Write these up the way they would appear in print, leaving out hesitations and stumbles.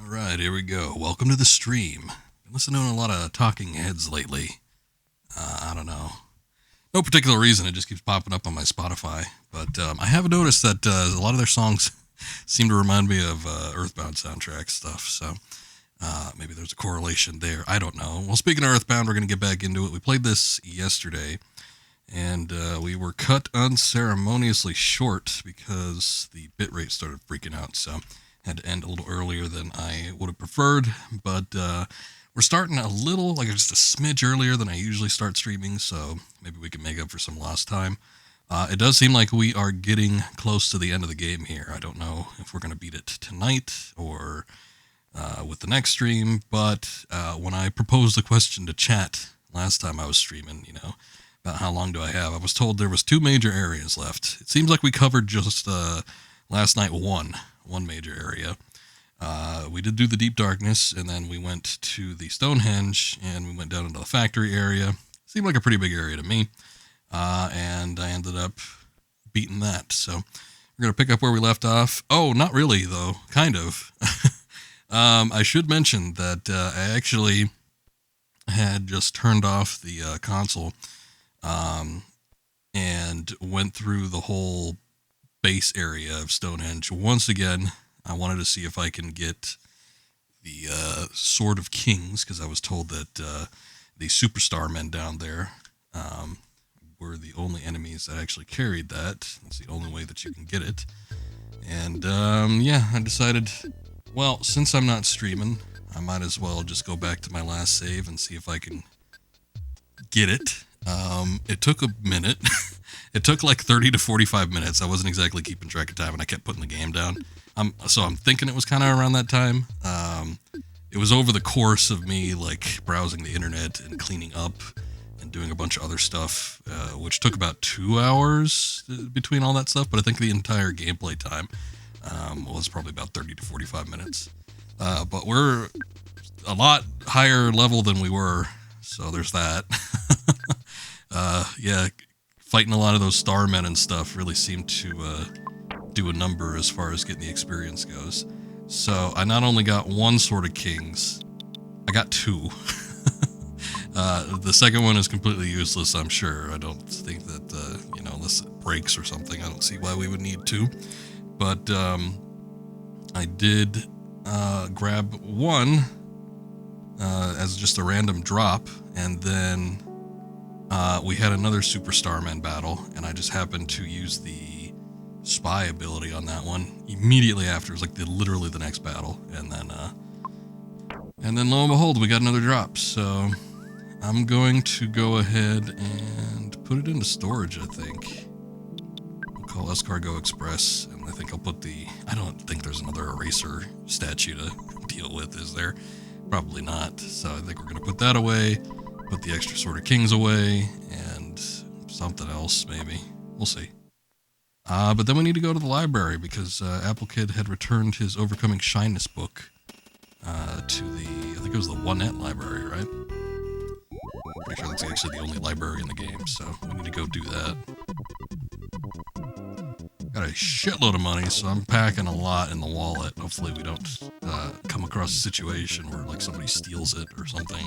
Alright, here we go. Welcome to the stream. Been listening to a lot of talking heads lately. I don't know. No particular reason, it just keeps popping up on my Spotify. But I have noticed that a lot of their songs seem to remind me of EarthBound soundtrack stuff. So maybe there's a correlation there. I don't know. Well, speaking of EarthBound, we're going to get back into it. We played this yesterday. And we were cut unceremoniously short because the bitrate started freaking out. So had to end a little earlier than I would have preferred, but we're starting a little, like just a smidge earlier than I usually start streaming, so maybe we can make up for some lost time. It does seem like we are getting close to the end of the game here. I don't know if we're going to beat it tonight or with the next stream, but when I proposed the question to chat last time I was streaming, about how long do I have, I was told there was 2 major areas left. It seems like we covered just last night one major area. We did do the Deep Darkness, and then we went to the Stonehenge, and we went down into the factory area. Seemed like a pretty big area to me, and I ended up beating that. So we're going to pick up where we left off. Oh, not really, though. Kind of. I should mention that I actually had just turned off the console and went through the whole base area of Stonehenge. Once again, I wanted to see if I can get the Sword of Kings, because I was told that the Superstar men down there were the only enemies that actually carried that. It's the only way that you can get it. And yeah, I decided, well, since I'm not streaming, I might as well just go back to my last save and see if I can get it. It took a minute. It took like 30 to 45 minutes. I wasn't exactly keeping track of time, and I kept putting the game down. So I'm thinking it was kind of around that time. It was over the course of me like browsing the internet and cleaning up and doing a bunch of other stuff, which took about 2 hours between all that stuff. But I think the entire gameplay time was probably about 30 to 45 minutes. But we're a lot higher level than we were, so there's that. Yeah, fighting a lot of those starmen and stuff really seemed to do a number as far as getting the experience goes. So I not only got 1 Sword of Kings, I got 2. The second one is completely useless, I'm sure. I don't think that, unless it breaks or something, I don't see why we would need 2. But I did grab 1 as just a random drop, and then we had another Superstar Man battle, and I just happened to use the spy ability on that one immediately after. It was like literally the next battle, and then lo and behold, we got another drop. So I'm going to go ahead and put it into storage. I think we'll call Escargot Express, and I think I'll put I don't think there's another eraser statue to deal with, is there? Probably not. So I think we're going to put that away, put the extra Sword of Kings away, and something else maybe. We'll see. But then we need to go to the library, because Apple Kid had returned his Overcoming Shyness book to I think it was the One-Net library, right? Pretty sure that's actually the only library in the game, so we need to go do that. Got a shitload of money, so I'm packing a lot in the wallet. Hopefully we don't come across a situation where like somebody steals it or something.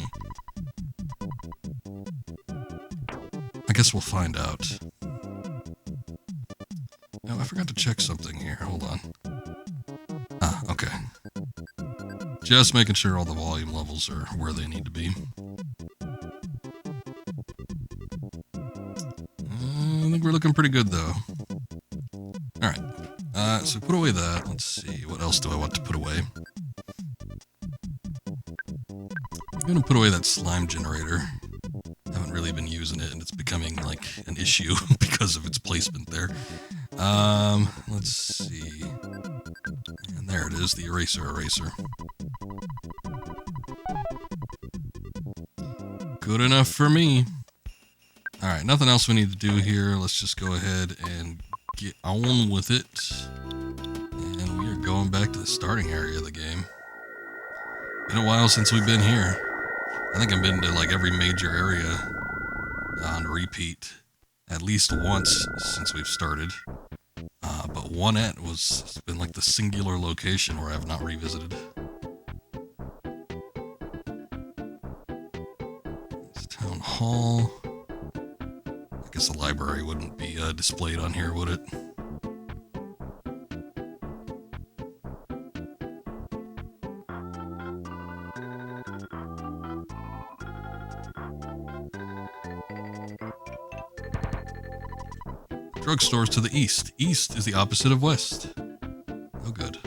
I guess we'll find out. Oh, I forgot to check something here. Hold on. Okay. Just making sure all the volume levels are where they need to be. I think we're looking pretty good, though. Alright. So put away that. Let's see. What else do I want to put away? I'm going to put away that slime generator. I haven't really been using it, and it's becoming like an issue because of its placement there. Let's see. And there it is, the eraser. Good enough for me. Alright, nothing else we need to do here. Let's just go ahead and get on with it. And we are going back to the starting area of the game. Been a while since we've been here. I think I've been to like every major area on repeat at least once since we've started. But One-Net has been like the singular location where I've not revisited. hall. I guess the library wouldn't be displayed on here, would it? Drugstores to the east. East is the opposite of west. Oh, good.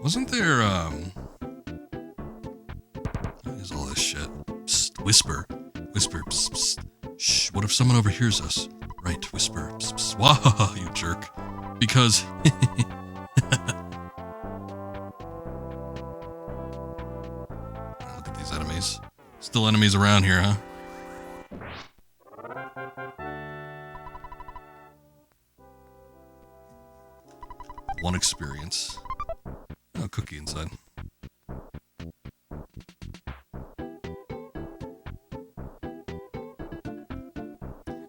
Wasn't there, what is all this shit? Psst, whisper. Whisper, psst, psst. Shh, what if someone overhears us? Right, whisper, psst, psst. Wow, you jerk. Because... Look at these enemies. Still enemies around here, huh? One experience. Oh, cookie inside.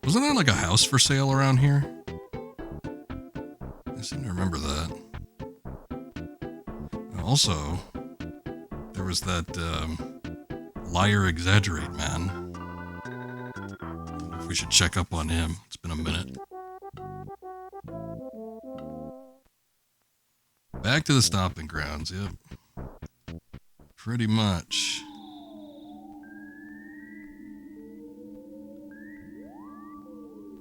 Wasn't there like a house for sale around here? I seem to remember that. Also, there was that liar exaggerate man. I wonder if we should check up on him. It's been a minute. Back to the stomping grounds, yep. Pretty much.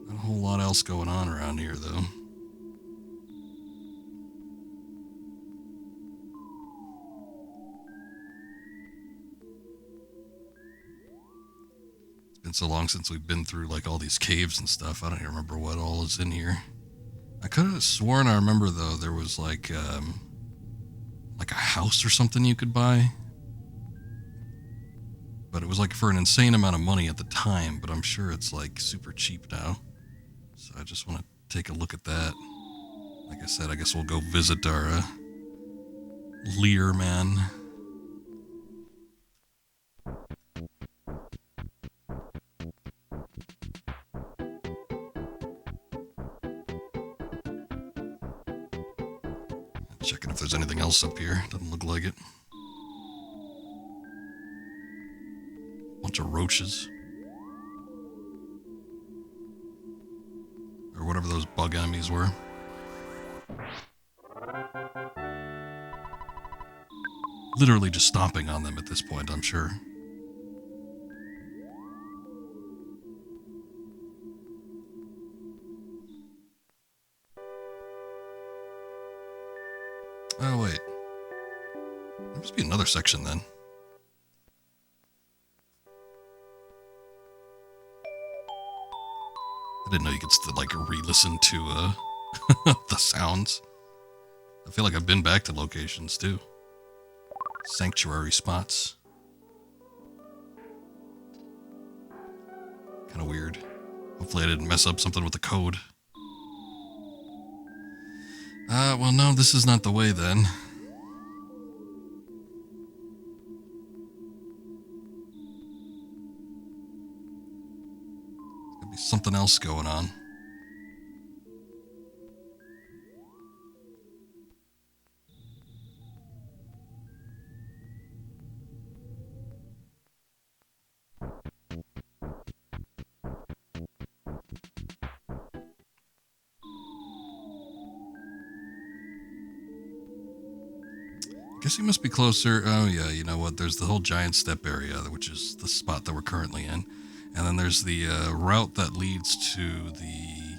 Not a whole lot else going on around here, though. It's been so long since we've been through, like, all these caves and stuff. I don't even remember what all is in here. I could have sworn I remember, though, there was like a house or something you could buy. But it was like for an insane amount of money at the time, but I'm sure it's like super cheap now. So I just want to take a look at that. Like I said, I guess we'll go visit our Lear man. Checking if there's anything else up here. Doesn't look like it. Bunch of roaches. Or whatever those bug enemies were. Literally just stomping on them at this point, I'm sure. Oh, wait. There must be another section then. I didn't know you could still, like, re-listen to, the sounds. I feel like I've been back to locations, too. Sanctuary spots. Kind of weird. Hopefully I didn't mess up something with the code. Well, no, this is not the way, then. There's gotta be something else going on. Guess he must be closer. Oh, yeah, you know what? There's the whole giant step area, which is the spot that we're currently in. And then there's the route that leads to the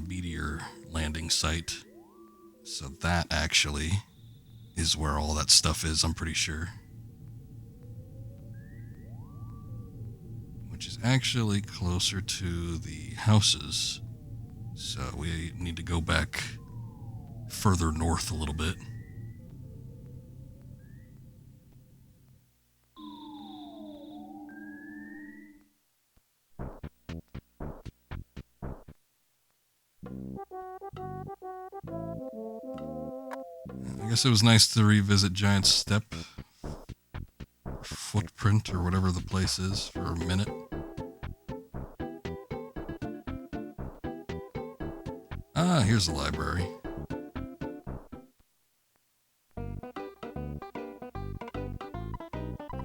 meteor landing site. So that actually is where all that stuff is, I'm pretty sure. Which is actually closer to the houses. So we need to go back further north a little bit. I guess it was nice to revisit Giant Step, Footprint, or whatever the place is, for a minute. Ah, here's the library.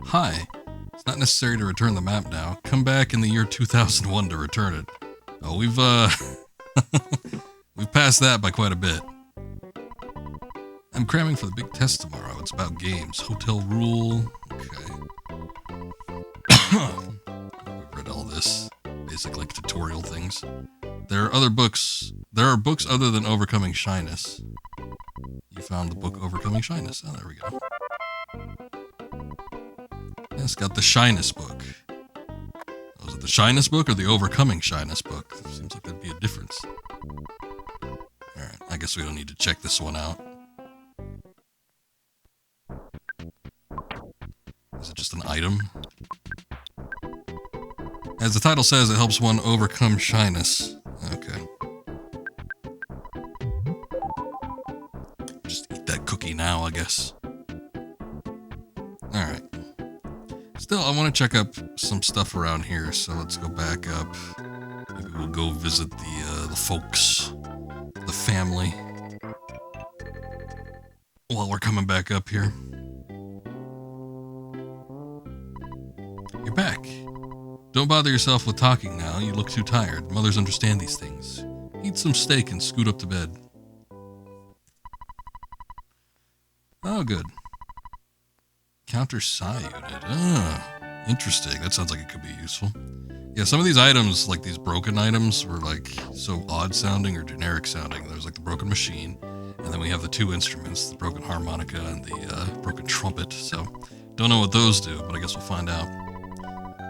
Hi. Not necessary to return the map now. Come back in the year 2001 to return it. Oh, we've we've passed that by quite a bit. I'm cramming for the big test tomorrow. It's about games. Hotel rule. Okay. We've read all this. Basic, like, tutorial things. There are other books. There are books other than Overcoming Shyness. You found the book Overcoming Shyness. Oh, there we go. Yes, got the Shyness book. Was it the Shyness book or the Overcoming Shyness book? Seems like there'd be a difference. Alright, I guess we don't need to check this one out. Is it just an item? As the title says, it helps one overcome shyness. Okay. Just eat that cookie now, I guess. Alright. Still, I want to check up some stuff around here, so let's go back up. Maybe we'll go visit the folks, the family, while we're coming back up here. You're back. Don't bother yourself with talking now. You look too tired. Mothers understand these things. Eat some steak and scoot up to bed. Oh, good. Counter psi unit. Ah, interesting. That sounds like it could be useful. Yeah, some of these items, like these broken items, were like so odd sounding or generic sounding. There's like the broken machine, and then we have the two instruments, the broken harmonica and the broken trumpet. So, don't know what those do, but I guess we'll find out.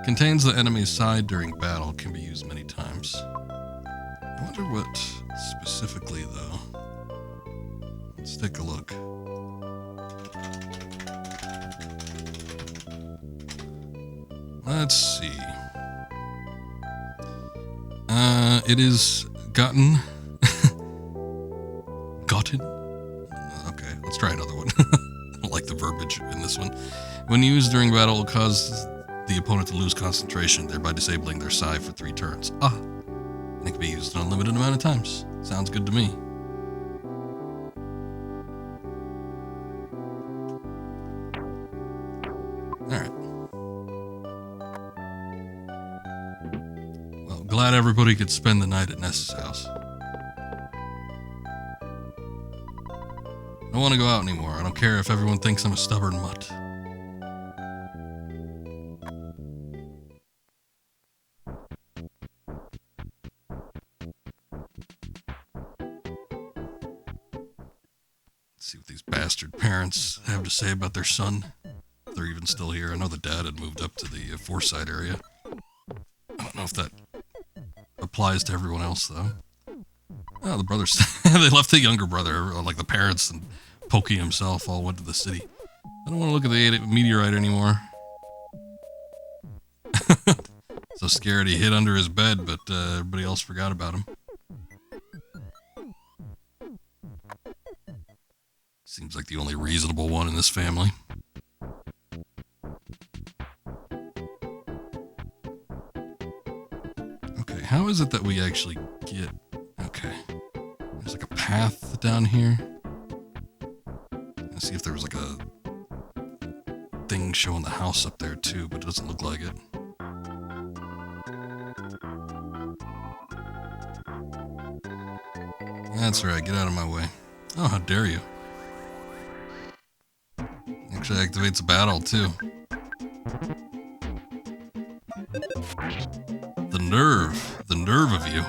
Contains the enemy's side during battle, can be used many times. I wonder what specifically, though. Let's take a look. Let's see. It is gotten. Gotten? Okay, let's try another one. I don't like the verbiage in this one. When used during battle, it will cause the opponent to lose concentration, thereby disabling their psi for 3 turns. Ah, and it can be used an unlimited amount of times. Sounds good to me. Alright. Well, glad everybody could spend the night at Ness's house. I don't want to go out anymore. I don't care if everyone thinks I'm a stubborn mutt. See what these bastard parents have to say about their son. If they're even still here. I know the dad had moved up to the Forsyth area. I don't know if that applies to everyone else, though. Oh, the brothers. They left the younger brother, like the parents and Pokey himself, all went to the city. I don't want to look at the meteorite anymore. So scared he hid under his bed, but everybody else forgot about him. Seems like the only reasonable one in this family. Okay, how is it that we actually get... Okay. There's like a path down here. Let's see if there was like a thing showing the house up there too, but it doesn't look like it. That's right, get out of my way. Oh, how dare you. Actually activates a battle, too. The nerve of you.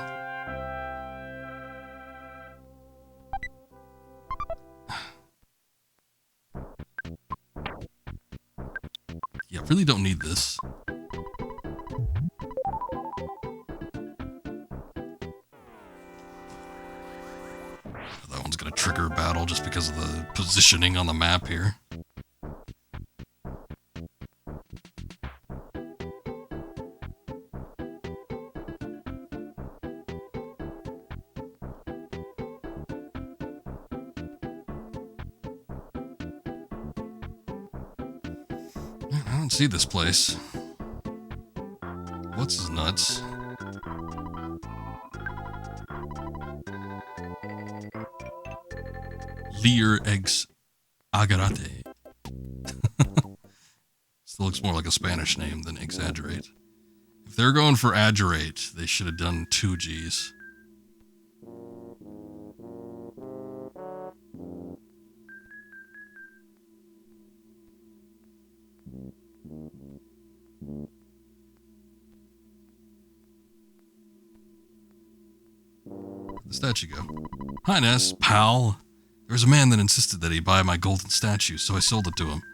Yeah, really don't need this. That one's gonna trigger a battle just because of the positioning on the map here. I don't see this place. What's his nuts? Lear eggs agarate. It's Still looks more like a Spanish name than exaggerate. If they're going for adjurate, they should have done 2 G's. The statue go. Hi, Ness, pal. There was a man that insisted that he buy my golden statue, so I sold it to him.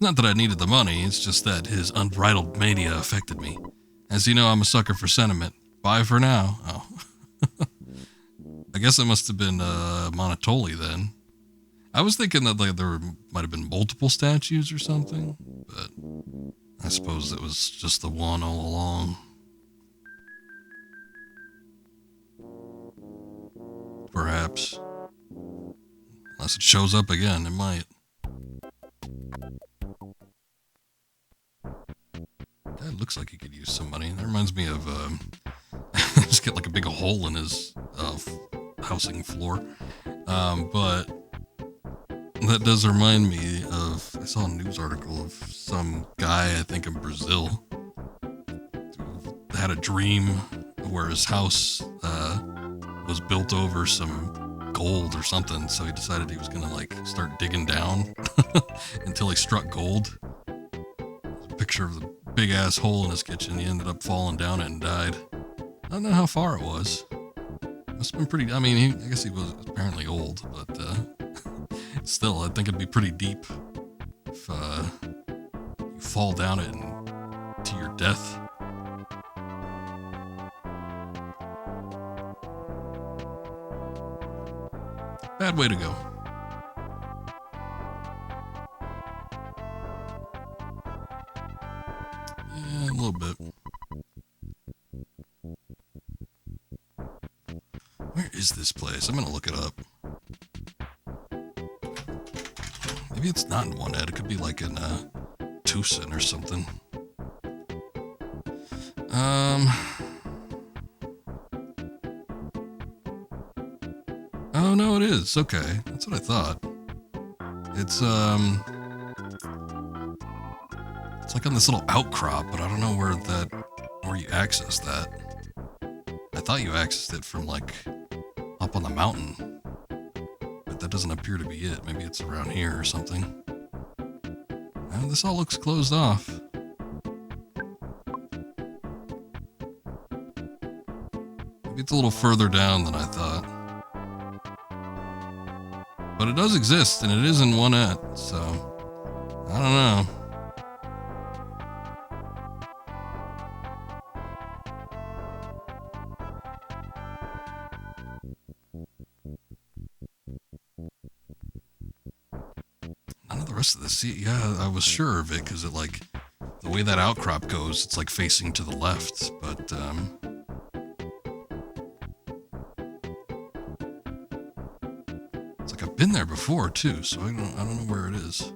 Not that I needed the money, it's just that his unbridled mania affected me. As you know, I'm a sucker for sentiment. Bye for now. Oh. I guess it must have been Monotoli then. I was thinking that like there might have been multiple statues or something, but I suppose it was just the one all along. Perhaps. Unless it shows up again, it might. That looks like he could use some money. That reminds me of, just get like a big hole in his housing floor. But that does remind me of, I saw a news article of some guy, I think in Brazil, who had a dream where his house was built over some gold or something, so he decided he was gonna like start digging down until he struck gold. There's a picture of the big ass hole in his kitchen. He ended up falling down it and died. I don't know how far it was. Must have been pretty, I mean, I guess he was apparently old, but still, I think it'd be pretty deep if you fall down it and to your death. Bad way to go. Yeah, a little bit. Where is this place? I'm gonna look it up. Maybe it's not in One Ed. It could be like in Tucson or something. Oh no, it is. Okay, that's what I thought. It's like on this little outcrop, but I don't know where you access that. I thought you accessed it from like up on the mountain, but that doesn't appear to be it. Maybe it's around here or something. This all looks closed off. Maybe it's a little further down than I thought. But it does exist, and it is in One Ed, so I don't know. None of the rest of this. See, yeah, I was sure of it because it like the way that outcrop goes, it's like facing to the left, but I've been there before too, so I don't know where it is.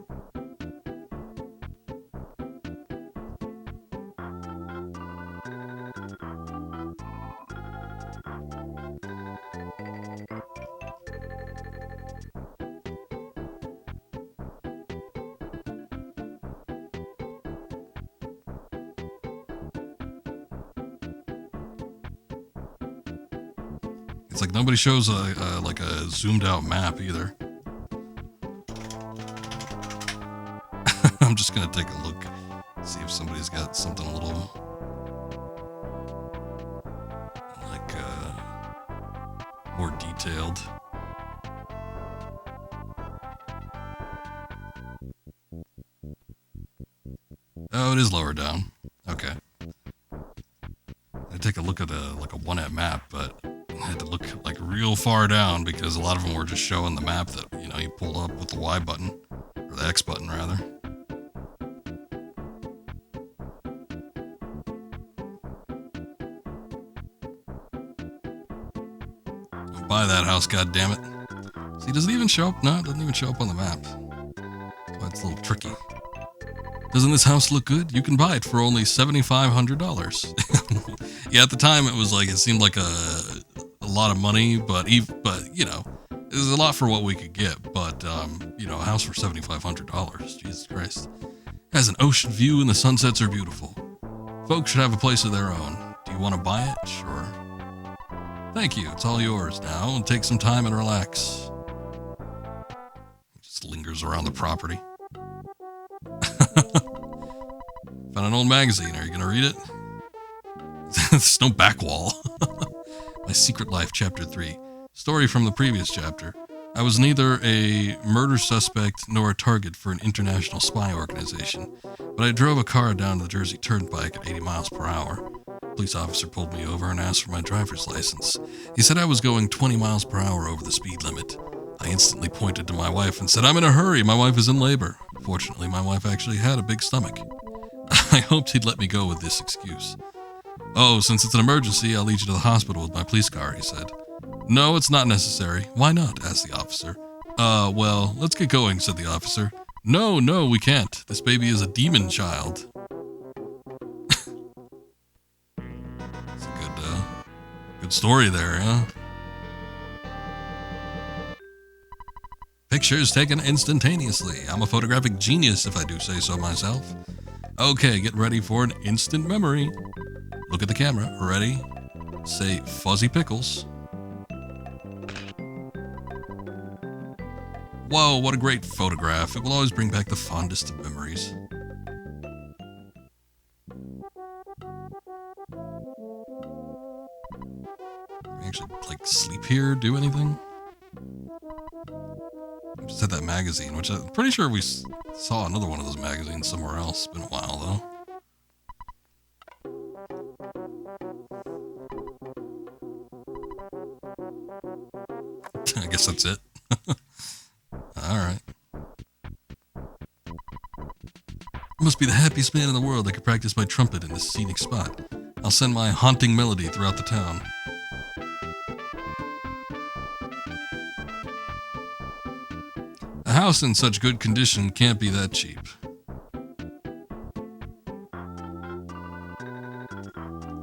It's like nobody shows like a zoomed out map either. I'm just gonna take a look, see if somebody's got something a little like more detailed. Oh, it is lower down. Okay. I take a look at like a One Ed map, but I had to look like real far down because a lot of them were just showing the map that, you know, you pull up with the Y button, or the X button rather. Don't buy that house, goddammit. See, does it even show up? No, it doesn't even show up on the map. That's why it's a little tricky. Doesn't this house look good? You can buy it for only $7,500. Yeah, at the time it was like, it seemed like a lot of money, but you know, it was a lot for what we could get. But you know, a house for $7,500. Jesus Christ. Has an ocean view and the sunsets are beautiful. Folks should have a place of their own. Do you want to buy it? Sure. Thank you. It's all yours now. Take some time and relax. He just lingers around the property. Found an old magazine. Are you going to read it? There's no back wall. My Secret Life, Chapter 3. Story from the previous chapter. I was neither a murder suspect nor a target for an international spy organization, but I drove a car down the Jersey Turnpike at 80 miles per hour. A police officer pulled me over and asked for my driver's license. He said I was going 20 miles per hour over the speed limit. I instantly pointed to my wife and said, "I'm in a hurry, my wife is in labor." Fortunately, my wife actually had a big stomach. I hoped he'd let me go with this excuse. "Oh, since it's an emergency, I'll lead you to the hospital with my police car," he said. "No, it's not necessary." "Why not?" asked the officer. Well, let's get going," said the officer. No, we can't. This baby is a demon child." It's a good story there, huh? Pictures taken instantaneously. I'm a photographic genius, if I do say so myself. Okay, get ready for an instant memory. Look at the camera. Ready? Say Fuzzy Pickles. Whoa, what a great photograph. It will always bring back the fondest of memories. Can we actually, sleep here, do anything? I just had that magazine, which I'm pretty sure we saw another one of those magazines somewhere else. It's been a while, though. I guess that's it. Alright. I must be the happiest man in the world that could practice my trumpet in this scenic spot. I'll send my haunting melody throughout the town. A house in such good condition can't be that cheap.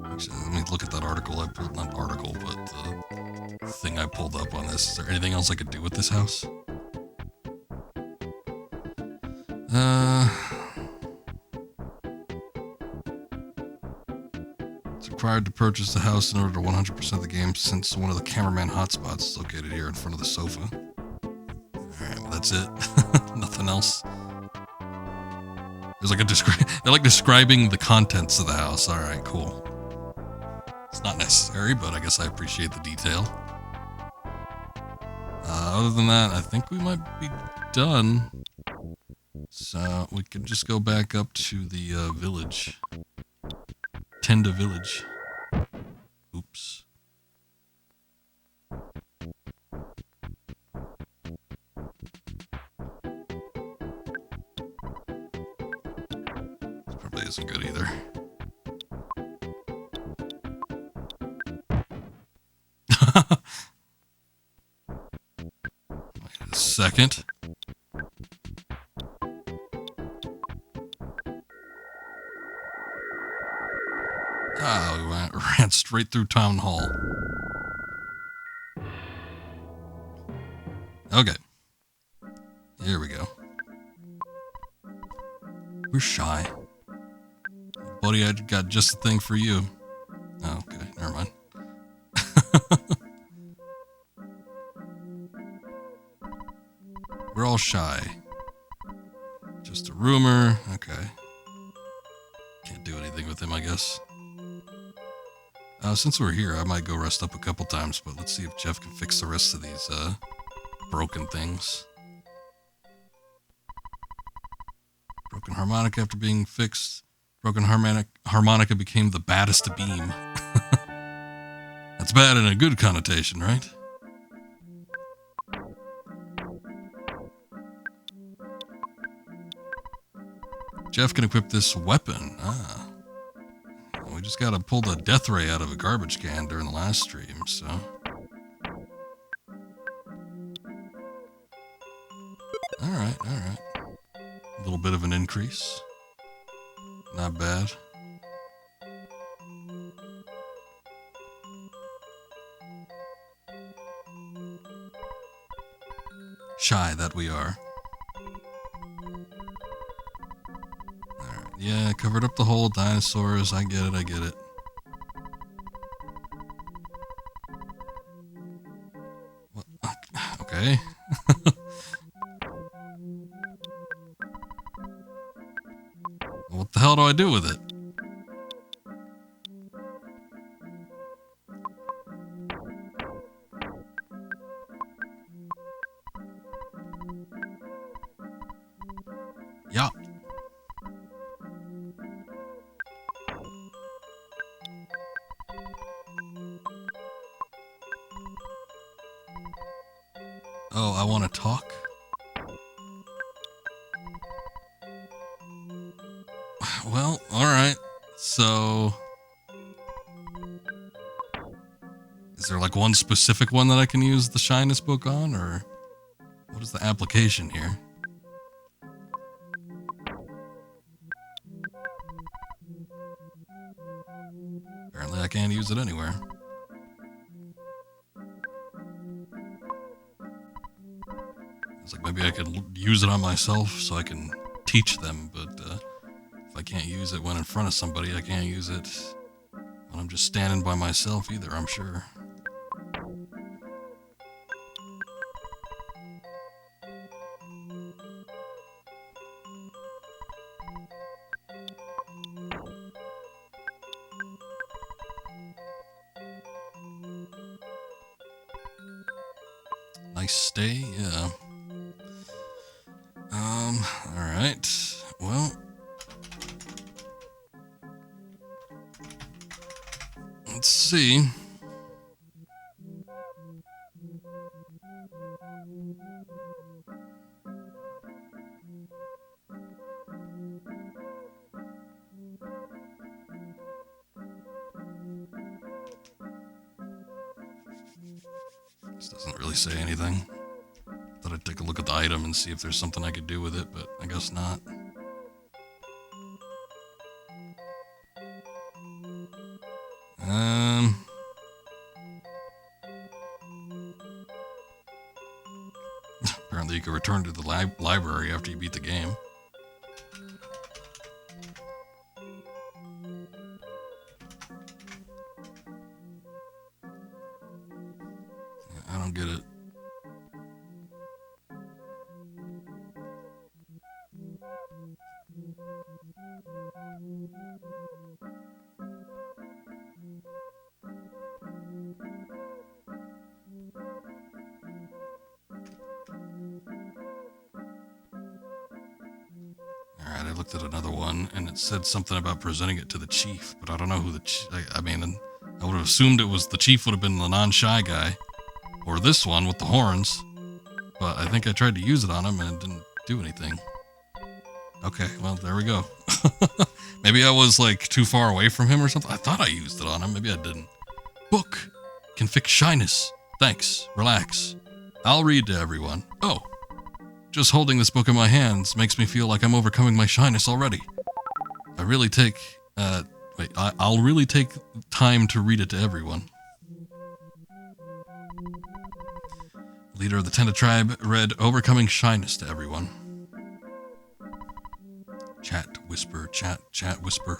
Actually, let me look at that article I pulled, not article, but the thing I pulled up on this. Is there anything else I could do with this house? It's required to purchase the house in order to 100% of the game, since one of the cameraman hotspots is located here in front of the sofa. Alright, well that's it. Nothing else. There's they're describing the contents of the house. Alright, cool. It's not necessary, but I guess I appreciate the detail. Other than that, I think we might be done. So we can just go back up to the village. Tenda village. Oops. This probably isn't good either. Wait a second. Oh, we ran straight through town hall. Okay. Here we go. We're shy. Buddy, I got just the thing for you. Oh, okay, never mind. We're all shy. Just a rumor. Okay. Can't do anything with him, I guess. Since we're here, I might go rest up a couple times, but let's see if Jeff can fix the rest of these, broken things. Broken harmonica after being fixed. Broken harmonica became the baddest beam. That's bad in a good connotation, right? Jeff can equip this weapon. We just gotta pull the death ray out of a garbage can during the last stream, so. Alright. A little bit of an increase. Not bad. Shy that we are. Yeah, covered up the hole, dinosaurs. I get it, I get it. What? Okay. What the hell do I do with it? Yeah. Oh, I want to talk? Well, alright. So... is there like one specific one that I can use the shyness book on, or... what is the application here? Apparently I can't use it anywhere. It's like maybe I could use it on myself so I can teach them, but if I can't use it when in front of somebody, I can't use it when I'm just standing by myself either, I'm sure. Nice stay, yeah. Alright. Well, let's see. This doesn't really say anything. Thought I'd take a look at the item and see if there's something I could do with it, but I guess not. Apparently you can return to the library after you beat the game. I don't get it. Alright, I looked at another one, and it said something about presenting it to the chief, but I don't know who the chief... I mean, I would have assumed it was the chief would have been the non-shy guy, or this one with the horns, but I think I tried to use it on him, and it didn't do anything. Okay, well, there we go. Maybe I was, like, too far away from him or something. I thought I used it on him. Maybe I didn't. Book. Can fix shyness. Thanks. Relax. I'll read to everyone. Oh. Just holding this book in my hands makes me feel like I'm overcoming my shyness already. I'll really take time to read it to everyone. Leader of the Tenda tribe read Overcoming Shyness to everyone. Chat, whisper, chat, whisper.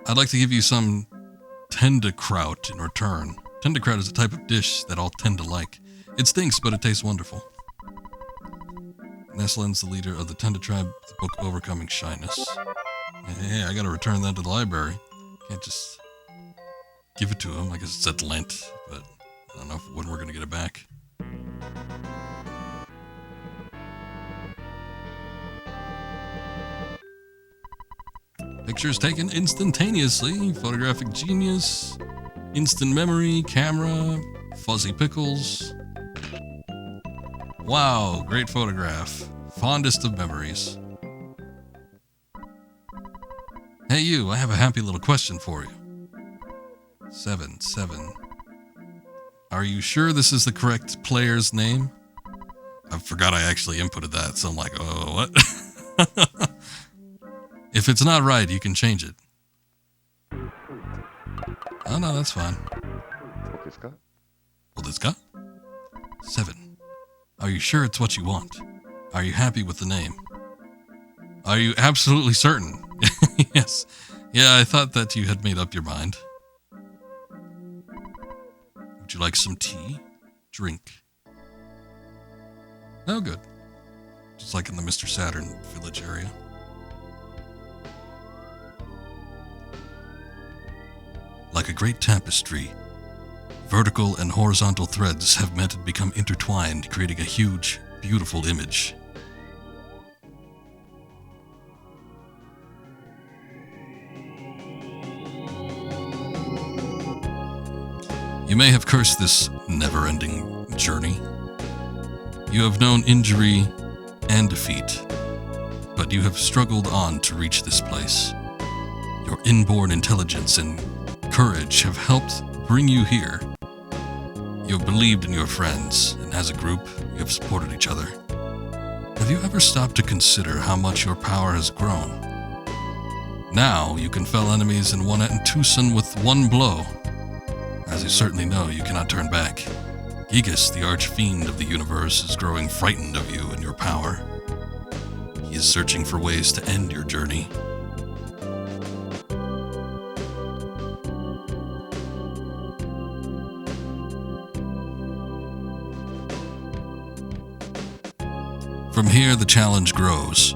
I'd like to give you some Tendakraut in return. Tendakraut is a type of dish that all tend to like. It stinks, but it tastes wonderful. Ness lends the leader of the Tenda tribe the book Overcoming Shyness. Hey, I gotta return that to the library. Can't just give it to him. I guess it's at Lent, but I don't know when we're gonna get it back. Pictures taken instantaneously, photographic genius, instant memory, camera, fuzzy pickles. Wow, great photograph. Fondest of memories. Hey you, I have a happy little question for you. 7. Are you sure this is the correct player's name? I forgot I actually inputted that, so I'm like, oh, what? If it's not right, you can change it. Oh, no, that's fine. What is that? 7. Are you sure it's what you want? Are you happy with the name? Are you absolutely certain? Yes. Yeah, I thought that you had made up your mind. Would you like some tea? Drink. Oh, good. Just like in the Mr. Saturn village area. Like a great tapestry, vertical and horizontal threads have met and become intertwined, creating a huge, beautiful image. You may have cursed this never-ending journey. You have known injury and defeat, but you have struggled on to reach this place. Your inborn intelligence and courage have helped bring you here. You have believed in your friends, and as a group, you have supported each other. Have you ever stopped to consider how much your power has grown? Now you can fell enemies in Tucson with one blow. As you certainly know, you cannot turn back. Giygas, the arch-fiend of the universe, is growing frightened of you and your power. He is searching for ways to end your journey. From here, the challenge grows,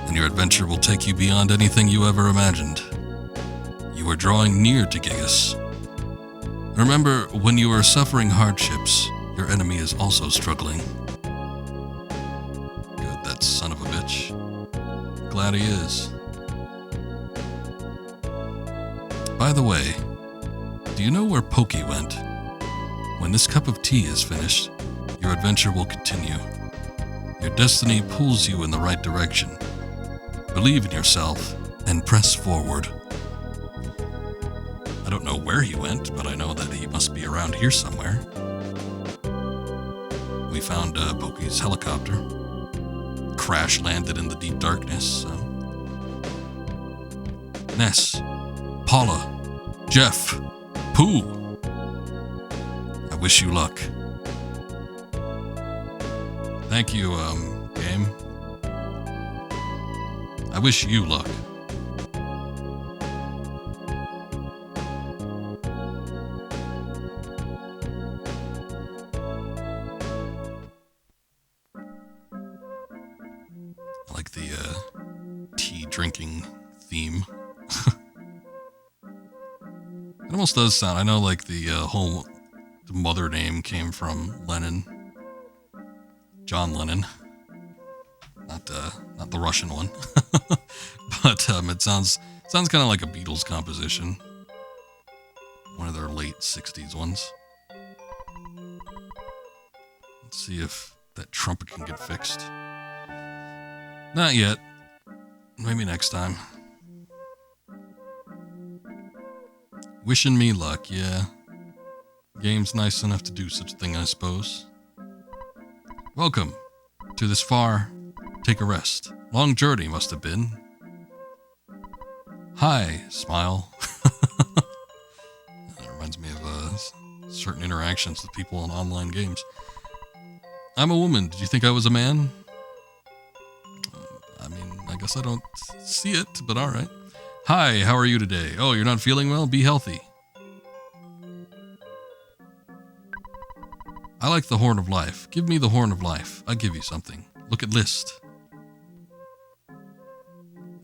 and your adventure will take you beyond anything you ever imagined. You are drawing near to Giygas. Remember, when you are suffering hardships, your enemy is also struggling. Good, that son of a bitch. Glad he is. By the way, do you know where Pokey went? When this cup of tea is finished, your adventure will continue. Your destiny pulls you in the right direction. Believe in yourself and press forward. I don't know where he went, but I know that he must be around here somewhere. We found Pokey's helicopter. Crash landed in the deep darkness. Ness, Paula, Jeff, Pooh. I wish you luck. Thank you, game. I wish you luck. I like the tea drinking theme. It almost does sound, I know like the whole mother name came from Lennon. John Lennon. Not the Russian one. But it sounds kind of like a Beatles composition. One of their late 60s ones. Let's see if that trumpet can get fixed. Not yet. Maybe next time. Wishing me luck, yeah. Game's nice enough to do such a thing, I suppose. Welcome to this far. Take a rest. Long journey must have been. Hi, smile. That reminds me of certain interactions with people in online games. I'm a woman. Did you think I was a man? I mean, I guess I don't see it, but alright. Hi, how are you today? Oh, you're not feeling well? Be healthy. I like the Horn of Life. Give me the Horn of Life. I'll give you something. Look at list.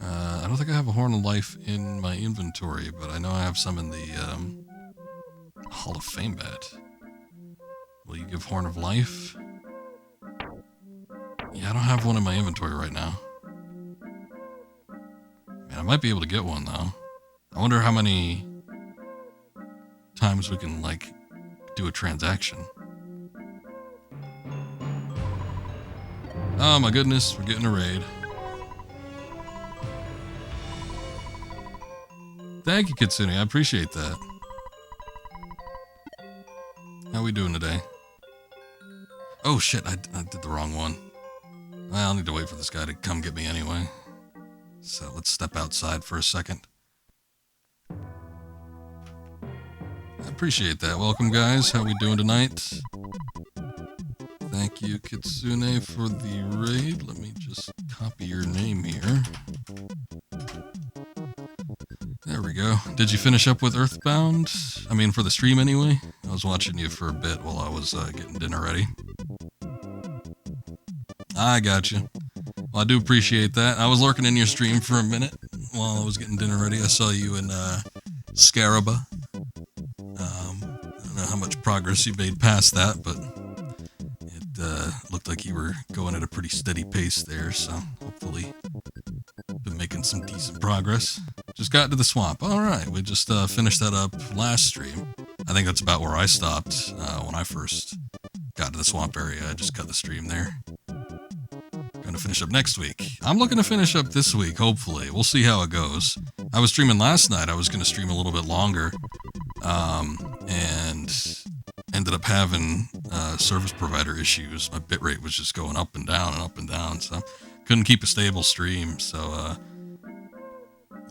I don't think I have a Horn of Life in my inventory, but I know I have some in the Hall of Fame bet. Will you give Horn of Life? Yeah, I don't have one in my inventory right now. Man, I might be able to get one, though. I wonder how many times we can, like, do a transaction. Oh my goodness, we're getting a raid. Thank you, Kitsune, I appreciate that. How we doing today? Oh shit, I did the wrong one. I'll need to wait for this guy to come get me anyway. So let's step outside for a second. I appreciate that. Welcome, guys. How we doing tonight? Thank you, Kitsune, for the raid. Let me just copy your name here. go. Did you finish up with EarthBound? I mean, for the stream anyway? I was watching you for a bit while I was getting dinner ready. I got you. Well, I do appreciate that. I was lurking in your stream for a minute while I was getting dinner ready. I saw you in Scaraba. I don't know how much progress you made past that, but it looked like you were going at a pretty steady pace there, so hopefully been making some decent progress. Just got to the swamp. All right, we just finished that up last stream. I think that's about where I stopped when I first got to the swamp area. I just cut the stream there. Going to finish up next week. I'm looking to finish up this week, hopefully. We'll see how it goes. I was streaming last night. I was going to stream a little bit longer, and ended up having service provider issues. My bitrate was just going up and down, so couldn't keep a stable stream, so I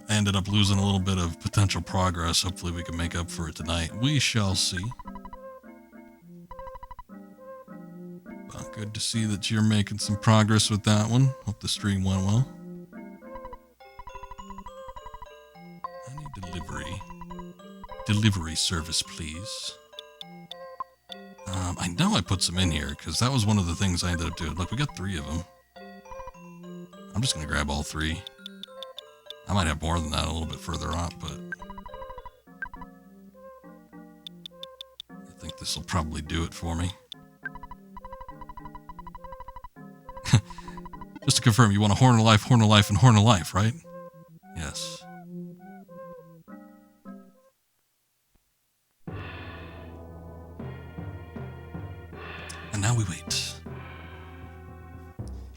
ended up losing a little bit of potential progress. Hopefully we can make up for it tonight. We shall see. But good to see that you're making some progress with that one. Hope the stream went well. I need delivery. Delivery service, please. I know I put some in here, because that was one of the things I ended up doing. Look, we got 3 of them. I'm just going to grab all 3. I might have more than that a little bit further up, but I think this will probably do it for me. Just to confirm, you want a horn of life, and horn of life, right? Yes. And now we wait.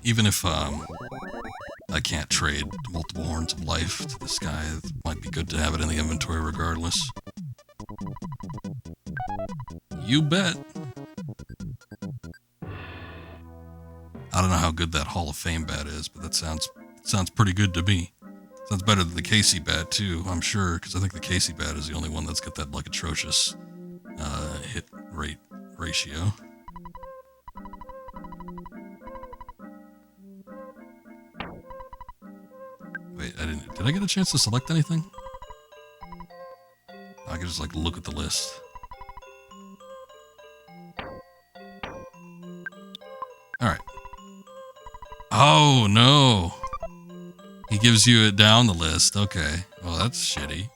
Even if I can't trade multiple horns of life to this guy, it might be good to have it in the inventory regardless. You bet. I don't know how good that Hall of Fame bat is, but that sounds pretty good to me. Sounds better than the Casey bat too, I'm sure, because I think the Casey bat is the only one that's got that like atrocious hit rate ratio. Wait, did I get a chance to select anything? I could just like look at the list. Alright. Oh no! He gives you it down the list. Okay. Well, that's shitty.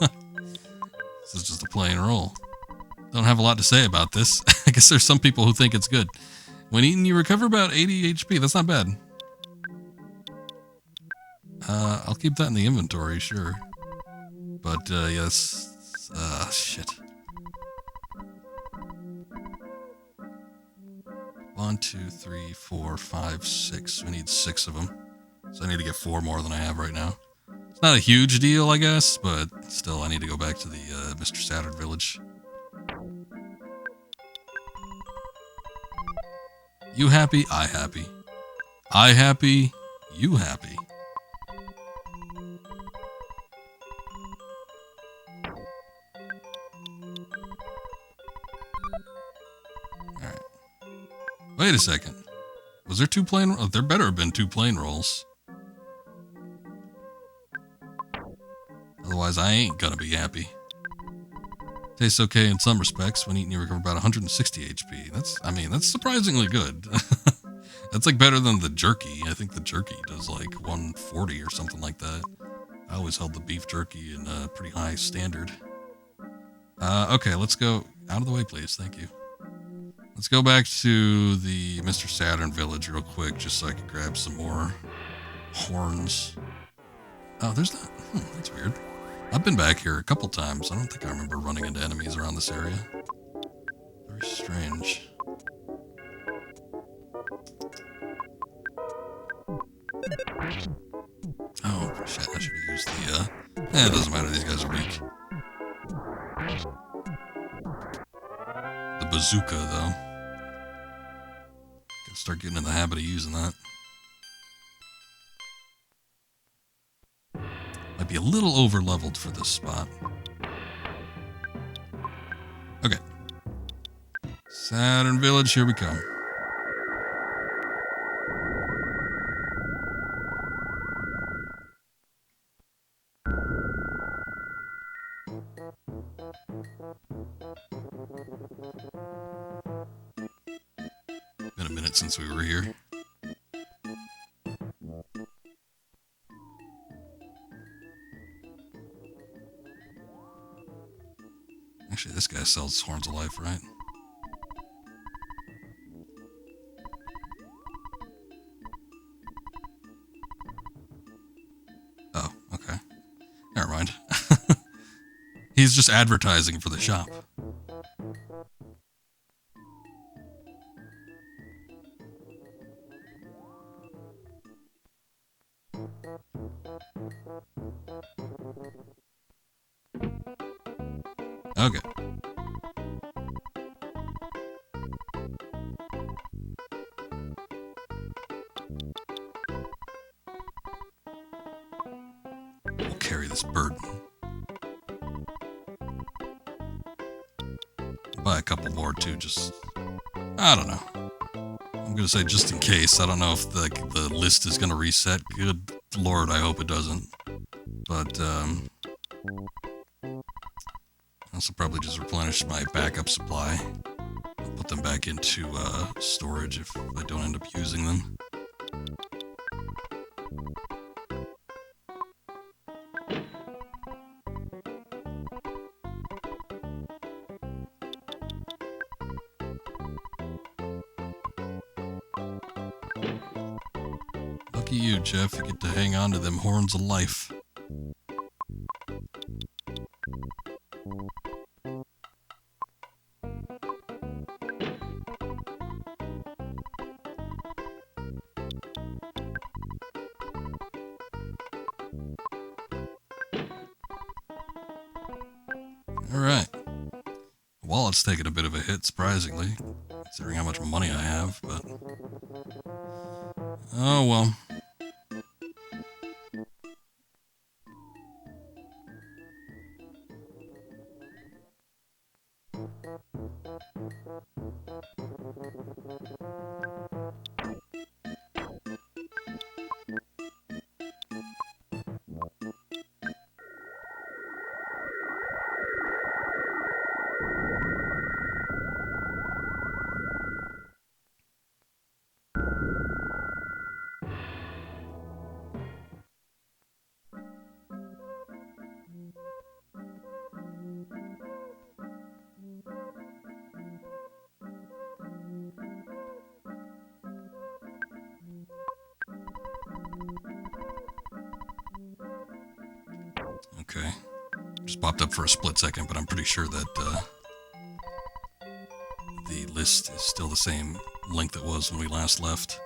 This is just a plain roll. Don't have a lot to say about this. I guess there's some people who think it's good. When eating, you recover about 80 HP. That's not bad. I'll keep that in the inventory, sure. But, yes. Shit. 1, 2, 3, 4, 5, 6. We need 6 of them. So I need to get 4 more than I have right now. It's not a huge deal, I guess, but still, I need to go back to the Mr. Saturn village. You happy? I happy. I happy? You happy. Alright. Wait a second. Was there 2 plain... Oh, there better have been 2 plain rolls. Otherwise, I ain't gonna be happy. Tastes okay in some respects. When eaten, you recover about 160 HP. That's surprisingly good. That's like better than the jerky. I think the jerky does like 140 or something like that. I always held the beef jerky in a pretty high standard. Okay, let's go out of the way, please. Thank you. Let's go back to the Mr. Saturn village real quick, just so I can grab some more horns. Oh, there's not. That's weird. I've been back here a couple times. I don't think I remember running into enemies around this area. Very strange. Oh, shit. I should have used the, it doesn't matter. These guys are weak. The bazooka, though. Gotta start getting in the habit of using that. Might be a little over-leveled for this spot. Okay. Saturn Village, here we come. minute since we were here. Actually, this guy sells Horns of Life, right? Oh, okay. Never mind. He's just advertising for the shop. Okay. We'll carry this burden. Buy a couple more too, just... I don't know. I'm gonna say just in case. I don't know if the list is gonna reset. Good lord, I hope it doesn't. But, I also probably just replenish my backup supply. I'll put them back into storage if I don't end up using them. Lucky you, Jeff. You get to hang on to them Horns of Life. Alright. Wallet's taking a bit of a hit, surprisingly, considering how much money I have, but... oh well. Okay. Just popped up for a split second, but I'm pretty sure that the list is still the same length it was when we last left.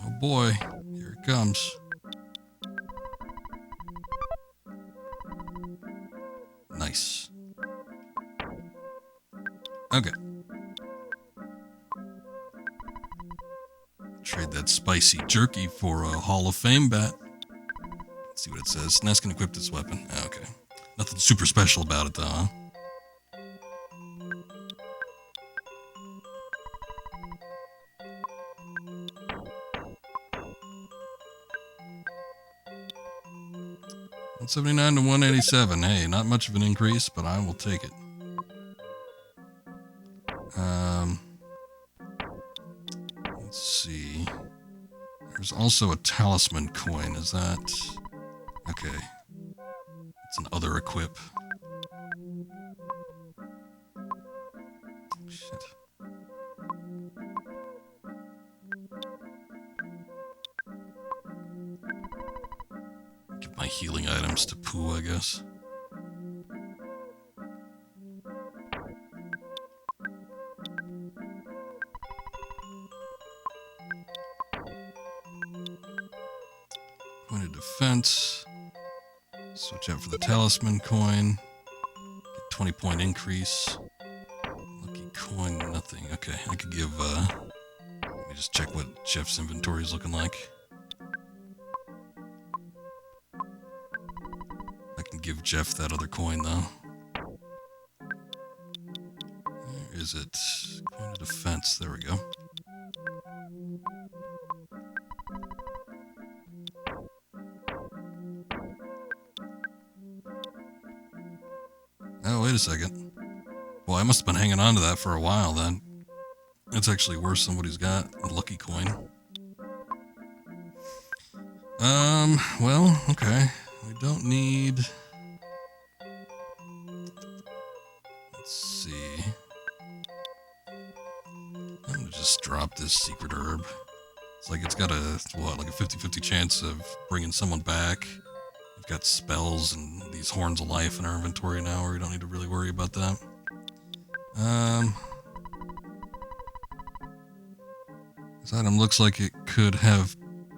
Oh boy, here it comes. Nice. Okay. Trade that spicy jerky for a Hall of Fame bat. Let's see what it says. Ness can equip this weapon. Okay. Nothing super special about it though, huh? $179 to $187. Hey, not much of an increase, but I will take it. Let's see. There's also a talisman coin. Is that... okay. It's an other equip. Shit. Give my healing items to Pooh, I guess. Point of defense. Switch out for the talisman coin. Get 20-point increase. Lucky coin, nothing. Okay, I could give, let me just check what Jeff's inventory is looking like. I can give Jeff that other coin, though. Where is it? Coin of defense. There we go. Oh, wait a second. Well, I must have been hanging on to that for a while, then. That's actually worse than what he's got. A lucky coin. Well, okay. We don't need... Let's see. I'm gonna just drop this secret herb. It's like it's got a, what, like a 50-50 chance of bringing someone back. We've got spells and these horns of life in our inventory now, where we don't need to really worry about that. This item looks like it could have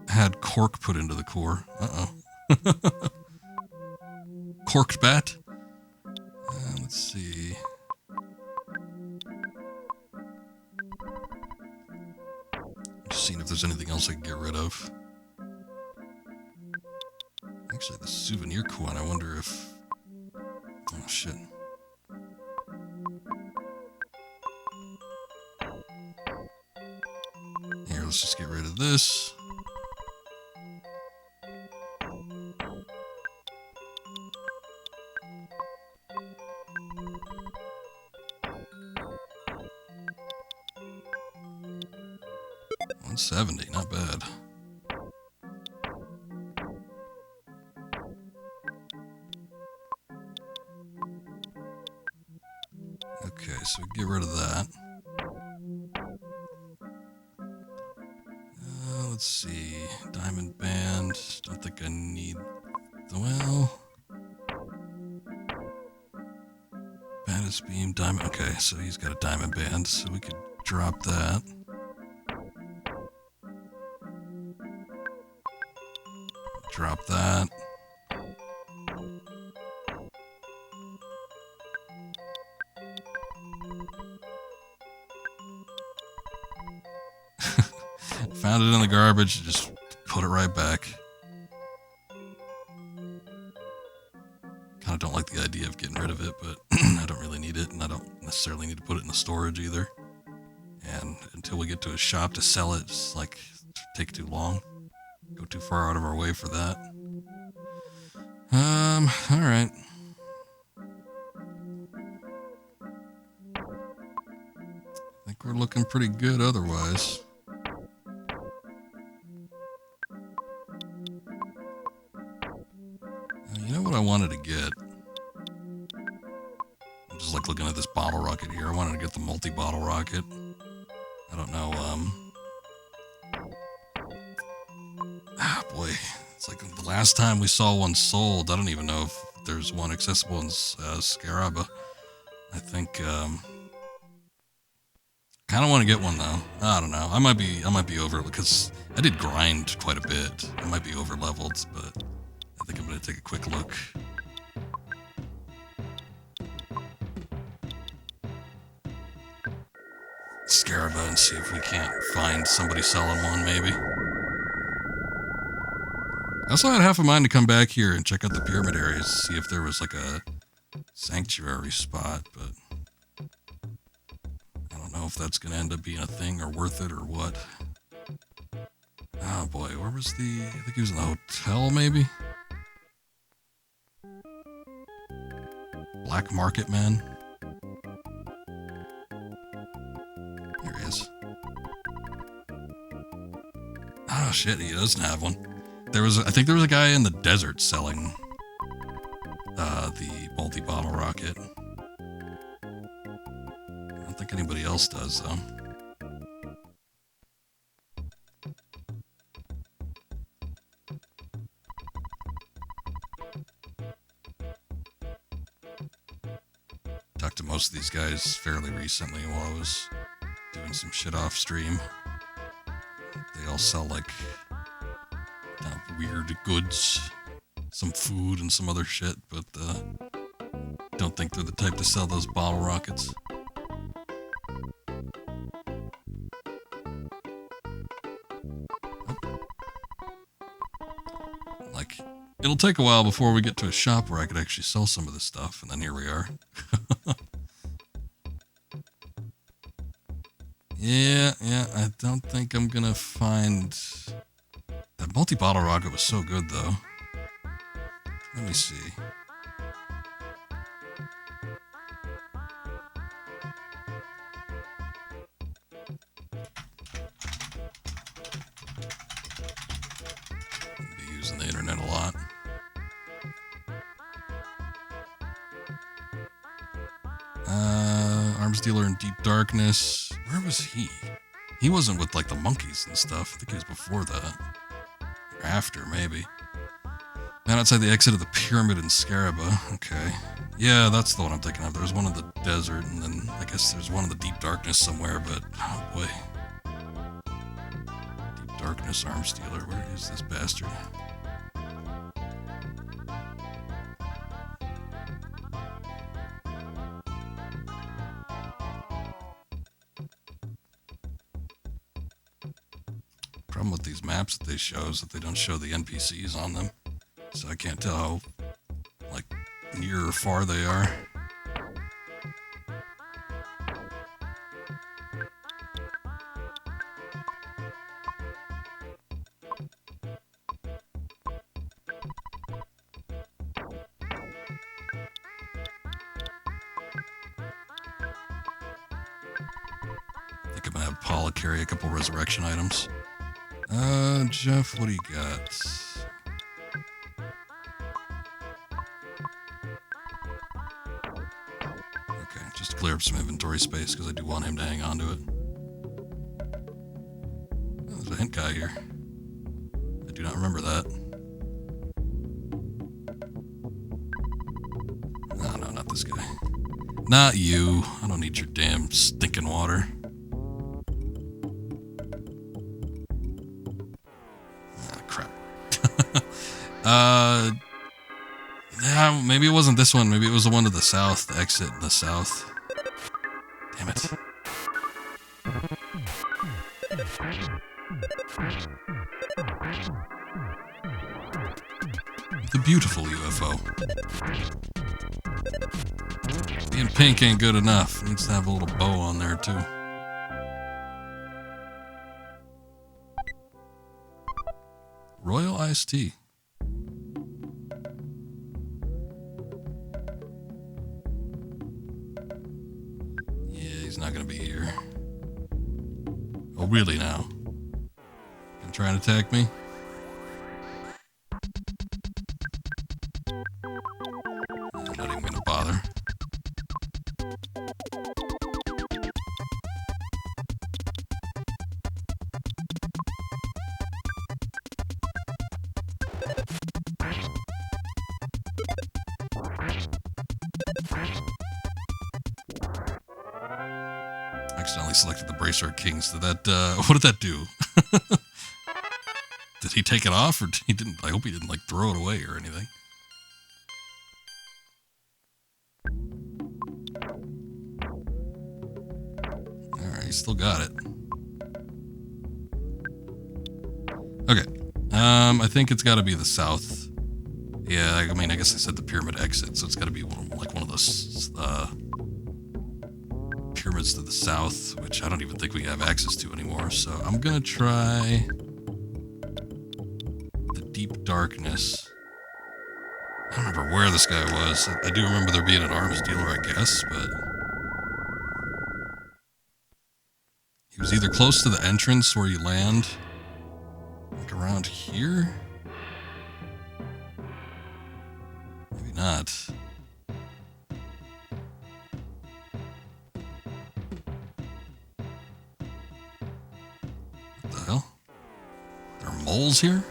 had cork put into the core. Uh-oh. Corked bat? Let's see. Just seeing if there's anything else I can get rid of. Actually, the souvenir coin, I wonder if... Oh, shit. Here, let's just get rid of this. $170, not bad. Okay, so get rid of that. Let's see. Diamond band. Don't think I need... Well... Baddest beam, diamond... Okay, so he's got a diamond band, so we could drop that. Drop that. Found it in the garbage, just put it right back. Kind of don't like the idea of getting rid of it, but I don't really need it, and I don't necessarily need to put it in the storage either. And until we get to a shop to sell it, it's like, take too long. Go too far out of our way for that. Alright. I think we're looking pretty good otherwise. You know what I wanted to get? I'm just like looking at this bottle rocket here. I wanted to get the multi-bottle rocket. I don't know, boy. It's like the last time we saw one sold. I don't even know if there's one accessible in Scaraba. I think, kind of want to get one though. I don't know. I might be over, because I did grind quite a bit. I might be over leveled, but I think I'm going to take a quick look. Scaraba and see if we can't find somebody selling one, maybe. I also had half a mind to come back here and check out the pyramid areas, see if there was like a sanctuary spot, but I don't know if that's going to end up being a thing or worth it or what. Oh boy, where was the... I think he was in the hotel, maybe? Black Market Man. Here he is. Oh shit, he doesn't have one. I think there was a guy in the desert selling the multi-bottle rocket. I don't think anybody else does, though. Talked to most of these guys fairly recently while I was doing some shit off stream. They all sell like weird goods, some food and some other shit, but don't think they're the type to sell those bottle rockets. Like, it It'll take a while before we get to a shop where I could actually sell some of this stuff, and then here we are. Yeah, I don't think I'm gonna find... That multi-bottle rocket was so good, though. Let me see. I'll be using the internet a lot. Arms dealer in Deep Darkness. Where was he? He wasn't with, like, the monkeys and stuff. I think he was before that. Or after, maybe. Man outside the exit of the pyramid in Scaraba. Okay. Yeah, that's the one I'm thinking of. There's one in the desert, and then I guess there's one in the Deep Darkness somewhere, but... Oh, boy. Deep Darkness arms dealer. Where is this bastard? Problem with these maps that they show is that they don't show the NPCs on them, so I can't tell how, like, near or far they are. I think I'm gonna have Paula carry a couple resurrection items. Jeff, what do you got? Okay, just to clear up some inventory space, because I do want him to hang on to it. Oh, there's a hint guy here. I do not remember that. No, not this guy. Not you. I don't need your damn stinking water. Yeah, maybe it wasn't this one. Maybe it was the one to the south, the exit in the south. Damn it. The beautiful UFO. Being pink ain't good enough. It needs to have a little bow on there, too. Royal iced tea. Not gonna be here. Oh, really now? Gonna try and attack me? I'm not even gonna bother. Accidentally selected the Bracer Kings. Did that, what did that do? Did he take it off, or he didn't? I hope he didn't, like, throw it away or anything. Alright, he still got it. Okay. I think it's gotta be the south. Yeah, I mean, I guess I said the pyramid exit, so it's gotta be one of those, pyramids to the south, which I don't even think we have access to anymore. So I'm gonna try the Deep Darkness. I don't remember where this guy was. I do remember there being an arms dealer, I guess, but he was either close to the entrance where you land, like around here. Maybe not. Moles here?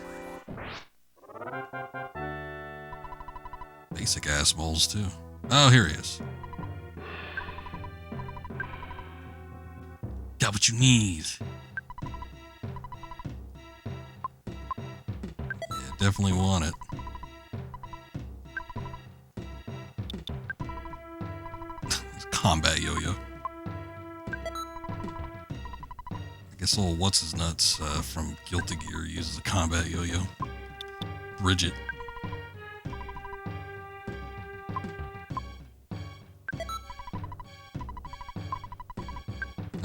Basic ass moles too. Oh, here he is. Got what you need. Yeah, definitely want it. Combat yo-yo. I guess old What's-His-Nuts from Guilty Gear uses a combat yo-yo. Bridget.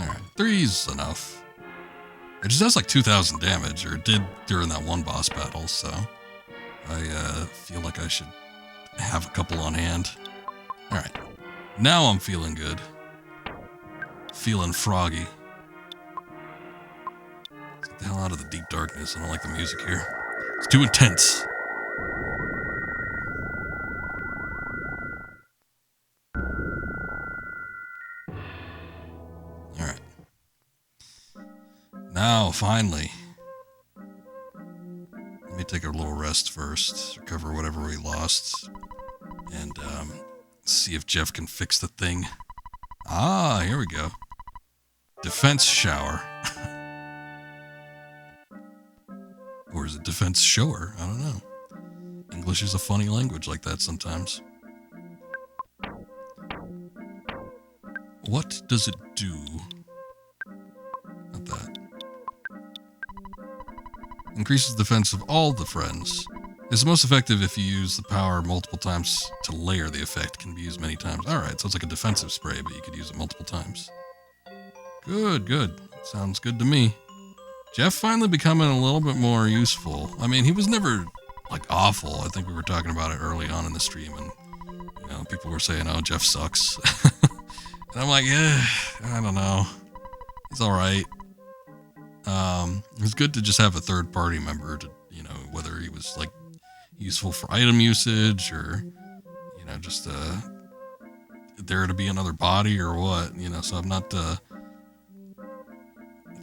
Alright, 3's enough. It just does like 2,000 damage, or it did during that one boss battle, so I feel like I should have a couple on hand. Alright, now I'm feeling good. Feeling froggy. Let's get the hell out of the deep darkness. I don't like the music here. It's too intense. Alright. Now, finally. Let me take a little rest first. Recover whatever we lost. And, see if Jeff can fix the thing. Ah, here we go. Defense shower. Or is it defense shower? I don't know. English is a funny language like that sometimes. What does it do? Not that. Increases the defense of all the friends. It's most effective if you use the power multiple times to layer the effect. Can be used many times. Alright, so it's like a defensive spray, but you could use it multiple times. Good, good. Sounds good to me. Jeff finally becoming a little bit more useful. I mean, he was never, like, awful. I think we were talking about it early on in the stream, and, you know, people were saying, oh, Jeff sucks. And I'm like, yeah, I don't know. He's alright. It was good to just have a third-party member to, you know, whether he was, like, useful for item usage or, you know, just, there to be another body or what, you know, so I'm not,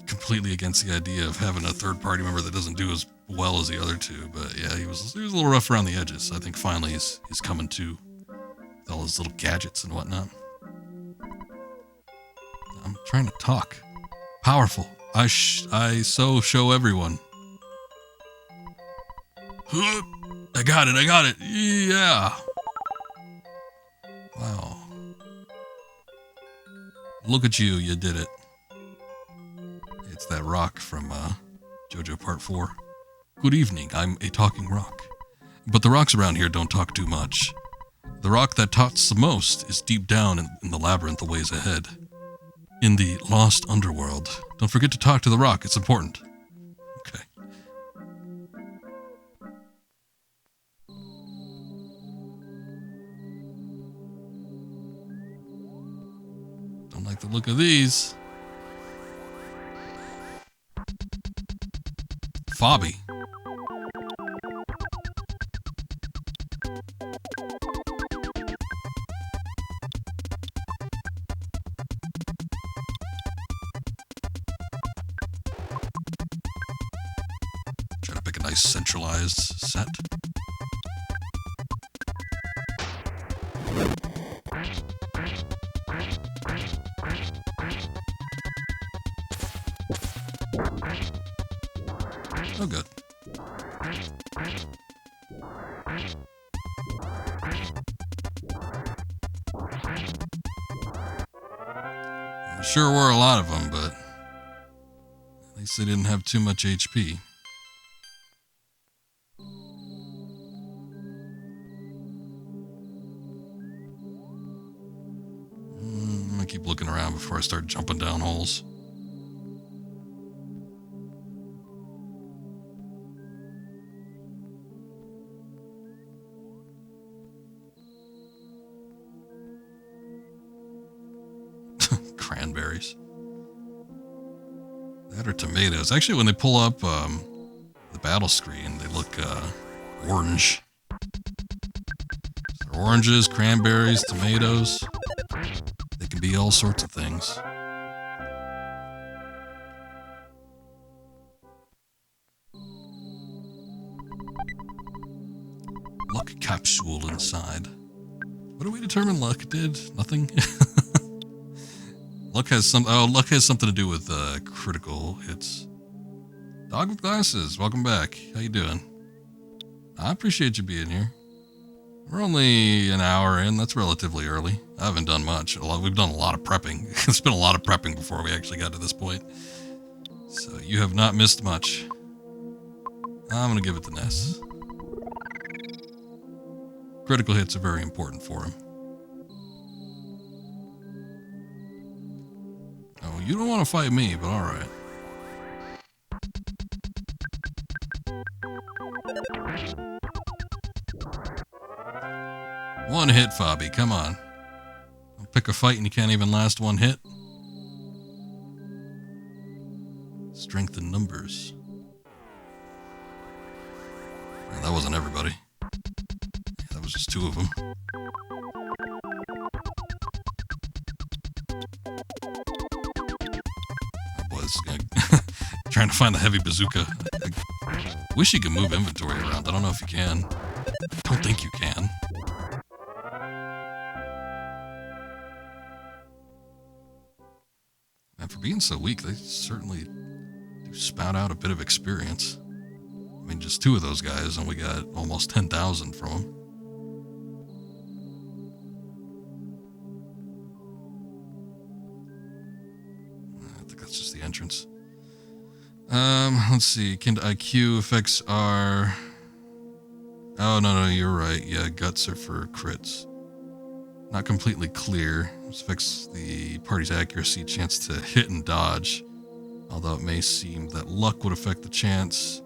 completely against the idea of having a third-party member that doesn't do as well as the other two, but yeah, he was a little rough around the edges, so I think finally he's coming to with all his little gadgets and whatnot. I'm trying to talk. Powerful. I so show everyone. I got it. Yeah. Wow. Look at you did it. It's that rock from JoJo Part 4. Good evening, I'm a talking rock. But the rocks around here don't talk too much. The rock that talks the most is deep down in the labyrinth of ways ahead. In the lost underworld. Don't forget to talk to the rock, it's important. Okay. Don't like the look of these. Fobby. Try to pick a nice centralized set. Oh, good. I'm sure were a lot of them, but at least they didn't have too much HP. I'm gonna keep looking around before I start jumping down holes. Cranberries. That or tomatoes. Actually, when they pull up the battle screen, they look orange. So oranges, cranberries, tomatoes. They can be all sorts of things. Luck capsule inside. What do we determine luck did? Nothing? Luck has something to do with critical hits. Dog with glasses, welcome back. How you doing? I appreciate you being here. We're only an hour in. That's relatively early. I haven't done much. We've done a lot of prepping. It's been a lot of prepping before we actually got to this point. So you have not missed much. I'm gonna give it to Ness. Critical hits are very important for him. Oh, You don't want to fight me, but alright. One hit, Fabi, come on. I'll pick a fight and you can't even last one hit. Strength in numbers. Yeah, that wasn't everybody. Yeah, that was just 2 of them. Oh boy, this is gonna... trying to find the heavy bazooka. I wish you could move inventory around. I don't know if you can. I don't think you can. And for being so weak, they certainly do spout out a bit of experience. I mean, just 2 of those guys, and we got almost 10,000 from them. I think that's just the entrance. Let's see. Kin to IQ effects are... Oh, no, you're right. Yeah, guts are for crits. Not completely clear. This affects the party's accuracy, chance to hit and dodge. Although it may seem that luck would affect the chance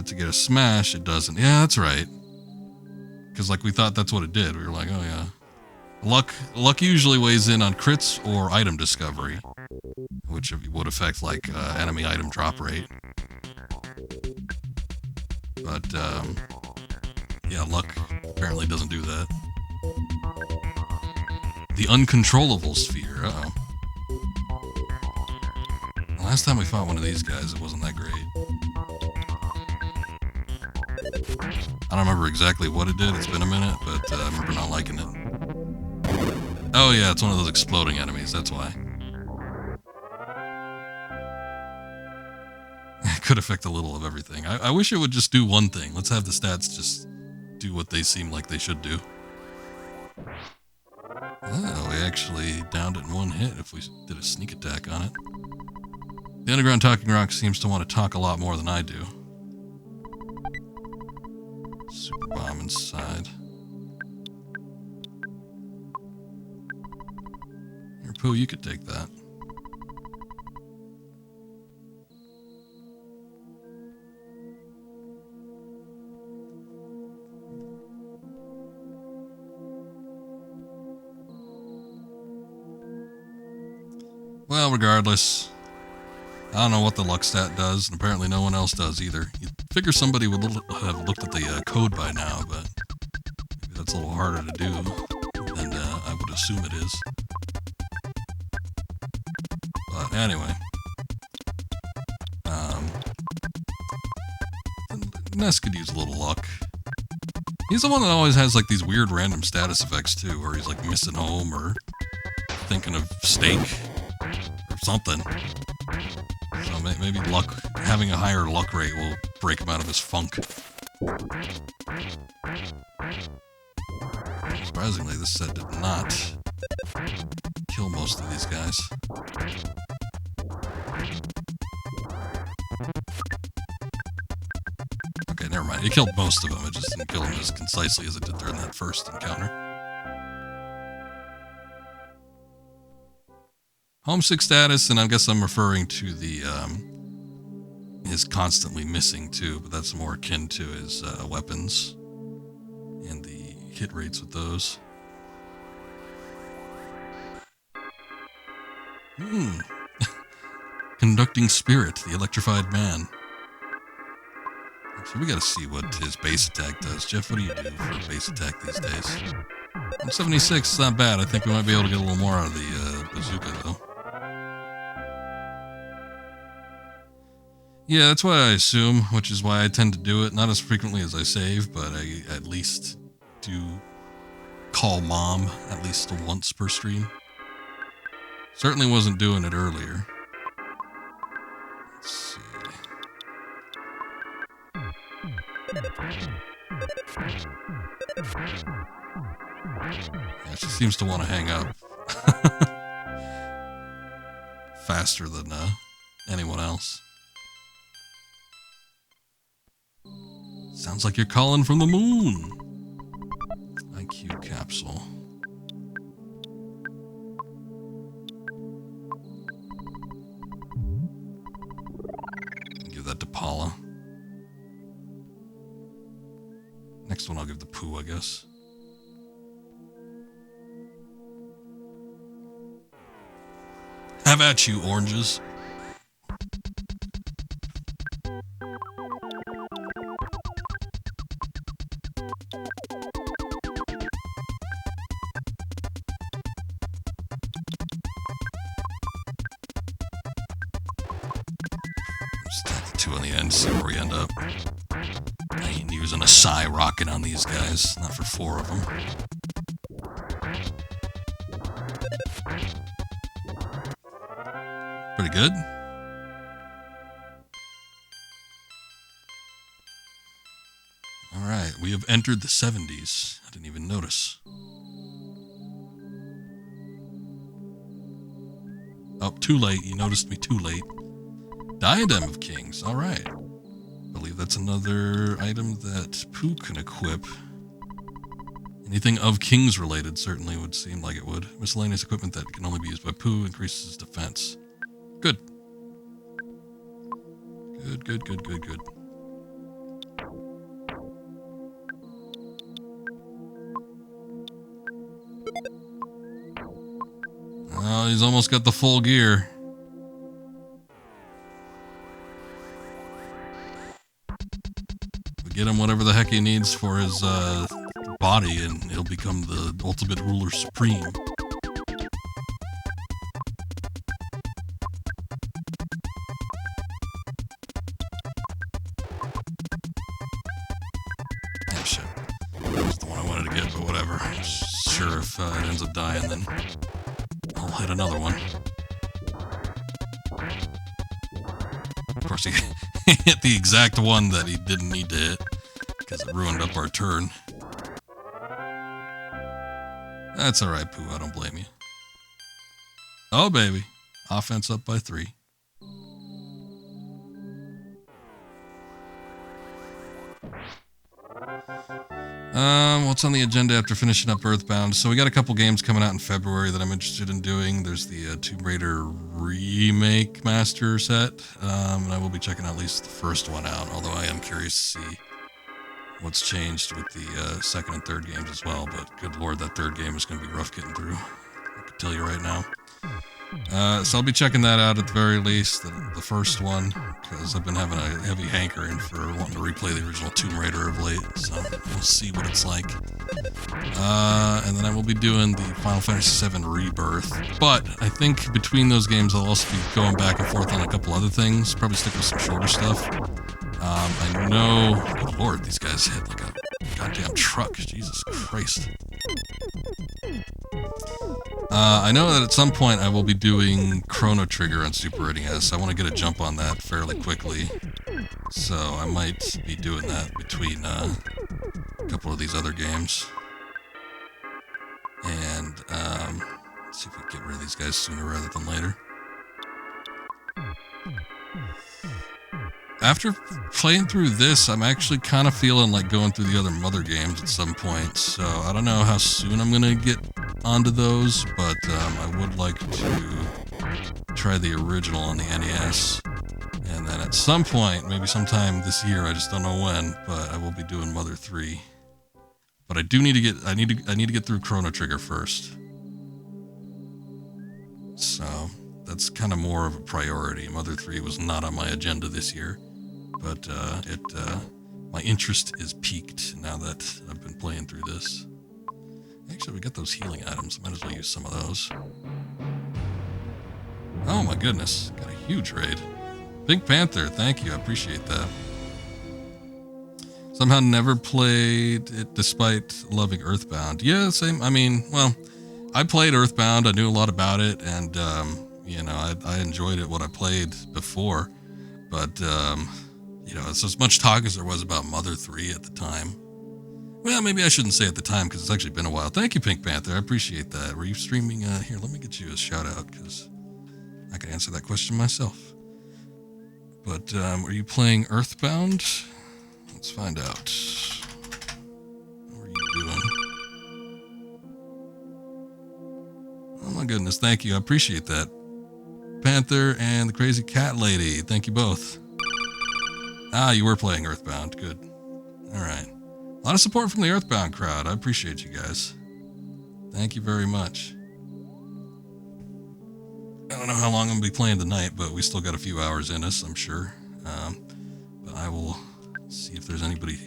to get a smash. It doesn't. Yeah, that's right. Because like we thought that's what it did. We were like, oh yeah. Luck usually weighs in on crits or item discovery, which would affect like enemy item drop rate. But yeah, luck apparently doesn't do that. The uncontrollable sphere. Uh-oh. The last time we fought one of these guys, it wasn't that great. I don't remember exactly what it did. It's been a minute, but I remember not liking it. Oh yeah, it's one of those exploding enemies. That's why. It could affect a little of everything. I wish it would just do one thing. Let's have the stats just do what they seem like they should do. Oh, we actually downed it in 1 hit if we did a sneak attack on it. The underground talking rock seems to want to talk a lot more than I do. Super bomb inside. Here, Pooh, you could take that. Well, regardless, I don't know what the luck stat does, and apparently no one else does either. You'd figure somebody would have looked at the code by now, but maybe that's a little harder to do than I would assume it is. But anyway, Ness could use a little luck. He's the one that always has like these weird random status effects too, where he's like missing home or thinking of steak. Or something. So maybe luck, having a higher luck rate will break him out of his funk. Surprisingly, this set did not kill most of these guys. Okay, never mind. It killed most of them. It just didn't kill them as concisely as it did during that first encounter. Homesick status, and I guess I'm referring to the, is constantly missing too, but that's more akin to his weapons and the hit rates with those. Conducting Spirit, the Electrified Man. So we gotta see what his base attack does. Jeff, what do you do for base attack these days? 176, it's not bad. I think we might be able to get a little more out of the bazooka though. Yeah, that's what I assume, which is why I tend to do it. Not as frequently as I save, but I at least do call mom at least once per stream. Certainly wasn't doing it earlier. Let's see. Yeah, she seems to want to hang up faster than anyone else. Sounds like you're calling from the moon. IQ capsule. Impala. Next one I'll give the Pooh, I guess. Have at you, oranges. Stack the 2 on the end, see where we end up. I ain't using a Psy rocket on these guys, not for 4 of them. Pretty good. Alright, we have entered the 70s. I didn't even notice. Oh, too late. You noticed me too late. Diadem of Kings. Alright. I believe that's another item that Pooh can equip. Anything of Kings related certainly would seem like it would. Miscellaneous equipment that can only be used by Pooh increases defense. Good. Good. Oh, he's almost got the full gear. We get him whatever the heck he needs for his body, and he'll become the ultimate ruler supreme. Yeah, shit. That was the one I wanted to get, but whatever. Sure, if it ends up dying, then I'll hit another one. Of course, he hit the exact one that he didn't need to hit, because it ruined up our turn. That's alright, Pooh. I don't blame you. Oh, baby. Offense up by 3. What's on the agenda after finishing up EarthBound? So we got a couple games coming out in February that I'm interested in doing. There's the Tomb Raider Remake Master set, and I will be checking at least the first one out, although I am curious to see what's changed with the second and third games as well, but good lord, that third game is going to be rough getting through. I can tell you right now. So I'll be checking that out at the very least, the first one, because I've been having a heavy hankering for wanting to replay the original Tomb Raider of late, so we'll see what it's like. And then I will be doing the Final Fantasy VII Rebirth, but I think between those games I'll also be going back and forth on a couple other things, probably stick with some shorter stuff. I know, good lord, these guys hit like a goddamn truck, Jesus Christ. I know that at some point I will be doing Chrono Trigger on Super NES. I want to get a jump on that fairly quickly, so I might be doing that between a couple of these other games. And let's see if we can get rid of these guys sooner rather than later. After playing through this, I'm actually kind of feeling like going through the other Mother games at some point, so I don't know how soon I'm going to get onto those, but I would like to try the original on the NES, and then at some point, maybe sometime this year, I just don't know when, but I will be doing Mother 3. But I do need to get, I need to get through Chrono Trigger first. So that's kind of more of a priority. Mother 3 was not on my agenda this year, but my interest is piqued now that I've been playing through this. Actually, we got those healing items. Might as well use some of those. Oh my goodness, got a huge raid. Pink Panther, thank you, I appreciate that. Somehow never played it despite loving EarthBound. Yeah, same. I mean, well, I played EarthBound. I knew a lot about it, and you know, I enjoyed it what I played before. But you know, it's as much talk as there was about Mother 3 at the time. Well, maybe I shouldn't say at the time because it's actually been a while. Thank you, Pink Panther. I appreciate that. Were you streaming? Here, let me get you a shout out because I can answer that question myself. But were you playing EarthBound? Let's find out. What were you doing? Oh my goodness, thank you. I appreciate that. Panther and the Crazy Cat Lady. Thank you both. Ah, you were playing EarthBound. Good. All right. A lot of support from the EarthBound crowd. I appreciate you guys. Thank you very much. I don't know how long I'm going to be playing tonight, but we still got a few hours in us, I'm sure. But I will see if there's anybody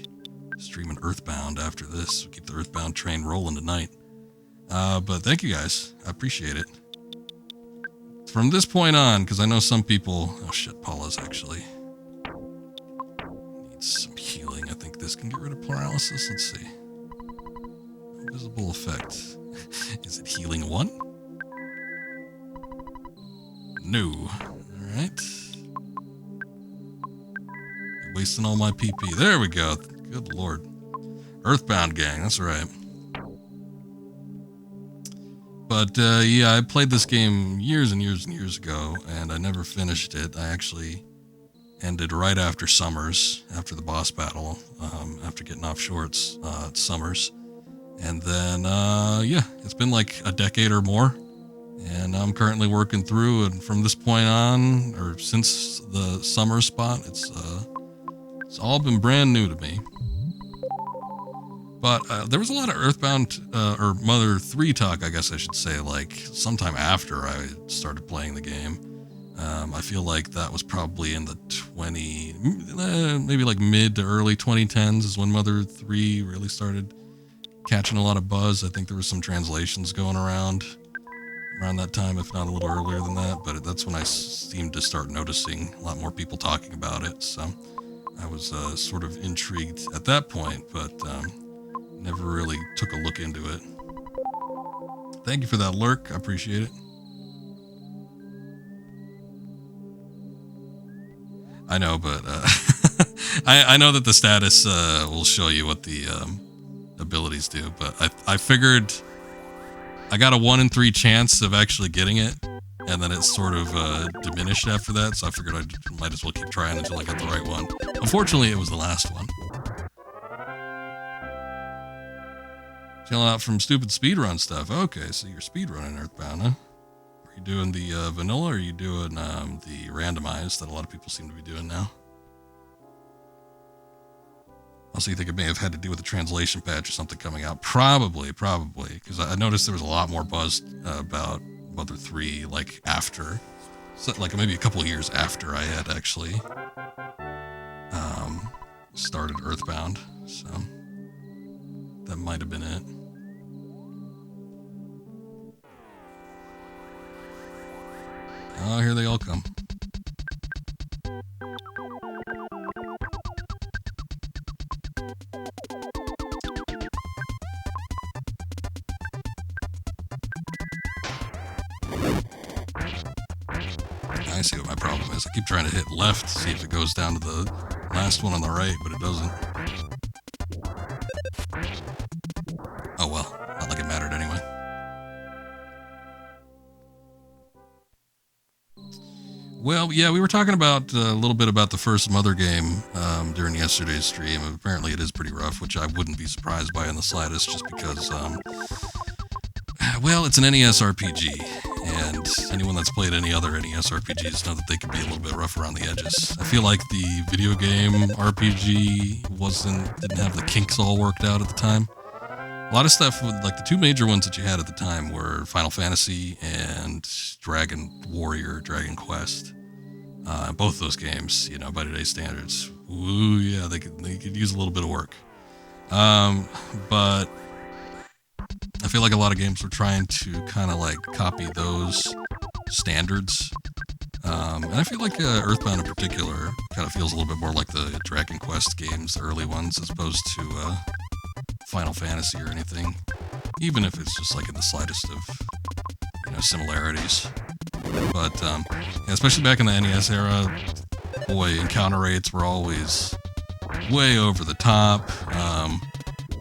streaming EarthBound after this. We'll keep the EarthBound train rolling tonight. But thank you guys. I appreciate it. From this point on, because I know some people... Oh shit, Paula's actually... needs some healing. I think this can get rid of paralysis. Let's see. Visible effect. Is it healing 1? No. Alright. Wasting all my PP. There we go. Good lord. EarthBound gang, that's right. But, yeah, I played this game years and years and years ago, and I never finished it. I actually ended right after Summers, after the boss battle, after getting off shorts at Summers. And then, yeah, it's been like a decade or more, and I'm currently working through, and from this point on, or since the Summer spot, it's all been brand new to me. But there was a lot of EarthBound, or Mother 3 talk, I guess I should say, like sometime after I started playing the game. I feel like that was probably in the maybe like mid to early 2010s is when Mother 3 really started catching a lot of buzz. I think there was some translations going around that time, if not a little earlier than that, but that's when I seemed to start noticing a lot more people talking about it. So I was sort of intrigued at that point, but never really took a look into it. Thank you for that lurk. I appreciate it. I know, but I know that the status will show you what the abilities do, but I figured I got a 1 in 3 chance of actually getting it, and then it sort of diminished after that, so I figured I might as well keep trying until I got the right one. Unfortunately, it was the last one. Chilling out from stupid speedrun stuff. Okay, so you're speedrunning EarthBound, huh? Are you doing the vanilla, or are you doing the randomized that a lot of people seem to be doing now? Also, you think it may have had to do with the translation patch or something coming out? Probably, because I noticed there was a lot more buzz about Mother 3, like after, so, like maybe a couple of years after I had actually started EarthBound, so that might have been it. Oh, here they all come. I see what my problem is. I keep trying to hit left to see if it goes down to the last one on the right, but it doesn't. Oh well, not like it mattered anyway. Well, yeah, we were talking about a little bit about the first Mother game during yesterday's stream. Apparently it is pretty rough, which I wouldn't be surprised by in the slightest, just because, well, it's an NES RPG, and anyone that's played any other NES RPGs know that they can be a little bit rough around the edges. I feel like the video game RPG didn't have the kinks all worked out at the time. A lot of stuff, like the 2 major ones that you had at the time were Final Fantasy and Dragon Quest. Both those games, you know, by today's standards, ooh, yeah, they could use a little bit of work. But I feel like a lot of games were trying to kind of like copy those standards. And I feel like EarthBound in particular kind of feels a little bit more like the Dragon Quest games, the early ones, as opposed to Final Fantasy or anything, even if it's just like in the slightest of, you know, similarities. But yeah, especially back in the NES era, boy, encounter rates were always way over the top. A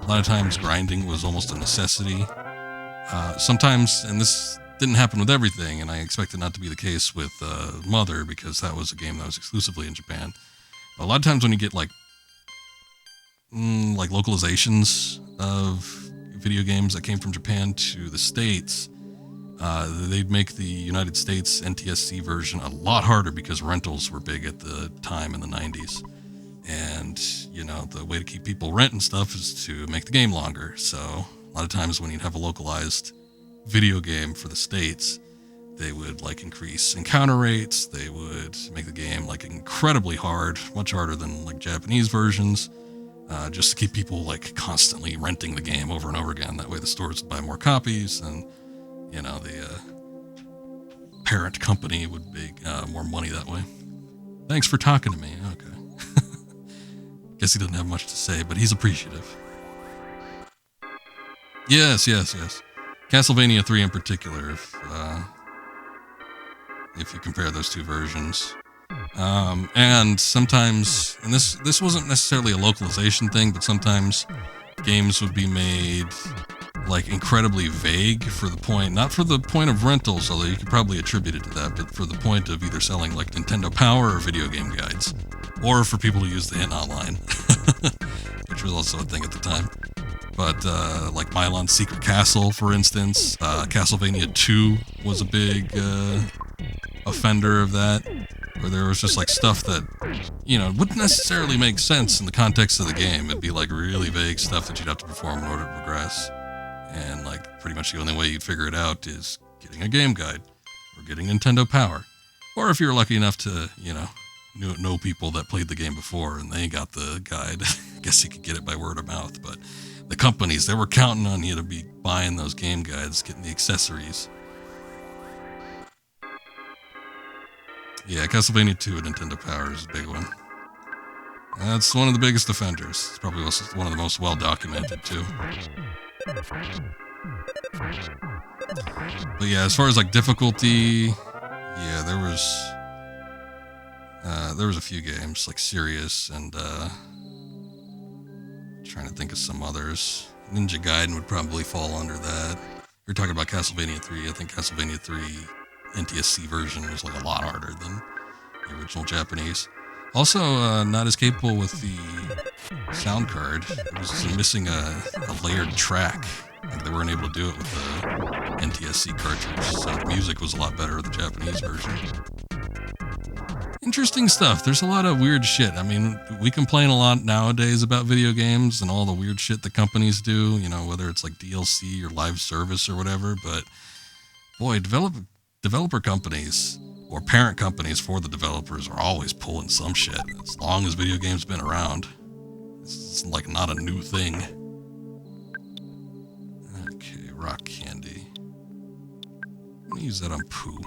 lot of times grinding was almost a necessity. Sometimes, and this didn't happen with everything, and I expect it not to be the case with Mother, because that was a game that was exclusively in Japan. But a lot of times when you get like localizations of video games that came from Japan to the States, they'd make the United States NTSC version a lot harder because rentals were big at the time in the 90s. And, you know, the way to keep people renting stuff is to make the game longer. So a lot of times when you'd have a localized video game for the States, they would like increase encounter rates. They would make the game like incredibly hard, much harder than like Japanese versions, just to keep people like constantly renting the game over and over again. That way the stores would buy more copies, and, you know, the parent company would make more money that way. Thanks for talking to me. Okay. Guess he doesn't have much to say, but he's appreciative. Yes. Castlevania 3 in particular, if you compare those two versions. And sometimes, and this wasn't necessarily a localization thing, but sometimes games would be made like incredibly vague for the point, not for the point of rentals, although you could probably attribute it to that, but for the point of either selling like Nintendo Power or video game guides, or for people to use the hint online, which was also a thing at the time. But like Milon's Secret Castle, for instance, Castlevania 2 was a big offender of that, where there was just like stuff that, you know, wouldn't necessarily make sense in the context of the game. It'd be like really vague stuff that you'd have to perform in order to progress. And like pretty much the only way you'd figure it out is getting a game guide or getting Nintendo Power. Or if you're lucky enough to, you know people that played the game before and they got the guide, I guess you could get it by word of mouth. But the companies, they were counting on you to be buying those game guides, getting the accessories. Yeah, Castlevania 2 and Nintendo Power is a big one. That's one of the biggest offenders. It's probably also one of the most well documented too. But yeah, as far as like difficulty, yeah, there was a few games like Sirius and trying to think of some others. Ninja Gaiden would probably fall under that. You're talking about Castlevania 3. I think Castlevania 3 NTSC version was like a lot harder than the original Japanese. Also, not as capable with the sound card. It was missing a layered track. Like they weren't able to do it with the NTSC cartridge, so the music was a lot better with the Japanese version. Interesting stuff. There's a lot of weird shit. I mean, we complain a lot nowadays about video games and all the weird shit the companies do, you know, whether it's like DLC or live service or whatever, but boy, developer companies or parent companies for the developers are always pulling some shit. As long as video games been around, it's like not a new thing. Okay, rock candy. I'm gonna use that on poo.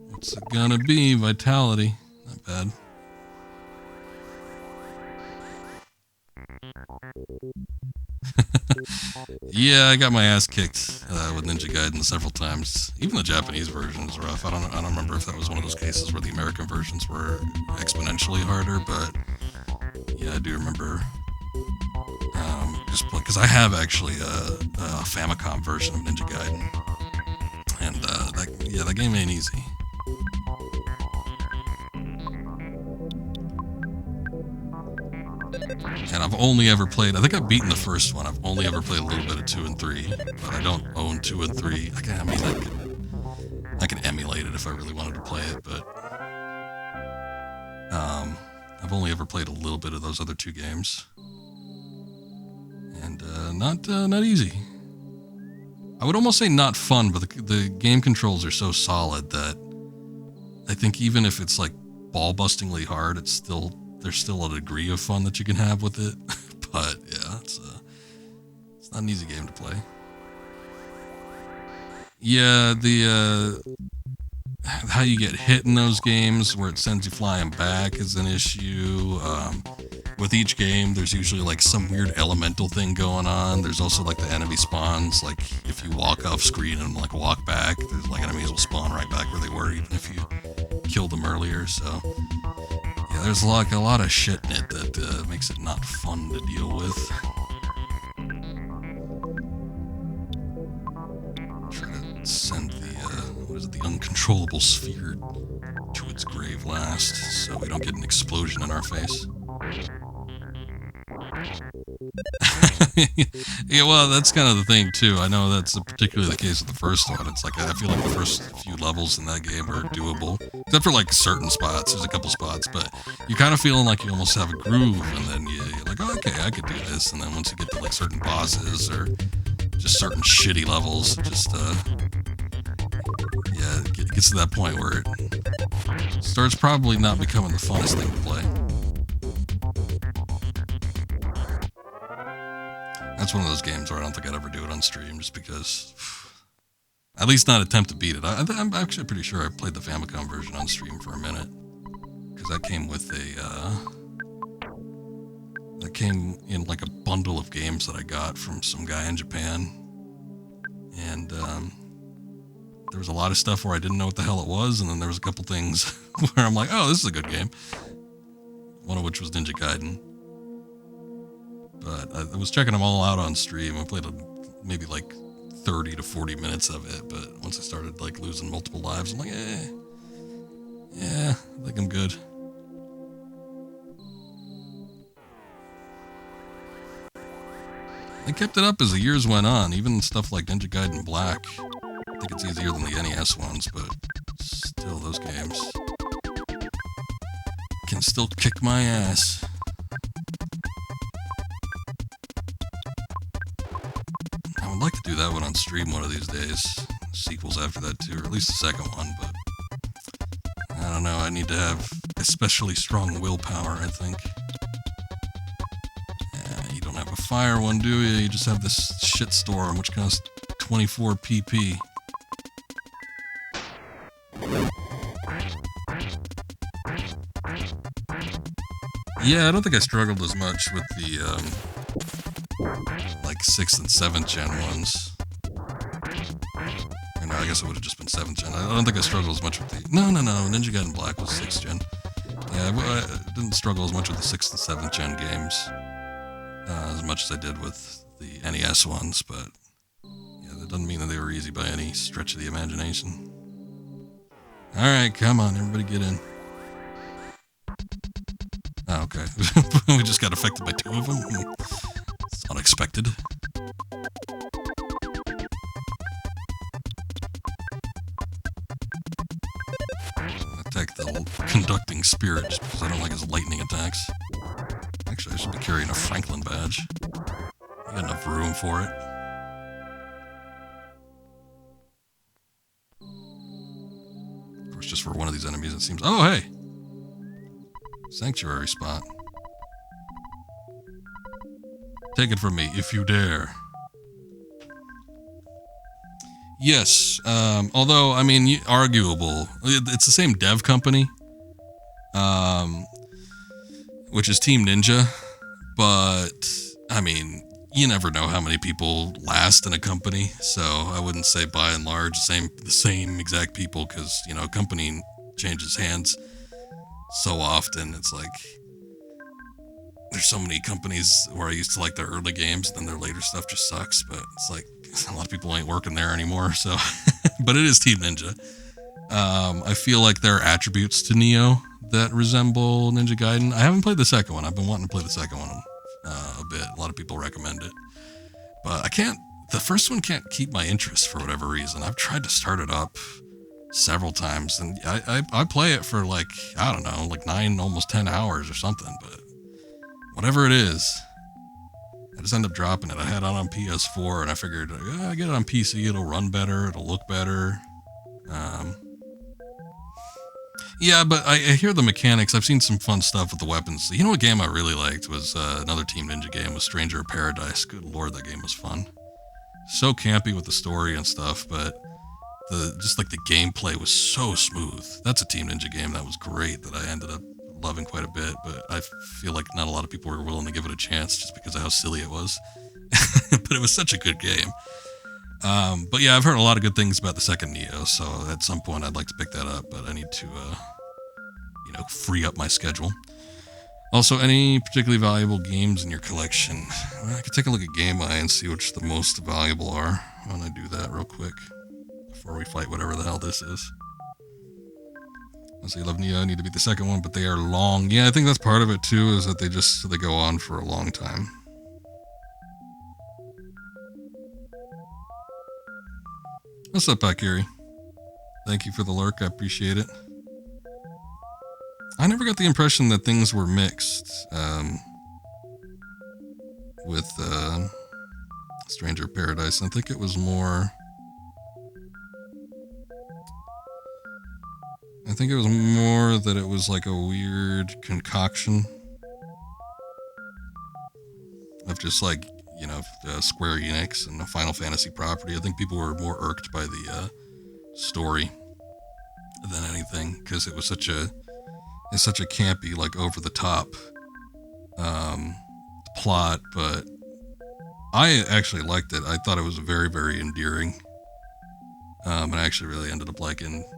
What's it gonna be? Vitality. Not bad. Yeah, I got my ass kicked with Ninja Gaiden several times. Even the Japanese version is rough. I don't remember if that was one of those cases where the American versions were exponentially harder, but yeah, I do remember. Just because I have actually a Famicom version of Ninja Gaiden, and that game ain't easy. And I've only ever played, I think I've beaten the first one. I've only ever played a little bit of 2 and 3, but I don't own 2 and 3. I can emulate it if I really wanted to play it, but I've only ever played a little bit of those other 2 games. And not easy. I would almost say not fun, but the game controls are so solid that I think even if it's like ball-bustingly hard, there's still a degree of fun that you can have with it. But yeah, it's not an easy game to play. Yeah, the how you get hit in those games where it sends you flying back is an issue. With each game, there's usually like some weird elemental thing going on. There's also like the enemy spawns, like if you walk off screen and like walk back, there's like enemies will spawn right back where they were, even if you killed them earlier. So yeah, there's like a lot of shit in it that makes it not fun to deal with. Try to send the uncontrollable sphere to its grave last, so we don't get an explosion in our face. Yeah, well, that's kind of the thing too. I know that's particularly the case with the first one. It's like I feel like the first few levels in that game are doable, except for like certain spots. There's a couple spots, but you're kind of feeling like you almost have a groove, and then you're like, oh, okay, I could do this. And then once you get to like certain bosses or just certain shitty levels, just yeah, it gets to that point where it starts probably not becoming the funnest thing to play. That's one of those games where I don't think I'd ever do it on stream, just because, at least not attempt to beat it. I'm actually pretty sure I played the Famicom version on stream for a minute, because that came with that came in like a bundle of games that I got from some guy in Japan, and there was a lot of stuff where I didn't know what the hell it was, and then there was a couple things where I'm like, oh, this is a good game. One of which was Ninja Gaiden. But I was checking them all out on stream. I played maybe like 30 to 40 minutes of it, but once I started like losing multiple lives, I'm like, yeah, I think I'm good. I kept it up as the years went on, even stuff like Ninja Gaiden Black. I think it's easier than the NES ones, but still, those games can still kick my ass. I would like to do that one on stream one of these days. Sequels after that too, or at least the second one, but I don't know, I need to have especially strong willpower, I think. Yeah, you don't have a fire one, do you? You just have this shitstorm, which costs 24 PP. Yeah, I don't think I struggled as much with the, like 6th and 7th gen ones. Or no, I guess it would have just been 7th gen. I don't think I struggled as much with the... No, Ninja Gaiden Black was 6th gen. Yeah, I didn't struggle as much with the 6th and 7th gen games. As much as I did with the NES ones, but... Yeah, that doesn't mean that they were easy by any stretch of the imagination. Alright, come on, everybody get in. Oh, okay. We just got affected by 2 of them? It's unexpected. Attack the conducting spirit just because I don't like his lightning attacks. Actually, I should be carrying a Franklin badge. I got enough room for it. Of course, just for one of these enemies, it seems... Oh, hey! Sanctuary spot. Take it from me, if you dare. Yes, although, I mean, arguable. It's the same dev company, which is Team Ninja, but, I mean, you never know how many people last in a company, so I wouldn't say by and large the same exact people, because, you know, a company changes hands so often. It's like there's so many companies where I used to like their early games, and then their later stuff just sucks, but it's like a lot of people ain't working there anymore, so but it is Team Ninja. I feel like there are attributes to Neo that resemble Ninja Gaiden. I haven't played the second one. I've been wanting to play the second one a bit. A lot of people recommend it, but I can't. The first one can't keep my interest for whatever reason. I've tried to start it up several times, and I play it for like, I don't know, like 9, almost 10 hours or something, but whatever it is, I just end up dropping it. I had it on PS4, and I figured, I get it on PC, it'll run better, it'll look better. Yeah, but I hear the mechanics. I've seen some fun stuff with the weapons. You know what game I really liked was another Team Ninja game, was Stranger of Paradise. Good lord, that game was fun. So campy with the story and stuff, but just like the gameplay was so smooth. That's a Team Ninja game that was great that I ended up loving quite a bit, but I feel like not a lot of people were willing to give it a chance just because of how silly it was. But it was such a good game. But yeah, I've heard a lot of good things about the second Neo, so at some point I'd like to pick that up, but I need to, free up my schedule. Also, any particularly valuable games in your collection? Well, I could take a look at GameEye and see which the most valuable are. Why don't I do that real quick before we fight whatever the hell this is? I say Love Neo, I need to beat the second one, but they are long. Yeah, I think that's part of it too, is that they go on for a long time. What's up, Akiri? Thank you for the lurk. I appreciate it. I never got the impression that things were mixed with Stranger Paradise. I think it was more... I think it was more that it was like a weird concoction of just like, you know, Square Enix and the Final Fantasy property. I think people were more irked by the story than anything, because it's such a campy, like over the top plot. But I actually liked it. I thought it was very, very endearing, and I actually really ended up liking,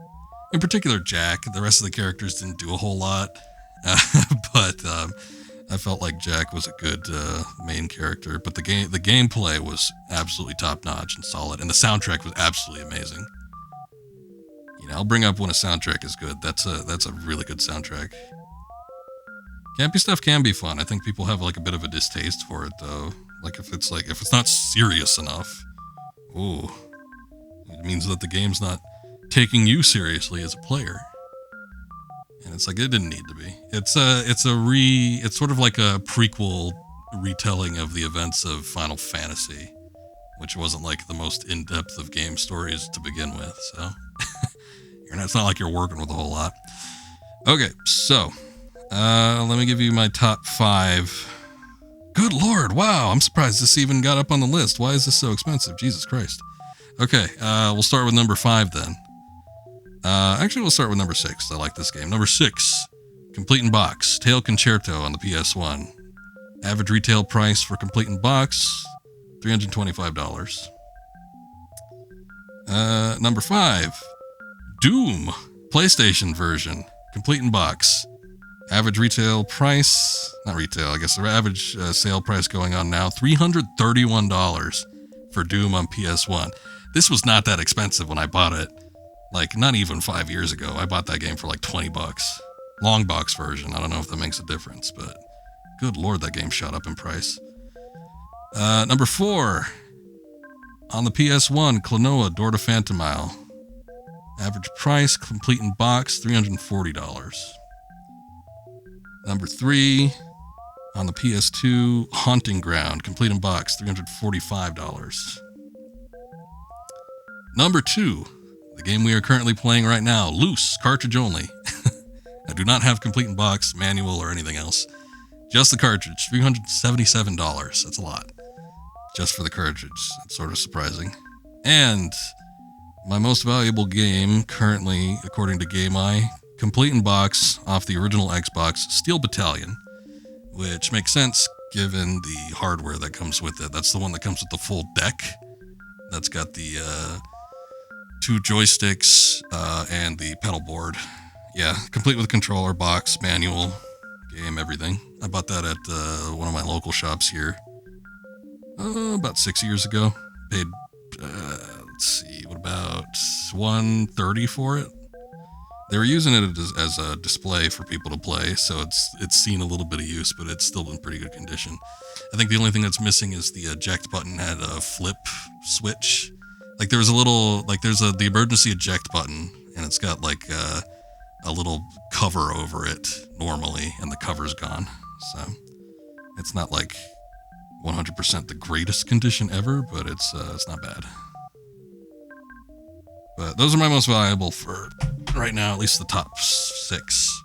in particular, Jack. The rest of the characters didn't do a whole lot, but I felt like Jack was a good main character. But the gameplay was absolutely top notch and solid, and the soundtrack was absolutely amazing. You know, I'll bring up when a soundtrack is good. That's a really good soundtrack. Campy stuff can be fun. I think people have like a bit of a distaste for it though. Like if it's not serious enough, ooh, it means that the game's not taking you seriously as a player. And it's like, it didn't need to be. It's sort of like a prequel retelling of the events of Final Fantasy, which wasn't like the most in-depth of game stories to begin with, so it's not like you're working with a whole lot. Okay, so let me give you my top 5. Good lord, wow, I'm surprised this even got up on the list. Why is this so expensive? Jesus Christ. Okay, we'll start with number 5 then. Actually, we'll start with number 6. I like this game. Number 6, Complete in Box, Tail Concerto on the PS1. Average retail price for Complete in Box, $325. Number 5, Doom, PlayStation version, Complete in Box. Average retail price, not retail, I guess the average sale price going on now, $331 for Doom on PS1. This was not that expensive when I bought it. Like, not even 5 years ago. I bought that game for like $20. Long box version. I don't know if that makes a difference, but good lord, that game shot up in price. Number 4, on the PS1, Klonoa, Door to Phantomile. Average price, complete in box, $340. Number 3, on the PS2, Haunting Ground, complete in box, $345. Number 2, the game we are currently playing right now, Loose, cartridge only. I do not have complete in box, manual, or anything else. Just the cartridge, $377. That's a lot. Just for the cartridge. That's sort of surprising. And my most valuable game currently, according to GameEye, complete in box off the original Xbox, Steel Battalion, which makes sense given the hardware that comes with it. That's the one that comes with the full deck. That's got the 2 joysticks and the pedal board. Yeah, complete with controller, box, manual, game, everything. I bought that at one of my local shops here about 6 years ago. Paid, let's see, what about $130 for it? They were using it as a display for people to play, so it's seen a little bit of use, but it's still in pretty good condition. I think the only thing that's missing is the eject button had a flip switch. Like there was a little, like there's the emergency eject button, and it's got like a little cover over it normally, and the cover's gone. So it's not like 100% the greatest condition ever, but it's not bad. But those are my most valuable for right now, at least the top 6.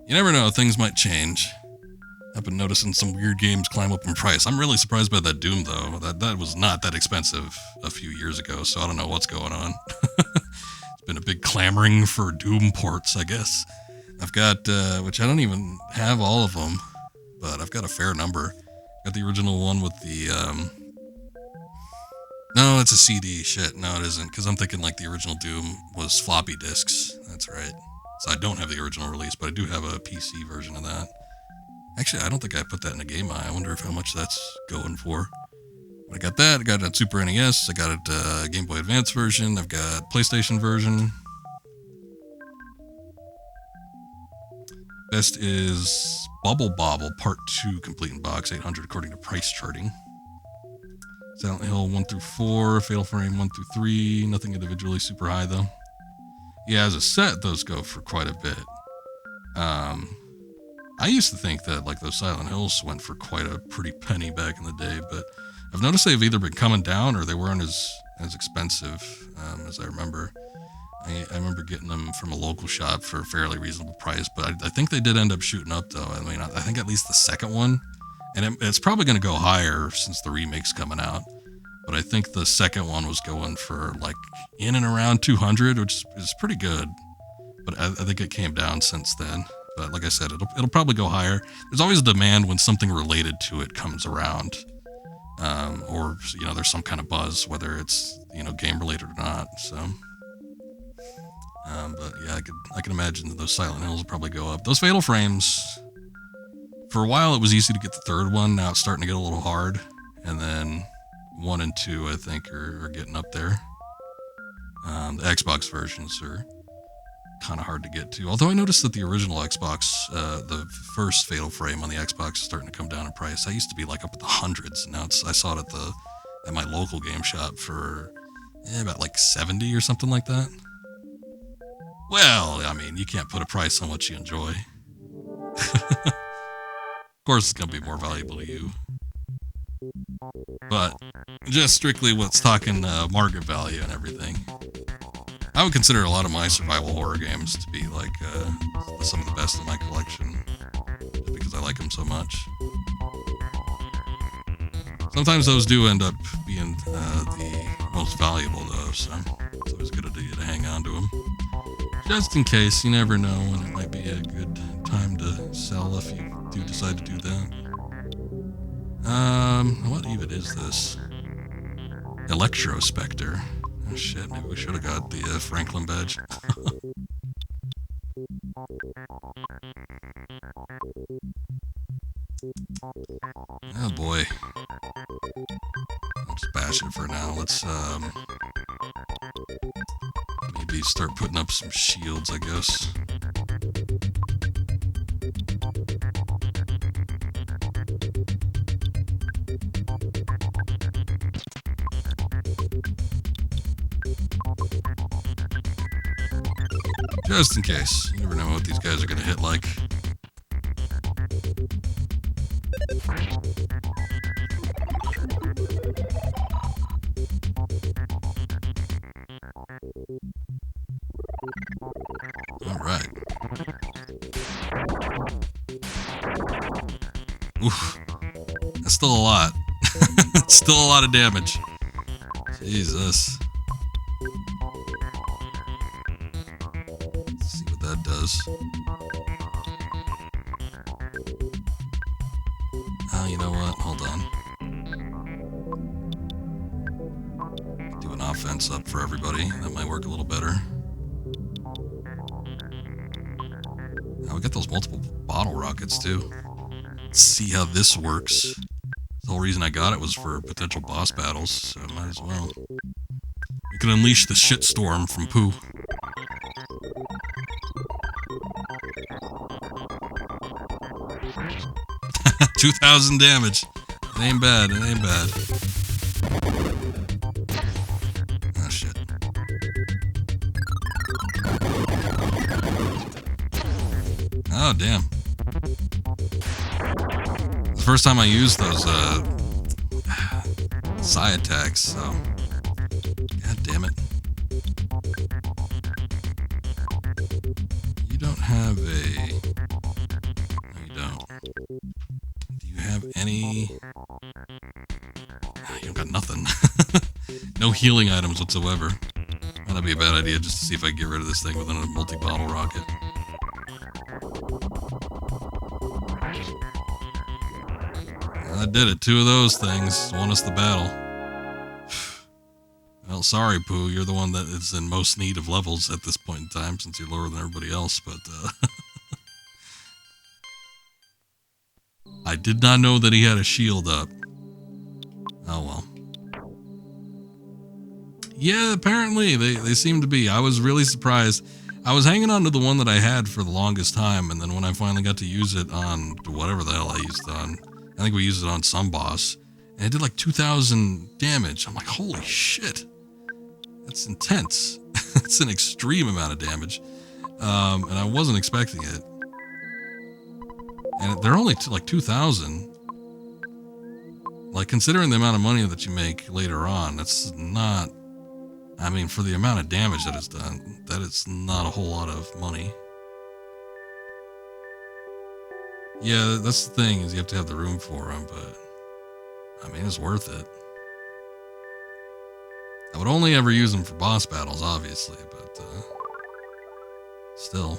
You never know, things might change. I've been noticing some weird games climb up in price. I'm really surprised by that Doom, though. That was not that expensive a few years ago, so I don't know what's going on. It's been a big clamoring for Doom ports, I guess. I've got, which I don't even have all of them, but I've got a fair number. Got the original one with the, no, it's a CD. Shit, no, it isn't, because I'm thinking like the original Doom was floppy disks. That's right. So I don't have the original release, but I do have a PC version of that. Actually, I don't think I put that in a GameEye. I wonder how much that's going for. But I got that. I got it on Super NES. I got it Game Boy Advance version. I've got PlayStation version. Best is Bubble Bobble Part 2 complete in box, $800 according to price charting. Silent Hill 1 through 4, Fatal Frame 1 through 3, nothing individually super high though. Yeah, as a set, those go for quite a bit. I used to think that like those Silent Hills went for quite a pretty penny back in the day, but I've noticed they've either been coming down or they weren't as expensive as I remember. I remember getting them from a local shop for a fairly reasonable price, but I think they did end up shooting up though. I mean, I think at least the second one, and it's probably going to go higher since the remake's coming out. But I think the second one was going for like in and around 200, which is pretty good. But I think it came down since then. But like I said, it'll probably go higher. There's always a demand when something related to it comes around, or there's some kind of buzz, whether it's game related or not. So, but yeah, I can imagine that those Silent Hills will probably go up. Those Fatal Frames, for a while it was easy to get the third one. Now it's starting to get a little hard, and then 1 and 2 I think are getting up there. The Xbox versions are kind of hard to get to. Although I noticed that the original Xbox, the first Fatal Frame on the Xbox is starting to come down in price. I used to be like up at the hundreds, and now I saw it at my local game shop for about like 70 or something like that. Well, I mean, you can't put a price on what you enjoy. Of course, it's gonna be more valuable to you. But just strictly what's talking market value and everything, I would consider a lot of my survival horror games to be like some of the best in my collection, just because I like them so much. Sometimes those do end up being the most valuable though, so it's always good idea to hang on to them. Just in case, you never know, and it might be a good time to sell if you do decide to do that. What even is this? Electrospectre. Oh shit, maybe we should have got the Franklin badge. Oh boy. I'll just bash it for now. Let's maybe start putting up some shields, I guess. Just in case. You never know what these guys are going to hit like. Alright. Oof. That's still a lot. Still a lot of damage. Jesus. Let's see what that does. Oh, you know what? Hold on. Do an offense up for everybody. That might work a little better. Oh, we got those multiple bottle rockets too. Let's see how this works. The whole reason I got it was for potential boss battles, so might as well. We can unleash the shitstorm from Pooh. 2,000 damage. It ain't bad, it ain't bad. Oh shit. Oh damn. The first time I used those psi attacks, so god damn it. You don't have a... No, you don't. Do you have any... You don't got nothing. No healing items whatsoever. That'd be a bad idea just to see if I can get rid of this thing with a multi-bottle rocket. I did it. 2 of those things won us the battle. Well, sorry, Pooh. You're the one that is in most need of levels at this point in time, since you're lower than everybody else, but, I did not know that he had a shield up. Oh, well. Yeah, apparently, they seem to be. I was really surprised. I was hanging on to the one that I had for the longest time, and then when I finally got to use it on whatever the hell I used it on, I think we used it on some boss, And it did like 2,000 damage. I'm like, holy shit. That's intense. That's an extreme amount of damage. And I wasn't expecting it. And they're only like 2,000. Like, considering the amount of money that you make later on, that's not... I mean, for the amount of damage that it's done, that is not a whole lot of money. Yeah, that's the thing, is you have to have the room for them, but... I mean, it's worth it. I would only ever use them for boss battles, obviously, but... still.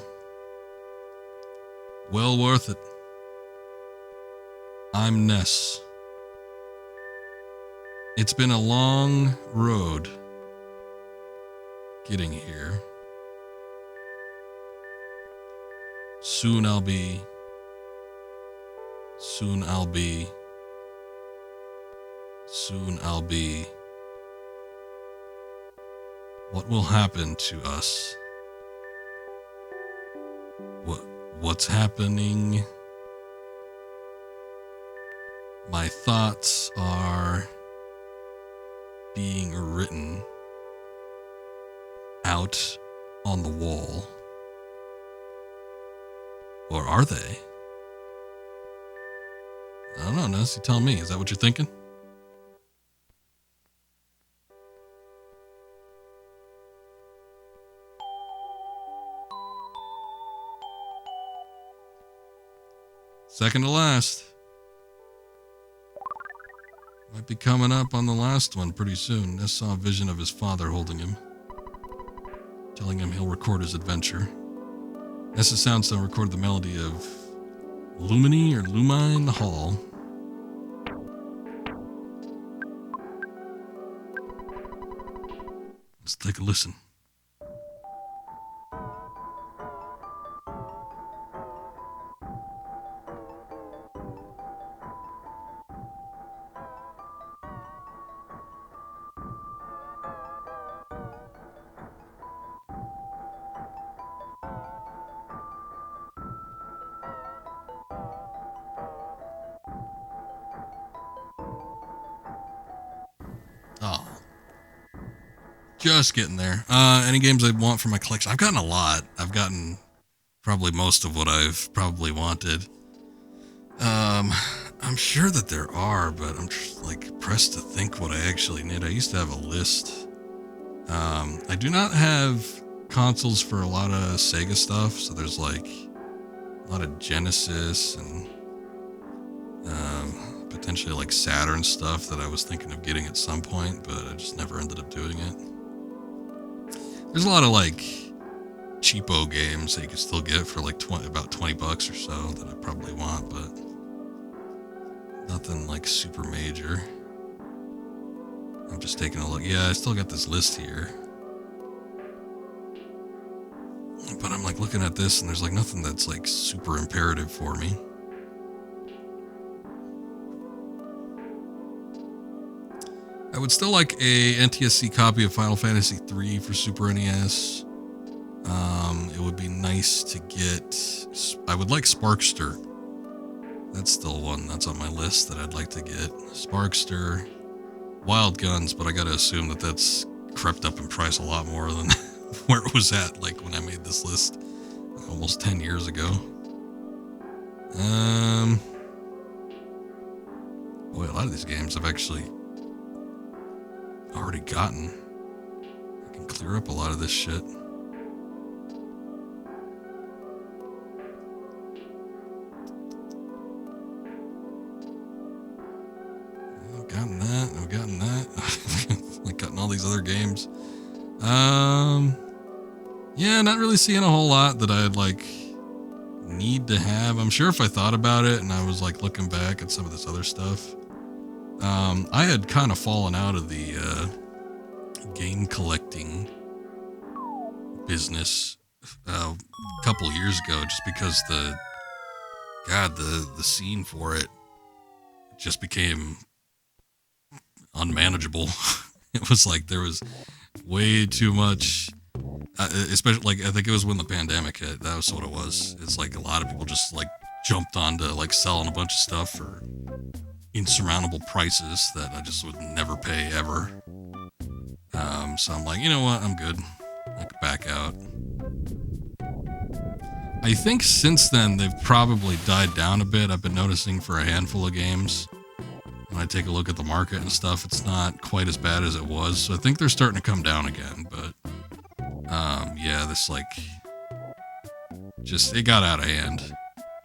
Well worth it. I'm Ness. It's been a long road getting here. Soon I'll be. What will happen to us? What's happening? My thoughts are being written out on the wall. Or are they? I don't know, Ness, you tell me. Is that what you're thinking? Second to last. Might be coming up on the last one pretty soon. Ness saw a vision of his father holding him, telling him he'll record his adventure. Ness's soundstone recorded the melody of Lumini or Lumine Hall. Let's take a listen. Oh. Just getting there. Any games I want for my collection? I've gotten a lot. I've gotten probably most of what I've probably wanted. I'm sure that there are, but I'm just like pressed to think what I actually need. I used to have a list. I do not have consoles for a lot of Sega stuff, so there's like a lot of Genesis and potentially like Saturn stuff that I was thinking of getting at some point, but I just never ended up doing it. There's a lot of like cheapo games that you can still get for like about $20 or so that I probably want, but nothing like super major. I'm just taking a look. Yeah, I still got this list here, but I'm like looking at this and there's like nothing that's like super imperative for me. I would still like a NTSC copy of Final Fantasy III for Super NES. It would be nice to get... I would like Sparkster. That's still one that's on my list that I'd like to get. Sparkster. Wild Guns, but I gotta assume that that's crept up in price a lot more than where it was at, like when I made this list almost 10 years ago. Boy, a lot of these games I've actually already gotten. I can clear up a lot of this shit. I've gotten that. I've gotten that. Like gotten all these other games. Yeah, not really seeing a whole lot that I'd like need to have. I'm sure if I thought about it and I was like looking back at some of this other stuff, I had kind of fallen out of the game collecting business a couple years ago, just because the scene for it just became unmanageable. It was like there was way too much, especially like I think it was when the pandemic hit. That was what it was. It's like a lot of people just like jumped onto like selling a bunch of stuff for insurmountable prices that I just would never pay ever. So I'm like, you know what? I'm good. I can back out. I think since then they've probably died down a bit. I've been noticing for a handful of games. When I take a look at the market and stuff, it's not quite as bad as it was. So I think they're starting to come down again. But yeah, this like just it got out of hand.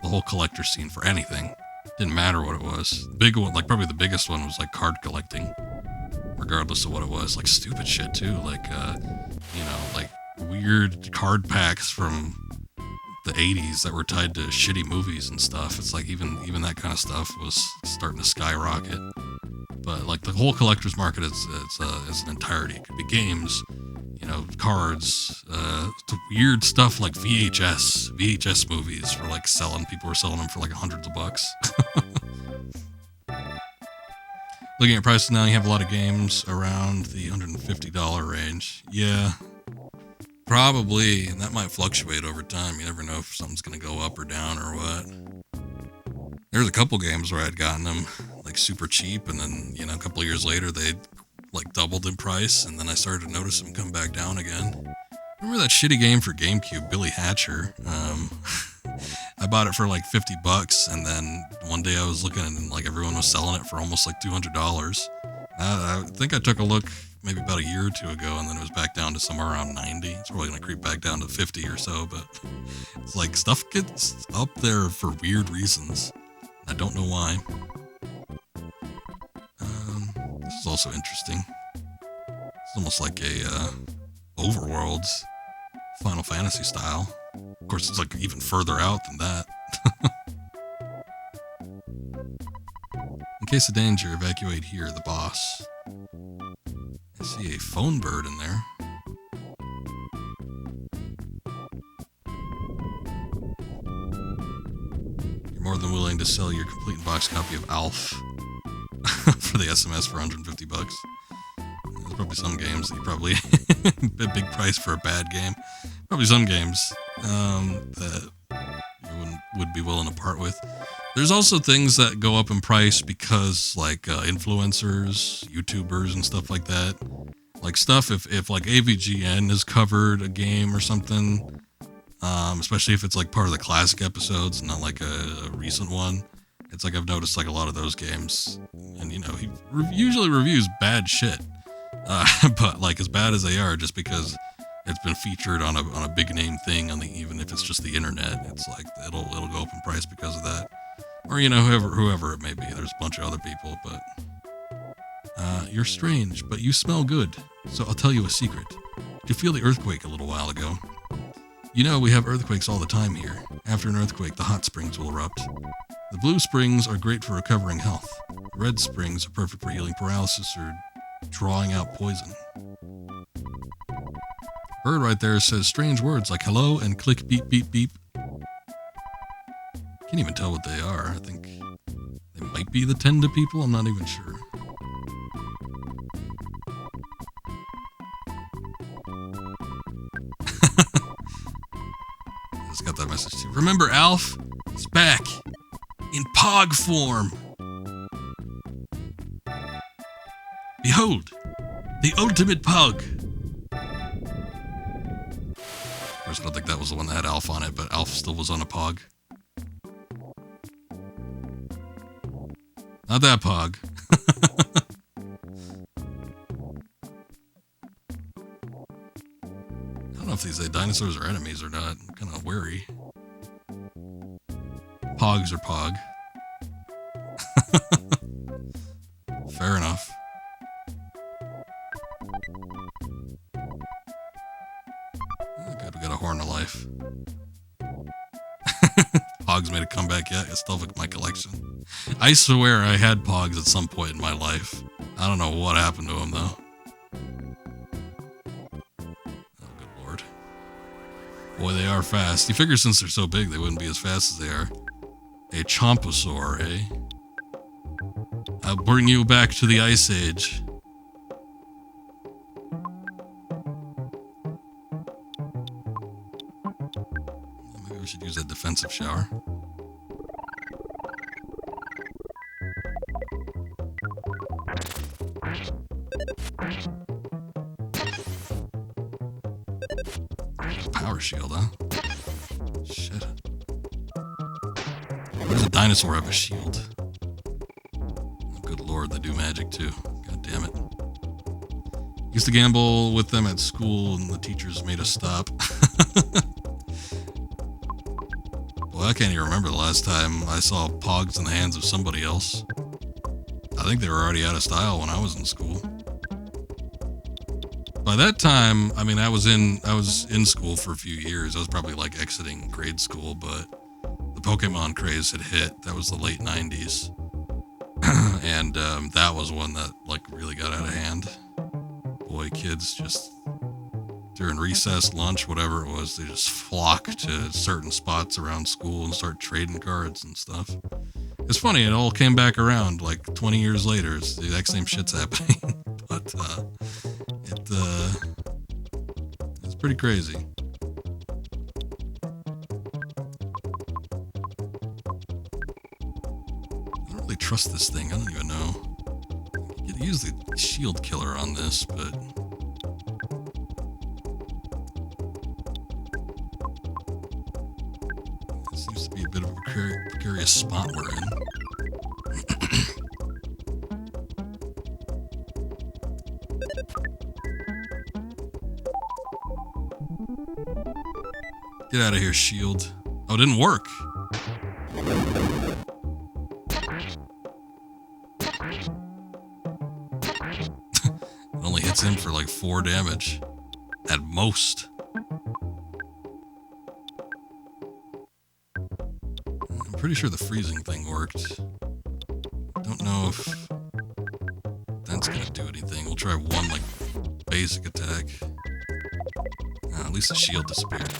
The whole collector scene for anything didn't matter what it was. The big one, like probably the biggest one, was like card collecting. Regardless of what it was, like stupid shit too, like like weird card packs from the 80s that were tied to shitty movies and stuff. It's like even that kind of stuff was starting to skyrocket. But like the whole collector's market is an entirety. It could be games, cards, weird stuff like VHS movies for like selling. People were selling them for like hundreds of bucks. Looking at prices now, you have a lot of games around the $150 range. Yeah, probably, and that might fluctuate over time. You never know if something's going to go up or down or what. There's a couple games where I'd gotten them like super cheap, and then, a couple of years later, they like doubled in price, and then I started to notice them come back down again. Remember that shitty game for GameCube, Billy Hatcher? I bought it for like $50, and then one day I was looking and like everyone was selling it for almost like $200. I think I took a look maybe about a year or two ago, and then it was back down to somewhere around 90. It's probably gonna creep back down to 50 or so, but it's like stuff gets up there for weird reasons. I don't know why. This is also interesting. It's almost like a Overworlds Final Fantasy style. Of course, it's like even further out than that. In case of danger, evacuate here, the boss. I see a phone bird in there. You're more than willing to sell your complete box copy of Alf for the SMS for $150. There's probably some games that you probably a big price for a bad game. Probably some games that you would be willing to part with. There's also things that go up in price because like influencers, YouTubers and stuff like that. Like stuff if like AVGN has covered a game or something, especially if it's like part of the classic episodes, not like a recent one. It's like I've noticed like a lot of those games, and he usually reviews bad shit, but like as bad as they are, just because it's been featured on a big name thing even if it's just the internet, it's like it'll go up in price because of that, or whoever it may be. There's a bunch of other people, but you're strange, but you smell good. So I'll tell you a secret. Did you feel the earthquake a little while ago? We have earthquakes all the time here. After an earthquake, the hot springs will erupt. The blue springs are great for recovering health. The red springs are perfect for healing paralysis or drawing out poison. Bird right there says strange words like hello and click beep beep beep. Can't even tell what they are. I think they might be the tenda people. I'm not even sure. I just got that message too. Remember, Alf? It's back in Pog form. Behold, the ultimate Pog. Of course, I don't think that was the one that had Alf on it, but Alf still was on a Pog. Not that Pog. I don't know if these dinosaurs are enemies or not. I'm kind of wary. Pogs are Pog. Fair enough. Oh, good, we got a horn of life. Pogs made a comeback yet. It's still in my collection. I swear I had Pogs at some point in my life. I don't know what happened to them though. Oh, good lord. Boy, they are fast. You figure since they're so big, they wouldn't be as fast as they are. A chomposaur, eh? I'll bring you back to the Ice Age. Maybe we should use that defensive shower. power shield, huh? Shit. Why does a dinosaur have a shield? Oh, good lord, they do magic too. God damn it. Used to gamble with them at school and the teachers made us stop. Well, I can't even remember the last time I saw Pogs in the hands of somebody else. I think they were already out of style when I was in school. By that time, I mean, I was in school for a few years. I was probably like exiting grade school, but the Pokemon craze had hit. That was the late 90s. And that was one that like really got out of hand. Boy, kids just during recess, lunch, whatever it was, they just flock to certain spots around school and start trading cards and stuff. It's funny, it all came back around like 20 years later. It's the exact same shit's happening. But it's pretty crazy. I don't really trust this thing. I don't even know. You could use the shield killer on this, but it seems to be a bit of a precarious spot we're in. Get out of here, shield. Oh, it didn't work. It only hits him for like 4 damage. At most. I'm pretty sure the freezing thing worked. Don't know if that's gonna do anything. We'll try one like basic attack. At least the shield disappeared.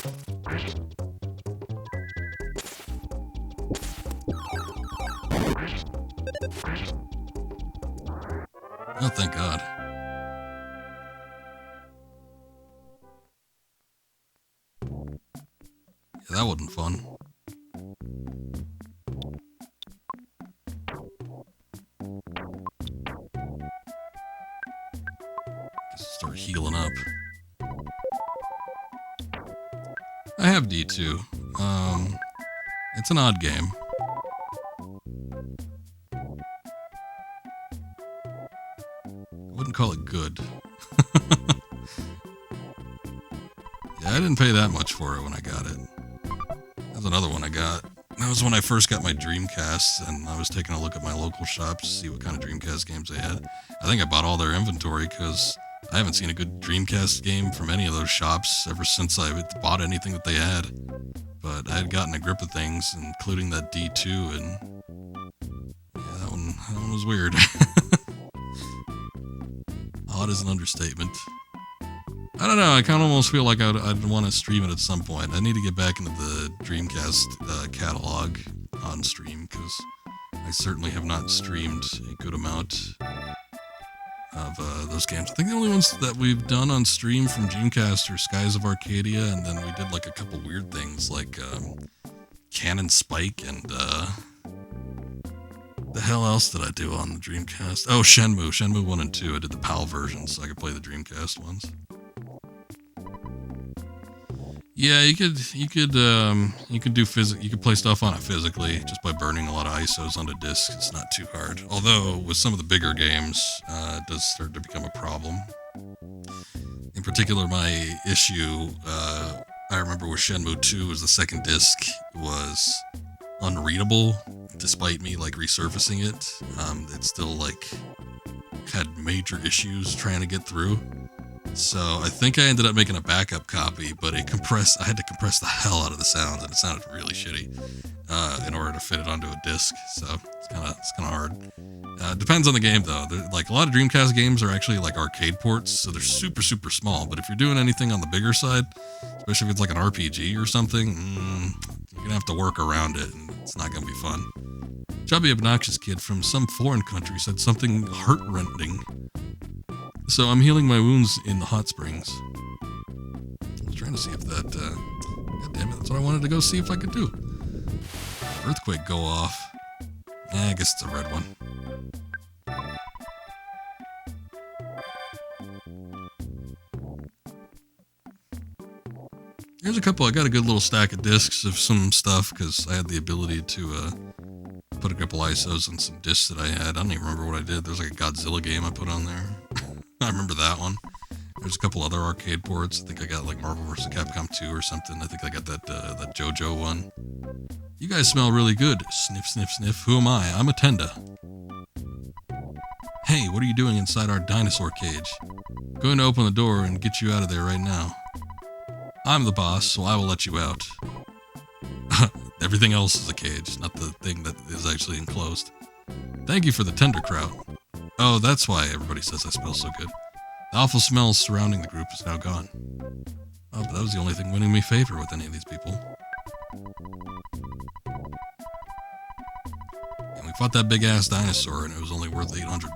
Oh, thank God. Yeah, that wasn't fun. Just start healing up. I have D2. It's an odd game. I wouldn't call it good. Yeah, I didn't pay that much for it when I got it. That's another one I got. That was when I first got my Dreamcast, and I was taking a look at my local shops to see what kind of Dreamcast games they had. I think I bought all their inventory because I haven't seen a good Dreamcast game from any of those shops ever since I bought anything that they had. But I had gotten a grip of things, including that D2, and yeah, that one was weird. Odd is an understatement. I don't know, I kind of almost feel like I'd want to stream it at some point. I need to get back into the Dreamcast catalog on stream, because I certainly have not streamed a good amount of those games. I think the only ones that we've done on stream from Dreamcast are Skies of Arcadia, and then we did like a couple weird things like Cannon Spike and the hell else did I do on the Dreamcast? Oh, Shenmue 1 and 2. I did the PAL versions, so I could play the Dreamcast ones. Yeah, you could play stuff on it physically just by burning a lot of ISOs onto discs. It's not too hard. Although with some of the bigger games, it does start to become a problem. In particular, my issue, I remember with Shenmue 2 was the second disc was unreadable, despite me like resurfacing it. It still like had major issues trying to get through. So I think I ended up making a backup copy, but I had to compress the hell out of the sounds, and it sounded really shitty in order to fit it onto a disc. So it's kind of hard. Depends on the game though. Like a lot of Dreamcast games are actually like arcade ports, so they're super small. But if you're doing anything on the bigger side, especially if it's like an RPG or something, you're gonna have to work around it, and it's not gonna be fun. Chubby obnoxious kid from some foreign country said something heart-rending. So I'm healing my wounds in the hot springs. I was trying to see if that, God damn it, that's what I wanted to go see if I could do. Earthquake go off. I guess it's a red one. Here's a couple. I got a good little stack of discs of some stuff because I had the ability to put a couple ISOs on some discs that I had. I don't even remember what I did. There's like a Godzilla game I put on there. I remember that one. There's a couple other arcade ports. I think I got like Marvel vs. Capcom 2 or something. I think I got that JoJo one. You guys smell really good. Sniff, sniff, sniff. Who am I? I'm a Tenda. Hey, what are you doing inside our dinosaur cage? I'm going to open the door and get you out of there right now. I'm the boss, so I will let you out. Everything else is a cage, not the thing that is actually enclosed. Thank you for the tender kraut. Oh, that's why everybody says I smell so good. The awful smell surrounding the group is now gone. Oh, but that was the only thing winning me favor with any of these people. And we fought that big-ass dinosaur, and it was only worth $800.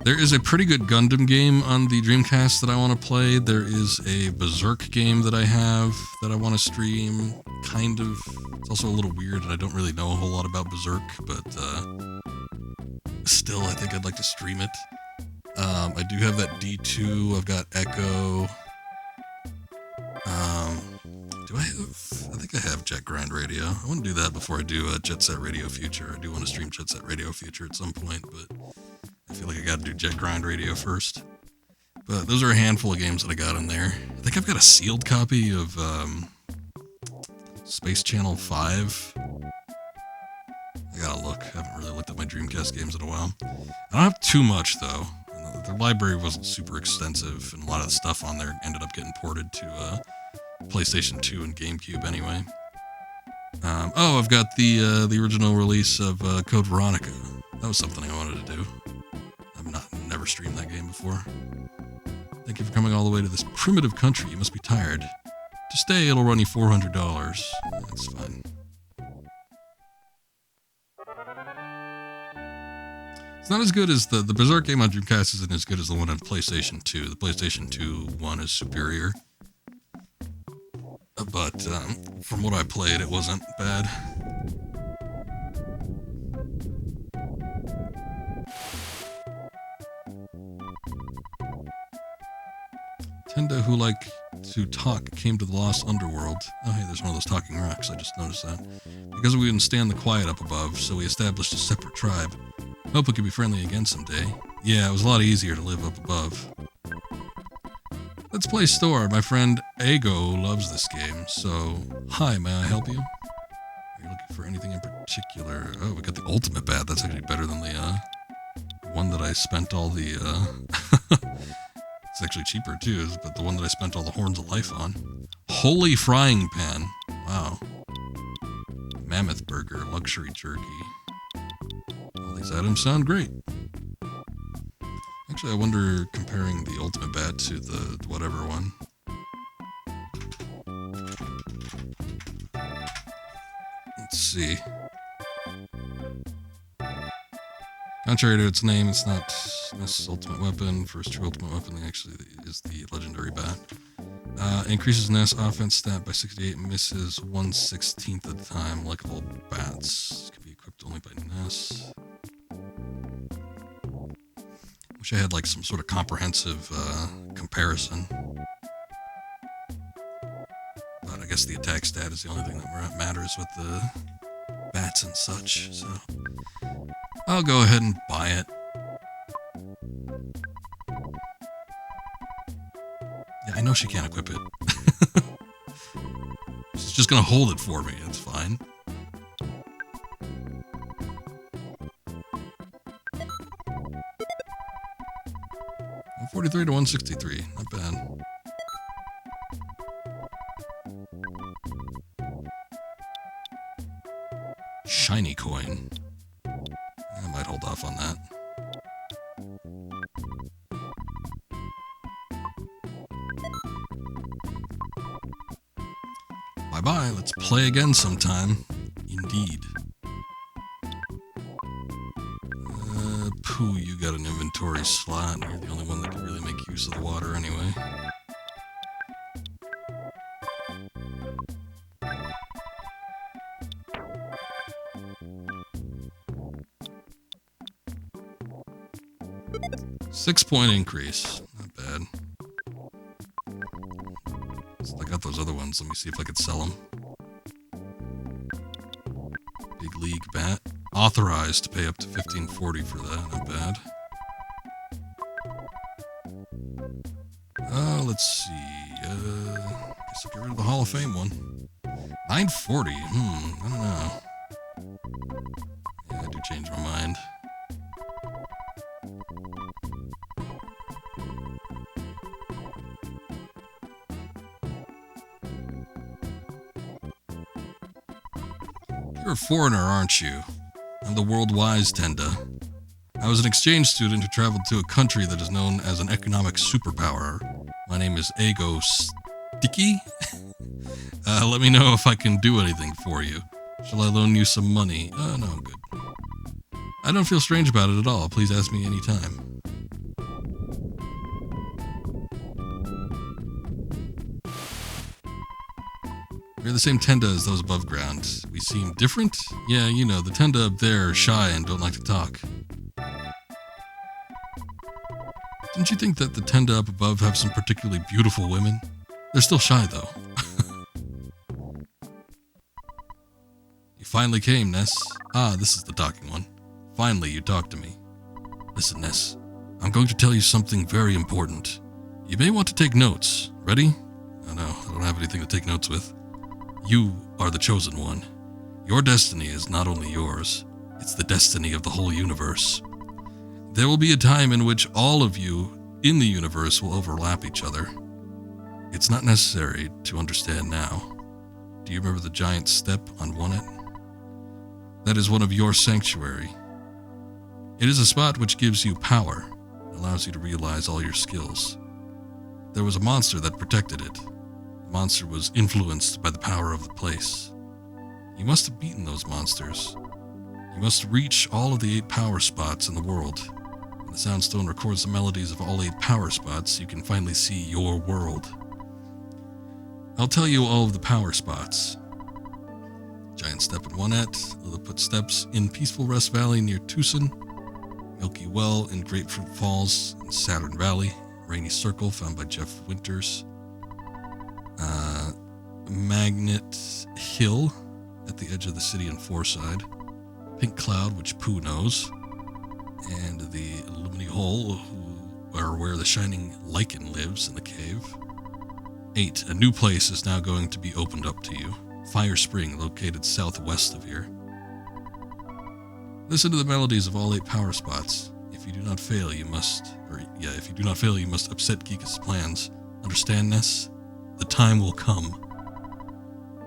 There is a pretty good Gundam game on the Dreamcast that I want to play. There is a Berserk game that I have that I want to stream. Kind of. It's also a little weird, and I don't really know a whole lot about Berserk, but still, I think I'd like to stream it. I do have that D2. I've got Echo. Do I have... I think I have Jet Grind Radio. I want to do that before I do Jet Set Radio Future. I do want to stream Jet Set Radio Future at some point, but I feel like I got to do Jet Grind Radio first. But those are a handful of games that I got in there. I think I've got a sealed copy of Space Channel 5. I gotta look. I haven't really looked at my Dreamcast games in a while. I don't have too much, though. The library wasn't super extensive, and a lot of the stuff on there ended up getting ported to PlayStation 2 and GameCube anyway. I've got the original release of Code Veronica. That was something I wanted to do. I've never streamed that game before. Thank you for coming all the way to this primitive country. You must be tired. To stay, it'll run you $400. That's fine. It's not as good as the Berserk game on Dreamcast isn't as good as the one on PlayStation 2. The PlayStation 2 one is superior. But from what I played, it wasn't bad. Tenda, who like to talk, came to the Lost Underworld. Oh, hey, there's one of those talking rocks. I just noticed that. Because we couldn't stand the quiet up above, so we established a separate tribe. Hope we could be friendly again someday. Yeah, it was a lot easier to live up above. Let's play Store. My friend Ego loves this game, so... Hi, may I help you? Are you looking for anything in particular? Oh, we got the ultimate bat. That's actually better than the, one that I spent all the, It's actually cheaper, too, but the one that I spent all the Horns of Life on. Holy Frying Pan. Wow. Mammoth Burger. Luxury Jerky. All these items sound great. Actually, I wonder, comparing the ultimate bat to the whatever one. Let's see. Contrary to its name, it's not Ness' ultimate weapon. First true ultimate weapon actually is the legendary bat. Increases Ness offense stat by 68, misses 1/16 of the time, like all bats. This can be equipped only by Ness. Wish I had like some sort of comprehensive comparison. But I guess the attack stat is the only thing that matters with the bats and such, so I'll go ahead and buy it. Yeah, I know she can't equip it. She's just gonna hold it for me, it's fine. $143 to $163, not bad. Shiny coin. I might hold off on that. Bye-bye, let's play again sometime. Indeed. Pooh, you got an inventory slot, and you're the only one that can really make use of the water anyway. 6-point increase. Not bad. So I got those other ones. Let me see if I could sell them. Big League bat. Authorized to pay up to $15.40 for that. Not bad. Let's see. Guess I'll get rid of the Hall of Fame one. $9.40. I don't know. Yeah, I do change my mind. You're a foreigner, aren't you? I'm the world-wise Tenda. I was an exchange student who traveled to a country that is known as an economic superpower. My name is Ego Sticky. Let me know if I can do anything for you. Shall I loan you some money? No, I'm good. I don't feel strange about it at all. Please ask me anytime. We're the same Tenda as those above ground. We seem different? Yeah, you know, the Tenda up there are shy and don't like to talk. Didn't you think that the Tenda up above have some particularly beautiful women? They're still shy, though. You finally came, Ness. Ah, this is the talking one. Finally, you talked to me. Listen, Ness. I'm going to tell you something very important. You may want to take notes. Ready? Oh no, I don't have anything to take notes with. You are the chosen one. Your destiny is not only yours, it's the destiny of the whole universe. There will be a time in which all of you in the universe will overlap each other. It's not necessary to understand now. Do you remember the giant step on Onet? That is one of your sanctuary. It is a spot which gives you power and allows you to realize all your skills. There was a monster that protected it. The monster was influenced by the power of the place. You must have beaten those monsters. You must reach all of the 8 power spots in the world. When the Soundstone records the melodies of all 8 power spots, you can finally see your world. I'll tell you all of the power spots. Giant Step in Onet, Lilliput Steps in Peaceful Rest Valley near Tucson, Milky Well in Grapefruit Falls in Saturn Valley, Rainy Circle found by Jeff Winters, Magnet Hill at the edge of the city in Fourside, Pink Cloud, which Pooh knows, and the Illumini Hole, where the shining lichen lives in the cave. 8. A new place is now going to be opened up to you. Fire Spring, located southwest of here. Listen to the melodies of all 8 power spots. If you do not fail, you must upset Giygas' plans. Understand, Ness? The time will come.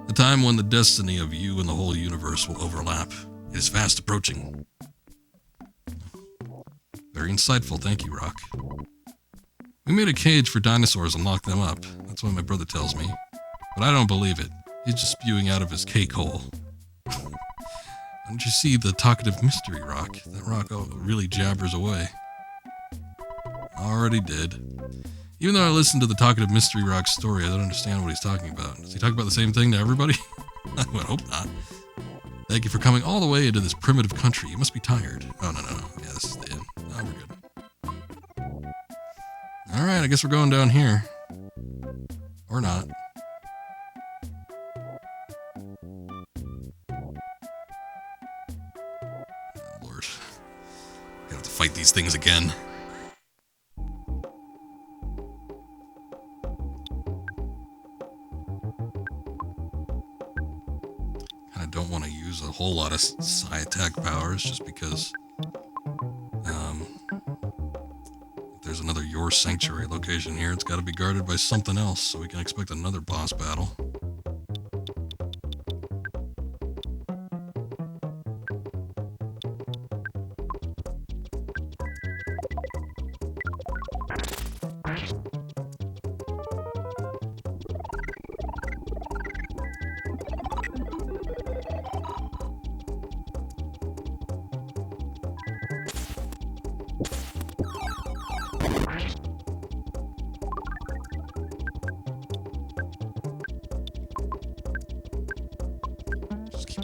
The time when the destiny of you and the whole universe will overlap. It is fast approaching. Very insightful, thank you, Rock. We made a cage for dinosaurs and locked them up. That's what my brother tells me. But I don't believe it. He's just spewing out of his cake hole. Don't you see the talkative mystery rock? That rock really jabbers away. Already did. Even though I listened to the talkative mystery rock story, I don't understand what he's talking about. Does he talk about the same thing to everybody? I would hope not. Thank you for coming all the way into this primitive country. You must be tired. Oh, no. Yeah, this is the end. Oh, we're good. Alright, I guess we're going down here. Or not. Oh, Lord. I have to fight these things again. I don't want to use a whole lot of psi attack powers just because if there's another Your Sanctuary location here, it's got to be guarded by something else, so we can expect another boss battle.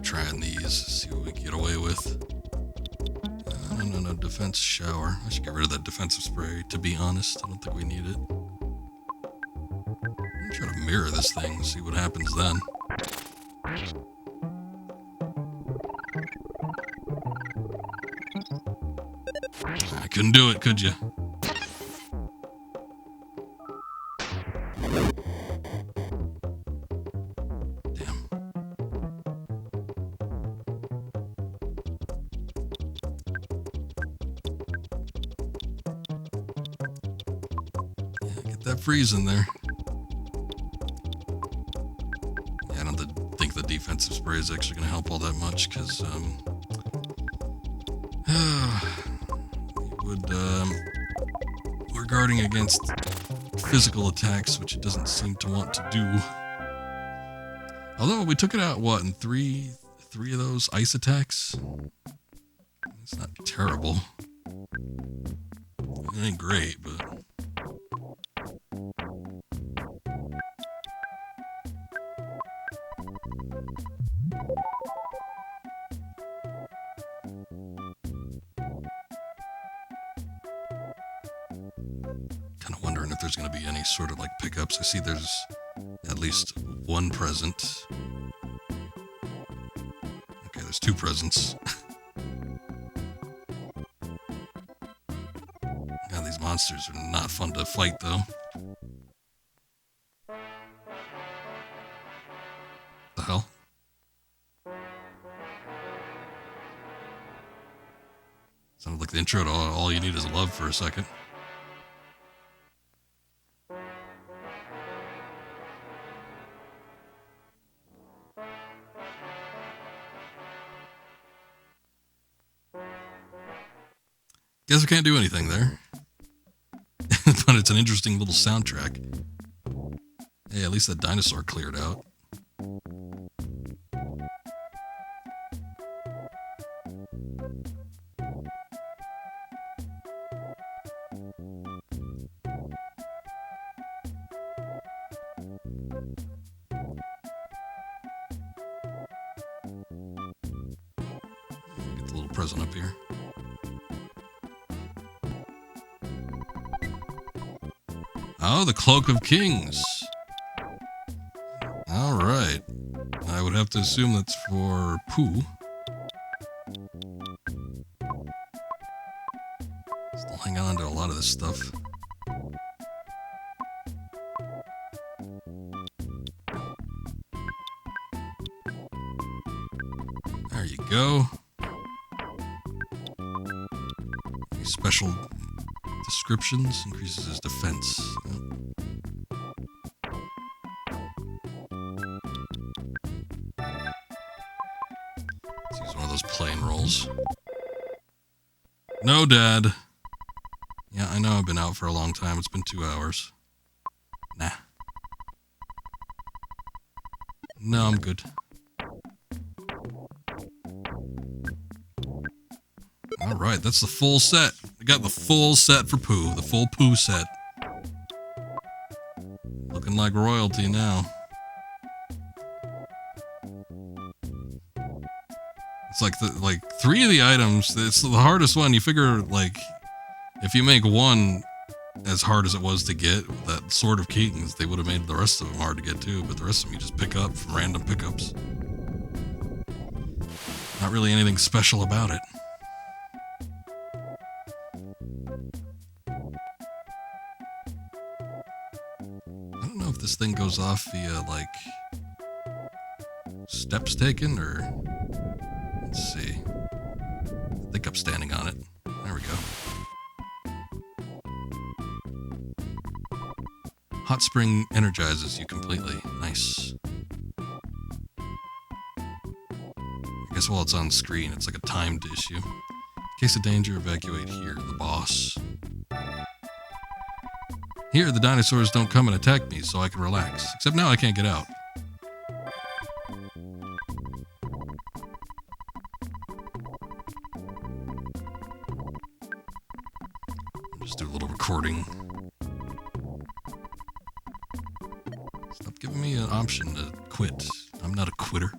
Trying these, see what we can get away with. No. no defense shower. I should get rid of that defensive spray, to be honest. I don't think we need it. I'm trying to mirror this thing and see what happens then. I couldn't do it, could you? Damn. Yeah, get that freeze in there. Yeah, I don't think the defensive spray is actually going to help all that much, because, we're guarding against physical attacks, which it doesn't seem to want to do. Although we took it out, what, in three of those ice attacks? It's not terrible. It ain't great, but... kind of wondering if there's going to be any sort of like pickups. I see there's at least one present. Okay, there's two presents. God, these monsters are not fun to fight though. The hell? Sounded like the intro to All You Need Is Love for a second. Guess I can't do anything there. But it's an interesting little soundtrack. Hey, at least that dinosaur cleared out. Get the little present up here. Oh, the Cloak of Kings. Alright. I would have to assume that's for Pooh. Still hang on to a lot of this stuff. There you go. Special descriptions increases his defense. Let's use one of those plane rolls. No, Dad. Yeah, I know I've been out for a long time. It's been 2 hours. Nah. No, I'm good. Alright, that's the full set. We got the full set for Pooh. The full Pooh set. Looking like royalty now. It's like 3 of the items, it's the hardest one. You figure, like, if you make one as hard as it was to get, that Sword of Kings, they would have made the rest of them hard to get too, but the rest of them you just pick up from random pickups. Not really anything special about it. I don't know if this thing goes off via, like, steps taken, or... Let's see. I think I'm standing on it. There we go. Hot spring energizes you completely. Nice. I guess while it's on screen, it's like a timed issue. In case of danger, evacuate here, the boss. Here, the dinosaurs don't come and attack me, so I can relax. Except now I can't get out. Just do a little recording. Stop giving me an option to quit. I'm not a quitter.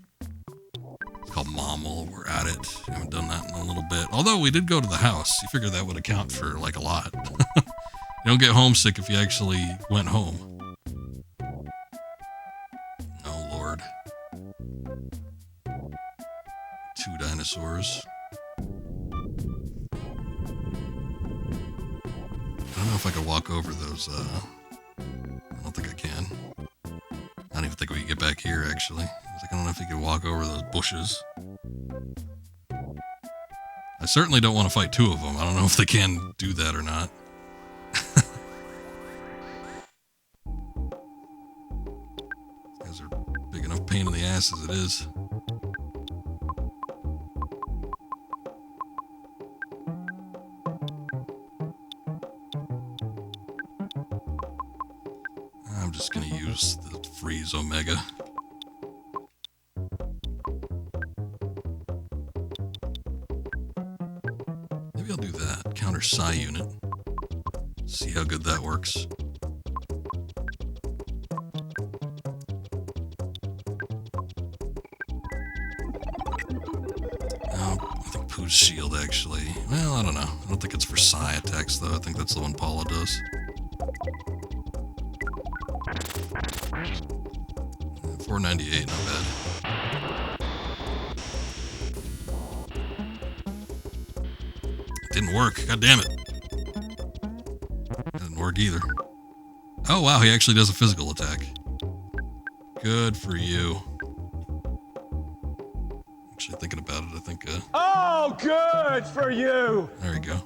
It's called Mom while we're at it. I haven't haven't done that in a little bit. Although we did go to the house. You figure that would account for, like, a lot. You don't get homesick if you actually went home. Oh, Lord. 2 dinosaurs. I don't know if I could walk over those, I don't think I can. I don't even think we can get back here, actually. I don't know if you could walk over those bushes. I certainly don't want to fight 2 of them. I don't know if they can do that or not. These guys are big enough pain in the ass as it is. I'm just going to use the freeze Omega. Maybe I'll do that. Counter Psi unit. See how good that works. Oh, I think Pooh's shield actually. Well, I don't know. I don't think it's for Psi attacks though. I think that's the one Paula does. 498, not bad. It didn't work. God damn it. It didn't work either. Oh, wow. He actually does a physical attack. Good for you. Actually, thinking about it, I think... Oh, good for you! There you go.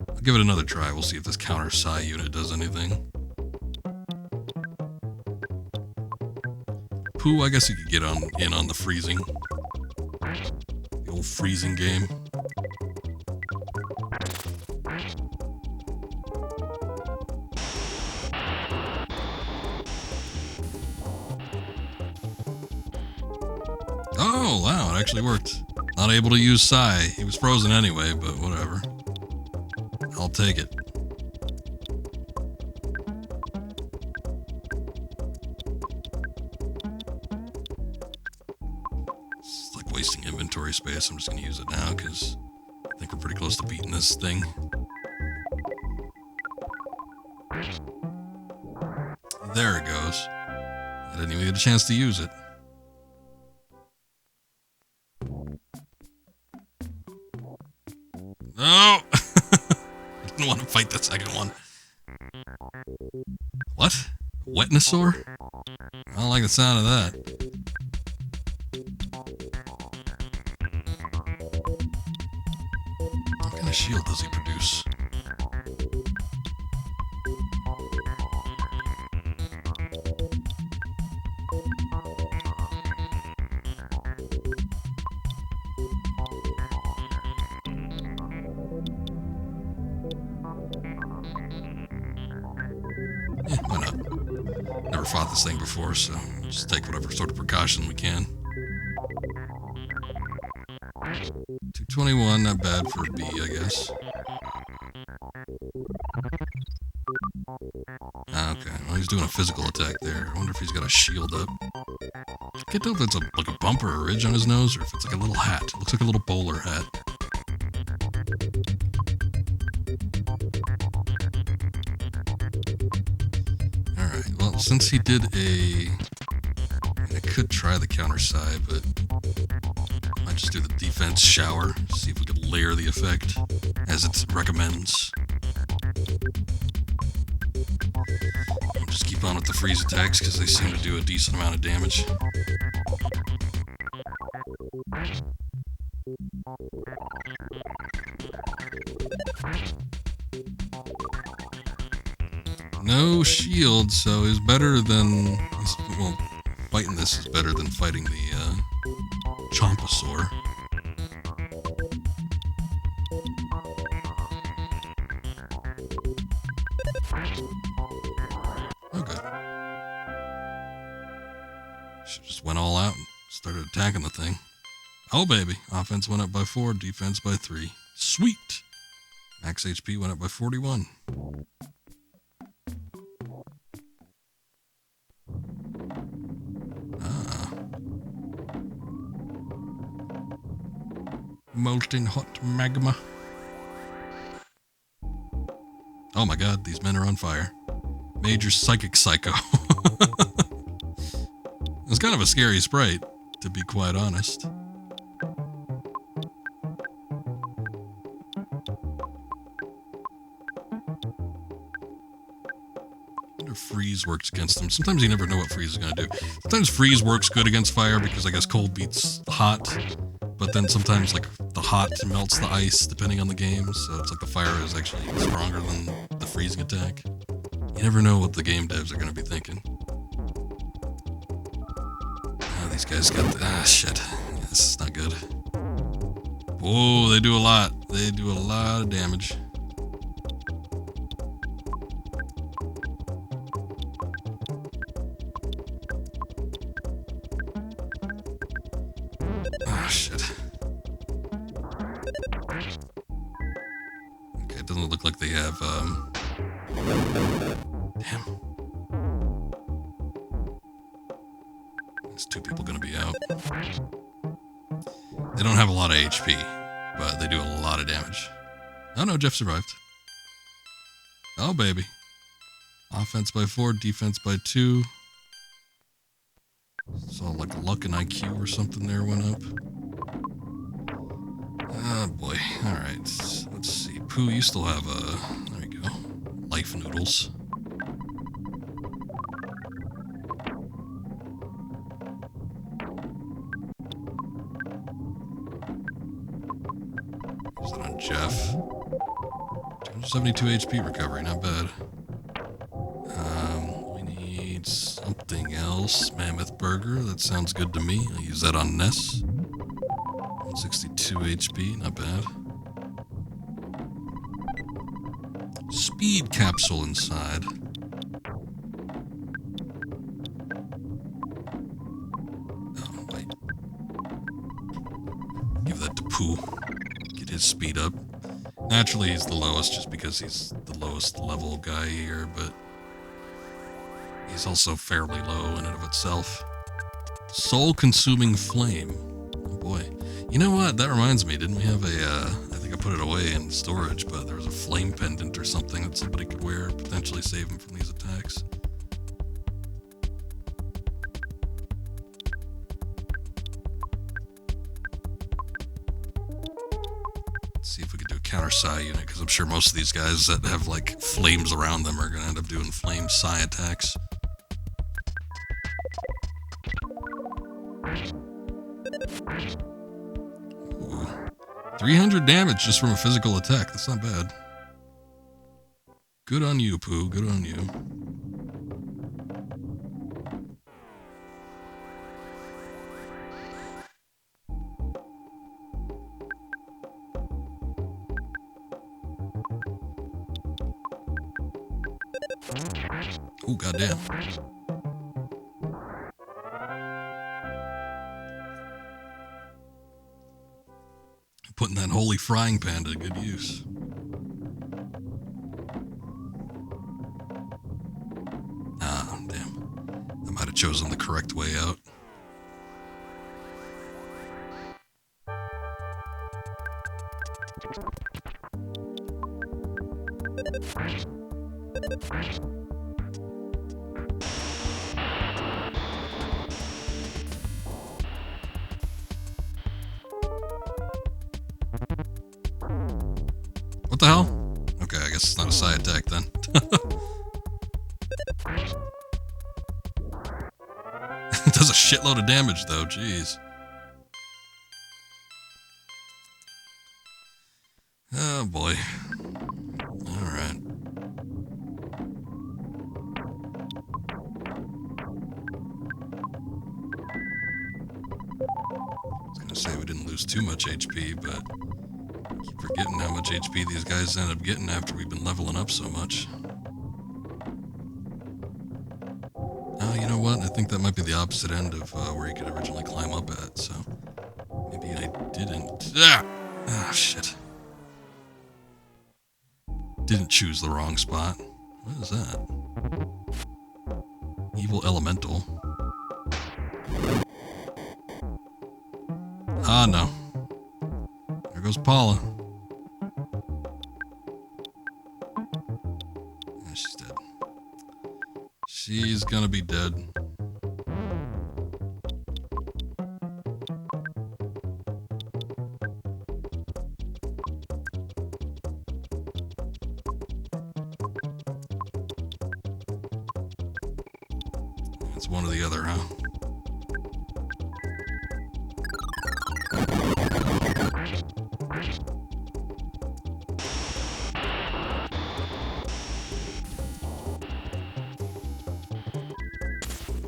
I'll give it another try. We'll see if this counter Psi unit does anything. Pooh, I guess you could get in on the freezing. The old freezing game. Oh, wow, it actually worked. Not able to use Psi. He was frozen anyway, but whatever. I'll take it. It's like wasting inventory space. I'm just going to use it now because I think we're pretty close to beating this thing. There it goes. I didn't even get a chance to use it. No! I didn't want to fight the second one. What? Wetnosaur? I don't like the sound of that. What kind of shield does he produce? Why not? Never fought this thing before, so just take whatever sort of precaution we can. 221, not bad for a B, I guess. Okay, well, he's doing a physical attack there. I wonder if he's got a shield up. I can't tell if it's like a bump or a ridge on his nose, or if it's like a little hat. It looks like a little bowler hat. Alright, well, since he did I could try the counter side, but I might just do the defense shower, see if we could layer the effect as it recommends. I'll just keep on with the freeze attacks because they seem to do a decent amount of damage. No shield, so is better than... Well, fighting this is better than fighting the Chompasaur. Okay. Should just went all out and started attacking the thing. Oh, baby. Offense went up by 4, defense by 3. Sweet! Max HP went up by 41. molten hot magma. Oh my god, these men are on fire. Major psychic psycho. It's kind of a scary sprite, to be quite honest. Freeze works against them. Sometimes you never know what freeze is going to do. Sometimes freeze works good against fire because I guess cold beats hot, but then sometimes like the hot melts the ice depending on the game, so it's like the fire is actually stronger than the freezing attack. You never know what the game devs are going to be thinking. Oh, these guys got the... shit. Yeah, this is not good. Whoa, they do a lot. They do a lot of damage. Shit. Okay, it doesn't look like they have, damn. There's two people gonna be out. They don't have a lot of HP, but they do a lot of damage. Oh no, Jeff survived. Oh baby. Offense by 4, defense by 2. Saw like luck and IQ or something there went up. Oh boy. Alright. Let's see. Pooh, you still have there we go. Life noodles. Is that on Jeff? 272 HP recovery, not bad. We need something else. Mammoth burger, that sounds good to me. I'll use that on Ness. 162 HP, not bad. Speed capsule inside. Oh, wait. Give that to Pooh. Get his speed up. Naturally, he's the lowest just because he's the lowest level guy here, but he's also fairly low in and of itself. Soul-consuming flame. Oh boy. You know what? That reminds me. Didn't we have a, I think I put it away in storage, but there was a flame pendant or something that somebody could wear, potentially save him from these attacks. Let's see if we could do a counter psi unit, because I'm sure most of these guys that have like flames around them are going to end up doing flame psi attacks. Ooh. 300 damage just from a physical attack. That's not bad. Good on you, Pooh. Good on you. Oh, goddamn. Putting that holy frying pan to good use. Ah, damn. I might have chosen the correct way out. What the hell? Okay, I guess it's not a psi attack then. It does a shitload of damage though, jeez. Oh boy. Alright. I was gonna say we didn't lose too much HP, but I keep forgetting how much HP these guys end up getting after we've been leveling up so much. Oh, you know what? I think that might be the opposite end of where you could originally climb up at, so maybe I didn't. Ah, shit. Didn't choose the wrong spot. What is that? Evil Elemental. Ah, no. goes Paula. Yeah, she's dead. She's gonna be dead. It's one or the other, huh?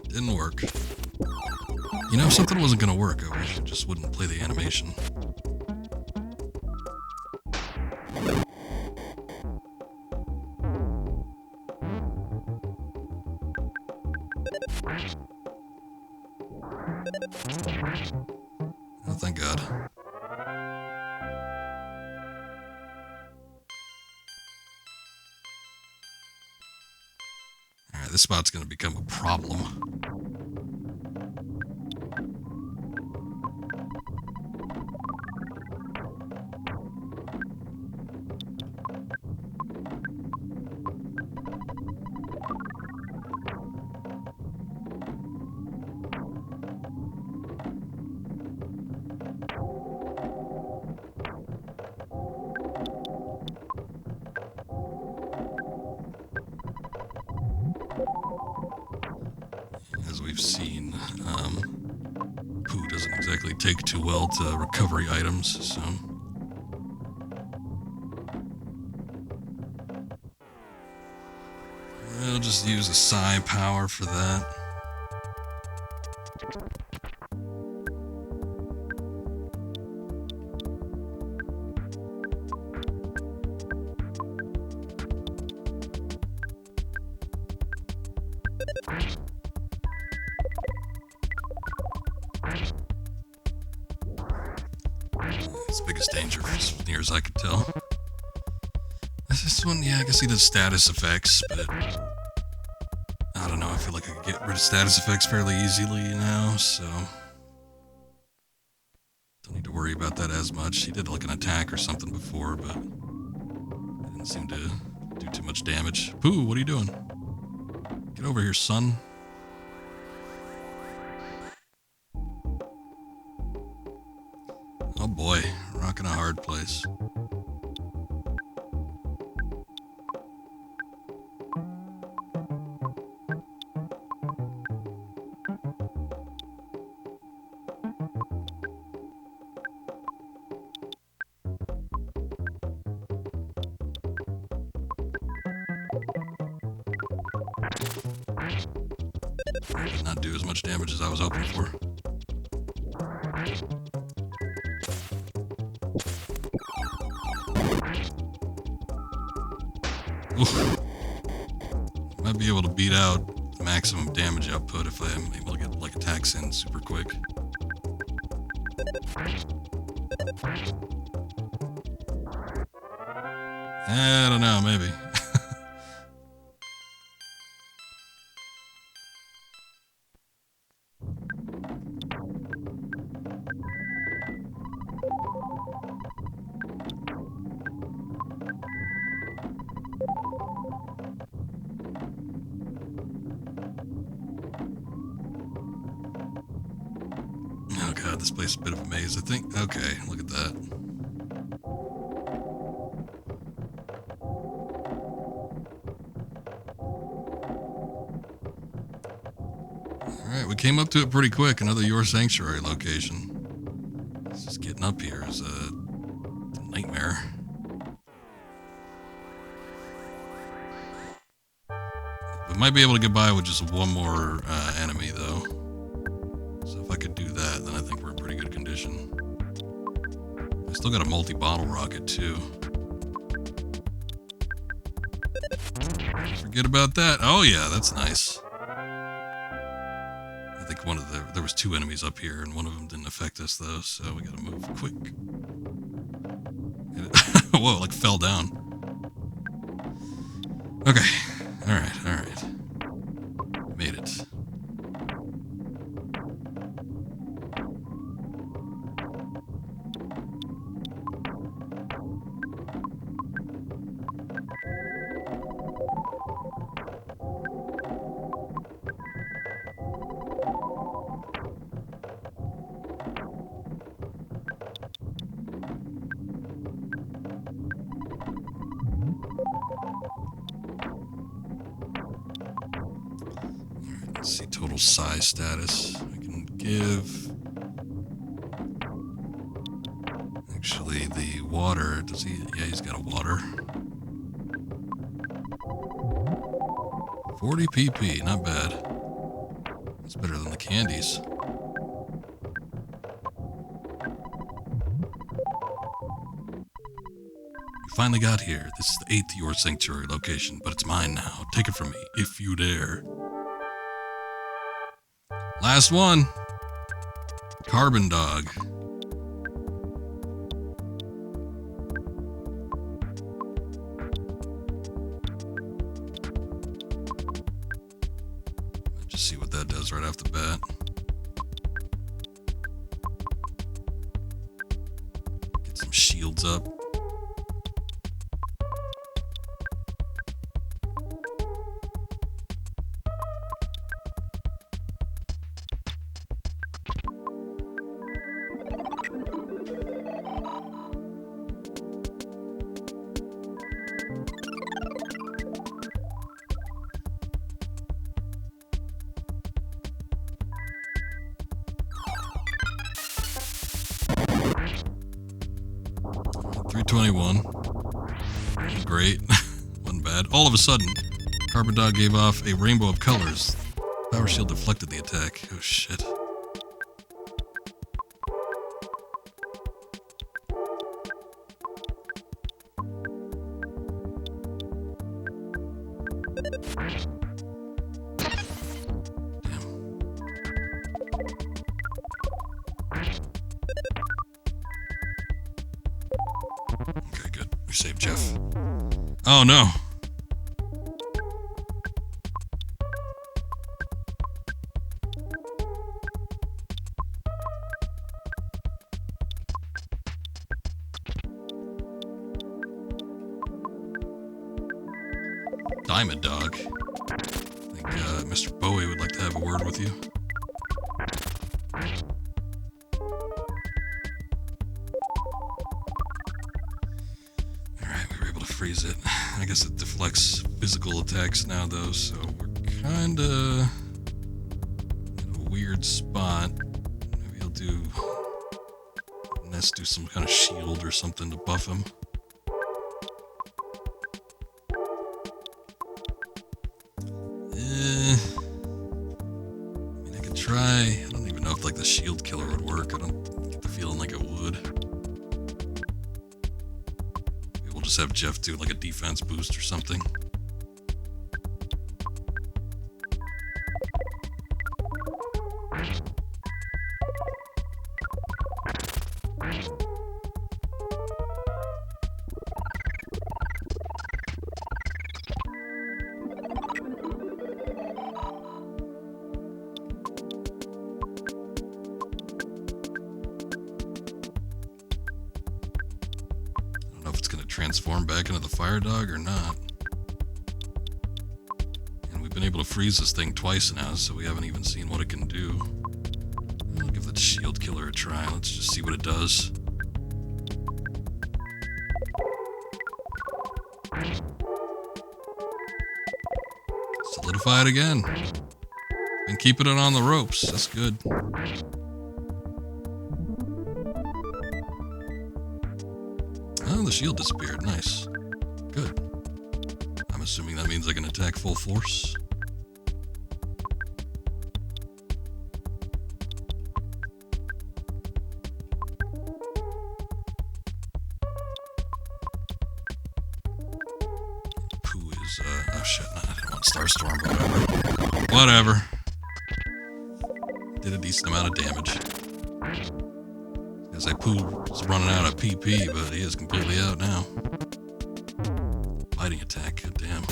Didn't work. You know, if something wasn't gonna work, I wish it just wouldn't play the animation. Oh, thank God. Alright, this spot's gonna become a problem. As we've seen, poo doesn't exactly take too well to recovery items, so... I'll just use a psi power for that. It's the biggest danger, as near as I could tell. This one, yeah, I guess he does status effects, but I don't know, I feel like I could get rid of status effects fairly easily now, so don't need to worry about that as much. He did like an attack or something before, but it didn't seem to do too much damage. Pooh, what are you doing? Get over here, son. Oh boy, rocking a hard place. Did not do as much damage as I was hoping for. Oof. Might be able to beat out the maximum damage output if I am able to get like attacks in super quick. I don't know, maybe. Oh god, this place is a bit of a maze, I think. Okay, look at that. Alright, we came up to it pretty quick. Another Your Sanctuary location. It's just getting up here is a nightmare. We might be able to get by with just one more enemy, though. So if I could do that, then I think we're in pretty good condition. I still got a multi-bottle rocket, too. Forget about that. Oh, yeah, that's nice. I think there was two enemies up here, and one of them didn't affect us, though, so we gotta move quick. Whoa, like fell down. Okay. Alright. Made it. little size status. I can give... Actually, the water, does he? Yeah, he's got a water. 40 pp, not bad. That's better than the candies. You finally got here. This is the 8th Your Sanctuary location, but it's mine now. Take it from me, if you dare. Last one. Carbon Dog. Just see what that does right off the bat. Get some shields up. $321. Great. Wasn't bad. All of a sudden, Carbon Dog gave off a rainbow of colors. Power shield deflected the attack. Oh shit. Okay, good. We saved Jeff. Oh no. Diamond Dog. I think Mr. Bowie would like to have a word with you. Freeze it. I guess it deflects physical attacks now though, so we're kinda in a weird spot. Maybe I'll do Ness do some kind of shield or something to buff him. I mean, I could try. I don't even know if like the shield killer would work. I don't get the feeling like it would. Just have Jeff do like a defense boost or something. Transform back into the fire dog or not. And we've been able to freeze this thing twice now, so we haven't even seen what it can do. I'll give the shield killer a try. Let's just see what it does. Solidify it again. Been keeping it on the ropes. That's good. Oh, the shield disappeared. Nice. Good. I'm assuming that means I can attack full force. Pooh is, oh shit, no, I didn't want Starstorm, but whatever. Did a decent amount of damage. As I Pooh's running out of PP, but he is completely out now. Biting attack, god damn.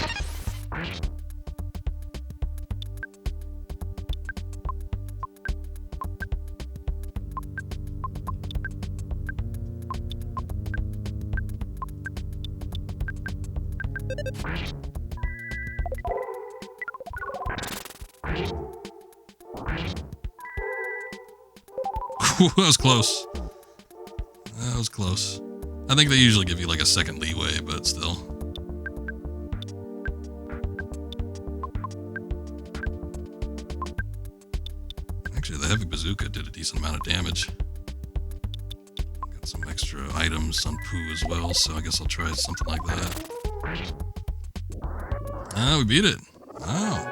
That was close. That was close. I think they usually give you like a second leeway, but still. heavy bazooka did a decent amount of damage. Got some extra items on poo as well, so I guess I'll try something like that. Ah, we beat it. Wow.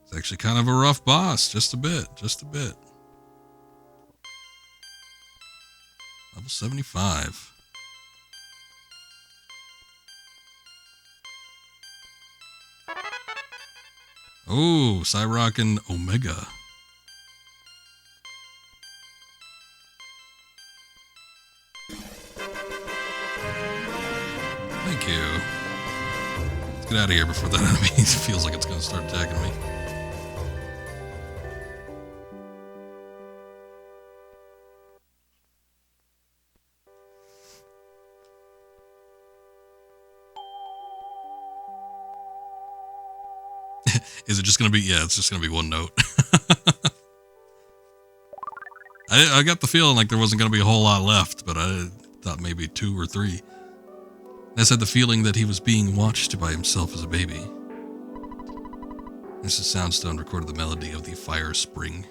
It's actually kind of a rough boss, just a bit. Level 75. Oh, Cyrock and Omega. Thank you. Let's get out of here before that enemy feels like it's going to start attacking me. Is it just going to be... Yeah, it's just going to be one note. I got the feeling like there wasn't going to be a whole lot left, but I thought maybe 2 or 3. Ness had the feeling that he was being watched by himself as a baby. Ness's Soundstone recorded the melody of the fire spring.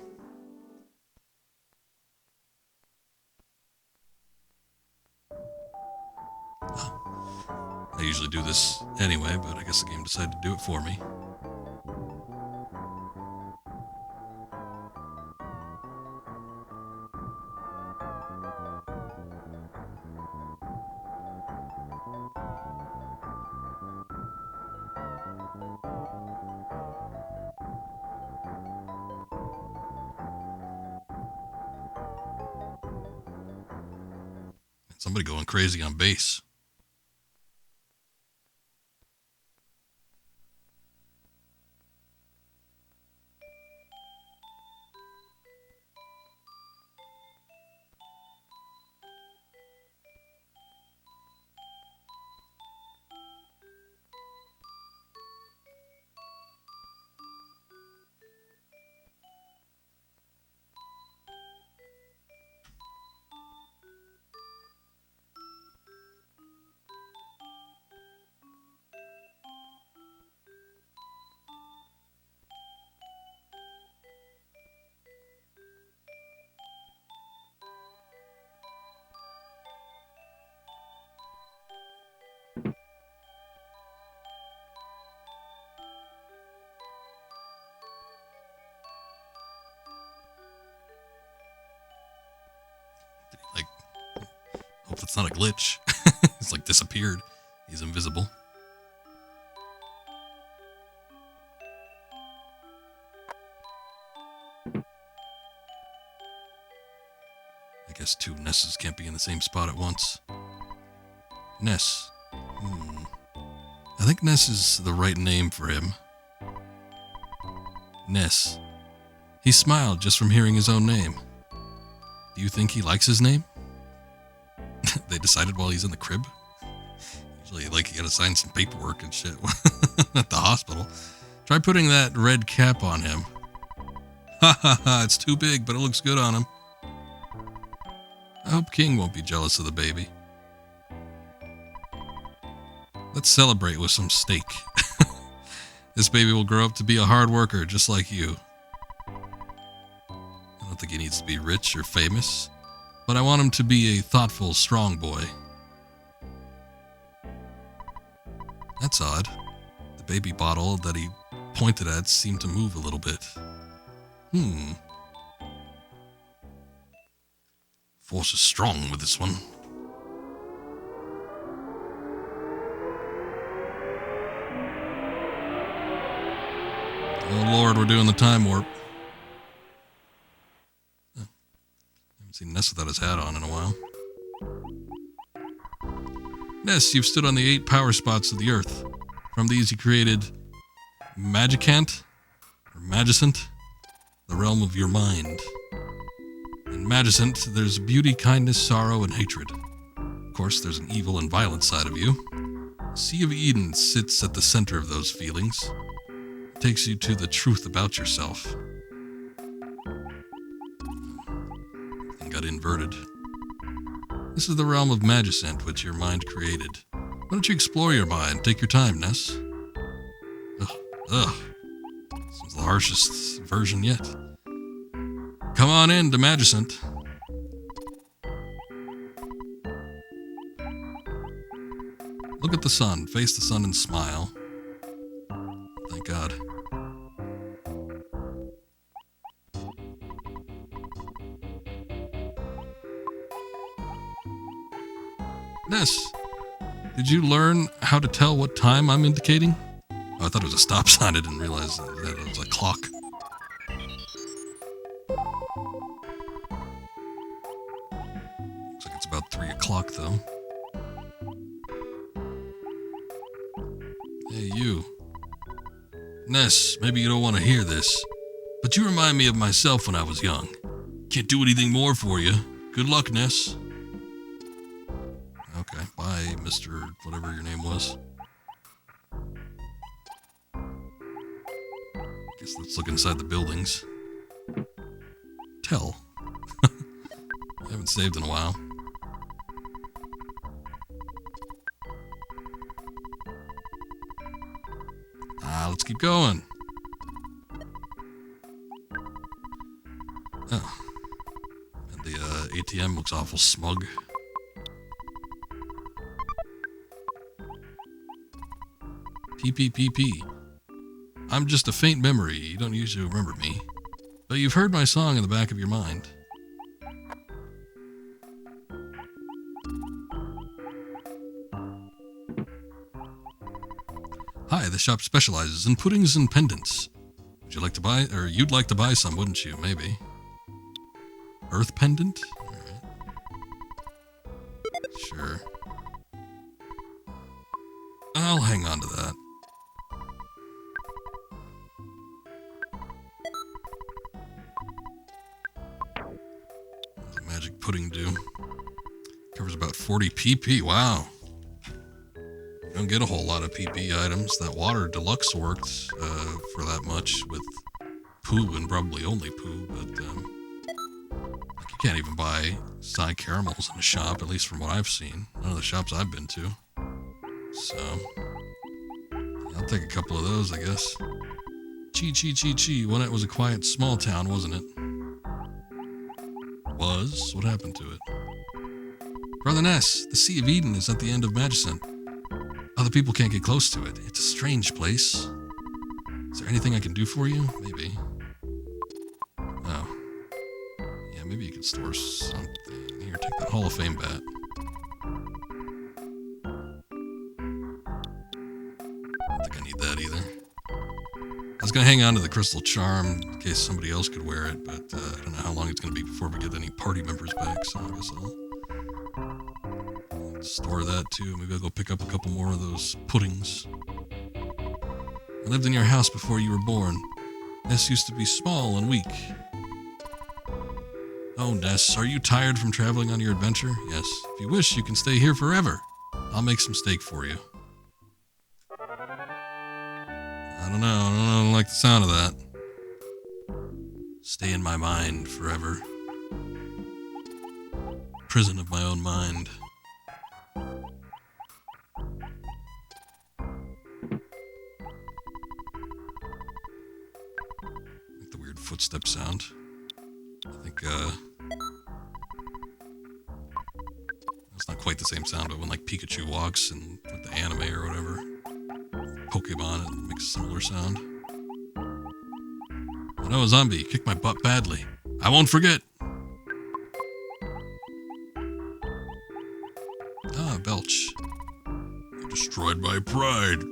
I usually do this anyway, but I guess the game decided to do it for me. Somebody going crazy on bass. Like, hope that's not a glitch. He's like disappeared. He's invisible. I guess 2 Nesses can't be in the same spot at once. Ness. I think Ness is the right name for him. Ness. He smiled just from hearing his own name. Do you think he likes his name? They decided while he's in the crib? Usually, like, you gotta sign some paperwork and shit at the hospital. Try putting that red cap on him. Ha ha ha, it's too big, but it looks good on him. I hope King won't be jealous of the baby. Let's celebrate with some steak. This baby will grow up to be a hard worker just like you. I don't think he needs to be rich or famous, but I want him to be a thoughtful, strong boy. That's odd. The baby bottle that he pointed at seemed to move a little bit. Force is strong with this one. Oh Lord, we're doing the time warp. I haven't seen Ness without his hat on in a while. Ness, you've stood on the 8 power spots of the Earth. From these you created Magicant, or Magicant, the realm of your mind. In Magicant, there's beauty, kindness, sorrow, and hatred. Of course, there's an evil and violent side of you. The Sea of Eden sits at the center of those feelings. It takes you to the truth about yourself. And got inverted. This is the realm of Magicant, which your mind created. Why don't you explore your mind? Take your time, Ness. Ugh. Seems the harshest version yet. Come on in, Demagicent. Look at the sun. Face the sun and smile. Thank God. Ness, did you learn how to tell what time I'm indicating? Oh, I thought it was a stop sign. I didn't realize that it was a clock. Looks like it's about 3 o'clock, though. Hey, you. Ness, maybe you don't want to hear this, but you remind me of myself when I was young. Can't do anything more for you. Good luck, Ness. Okay, bye, Mr. whatever your name was. Guess let's look inside the buildings. Tell. I haven't saved in a while. Let's keep going. Oh. And the ATM looks awful smug. PPPP. I'm just a faint memory. You don't usually remember me. But you've heard my song in the back of your mind. Hi, the shop specializes in puddings and pendants. Would you like to buy, or you'd like to buy some, wouldn't you? Maybe. Earth pendant? Alright. Sure. I'll hang on to that. What does a magic pudding do? Covers about 40 PP. Wow. You don't get a whole lot of PP items. That water deluxe worked for that much with poo and probably only poo, but like you can't even buy side caramels in a shop, at least from what I've seen. None of the shops I've been to. So, I'll take a couple of those, I guess. Chi. Well, it was a quiet, small town, wasn't it? Was? What happened to it? Brother Ness, the Sea of Eden is at the end of Magicent. Other people can't get close to it. It's a strange place. Is there anything I can do for you? Maybe. Oh. Yeah, maybe you can store something. Here, take that Hall of Fame bat. I don't think I need that either. I was going to hang on to the crystal charm in case somebody else could wear it, but I don't know how long it's going to be before we get any party members back, so I guess I'll store that too. Maybe I'll go pick up a couple more of those puddings. I lived in your house before you were born. Ness used to be small and weak. Oh, Ness, are you tired from traveling on your adventure? Yes. If you wish, you can stay here forever. I'll make some steak for you. I don't know. I don't like the sound of that. Stay in my mind forever. Prison of my own mind. Like the weird footstep sound. I think, it's not quite the same sound, but when, like, Pikachu walks and with the anime or whatever, Pokemon, it makes a similar sound. Oh no, a zombie kicked my butt badly. I won't forget. Ah, belch. You destroyed my pride.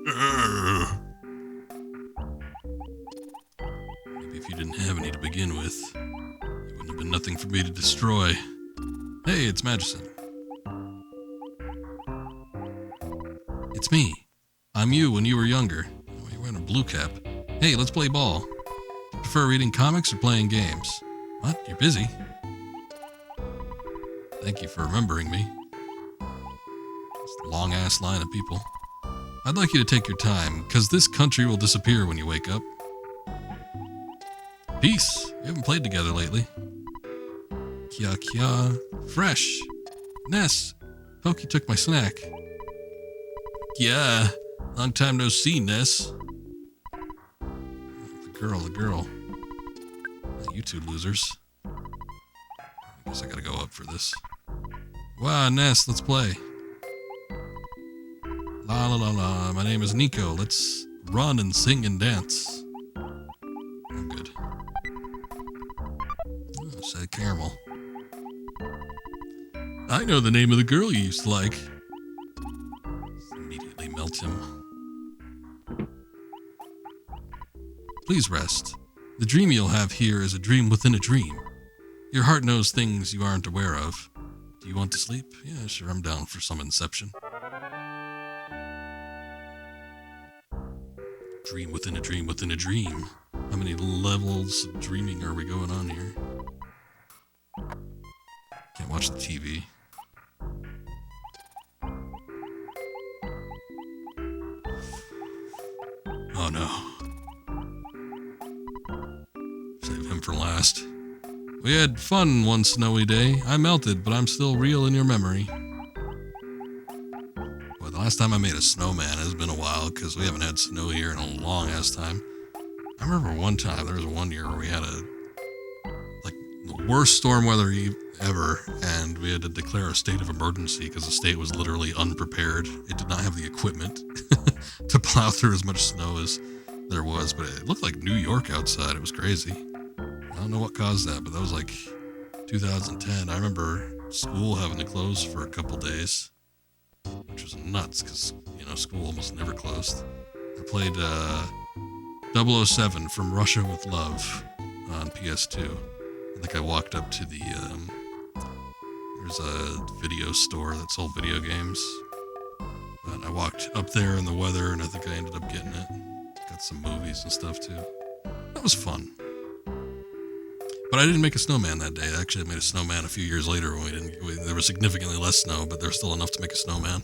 Maybe if you didn't have any to begin with, you wouldn't have been nothing for me to destroy. Hey, it's Magicent. It's me. I'm you when you were younger. Oh, you're wearing a blue cap. Hey, let's play ball. Do you prefer reading comics or playing games? What? You're busy? Thank you for remembering me. It's a long-ass line of people. I'd like you to take your time, because this country will disappear when you wake up. Peace. We haven't played together lately. Kia. Fresh. Ness. Pokey took my snack. Yeah. Long time no see, Ness. The the girl. You two losers. I guess I gotta go up for this. Wow, Ness, let's play. La la la la, my name is Nico. Let's run and sing and dance. I'm good. Oh, said caramel. I know the name of the girl you used to like. Immediately melt him. Please rest. The dream you'll have here is a dream within a dream. Your heart knows things you aren't aware of. Do you want to sleep? Yeah, sure, I'm down for some Inception. Dream within a dream within a dream. How many levels of dreaming are we going on here? Can't watch the TV. Oh no. Save him for last. We had fun one snowy day. I melted, but I'm still real in your memory. Boy, the last time I made a snowman has been a while, because we haven't had snow here in a long ass time. I remember one time, there was one year where we had the worst storm weather ever, and we had to declare a state of emergency because the state was literally unprepared. It did not have the equipment to plow through as much snow as there was, but it looked like New York outside. It was crazy. I don't know what caused that, but that was like 2010. I remember school having to close for a couple days, which was nuts because, school almost never closed. I played 007 From Russia with Love on PS2. I think I walked up to the, there's a video store that sold video games. But I walked up there in the weather, and I think I ended up getting it. Got some movies and stuff, too. That was fun. But I didn't make a snowman that day. Actually, I made a snowman a few years later when there was significantly less snow, but there was still enough to make a snowman.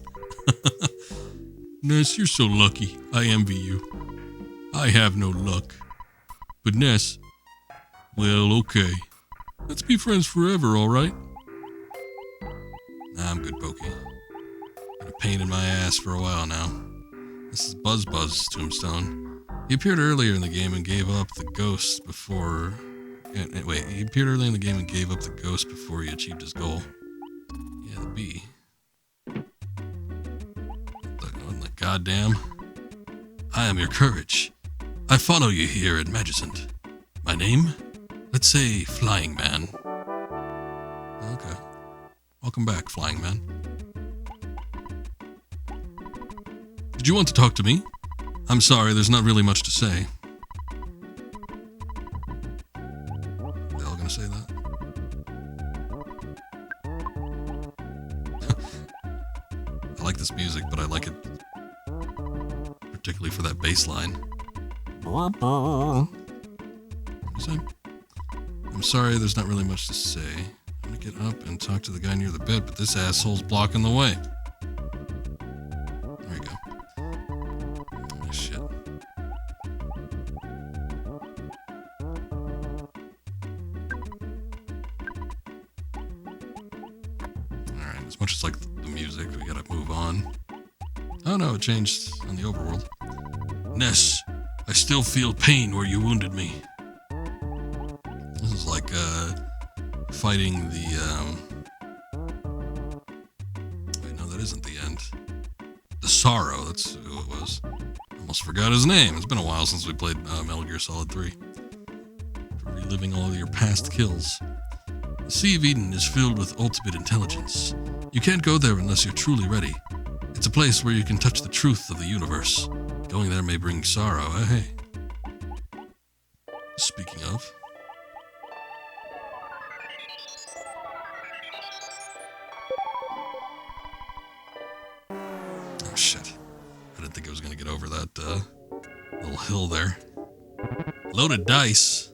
Ness, you're so lucky. I envy you. I have no luck. But Ness, well, okay. Let's be friends forever, alright? Nah, I'm good, Pokey. Been a pain in my ass for a while now. This is Buzz's tombstone. He appeared earlier in the game and gave up the ghost before... he appeared early in the game and gave up the ghost before he achieved his goal. Yeah, the bee. What the goddamn? I am your courage. I follow you here at Magicent. My name? Let's say Flying Man. Okay. Welcome back, Flying Man. Did you want to talk to me? I'm sorry, there's not really much to say. Say that. I like this music, but I like it particularly for that bass line. What is that? I'm sorry, there's not really much to say. I'm gonna get up and talk to the guy near the bed, but this asshole's blocking the way. There you go. Oh, shit. As much as like the music, we gotta move on. Oh no, it changed on the overworld. Ness, I still feel pain where you wounded me. This is like fighting the wait, no, that isn't the end. The Sorrow, that's who it was. Almost forgot his name. It's been a while since we played Metal Gear Solid 3. For reliving all of your past kills. The Sea of Eden is filled with ultimate intelligence. You can't go there unless you're truly ready. It's a place where you can touch the truth of the universe. Going there may bring sorrow, eh? Speaking of... Oh shit. I didn't think I was gonna get over that little hill there. Loaded dice.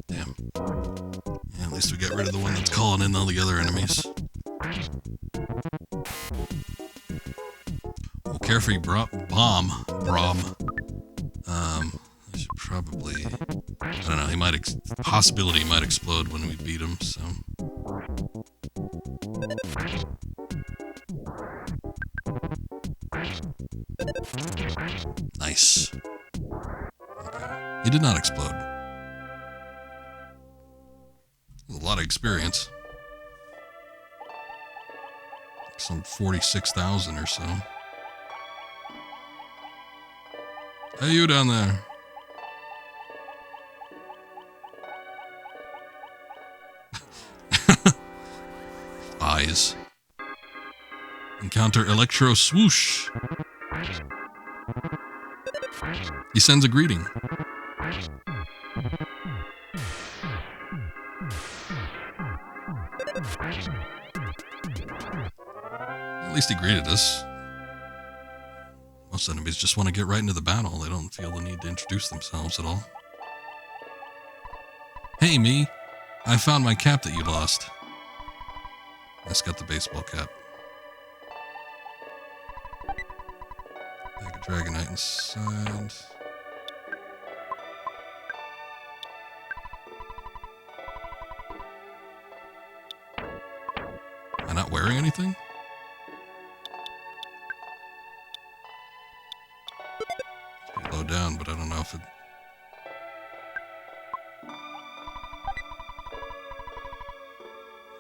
Damn. Yeah, at least we got rid of the one that's calling in all the other enemies. carefree bomb. Brom. I should probably... I don't know, he might... possibility he might explode when we beat him, so... Nice. Okay. He did not explode. A lot of experience. Some 46,000 or so. Hey, you down there. Eyes. Encounter Electro Swoosh. He sends a greeting. At least he greeted us. Most enemies just want to get right into the battle. They don't feel the need to introduce themselves at all. Hey, me. I found my cap that you lost. Ness got the baseball cap. Bag of Dragonite inside. Am I not wearing anything? It's pretty low down, but I don't know if it...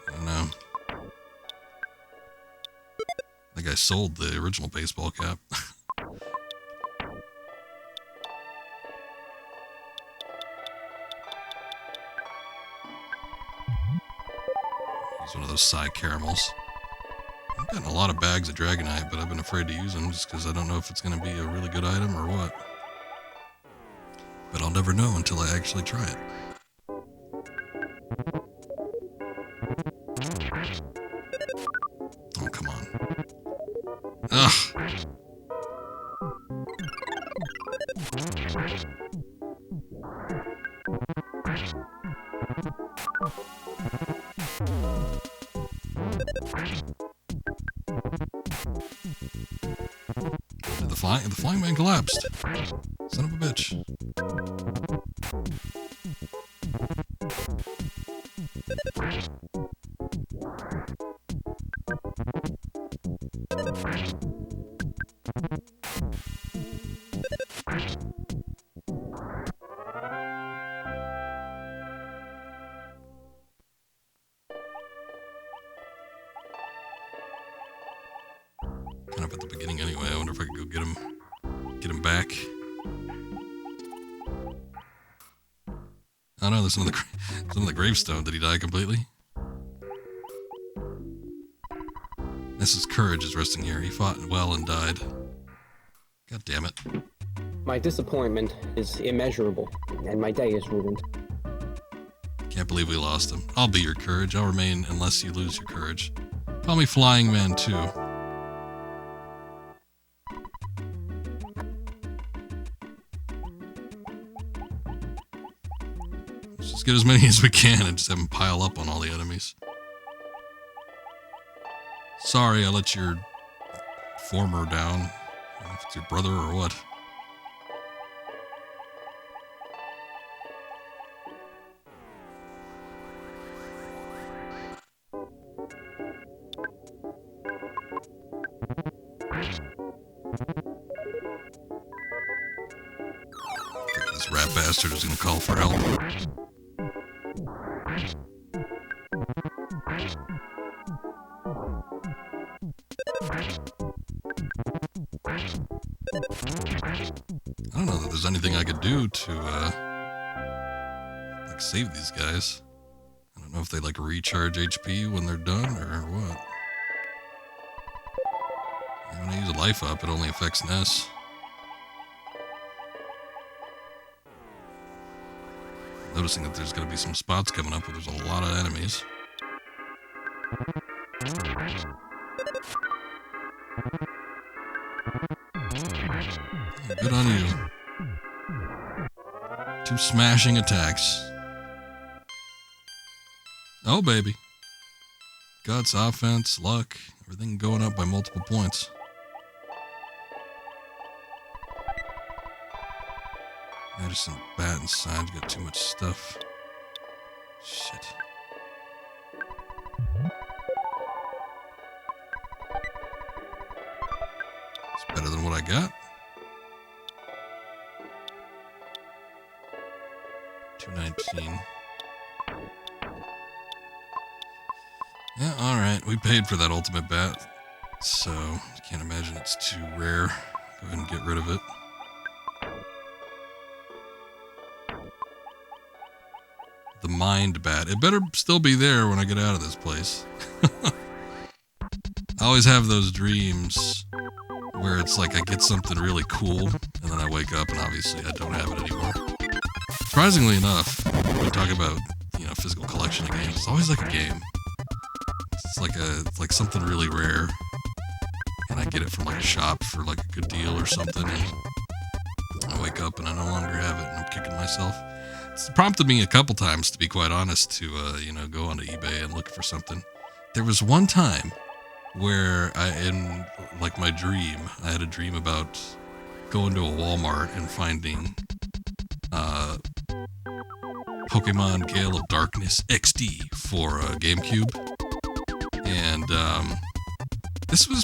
I don't know. I think I sold the original baseball cap. He's one of those Psy caramels. I've gotten a lot of bags of Dragonite, but I've been afraid to use them just because I don't know if it's going to be a really good item or what. But I'll never know until I actually try it. Oh, come on. Ugh! The flying man collapsed. Son of a bitch. Kind of at the beginning anyway. I wonder if I could go get him back. Oh no, there's some of the gravestone. Did he die completely? Ness's courage is resting here. He fought well and died. God damn it. My disappointment is immeasurable, and my day is ruined. Can't believe we lost him. I'll be your courage. I'll remain unless you lose your courage. Call me Flying Man too. Let's just get as many as we can and just have them pile up on all the enemies. Sorry, I let your former down. I don't know if it's your brother or what. This rat bastard is gonna call for help. I don't know that there's anything I could do to, like, save these guys. I don't know if they, like, recharge HP when they're done, or what. When I use a life up, it only affects Ness. I'm noticing that there's gonna be some spots coming up where there's a lot of enemies. Good on you. 2 smashing attacks. Oh, baby. Guts, offense, luck, everything going up by multiple points. Medicine bat inside. Got too much stuff. Shit. It's better than what I got. 219. Yeah, alright. We paid for that ultimate bat, so I can't imagine it's too rare. Go ahead and get rid of it. The mind bat. It better still be there when I get out of this place. I always have those dreams where it's like I get something really cool, and then I wake up and obviously I don't have it anymore. Surprisingly enough, when we talk about, you know, physical collection of games, it's always like a game. It's like something really rare, and I get it from like a shop for like a good deal or something, and I wake up and I no longer have it, and I'm kicking myself. It's prompted me a couple times, to be quite honest, to you know, go onto eBay and look for something. There was one time where in like my dream, I had a dream about going to a Walmart and finding Pokemon Gale of Darkness XD for GameCube. And this was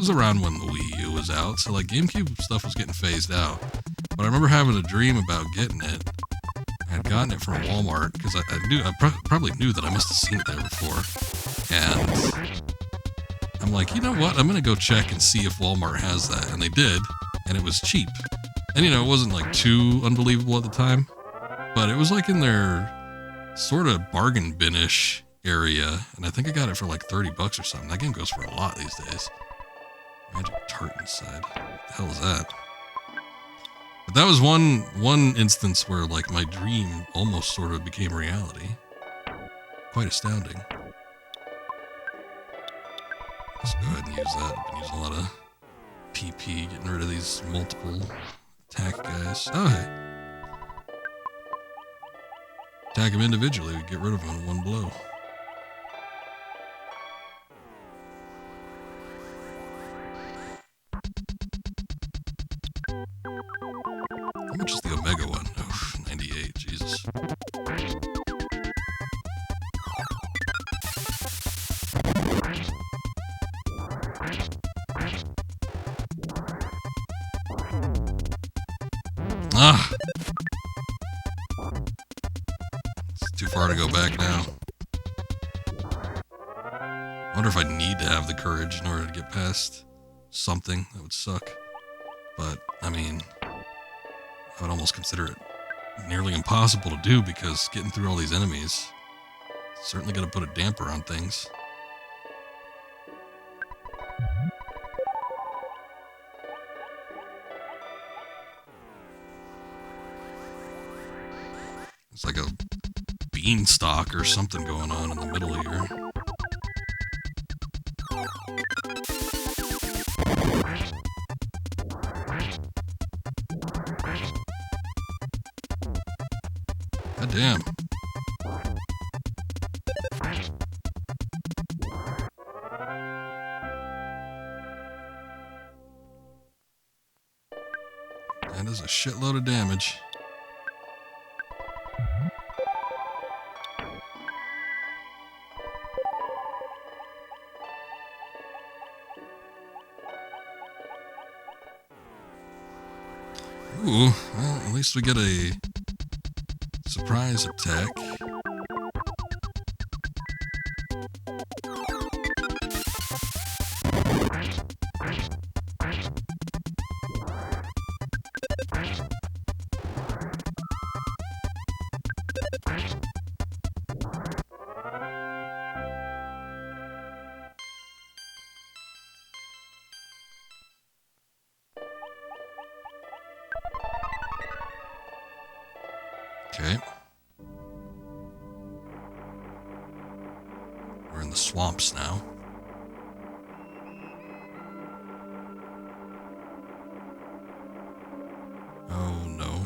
around when the Wii U was out, so like GameCube stuff was getting phased out. But I remember having a dream about getting it. I had gotten it from Walmart because I probably knew that I must have seen it there before. And I'm like, you know what? I'm gonna go check and see if Walmart has that, and they did, and it was cheap. And you know, it wasn't like too unbelievable at the time, but it was like in their sort of bargain bin-ish area, and I think I got it for like $30 or something. That game goes for a lot these days. Magic tart inside. What the hell is that? But that was one instance where like my dream almost sort of became reality. Quite astounding. Let's go ahead and use that. I've been using a lot of PP, getting rid of these multiple attack guys. Oh, hey. Attack them individually, we get rid of them in one blow. How much is the Omega one? Oh, 98, Jesus. Ah! It's too far to go back now. I wonder if I need to have the courage in order to get past something. That would suck. But, I mean, I would almost consider it nearly impossible to do because getting through all these enemies is certainly going to put a damper on things. It's like a beanstalk or something going on in the middle here. God damn. That is a shitload of damage. Ooh, well, at least we get a surprise attack. Okay. We're in the swamps now. Oh no.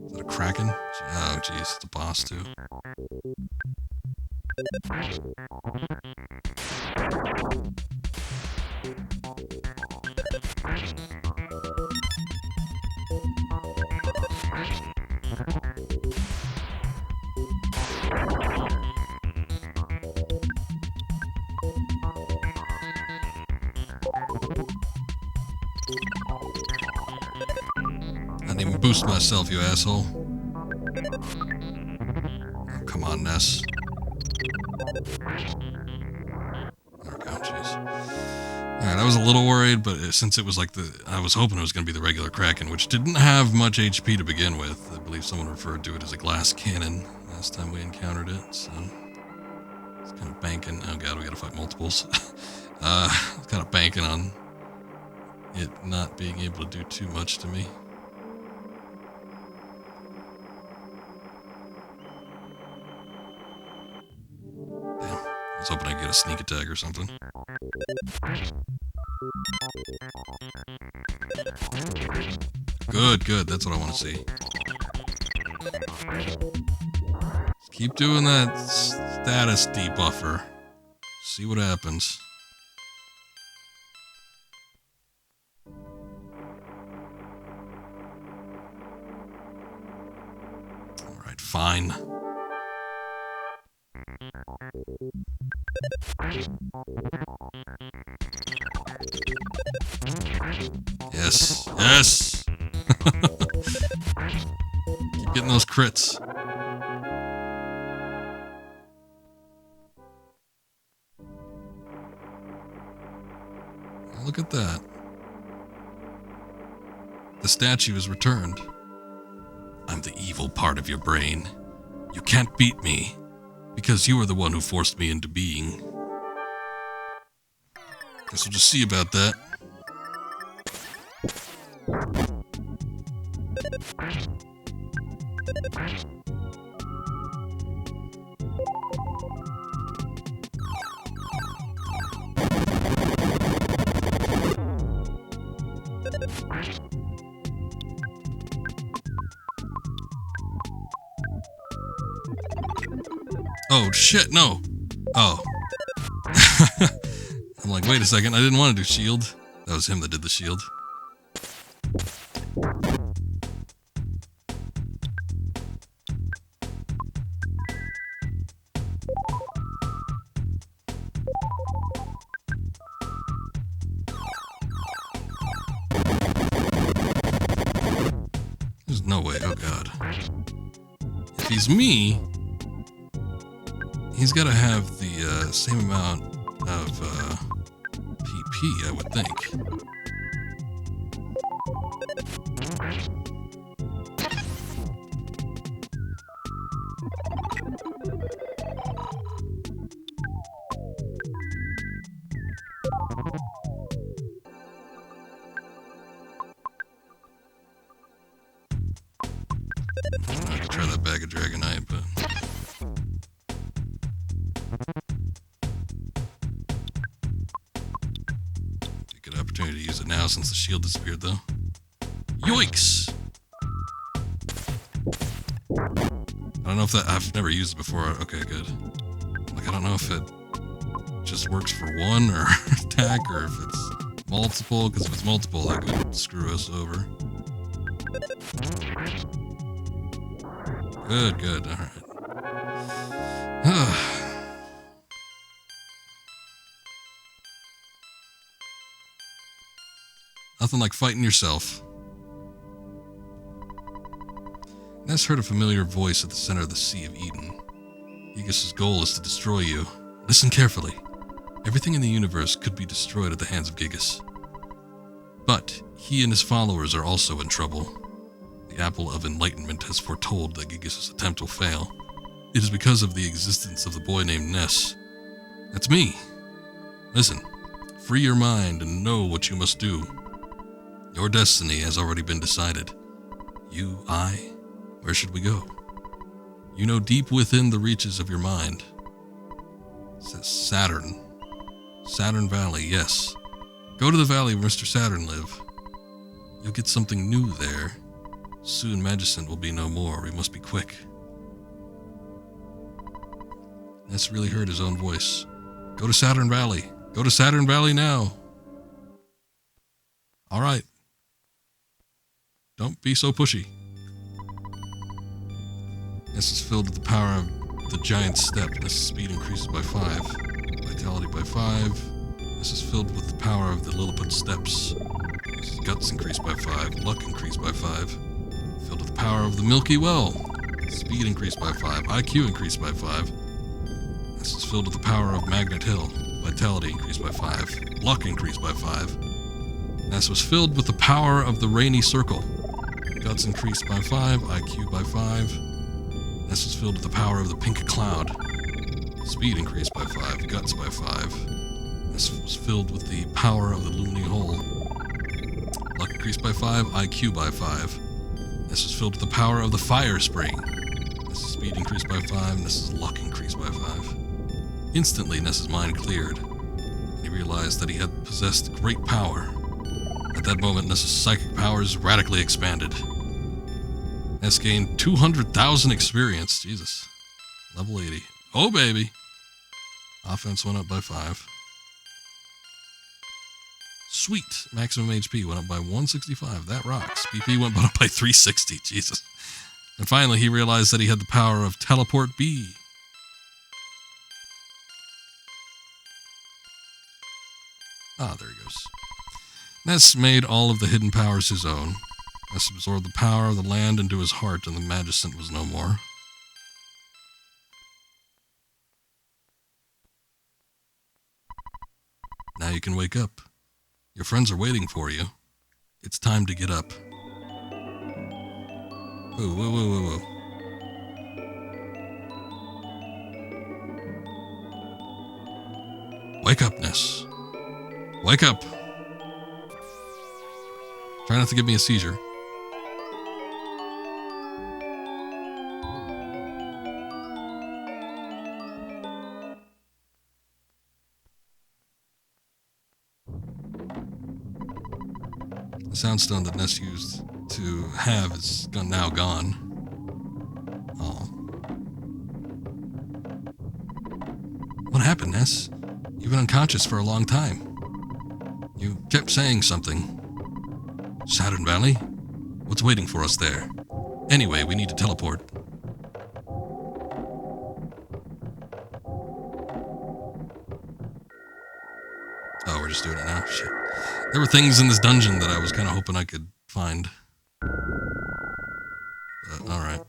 Is that a kraken? Oh jeez, it's a boss too. Didn't even boost myself, you asshole. Oh, come on, Ness. There we go, jeez. Alright, I was a little worried, but since it was like I was hoping it was going to be the regular Kraken, which didn't have much HP to begin with. I believe someone referred to it as a glass cannon last time we encountered it, so... It's kind of banking... Oh god, we gotta fight multiples. Kind of banking on it not being able to do too much to me. Damn, I was hoping I'd get a sneak attack or something. Good, good, that's what I want to see. Just keep doing that status debuffer. See what happens. Alright, fine. Yes, yes! Keep getting those crits. Look at that. The statue is returned. I'm the evil part of your brain. You can't beat me, because you are the one who forced me into being. Guess we'll just see about that. Oh, shit, no. Oh. I'm like, wait a second, I didn't want to do shield. That was him that did the shield. There's no way, oh god. If he's me... He's got to have the same amount of PP, I would think. I could try that bag of Dragonite, but... To use it now since the shield disappeared, though. Yoinks! I don't know if that... I've never used it before. Okay, good. Like, I don't know if it just works for one or attack or if it's multiple, because if it's multiple, that could screw us over. Good, good. Alright. Nothing like fighting yourself. Ness heard a familiar voice at the center of the Sea of Eden. Giygas' goal is to destroy you. Listen carefully. Everything in the universe could be destroyed at the hands of Giygas. But he and his followers are also in trouble. The Apple of Enlightenment has foretold that Giygas' attempt will fail. It is because of the existence of the boy named Ness. That's me. Listen, free your mind and know what you must do. Your destiny has already been decided. You, I, where should we go? You know deep within the reaches of your mind. It says Saturn. Saturn Valley, yes. Go to the valley where Mr. Saturn live. You'll get something new there. Soon Magicent will be no more. We must be quick. Ness really heard his own voice. Go to Saturn Valley. Go to Saturn Valley now. All right. Don't be so pushy. Ness is filled with the power of the giant step. Ness' speed increases by 5. Vitality by 5. Ness is filled with the power of the Lilliput steps. His guts increase by 5. Luck increased by 5. Filled with the power of the Milky Well. Speed increased by 5. IQ increased by 5. Ness is filled with the power of Magnet Hill. Vitality increased by 5. Luck increased by 5. Ness was filled with the power of the Rainy Circle. Guts increased by 5. IQ by 5. Ness was filled with the power of the Pink Cloud. Speed increased by 5. Guts by 5. Ness was filled with the power of the Loony Hole. Luck increased by 5. IQ by 5. Ness was filled with the power of the Fire Spring. Ness's speed increased by 5. Ness's luck increased by 5. Instantly, Ness's mind cleared, and he realized that he had possessed great power. At that moment, Ness's psychic powers radically expanded. Ness gained 200,000 experience. Jesus. Level 80. Oh, baby. Offense went up by 5. Sweet. Maximum HP went up by 165. That rocks. BP went up by 360. Jesus. And finally, he realized that he had the power of Teleport B. Ah, there he goes. Ness made all of the hidden powers his own. Ness absorbed the power of the land into his heart, and the Magicant was no more. Now you can wake up. Your friends are waiting for you. It's time to get up. Whoa, whoa, whoa, whoa, whoa. Wake up, Ness. Wake up. Try not to give me a seizure. The soundstone that Ness used to have is now gone. Oh. What happened, Ness? You've been unconscious for a long time. You kept saying something. Saturn Valley? What's waiting for us there? Anyway, we need to teleport. Oh, we're just doing it now? Shit. There were things in this dungeon that I was kind of hoping I could find. But, alright.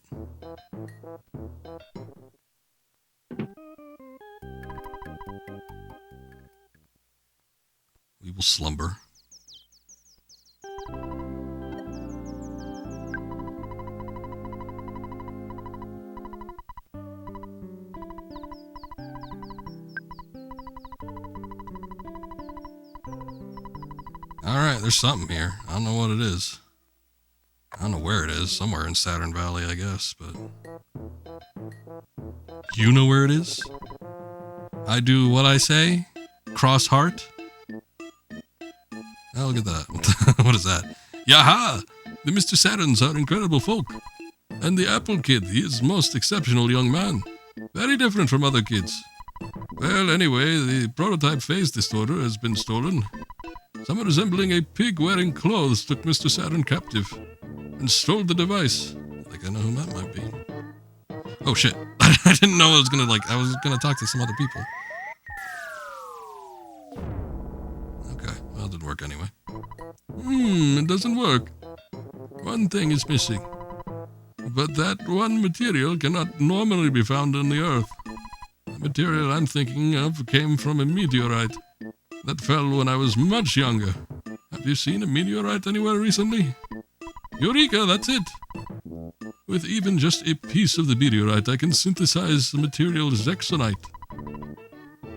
We will slumber. Alright, there's something here. I don't know what it is. I don't know where it is. Somewhere in Saturn Valley, I guess, but... You know where it is? I do what I say? Cross heart? Oh, look at that. What is that? Yaha! The Mr. Saturns are incredible folk. And the Apple Kid, he is most exceptional young man. Very different from other kids. Well, anyway, the prototype phase distorter has been stolen. Someone resembling a pig wearing clothes took Mr. Saturn captive and stole the device. I think I know who that might be. Oh shit. I didn't know I was gonna talk to some other people. Okay, well, it didn't work anyway. It doesn't work. One thing is missing. But that one material cannot normally be found on the Earth. The material I'm thinking of came from a meteorite that fell when I was much younger. Have you seen a meteorite anywhere recently? Eureka, that's it! With even just a piece of the meteorite, I can synthesize the material Zexonite.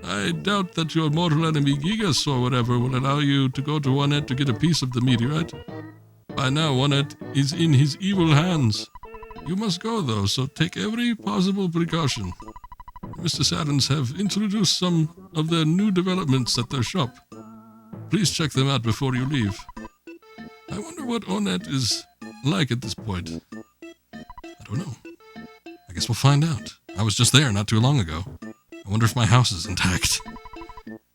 I doubt that your mortal enemy Giygas or whatever will allow you to go to Onet to get a piece of the meteorite. By now, Onet is in his evil hands. You must go, though, so take every possible precaution. Mr. Saturns have introduced some of their new developments at their shop. Please check them out before you leave. I wonder what Onet is like at this point. I don't know. I guess we'll find out. I was just there not too long ago. I wonder if my house is intact.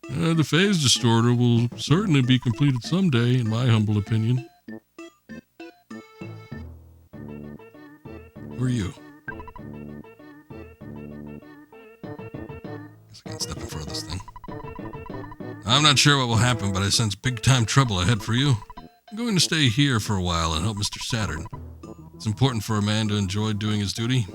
The phase distorter will certainly be completed someday, in my humble opinion. Who are you? Guess I can't step in front of this thing. I'm not sure what will happen, but I sense big-time trouble ahead for you. I'm going to stay here for a while and help Mr. Saturn. It's important for a man to enjoy doing his duty.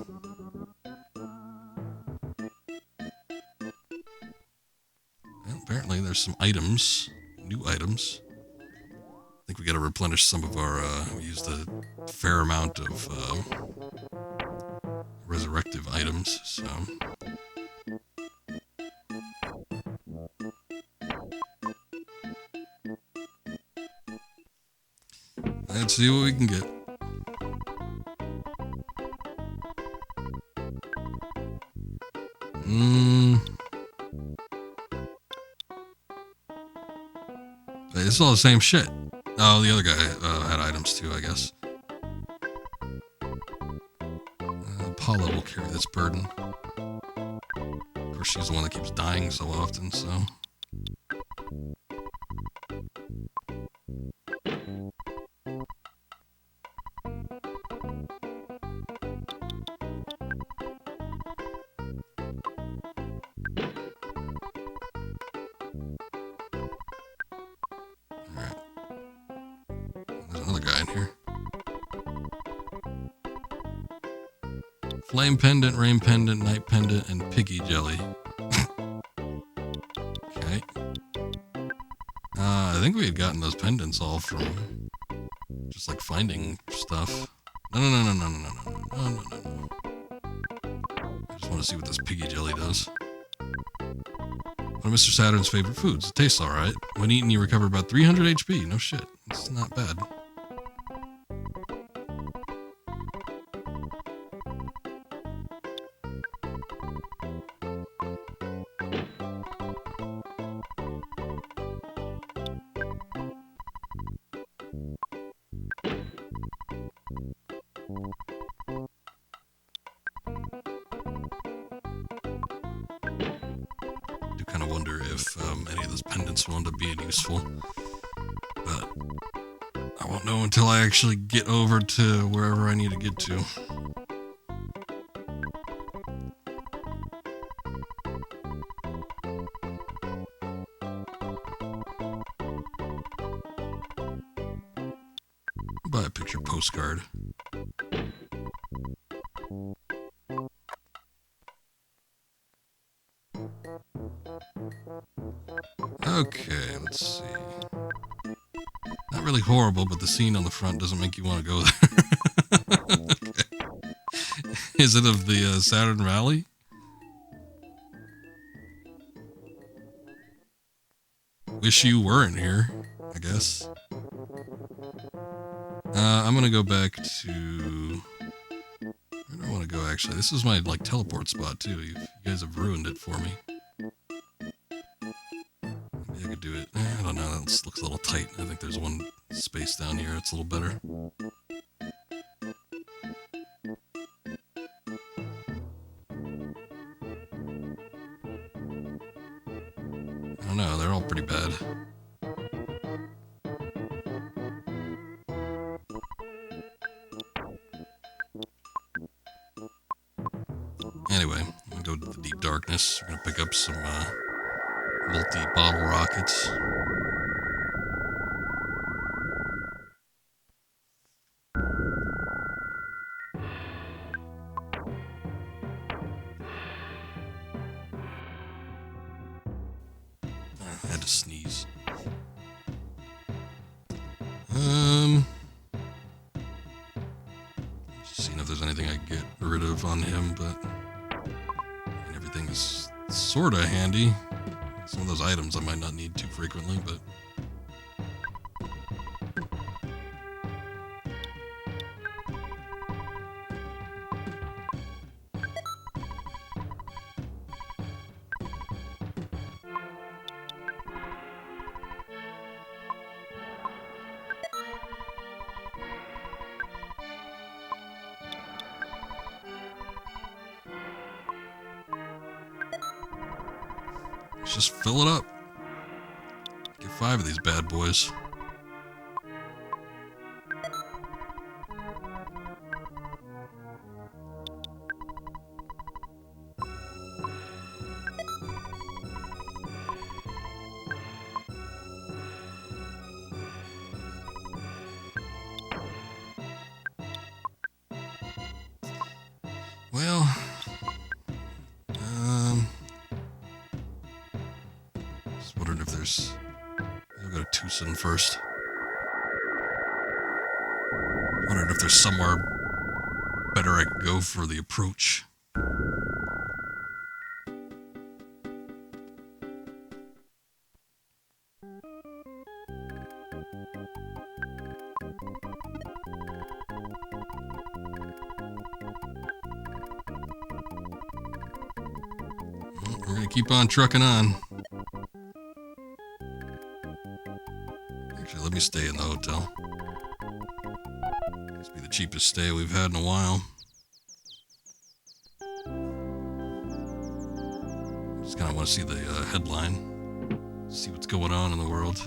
Well, apparently there's some items, new items. I think we gotta replenish some of our, we used a fair amount of, resurrective items, so. Let's see what we can get. It's all the same shit. Oh, the other guy had items too, I guess. Paula will carry this burden. Of course, she's the one that keeps dying so often, so. Flame pendant, rain pendant, night pendant, and piggy jelly. Okay. I think we had gotten those pendants all from just like finding stuff. No. I just want to see what this piggy jelly does. One of Mr. Saturn's favorite foods. It tastes alright. When eaten, you recover about 300 HP. No shit. It's not bad. Will end up being useful, but I won't know until I actually get over to wherever I need to get to. Buy a picture postcard. Okay, let's see. Not really horrible, but the scene on the front doesn't make you want to go there. Okay. Is it of the Saturn Rally? Wish you weren't here, I guess. I'm gonna go back to... Where do I want to go, actually? This is my, like, teleport spot, too. You guys have ruined it for me. I could do it. I don't know, that looks a little tight. I think there's one space down here that's a little better. I don't know, they're all pretty bad. Anyway, I'm gonna go to the deep darkness. We're gonna pick up some, multi-bottle rockets. I had to sneeze. Just seeing if there's anything I can get rid of on him, but I mean, everything is sorta handy. Some of those items I might not need too frequently, but... Let's just fill it up. Get 5 of these bad boys. Well, just wondered if there's... I'll go to Tucson first. Wondered if there's somewhere better I could go for the approach. We're gonna keep on trucking on. Actually, let me stay in the hotel. Must be the cheapest stay we've had in a while. Just kind of want to see the headline, see what's going on in the world.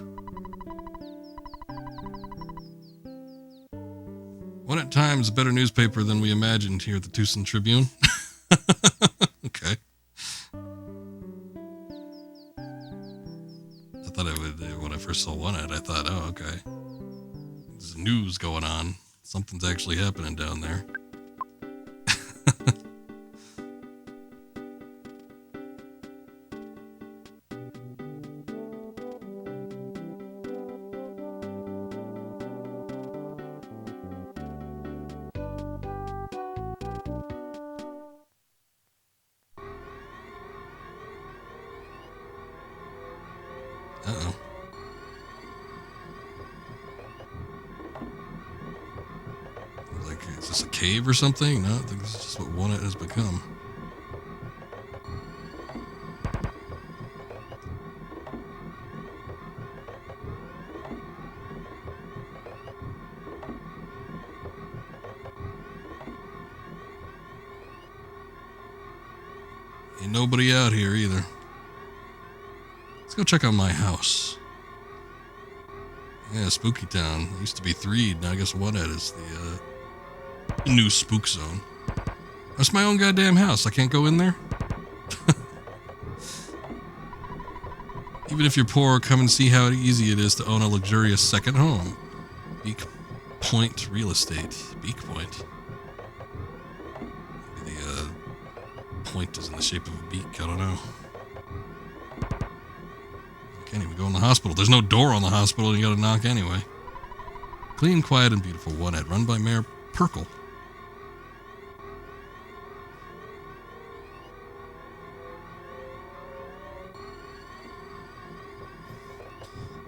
One at times a better newspaper than we imagined here at the Tucson Tribune. Okay. I thought it would, when I first saw one ad, I thought, oh, okay. There's news going on. Something's actually happening down there. Uh-oh. Like, is this a cave or something? No, I think this is just what one has become. Ain't nobody out here either. Let's go check out my house. Yeah, Spooky Town. It used to be 3, now I guess One-Ed is the new spook zone. That's my own goddamn house. I can't go in there? Even if you're poor, come and see how easy it is to own a luxurious second home. Beak Point Real Estate. Beak Point. Maybe the point is in the shape of a beak. I don't know. Can't even go in the hospital. There's no door on the hospital, and you gotta knock anyway. Clean, quiet, and beautiful One-Ed, run by Mayor Perkle.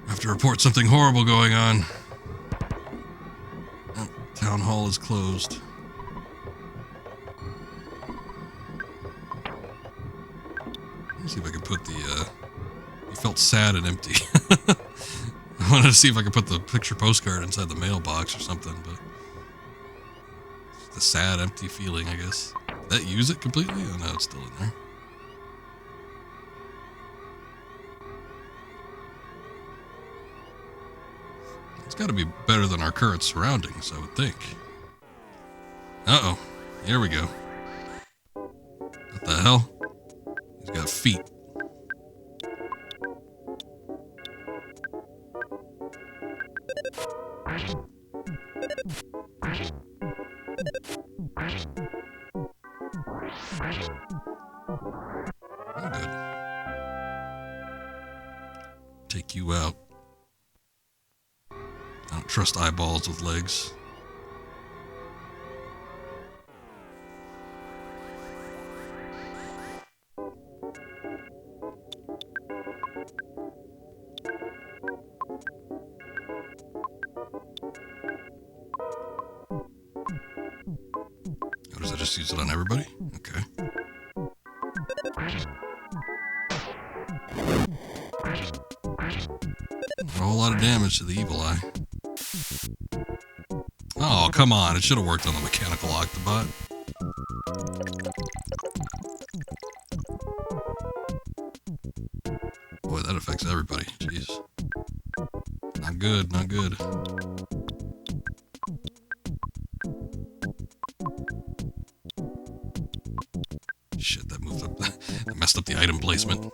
I have to report something horrible going on. Oh, town hall is closed. Let me see if I can put the, It felt sad and empty. I wanted to see if I could put the picture postcard inside the mailbox or something, but it's the sad, empty feeling, I guess. Did that use it completely? Oh no, it's still in there. It's got to be better than our current surroundings, I would think. Uh-oh. Here we go. What the hell? He's got feet. I'm good. Take you out. I don't trust eyeballs with legs. Oh, does that just use it on everybody? Okay. A whole lot of damage to the evil eye. Oh, come on. It should have worked on the mechanical Octobot. Boy, that affects everybody. Jeez. Not good, not good. Shit, that moved up. That messed up the item placement.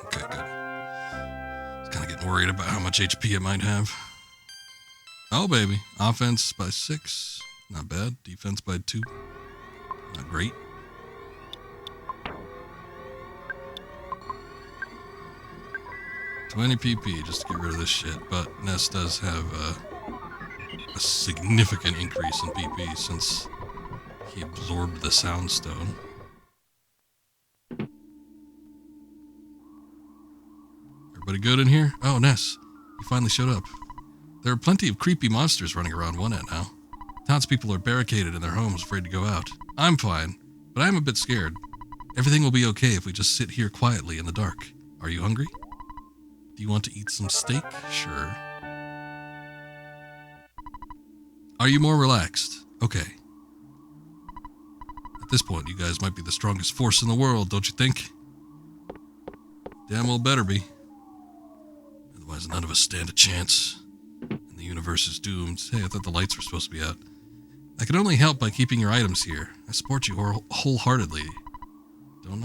Okay, good. I was kind of getting worried about how much HP it might have. Oh, baby. Offense by 6. Not bad. Defense by 2. Not great. $20 PP just to get rid of this shit. But Ness does have a significant increase in PP since he absorbed the sound stone. Everybody good in here? Oh, Ness, you finally showed up. There are plenty of creepy monsters running around one end now. Townspeople are barricaded in their homes, afraid to go out. I'm fine, but I'm a bit scared. Everything will be okay if we just sit here quietly in the dark. Are you hungry? Do you want to eat some steak? Sure. Are you more relaxed? Okay. At this point, you guys might be the strongest force in the world, don't you think? Damn well better be. Otherwise, none of us stand a chance. And the universe is doomed. Hey, I thought the lights were supposed to be out. I can only help by keeping your items here. I support you wholeheartedly. Don't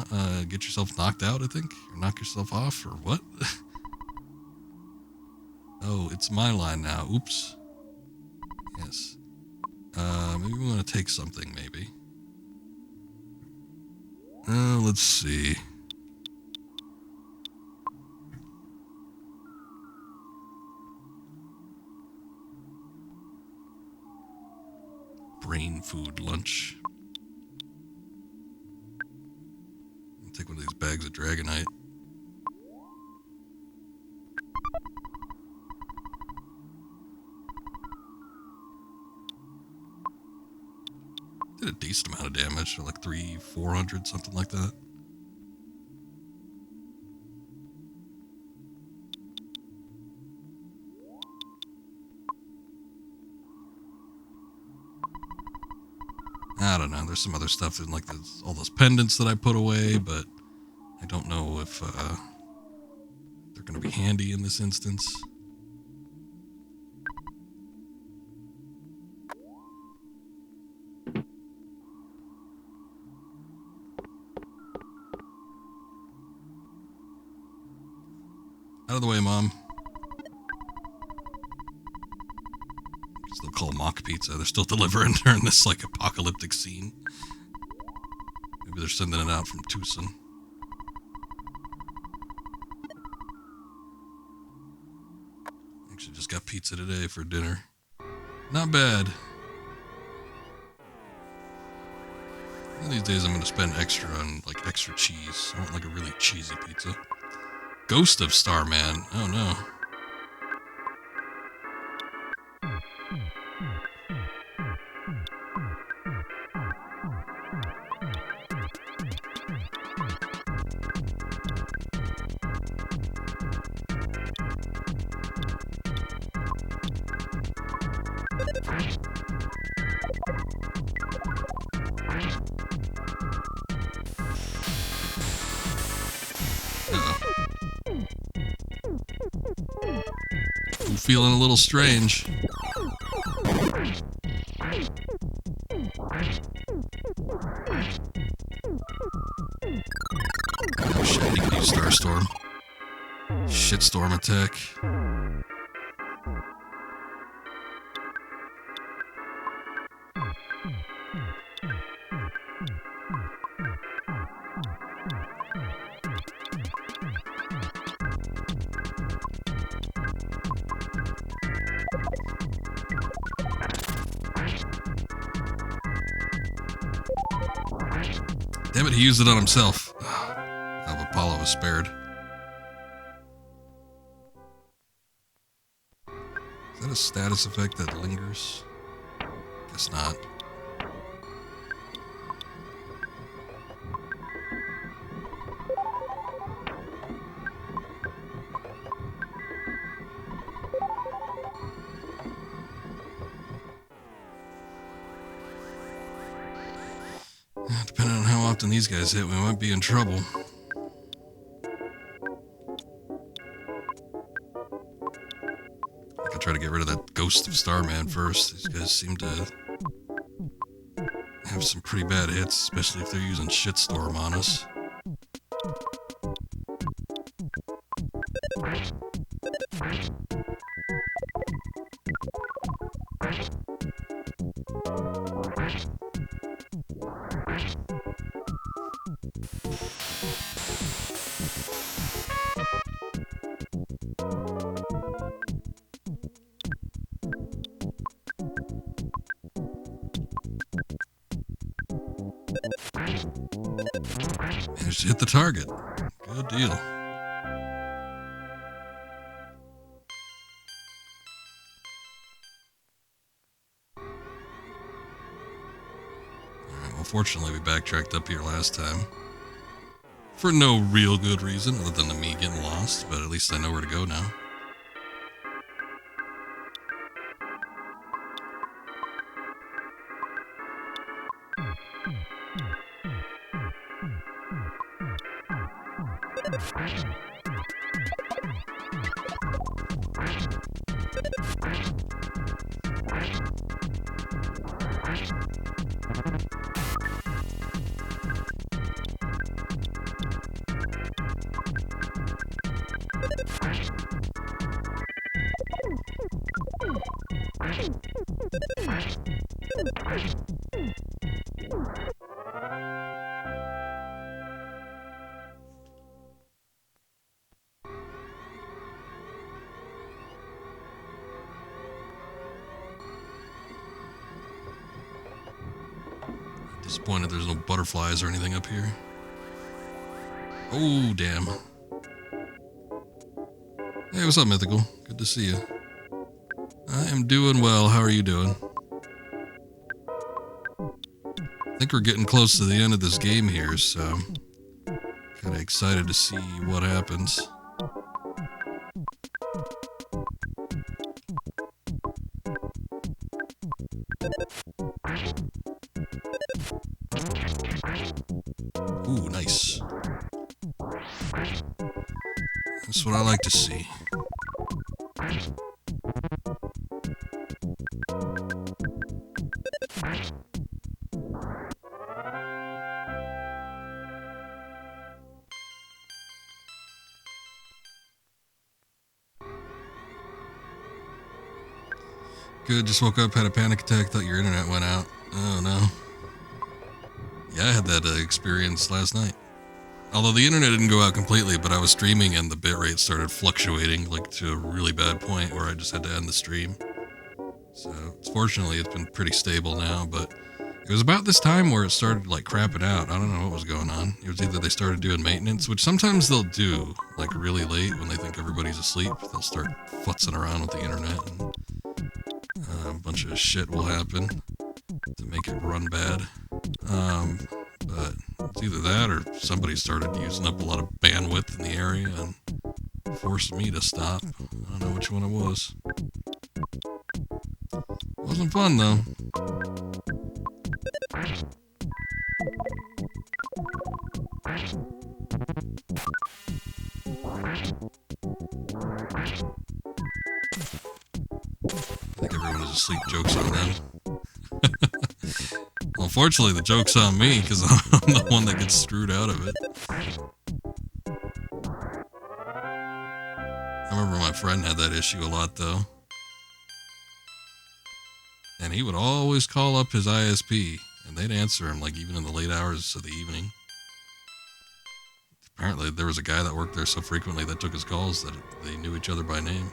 get yourself knocked out, I think? Or knock yourself off, or what? Oh, it's my line now. Oops. Yes. Maybe we want to take something, maybe. Let's see. Brain food lunch. I'll take one of these bags of Dragonite. Did a decent amount of damage, like 400, something like that. I don't know, there's some other stuff in like all those pendants that I put away, but I don't know if they're going to be handy in this instance. Out of the way, Mom. Still call mock pizza. They're still delivering during this like apocalyptic scene. Maybe they're sending it out from Tucson. Actually, just got pizza today for dinner. Not bad. One of these days, I'm going to spend extra on like extra cheese. I want like a really cheesy pizza. Ghost of Starman. Oh no. I'm feeling a little strange. Oh shit, he can use Starstorm. Shitstorm attack. Damn it, he used it on himself. How Apollo was spared. Is that a status effect that lingers? Guess not. Depending on how often these guys hit, we might be in trouble. I could try to get rid of that Ghost of Starman first. These guys seem to have some pretty bad hits, especially if they're using Shitstorm on us. Managed to hit the target. Good deal. Alright, well fortunately we backtracked up here last time. For no real good reason other than me getting lost, but at least I know where to go now. Disappointed there's no butterflies or anything up here. Oh, damn. Hey, what's up, Mythical? Good to see you. I am doing well. How are you doing? I think we're getting close to the end of this game here, so kind of excited to see what happens. Ooh, nice. That's what I like to see. Good, just woke up, had a panic attack, thought your internet went out. Oh no. Yeah, I had that experience last night. Although the internet didn't go out completely, but I was streaming and the bitrate started fluctuating like to a really bad point where I just had to end the stream. So fortunately it's been pretty stable now, but it was about this time where it started like crapping out. I don't know what was going on. It was either they started doing maintenance, which sometimes they'll do like really late when they think everybody's asleep. They'll start futzing around with the internet and a bunch of shit will happen to make it run bad. But it's either that or somebody started using up a lot of bandwidth in the area and forced me to stop. I don't know which one it was. Wasn't fun though. I think everyone is asleep. Joke's on them. Well, unfortunately, the joke's on me because I'm the one that gets screwed out of it. I remember my friend had that issue a lot, though. And he would always call up his ISP, and they'd answer him, like, even in the late hours of the evening. Apparently, there was a guy that worked there so frequently that took his calls that they knew each other by name.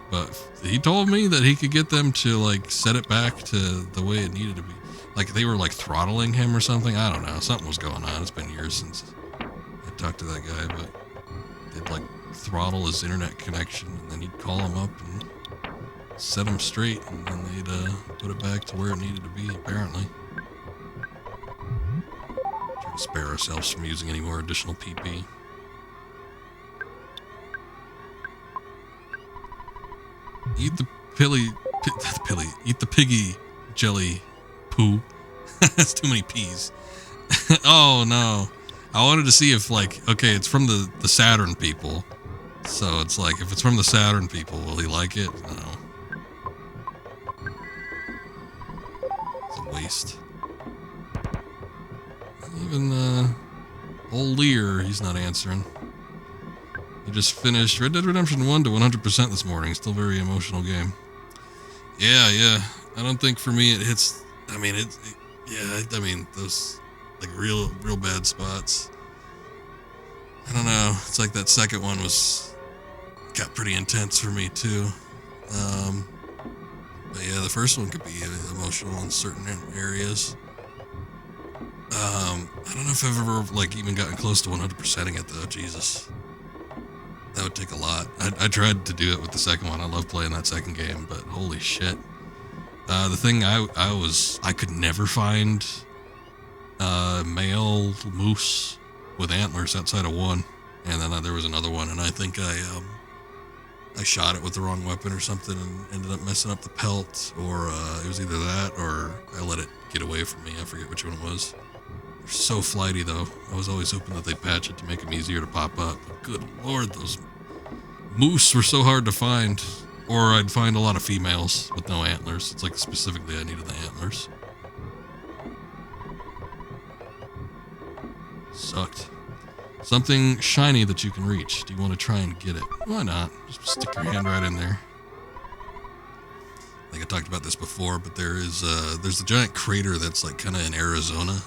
But he told me that he could get them to, like, set it back to the way it needed to be. Like, they were, like, throttling him or something. I don't know. Something was going on. It's been years since I talked to that guy, but they'd, like, throttle his internet connection, and then he'd call him up and set him straight, and then they'd put it back to where it needed to be, apparently. Try to spare ourselves from using any more additional PP. Eat the eat the piggy jelly poo. That's too many peas. Oh no. I wanted to see if, like, okay, it's from the Saturn people. So it's like, if it's from the Saturn people, will he like it? No. It's a waste. Even old Lear, he's not answering. He just finished Red Dead Redemption 1 to 100% this morning. Still very emotional game. Yeah. I don't think for me it hits. I mean, I mean, those, like, real bad spots. I don't know. It's like that second one got pretty intense for me too. But yeah, the first one could be emotional in certain areas. I don't know if I've ever, like, even gotten close to 100%ing it, though. Jesus. That would take a lot. I tried to do it with the second one. I love playing that second game, but holy shit. The thing I could never find male moose with antlers outside of one, and then there was another one, and I think I shot it with the wrong weapon or something and ended up messing up the pelt, or it was either that or I let it get away from me. I forget which one it was. They're so flighty, though. I was always hoping that they'd patch it to make them easier to pop up. But good lord, those moose were so hard to find. Or I'd find a lot of females with no antlers. It's like specifically I needed the antlers. Sucked. Something shiny that you can reach. Do you want to try and get it? Why not? Just stick your hand right in there. I think I talked about this before, but there's a giant crater that's like kind of in Arizona.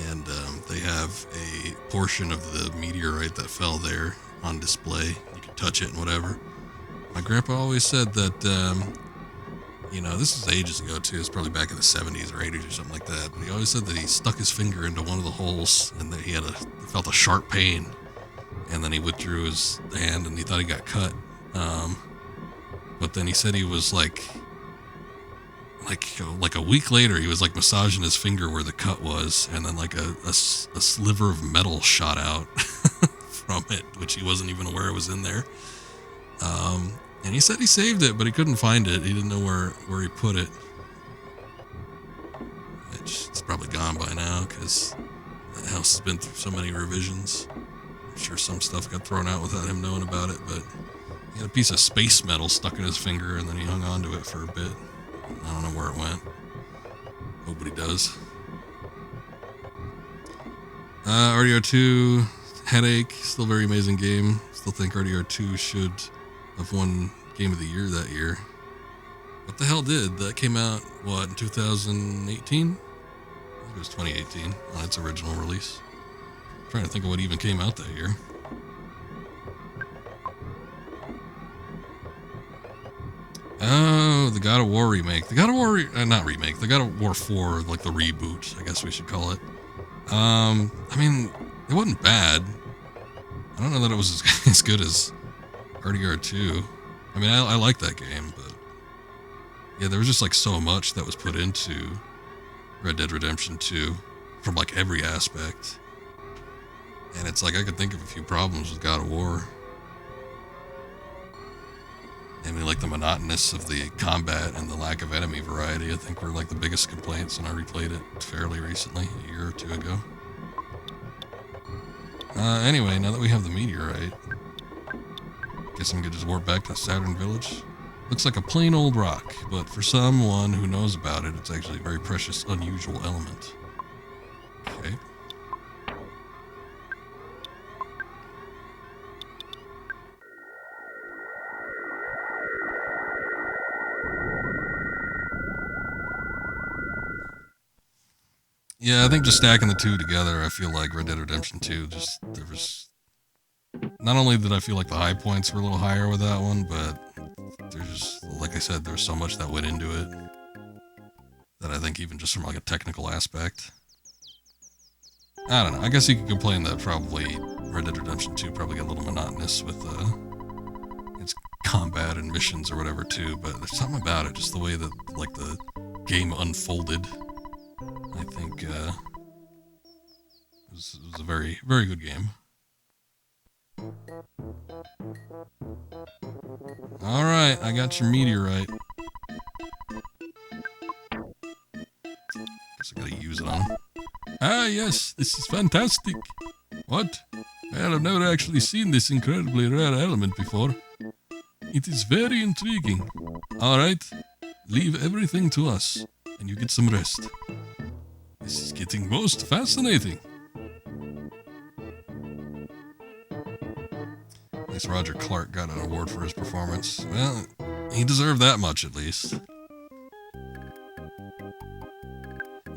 And they have a portion of the meteorite that fell there on display. You can touch it and whatever. My grandpa always said that, this is ages ago too. It's probably back in the 70s or 80s or something like that. But he always said that he stuck his finger into one of the holes and that he felt a sharp pain. And then he withdrew his hand and he thought he got cut. But then he said he was like a week later, he was like massaging his finger where the cut was, and then like a sliver of metal shot out from it, which he wasn't even aware it was in there. And he said he saved it, but he couldn't find it. He didn't know where he put it. It's probably gone by now because the house has been through so many revisions. I'm sure some stuff got thrown out without him knowing about it, but he had a piece of space metal stuck in his finger, and then he hung on to it for a bit. I don't know where it went. Nobody does. RDR2, Headache, still a very amazing game. Still think RDR2 should have won Game of the Year that year. What the hell did? That came out, in 2018? I think it was 2018 on its original release. I'm trying to think of what even came out that year. Oh, the God of War remake. The God of War, not remake, the God of War 4, like the reboot, I guess we should call it. I mean, it wasn't bad. I don't know that it was as good as RDR2. I mean, I like that game, but yeah, there was just like so much that was put into Red Dead Redemption 2 from like every aspect. And it's like I could think of a few problems with God of War. I mean, like the monotonous of the combat and the lack of enemy variety, I think were like the biggest complaints, and I replayed it fairly recently, a year or two ago. Anyway, now that we have the meteorite, guess I'm gonna just warp back to Saturn Village. Looks like a plain old rock, but for someone who knows about it, it's actually a very precious, unusual element. Okay. Yeah, I think just stacking the two together, I feel like Red Dead Redemption 2, there was... Not only did I feel like the high points were a little higher with that one, but there's, like I said, there's so much that went into it that I think even just from like a technical aspect. I don't know, I guess you could complain that probably Red Dead Redemption 2 probably got a little monotonous with its combat and missions or whatever too, but there's something about it, just the way that like the game unfolded. I think it was a very, very good game. Alright, I got your meteorite. Guess I gotta use it on him. Ah, yes, this is fantastic. What? Well, I've never actually seen this incredibly rare element before. It is very intriguing. Alright, leave everything to us, and you get some rest. This is getting most fascinating. At least Roger Clark got an award for his performance. Well, he deserved that much at least.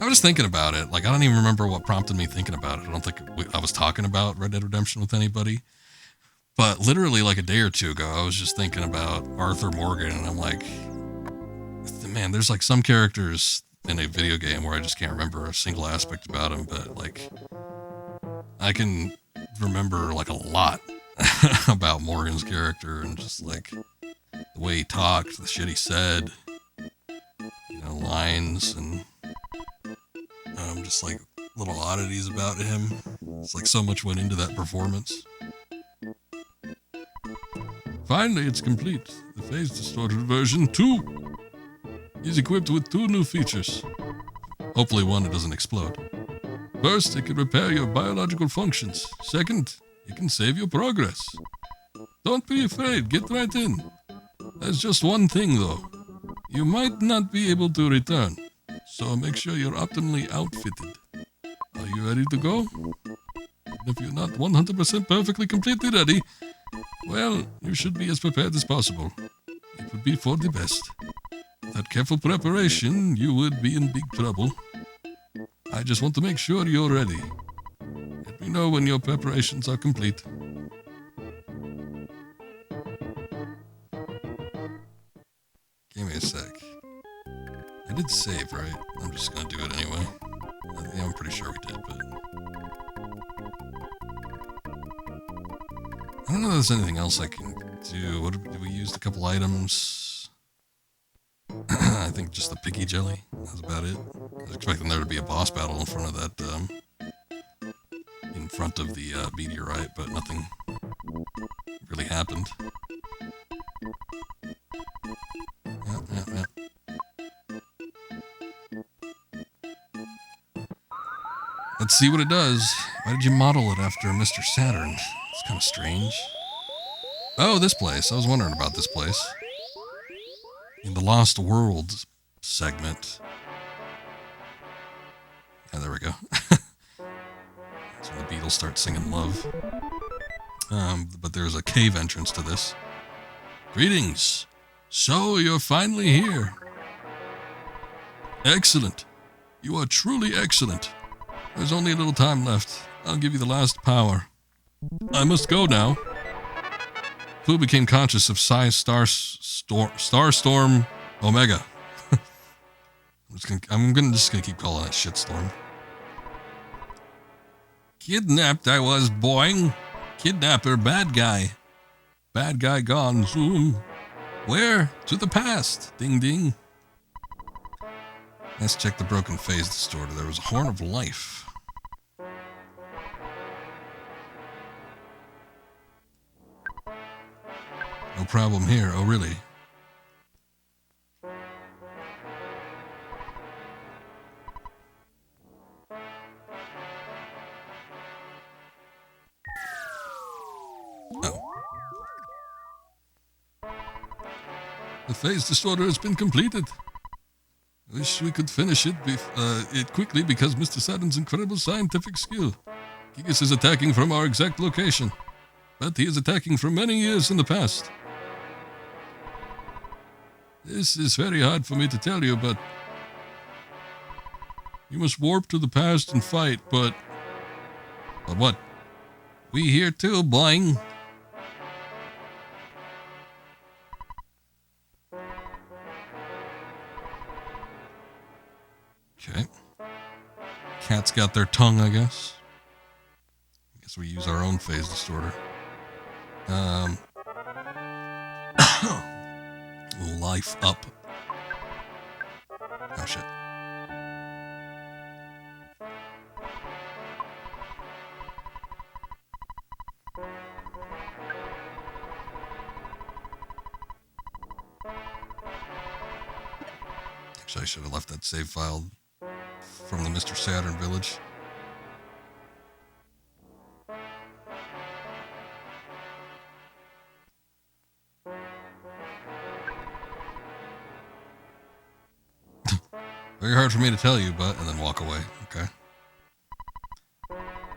I was just thinking about it. Like, I don't even remember what prompted me thinking about it. I don't think I was talking about Red Dead Redemption with anybody. But literally like a day or two ago, I was just thinking about Arthur Morgan, and I'm like, man, there's like some characters in a video game where I just can't remember a single aspect about him, but like I can remember like a lot about Morgan's character and just like the way he talked, the shit he said, lines and just like little oddities about him. It's like so much went into that performance. Finally, it's complete. The phase distorted version 2 is equipped with 2 new features. Hopefully one that doesn't explode. First, it can repair your biological functions. Second, it can save your progress. Don't be afraid, get right in. There's just one thing though. You might not be able to return, so make sure you're optimally outfitted. Are you ready to go? If you're not 100% perfectly completely ready, well, you should be as prepared as possible. It would be for the best. Without careful preparation, you would be in big trouble. I just want to make sure you're ready. Let me know when your preparations are complete. Give me a sec. I did save, right? I'm just gonna do it anyway. Yeah, I'm pretty sure we did, but... I don't know if there's anything else I can do. What did we use? A couple items? I think just the picky jelly. That's about it. I was expecting there to be a boss battle in front of that, in front of the meteorite, but nothing really happened. Yeah. Let's see what it does. Why did you model it after Mr. Saturn? It's kind of strange. Oh, this place. I was wondering about this place. In the Lost World segment. Yeah, there we go. That's when the Beatles start singing Love. But there's a cave entrance to this. Greetings. So, you're finally here. Excellent. You are truly excellent. There's only a little time left. I'll give you the last power. I must go now. Fu became conscious of Starstorm Omega. I'm just gonna keep calling it Shitstorm. Kidnapped I was, boing. Kidnapper, bad guy. Bad guy gone, zoom. Where? To the past. Ding ding. Let's check the broken phase distorter. There was a horn of life. No problem here. Oh, really? Oh. The phase distorter has been completed. Wish we could finish it quickly because Mr. Saturn's incredible scientific skill. Giygas is attacking from our exact location, but he is attacking from many years in the past. This is very hard for me to tell you, but you must warp to the past and fight, but what? We here too, boing. Okay. Cats got their tongue, I guess. I guess we use our own phase distorter. Life up. Oh, shit. Actually, I should have left that save file from the Mr. Saturn village. Very hard for me to tell you, but... And then walk away. Okay.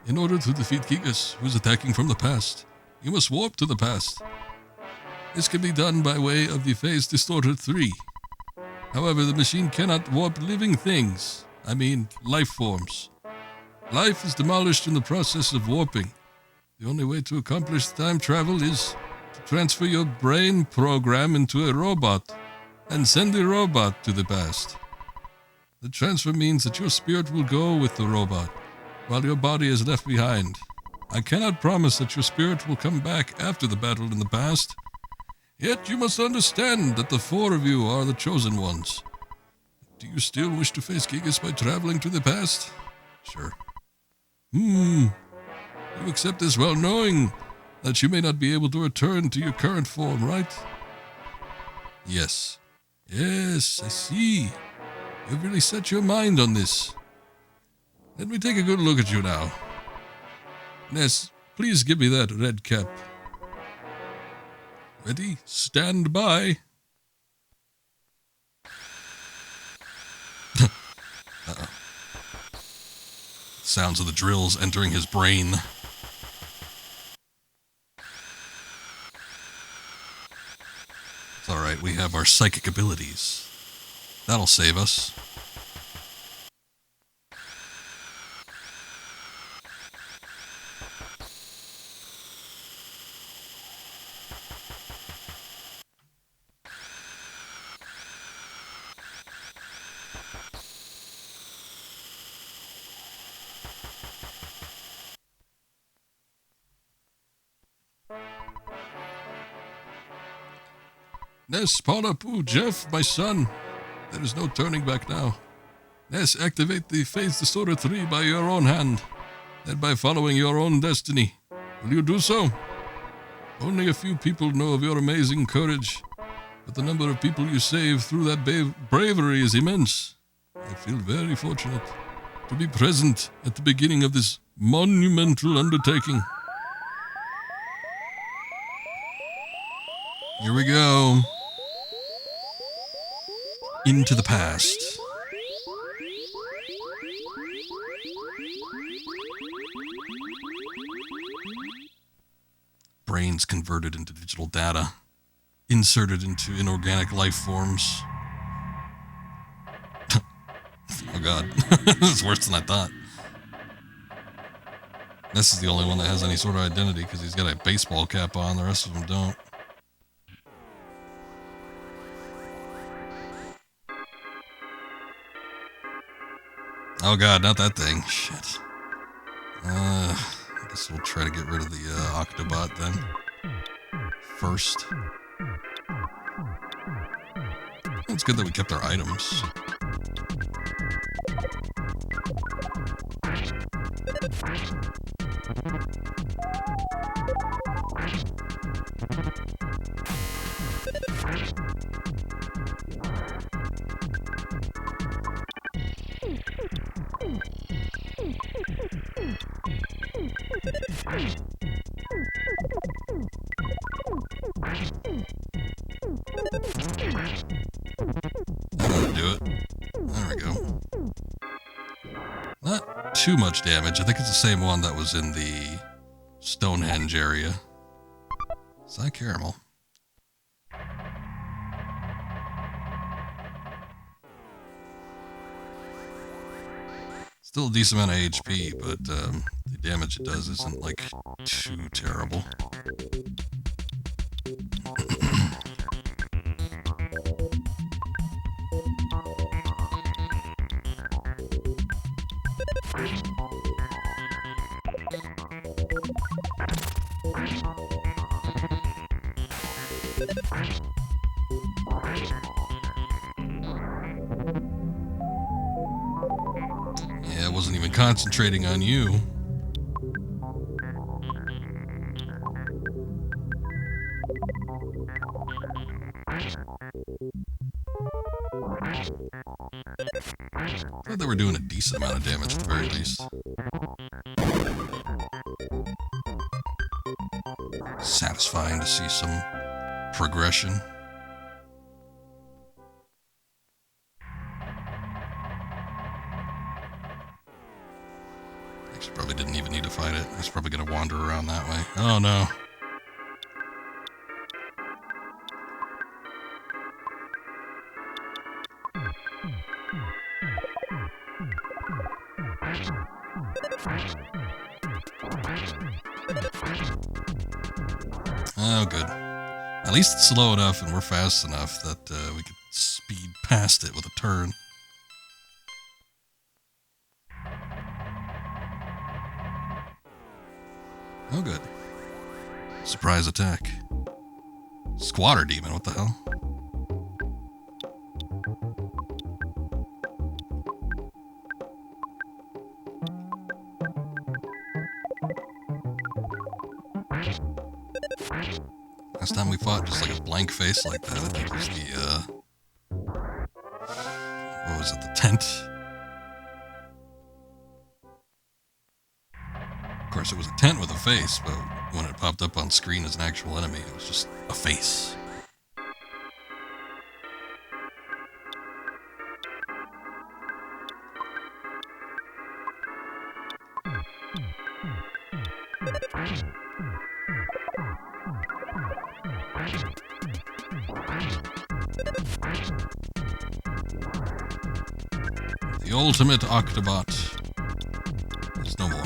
In order to defeat Giygas, who's attacking from the past, you must warp to the past. This can be done by way of the Phase Distorter 3. However, the machine cannot warp living things. I mean, life forms. Life is demolished in the process of warping. The only way to accomplish time travel is to transfer your brain program into a robot and send the robot to the past. The transfer means that your spirit will go with the robot, while your body is left behind. I cannot promise that your spirit will come back after the battle in the past. Yet you must understand that the 4 of you are the chosen ones. Do you still wish to face Giygas by traveling to the past? Sure. You accept this well knowing that you may not be able to return to your current form, right? Yes. Yes, I see. You've really set your mind on this. Let me take a good look at you now. Ness, please give me that red cap. Ready? Stand by. Uh-oh. Sounds of the drills entering his brain. It's alright, we have our psychic abilities. That'll save us. Ness, Paula, Pooh, Jeff, my son. There is no turning back now. Ness, activate the Phase Disorder 3 by your own hand, and by following your own destiny. Will you do so? Only a few people know of your amazing courage, but the number of people you save through that bravery is immense. I feel very fortunate to be present at the beginning of this monumental undertaking. Here we go. Into the past. Brains converted into digital data, inserted into inorganic life forms. Oh god, this is worse than I thought. This is the only one that has any sort of identity because he's got a baseball cap on, the rest of them don't. Oh god, not that thing. Shit. I guess we'll try to get rid of the Octobot then. First. It's good that we kept our items. That'll do it. There we go. Not too much damage. I think it's the same one that was in the Stonehenge area. Psy Caramel. Still a decent amount of HP, but the damage it does isn't, like, too terrible. Yeah, I wasn't even concentrating on you. Thought they were doing a decent amount of damage at the very least. Satisfying to see some progression. Actually, probably didn't even need to fight it. It's probably going to wander around that way. Oh no. Oh, good. At least it's slow enough and we're fast enough that we could speed past it with a turn. Oh, good. Surprise attack. Squatter demon, what the hell? Last time we fought just like a blank face like that, I think it was the, what was it, the tent? Of course, it was a tent with a face, but when it popped up on screen as an actual enemy, it was just a face. The ultimate Octobot is no more.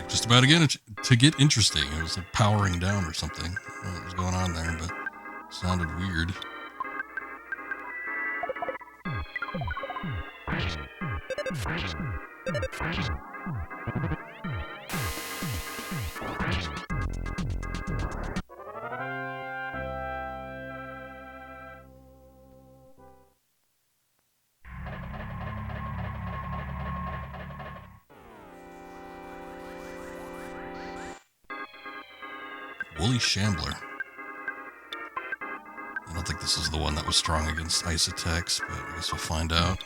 Just about to get interesting. It was like powering down or something. I don't know what was going on there, but it sounded weird. Woolly Shambler. I don't think this is the one that was strong against ice attacks, but I guess we'll find out.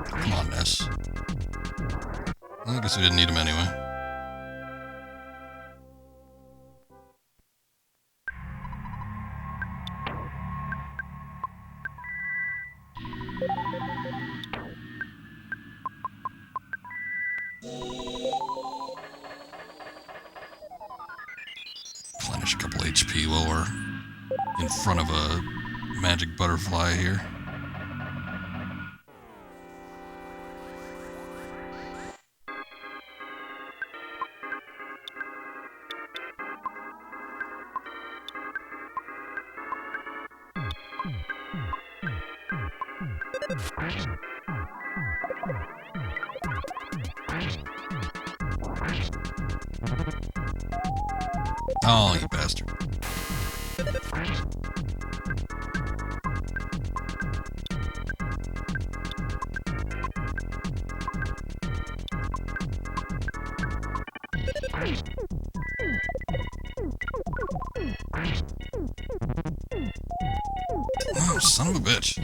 Come on, Ness. I guess we didn't need him anyway. Replenish a couple HP while we're in front of a magic butterfly here. Oh, you bastard. Oh, son of a bitch.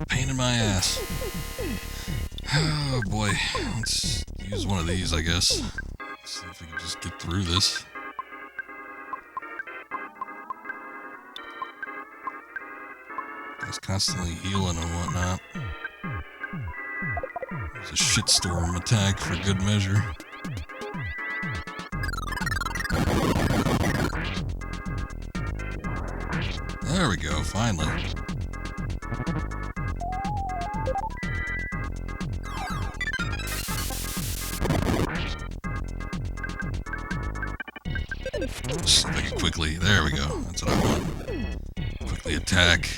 Pain in my ass. Oh boy. Let's use one of these, I guess. See if we can just get through this. Guy's constantly healing and whatnot. There's a shitstorm attack for good measure. There we go, finally. Just make it quickly. There we go. That's what I want. Quickly attack.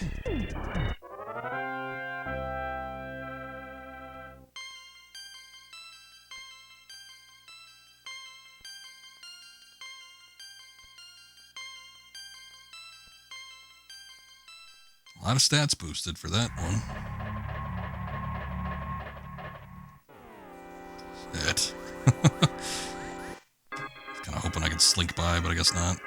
A lot of stats boosted for that one. Shit. Kind of hoping I could slink by, but I guess not.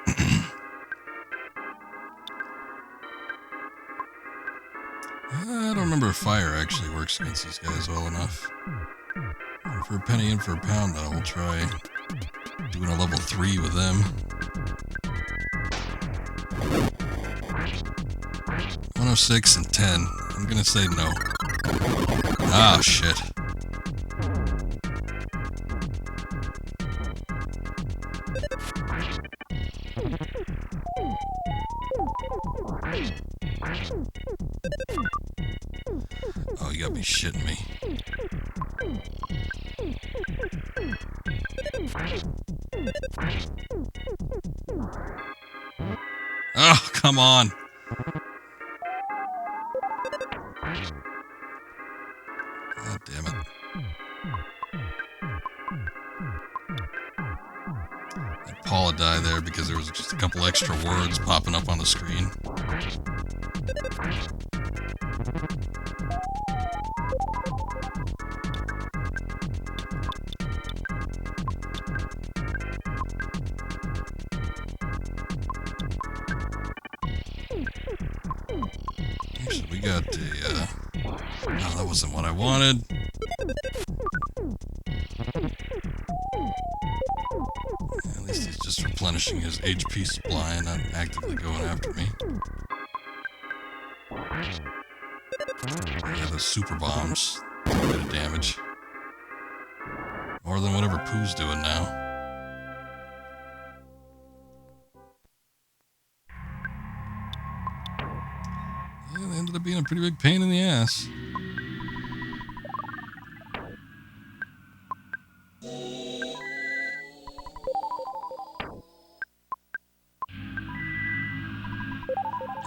I don't remember if fire actually works against these guys well enough. For a penny in for a pound, though, we'll try doing a level 3 with them. 5, 6, and 10. I'm gonna say no. Ah, shit. Oh, you gotta be shitting me. Oh, come on. God damn it. Had Paula die there because there was just a couple extra words popping up on the screen. Actually, we got a, no, that wasn't what I wanted. At least he's just replenishing his HP supply and not actively going after me. Yeah, those super bombs do a bit of damage. More than whatever Pooh's doing now. Yeah, they ended up being a pretty big pain in the ass.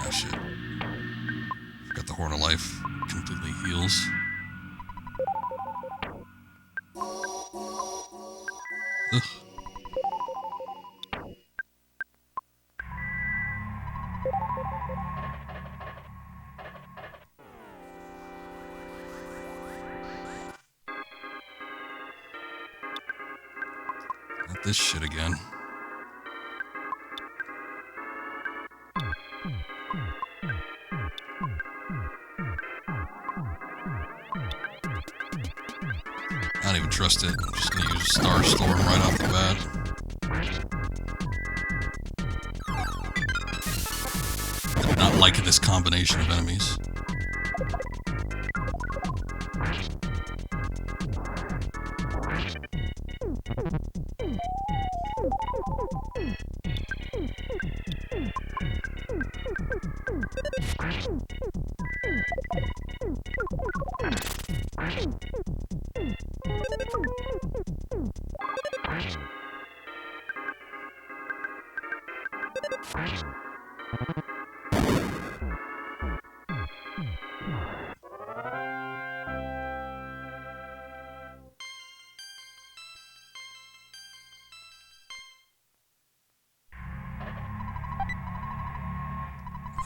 Oh shit. Forgot the Horn of Life completely heals. Ugh. Not this shit again. I don't even trust it. I'm just gonna use Star Storm right off the bat. I do not like this combination of enemies.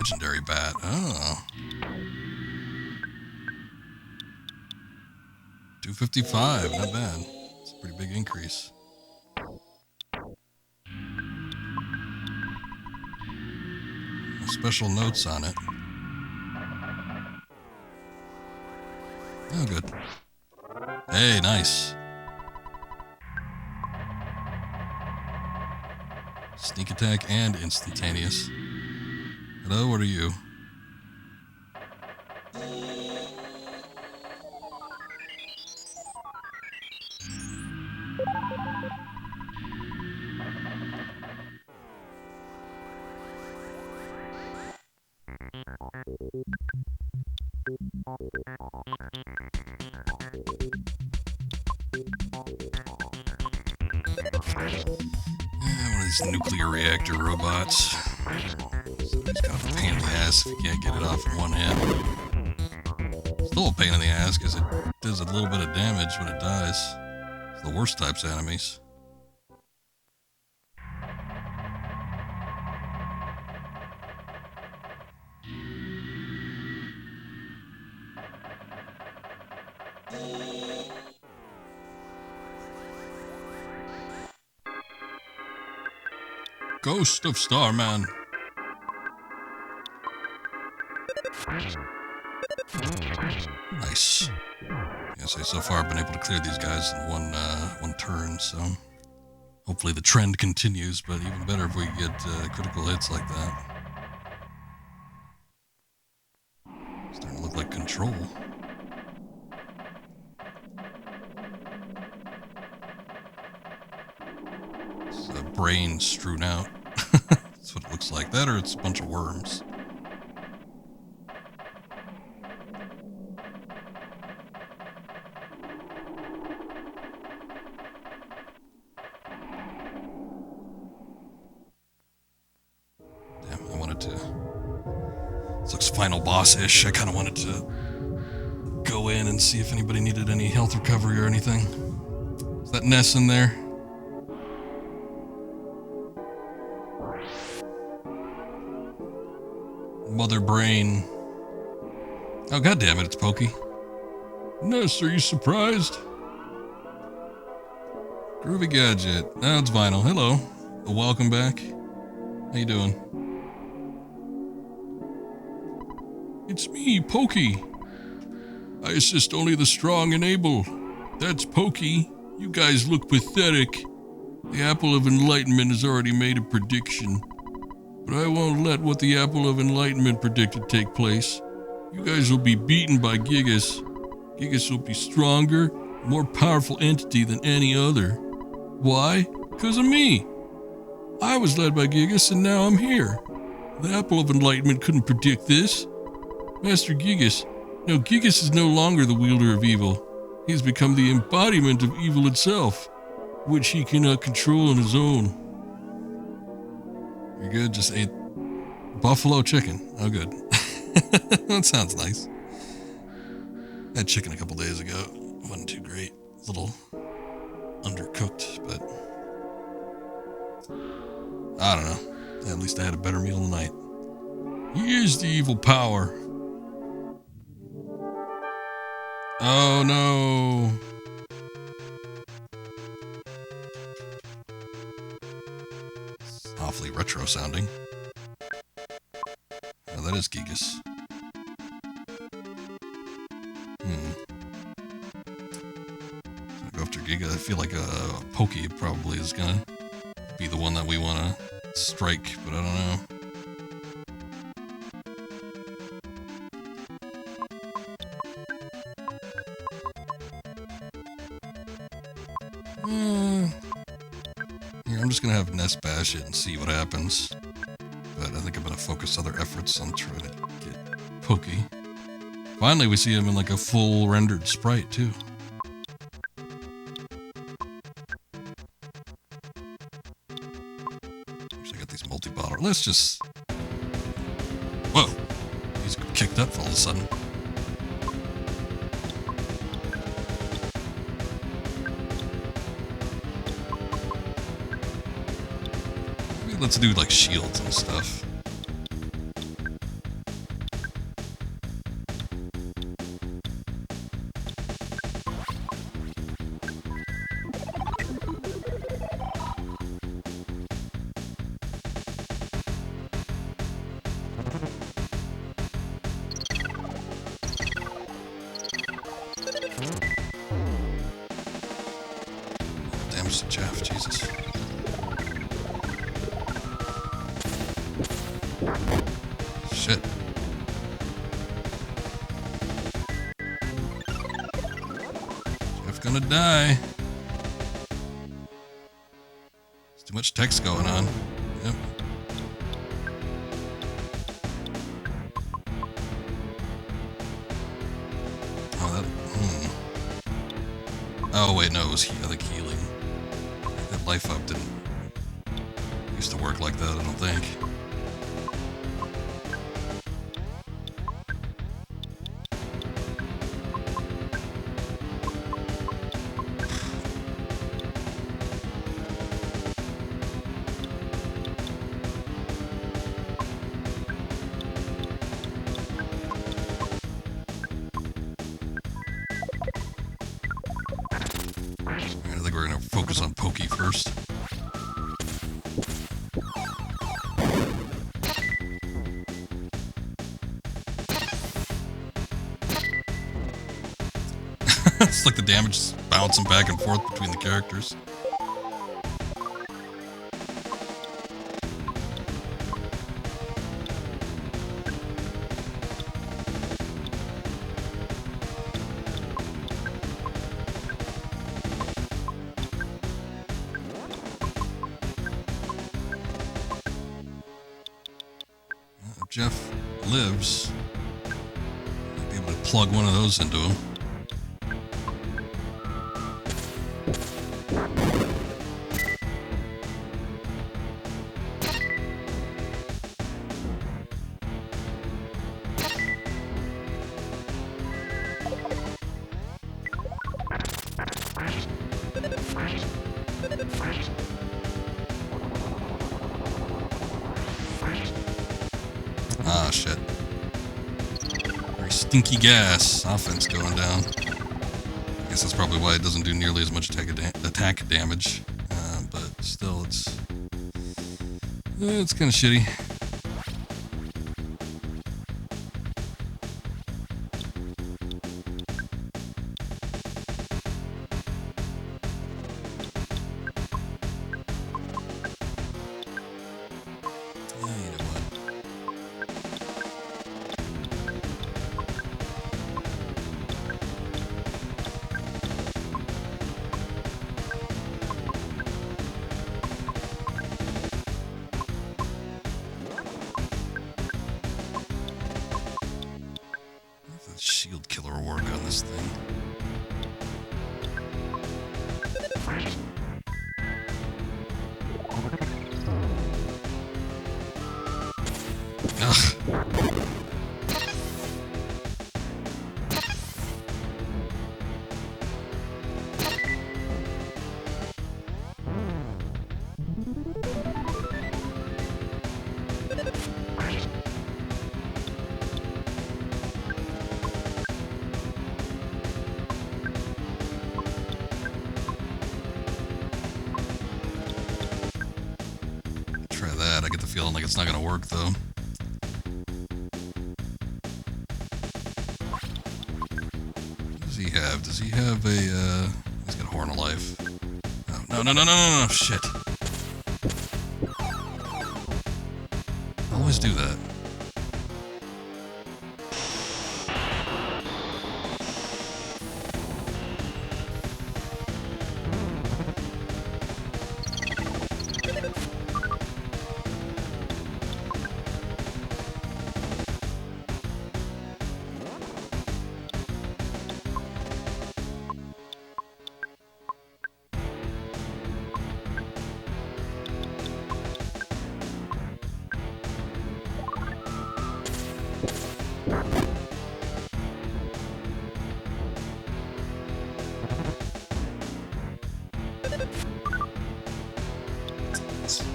Legendary bat. Oh. 255. Not bad. It's a pretty big increase. No special notes on it. Oh, good. Hey, nice. Sneak attack and instantaneous. Hello, what are you? One of these nuclear reactor robots. It's kind of a pain in the ass if you can't get it off in one hand. Still a pain in the ass because it does a little bit of damage when it dies. It's the worst types of enemies. Ghost of Starman. Nice. Yeah, so far I've been able to clear these guys in one turn, so hopefully the trend continues, but even better if we get critical hits like that. control. It's a brain strewn out. That's what it looks like. That or it's a bunch of worms. Damn, I wanted to... This looks final boss-ish. I kind of wanted to go in and see if anybody needed any health recovery or anything. Is that Ness in there? Mother brain. Oh, goddammit, it's Pokey. Ness, are you surprised? Groovy Gadget. Oh, it's Vinyl. Hello. Welcome back. How you doing? It's me, Pokey. I assist only the strong and able. That's Pokey. You guys look pathetic. The Apple of Enlightenment has already made a prediction. But I won't let what the Apple of Enlightenment predicted take place. You guys will be beaten by Giygas. Giygas will be stronger, more powerful entity than any other. Why? 'Cause of me. I was led by Giygas and now I'm here. The Apple of Enlightenment couldn't predict this. Master Giygas. No, Giygas is no longer the wielder of evil. He has become the embodiment of evil itself, which he cannot control on his own. You're good? Just ate buffalo chicken. Oh, good. That sounds nice. I had chicken a couple days ago. It wasn't too great. A little undercooked, but I don't know. At least I had a better meal tonight. Here's the evil power. Oh no. It's awfully retro sounding. Oh, that is Giygas. Go after Giygas. I feel like Pokey probably is gonna be the one that we want to strike, but I don't know. Here, I'm just gonna have Ness bash it and see what happens. But I think I'm gonna focus other efforts on trying to get Pokey. Finally, we see him in like a full rendered sprite too. I got these multi-bottle. Let's just. Whoa! He's kicked up all of a sudden. Maybe let's do like shields and stuff. Damage to Jeff, Jesus. Shit. Jeff gonna die. There's too much text going on. Yep. Oh, that. Oh, wait, no, it was I think healing. That life up didn't used to work like that, I don't think. I think we're gonna focus on Pokey first. It's like the damage is bouncing back and forth between the characters. Jeff lives, might be able to plug one of those into him. Ah, shit. Very stinky gas. Offense going down. I guess that's probably why it doesn't do nearly as much attack damage. But still, it's kind of shitty. Shield killer will work on this thing. Ugh. Try that. I get the feeling like it's not gonna work though. What does he have? Does he have a he's got a horn of life. Oh, no, shit. I always do that.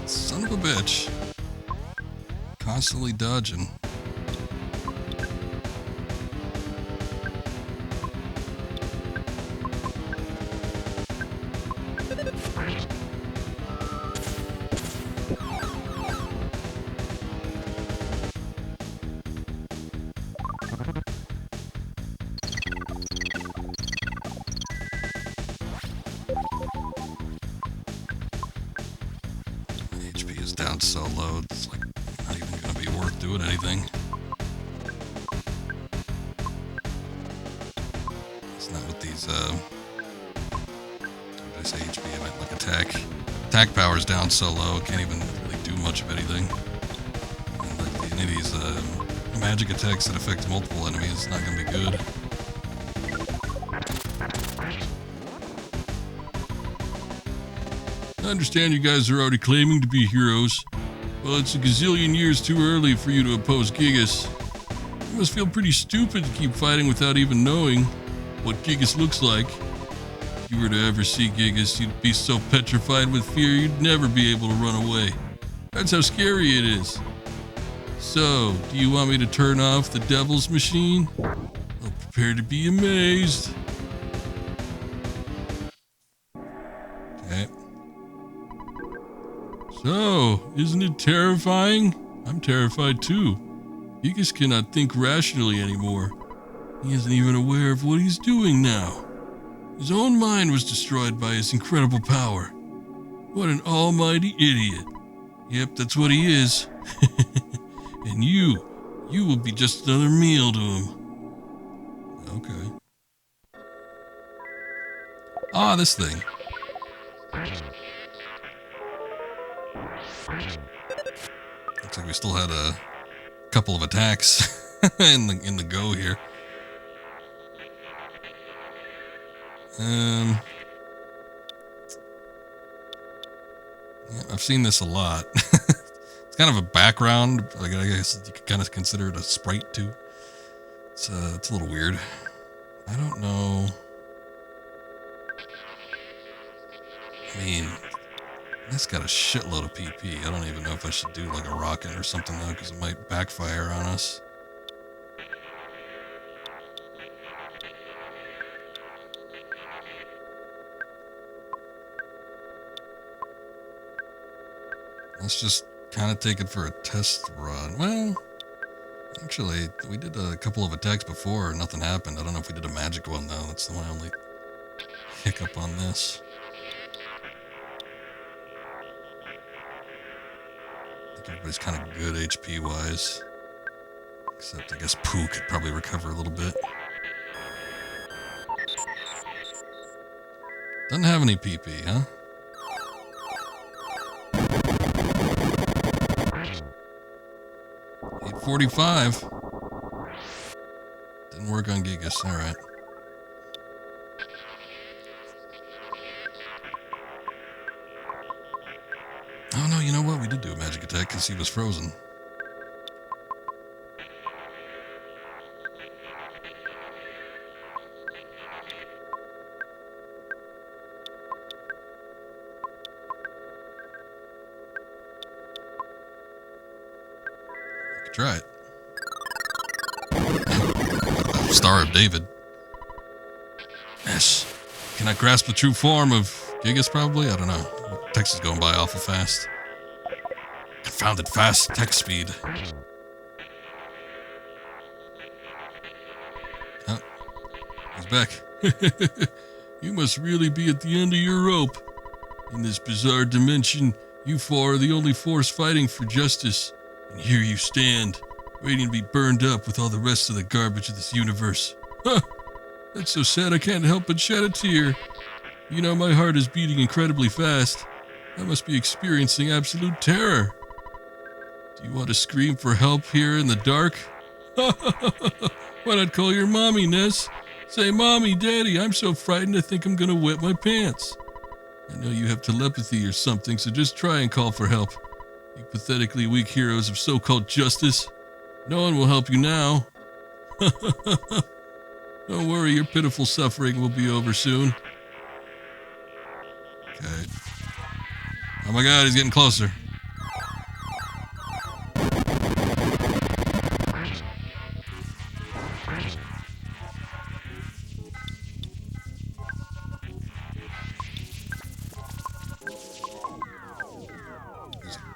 Son of a bitch. Constantly dodging. HP is down so low, it's like not even going to be worth doing anything. It's not with these, what did I say, HP? I meant like attack. Attack power is down so low, can't even really do much of anything. And like any of these magic attacks that affect multiple enemies, it's not going to be good. I understand you guys are already claiming to be heroes. Well, it's a gazillion years too early for you to oppose Giygas. You must feel pretty stupid to keep fighting without even knowing what Giygas looks like. If you were to ever see Giygas, you'd be so petrified with fear you'd never be able to run away. That's how scary it is. So, do you want me to turn off the devil's machine? Well, prepare to be amazed. Okay. So, isn't it terrifying? I'm terrified too. Giygas cannot think rationally anymore. He isn't even aware of what he's doing now. His own mind was destroyed by his incredible power. What an almighty idiot. Yep, that's what he is. And you will be just another meal to him. Okay. Ah, this thing. Looks like we still had a couple of attacks in the go here. Yeah, I've seen this a lot. It's kind of a background. Like, I guess you could kind of consider it a sprite too. It's a little weird. I don't know. I mean, this got a shitload of PP. I don't even know if I should do like a rocket or something though, because it might backfire on us. Let's just kind of take it for a test run. Well, actually, we did a couple of attacks before and nothing happened. I don't know if we did a magic one though. That's my only hiccup on this. I think everybody's kind of good HP wise. Except I guess Pooh could probably recover a little bit. Doesn't have any PP, huh? $845. Didn't work on Giygas. All right. Oh no, you know what? We did do a magic attack because he was frozen. Try it. Star of David. Ness. Can I grasp the true form of Giygas probably? I don't know. Text is going by awful fast. Confounded fast text speed. Oh, he's back. You must really be at the end of your rope. In this bizarre dimension, you four are the only force fighting for justice. And here you stand, waiting to be burned up with all the rest of the garbage of this universe. Huh! That's so sad I can't help but shed a tear. You know, my heart is beating incredibly fast. I must be experiencing absolute terror. Do you want to scream for help here in the dark? Why not call your mommy, Ness? Say, Mommy, Daddy, I'm so frightened I think I'm gonna wet my pants. I know you have telepathy or something, so just try and call for help. You pathetically weak heroes of so-called justice. No one will help you now. Don't worry, your pitiful suffering will be over soon. Okay. Oh my god, he's getting closer.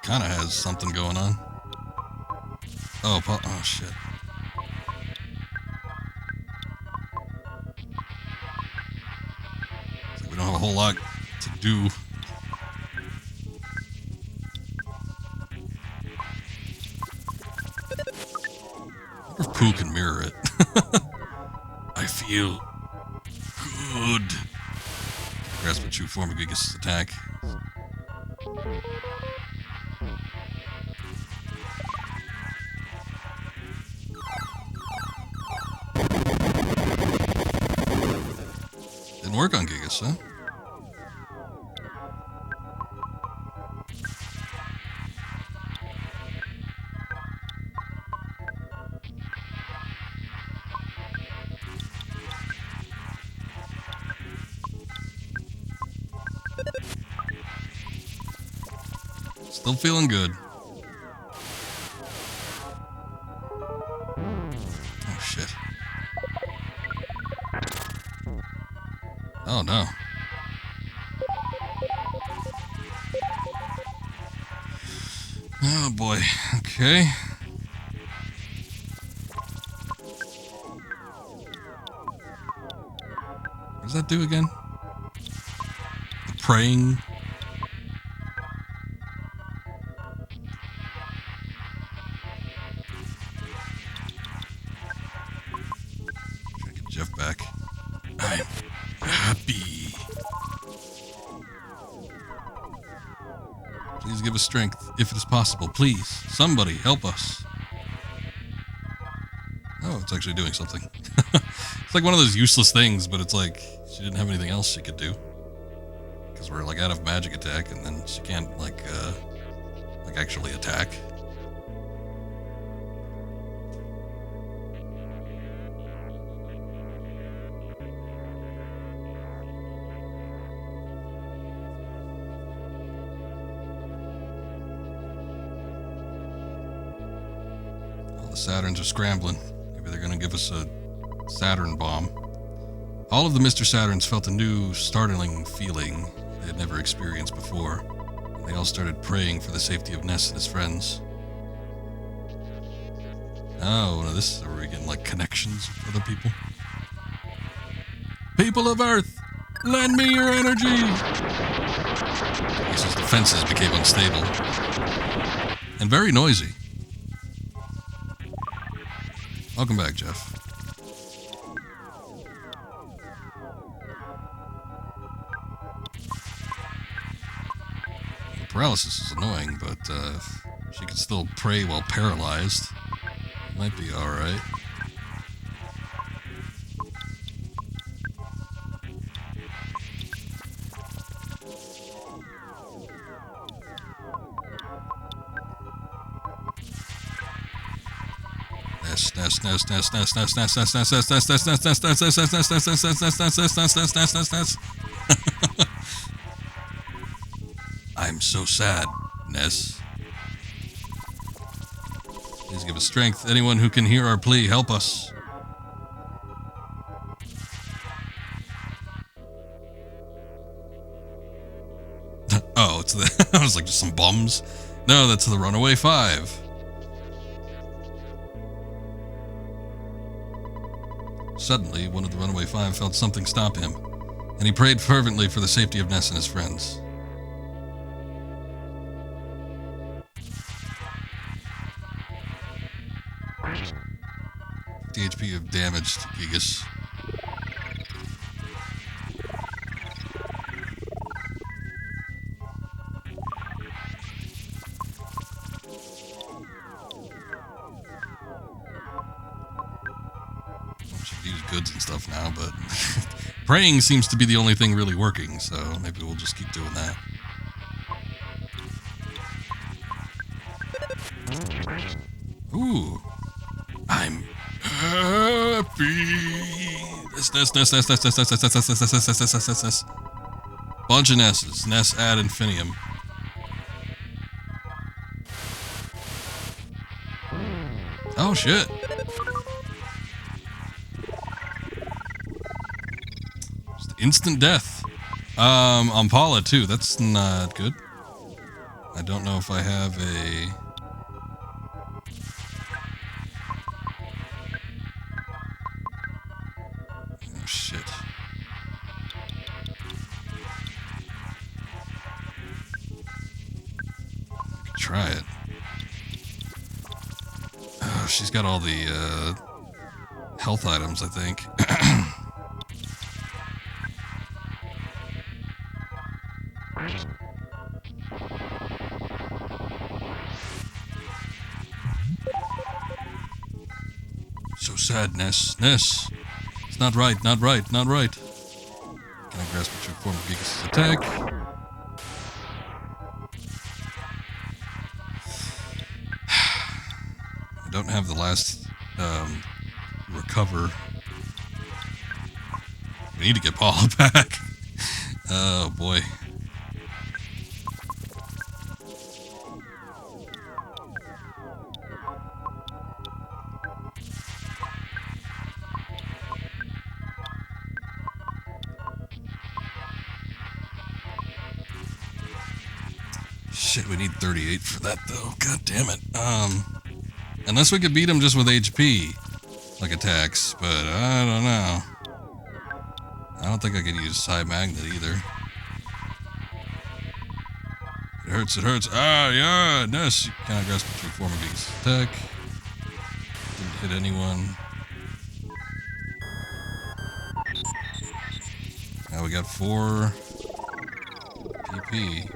Kind of has something going on. Oh shit. So we don't have a whole lot to do. I wonder if Pooh can mirror it. I feel good. Grasp the true form of Giygas' attack. Didn't work on Giygas, huh? Still feeling good. Oh, shit. Oh, no. Oh, boy. Okay. What does that do again? The praying. Try to get Jeff back. I'm happy. Please give us strength, if it is possible. Please, somebody help us. it's actually doing something. It's like one of those useless things, but it's like she didn't have anything else she could do. Because we're like out of magic attack, and then she can't like actually attack. The Saturns are scrambling. Maybe they're going to give us a Saturn bomb. All of the Mr. Saturns felt a new, startling feeling they had never experienced before. And they all started praying for the safety of Ness and his friends. Oh, now this is where we're getting like connections with other people. People of Earth, lend me your energy! His defenses became unstable and very noisy. Welcome back, Jeff. The paralysis is annoying, but if she can still pray while paralyzed, it might be alright. I'm so sad, Ness. Please give us strength. Anyone who can hear our plea, help us. Oh, it's the... I was like, just some bums. No, that's the Runaway Five. Suddenly, one of the Runaway Five felt something stop him, and he prayed fervently for the safety of Ness and his friends. DHP of damage to Giygas. Use goods and stuff now, but praying seems to be the only thing really working, so maybe we'll just keep doing that. Ooh, I'm happy. Ness. Bunch of Nesses. Ness ad infinitum. Oh shit. Instant death. On Paula too. That's not good. I don't know if I have a... Oh shit. I could try it. Oh, she's got all the health items, I think. So sad, Ness. Ness. It's not right, not right, not right. Can I grasp a true form of Giygas' attack? I don't have the last recover. We need to get Paula back. Oh boy. Shit, we need 38 for that though. God damn it. Unless we could beat him just with HP, like attacks, but I don't know. I don't think I could use Psi Magnet either. It hurts, it hurts. Ah, yeah, Ness. Can I grasp a true form of Giygas' attack? Didn't hit anyone. Now we got 4 PP.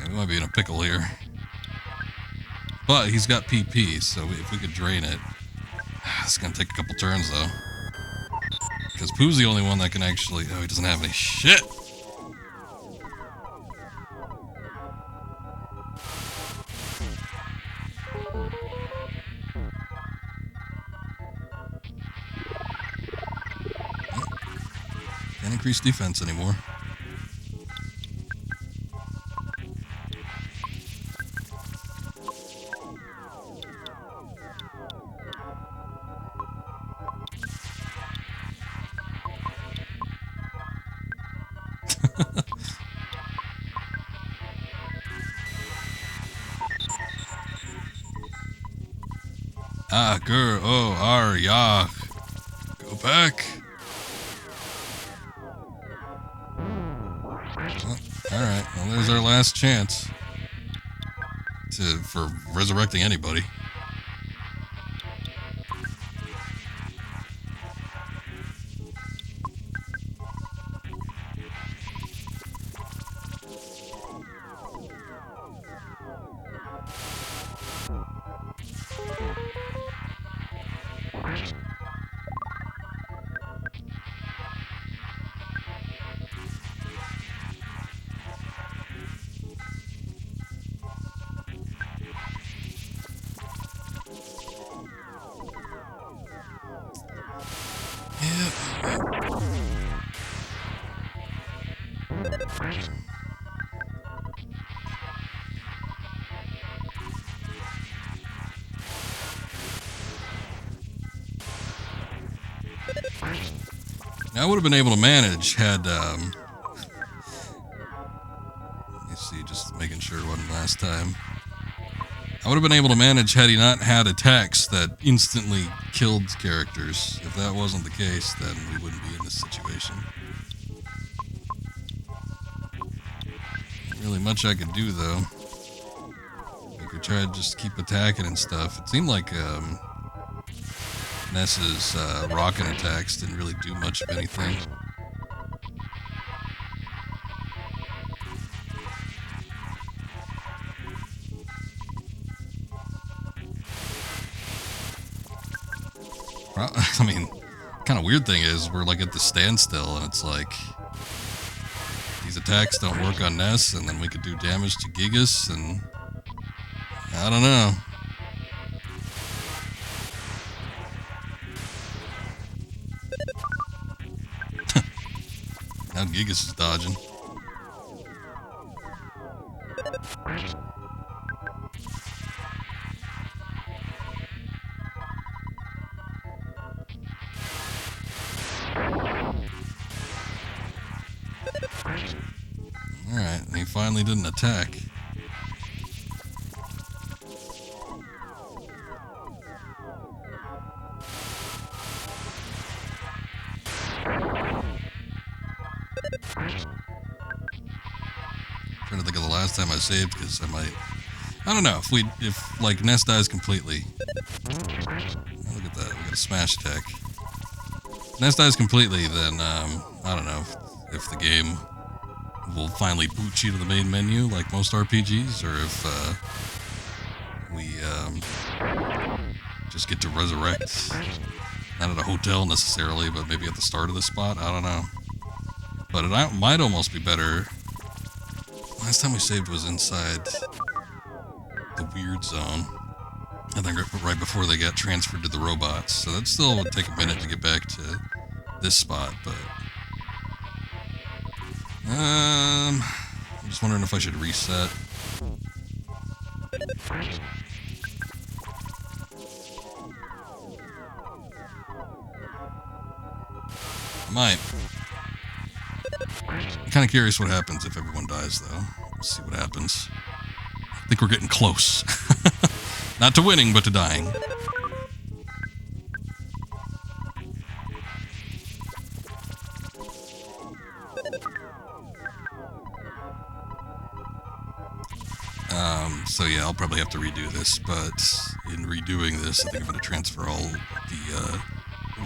We might be in a pickle here. But he's got PP, so if we could drain it... It's gonna take a couple turns, though. Because Pooh's the only one that can actually... Oh, he doesn't have any shit! Can't increase defense anymore. Ah, girl, oh, yeah. Go back. Well, alright, well, there's our last chance for resurrecting anybody. I would have been able to manage had, let me see, just making sure it wasn't last time. I would have been able to manage had he not had attacks that instantly killed characters. If that wasn't the case, then we wouldn't be in this situation. Not really much I could do, though. I could try to just keep attacking and stuff. It seemed like, Ness's rocket attacks didn't really do much of anything. I mean, kind of weird thing is we're like at the standstill, and it's like these attacks don't work on Ness, and then we could do damage to Giygas, and I don't know. Now Giygas is dodging. Alright, he finally didn't attack. Trying to think of the last time I saved, because I don't know, if like Ness dies completely. Oh, look at that, we got a smash attack. If Ness dies completely, then, I don't know, if the game will finally boot you to the main menu, like most RPGs, or if, we, just get to resurrect. Not at a hotel, necessarily, but maybe at the start of the spot, I don't know. But it might almost be better. Last time we saved was inside the weird zone. I think right before they got transferred to the robots. So that still would take a minute to get back to this spot, but... I'm just wondering if I should reset. I might. I'm kind of curious what happens if everyone dies, though. Let's see what happens. I think we're getting close. Not to winning, but to dying. So yeah, I'll probably have to redo this, but in redoing this, I think I'm going to transfer all the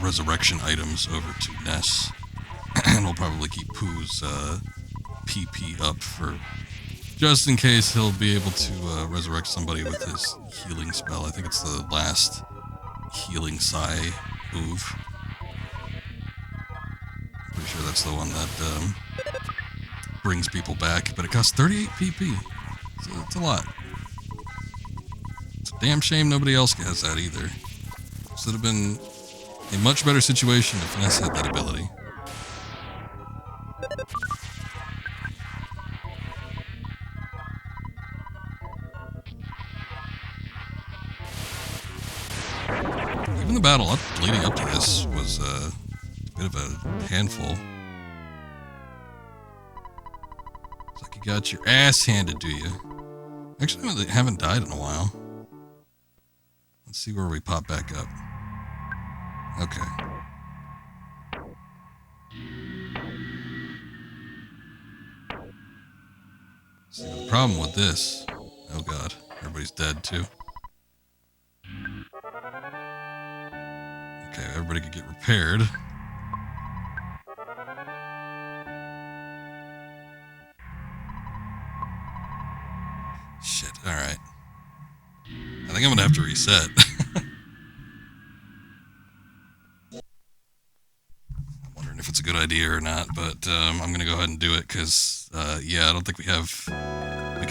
resurrection items over to Ness. And we'll probably keep Pooh's PP up for just in case he'll be able to resurrect somebody with his healing spell. I think it's the last healing sigh move. Pretty sure that's the one that brings people back, but it costs 38 PP. So it's a lot. It's a damn shame nobody else has that either. This would have been a much better situation if Ness had that ability. Even the battle leading up to this was a bit of a handful. It's like you got your ass handed to you. Actually, they haven't died in a while. Let's see where we pop back up. Okay. See, the problem with this... Oh god, everybody's dead too. Okay, everybody could get repaired. Shit, alright. I think I'm gonna have to reset. I'm wondering if it's a good idea or not, but I'm gonna go ahead and do it, because, yeah, I don't think we can,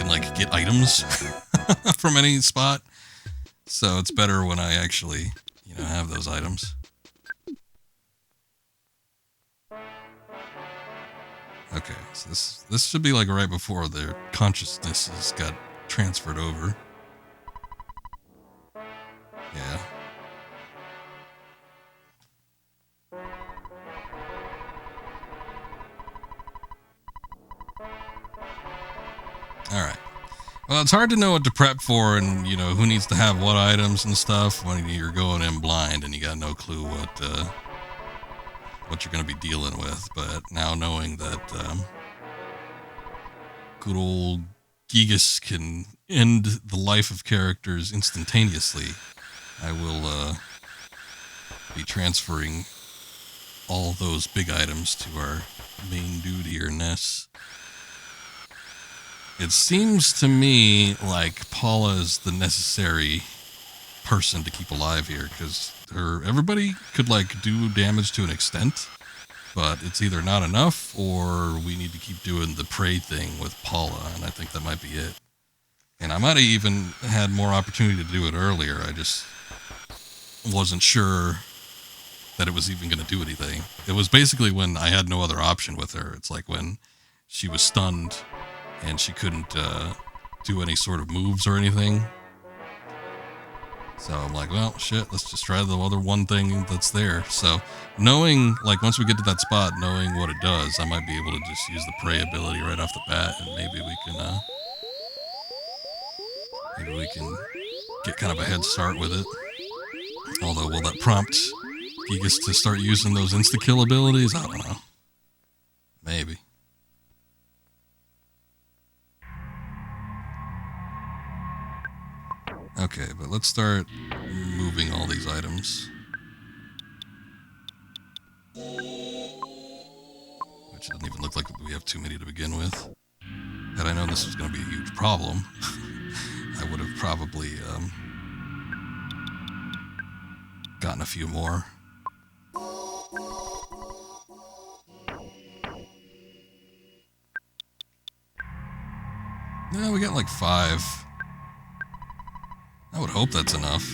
like, get items from any spot. So it's better when I actually, you know, have those items. Okay, so this should be like right before their consciousnesses got transferred over. Yeah. Alright. Well, it's hard to know what to prep for and, you know, who needs to have what items and stuff when you're going in blind and you got no clue what you're going to be dealing with. But now knowing that good old Giygas can end the life of characters instantaneously, I will be transferring all those big items to our main dude here, Ness. It seems to me like Paula is the necessary person to keep alive here, because everybody could, like, do damage to an extent, but it's either not enough or we need to keep doing the prey thing with Paula, and I think that might be it. And I might have even had more opportunity to do it earlier. I just wasn't sure that it was even going to do anything. It was basically when I had no other option with her. It's like when she was stunned and she couldn't do any sort of moves or anything. So I'm like, well, shit, let's just try the other one thing that's there. So knowing, like, once we get to that spot, knowing what it does, I might be able to just use the prey ability right off the bat, and maybe we can get kind of a head start with it. Although, will that prompt Giygas to start using those insta-kill abilities? I don't know. Maybe. Okay, but let's start moving all these items. Which doesn't even look like we have too many to begin with. Had I known this was going to be a huge problem, I would have probably gotten a few more. No, we got like 5. I would hope that's enough.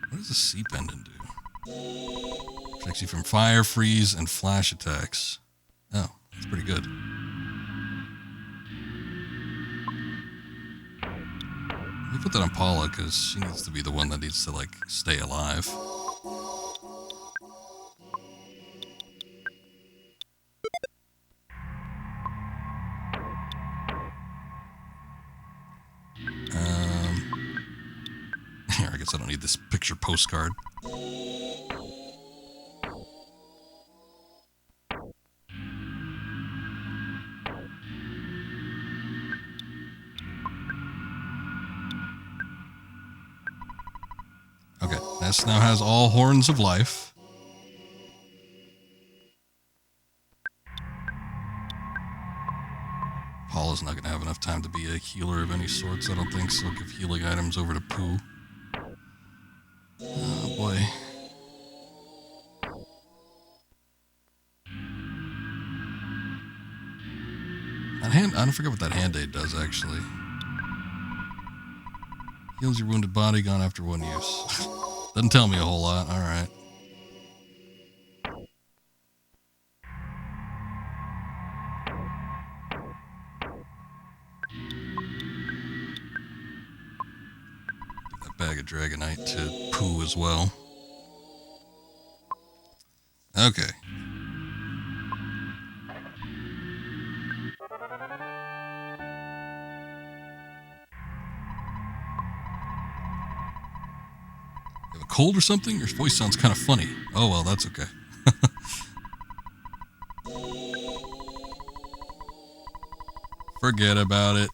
What does the sea pendant do? Protects you from fire, freeze, and flash attacks. Oh, that's pretty good. Let me put that on Paula, because she needs to be the one that needs to, like, stay alive. Here, I guess I don't need this picture postcard. Okay, Ness now has all horns of life. healer of any sorts, I don't think, so I'll give healing items over to Pooh. Oh boy. I don't forget what that hand-aid does, actually. Heals your wounded body, gone after one use. Doesn't tell me a whole lot, alright. That bag of Dragonite to Pooh as well. Okay. You have a cold or something? Your voice sounds kind of funny. Oh well, that's okay. Forget about it.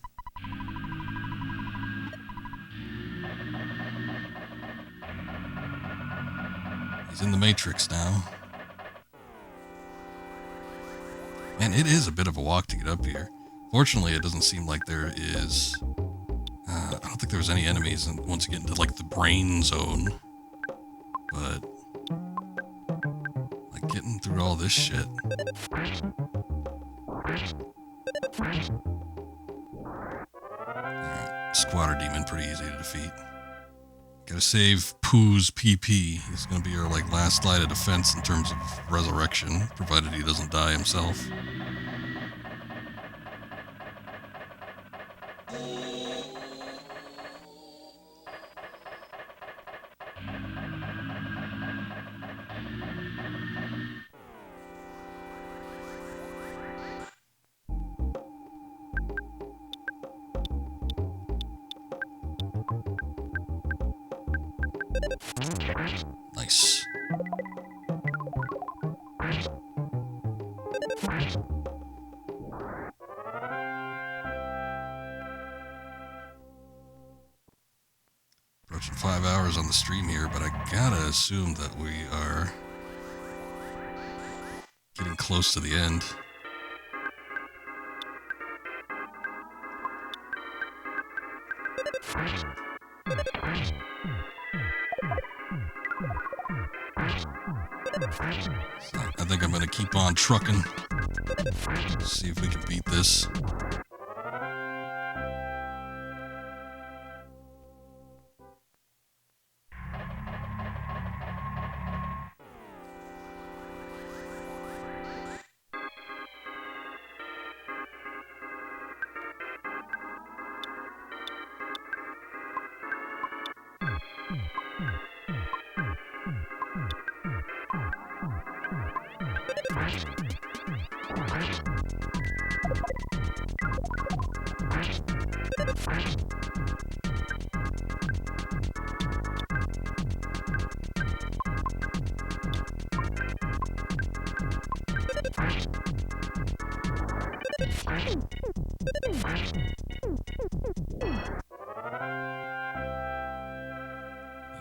He's in the Matrix now. Man, it is a bit of a walk to get up here. Fortunately, it doesn't seem like there is... I don't think there's any enemies once you get into, like, the brain zone. But... like, getting through all this shit... Alright, Squatter Demon, pretty easy to defeat. Gotta save Pooh's PP. He's gonna be our, like, last line of defense in terms of resurrection, provided he doesn't die himself. Nice. Approaching 5 hours on the stream here, but I gotta assume that we are getting close to the end. So I think I'm gonna keep on trucking. See if we can beat this.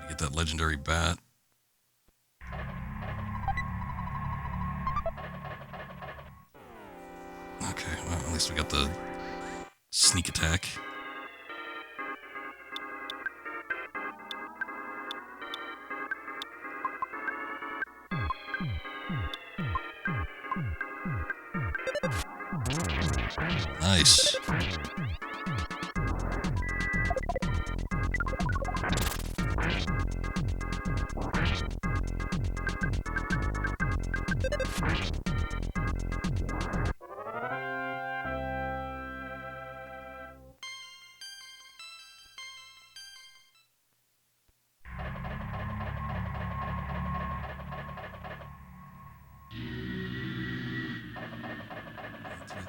Get that legendary bat. Okay, well, at least we got the sneak attack. Nice.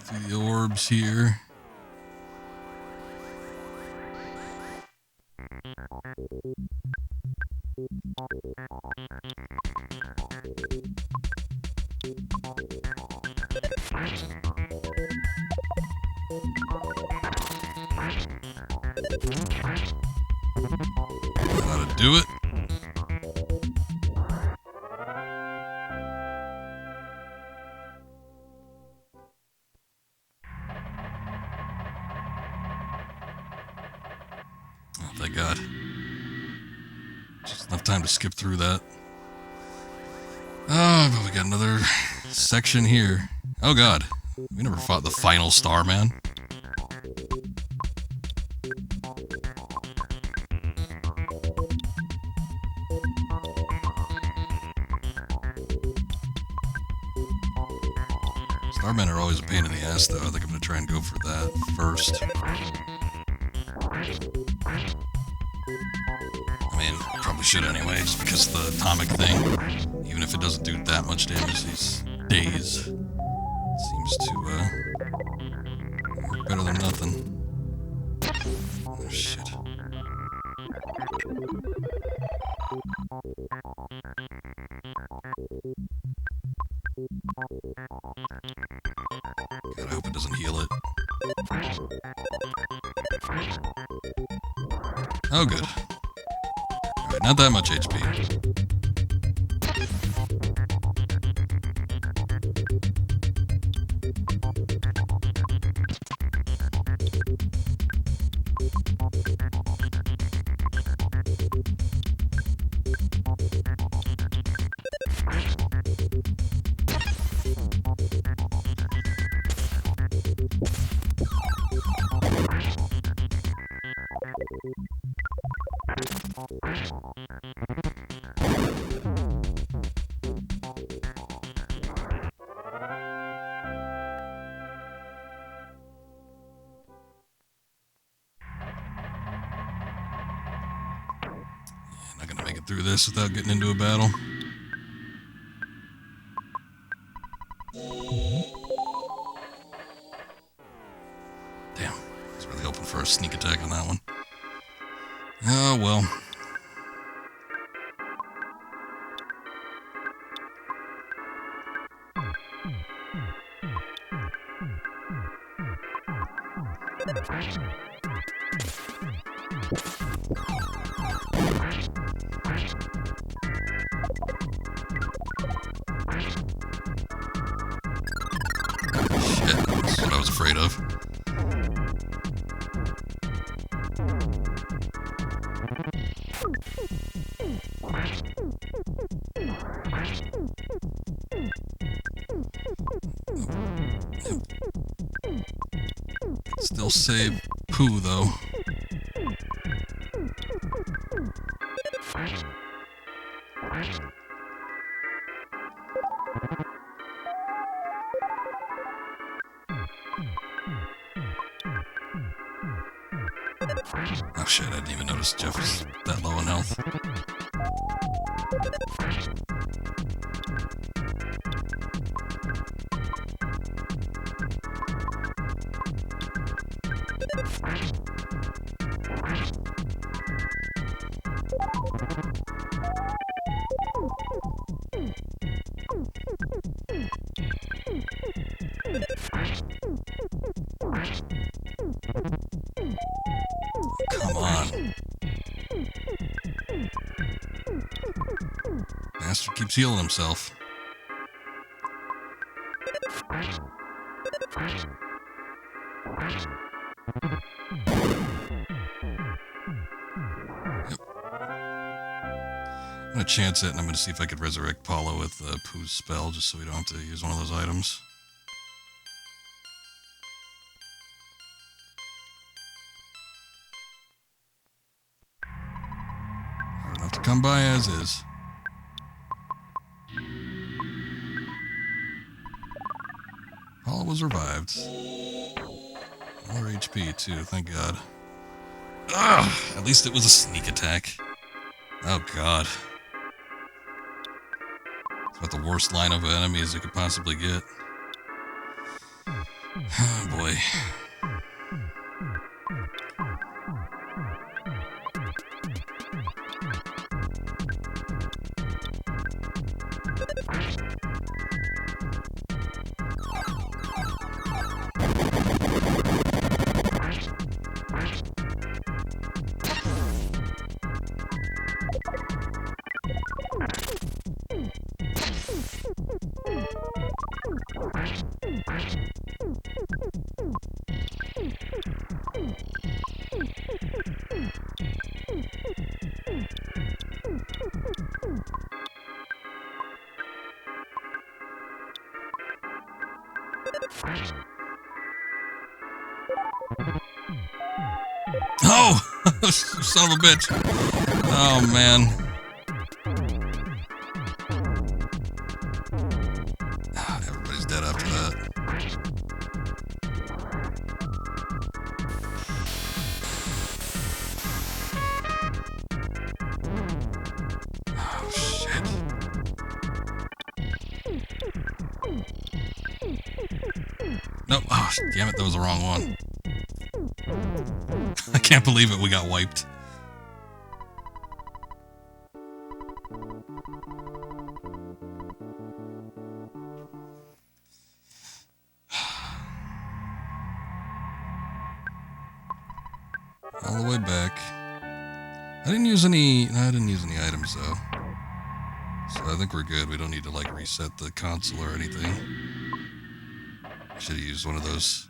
Through the orbs here. That ought to do it. thank God. Just enough time to skip through that. Oh, but we got another section here. Oh God, we never fought the final Starman. Starmen are always a pain in the ass, though. I think I'm gonna try and go for that first. I mean, probably should anyway, just because of the atomic thing. Even if it doesn't do that much damage these days, seems to work better than nothing. Oh shit. God, I hope it doesn't heal it. Oh, good. Alright, not that much HP. Not gonna make it through this without getting into a battle. Damn, I was really hoping for a sneak attack on that one. Oh well. Shit, that's what I was afraid of. Still save poo though. Oh shit, I didn't even notice Jeff was that low in health. Come on. Bastard keeps healing himself. Yep. I'm gonna chance it, and I'm gonna see if I could resurrect Paula with Pooh's spell, just so we don't have to use one of those items. Hard enough to come by as is. Paula was revived. More HP too, thank God. Ugh, at least it was a sneak attack. Oh God. It's about the worst line of enemies you could possibly get. Oh boy. Oh! Son of a bitch. Oh, man. Everybody's dead after that. Oh, shit. Nope. Oh, damn it. That was the wrong one. I can't believe it. We got wiped. All the way back. I didn't use any items though. So I think we're good. We don't need to like reset the console or anything. Should have used one of those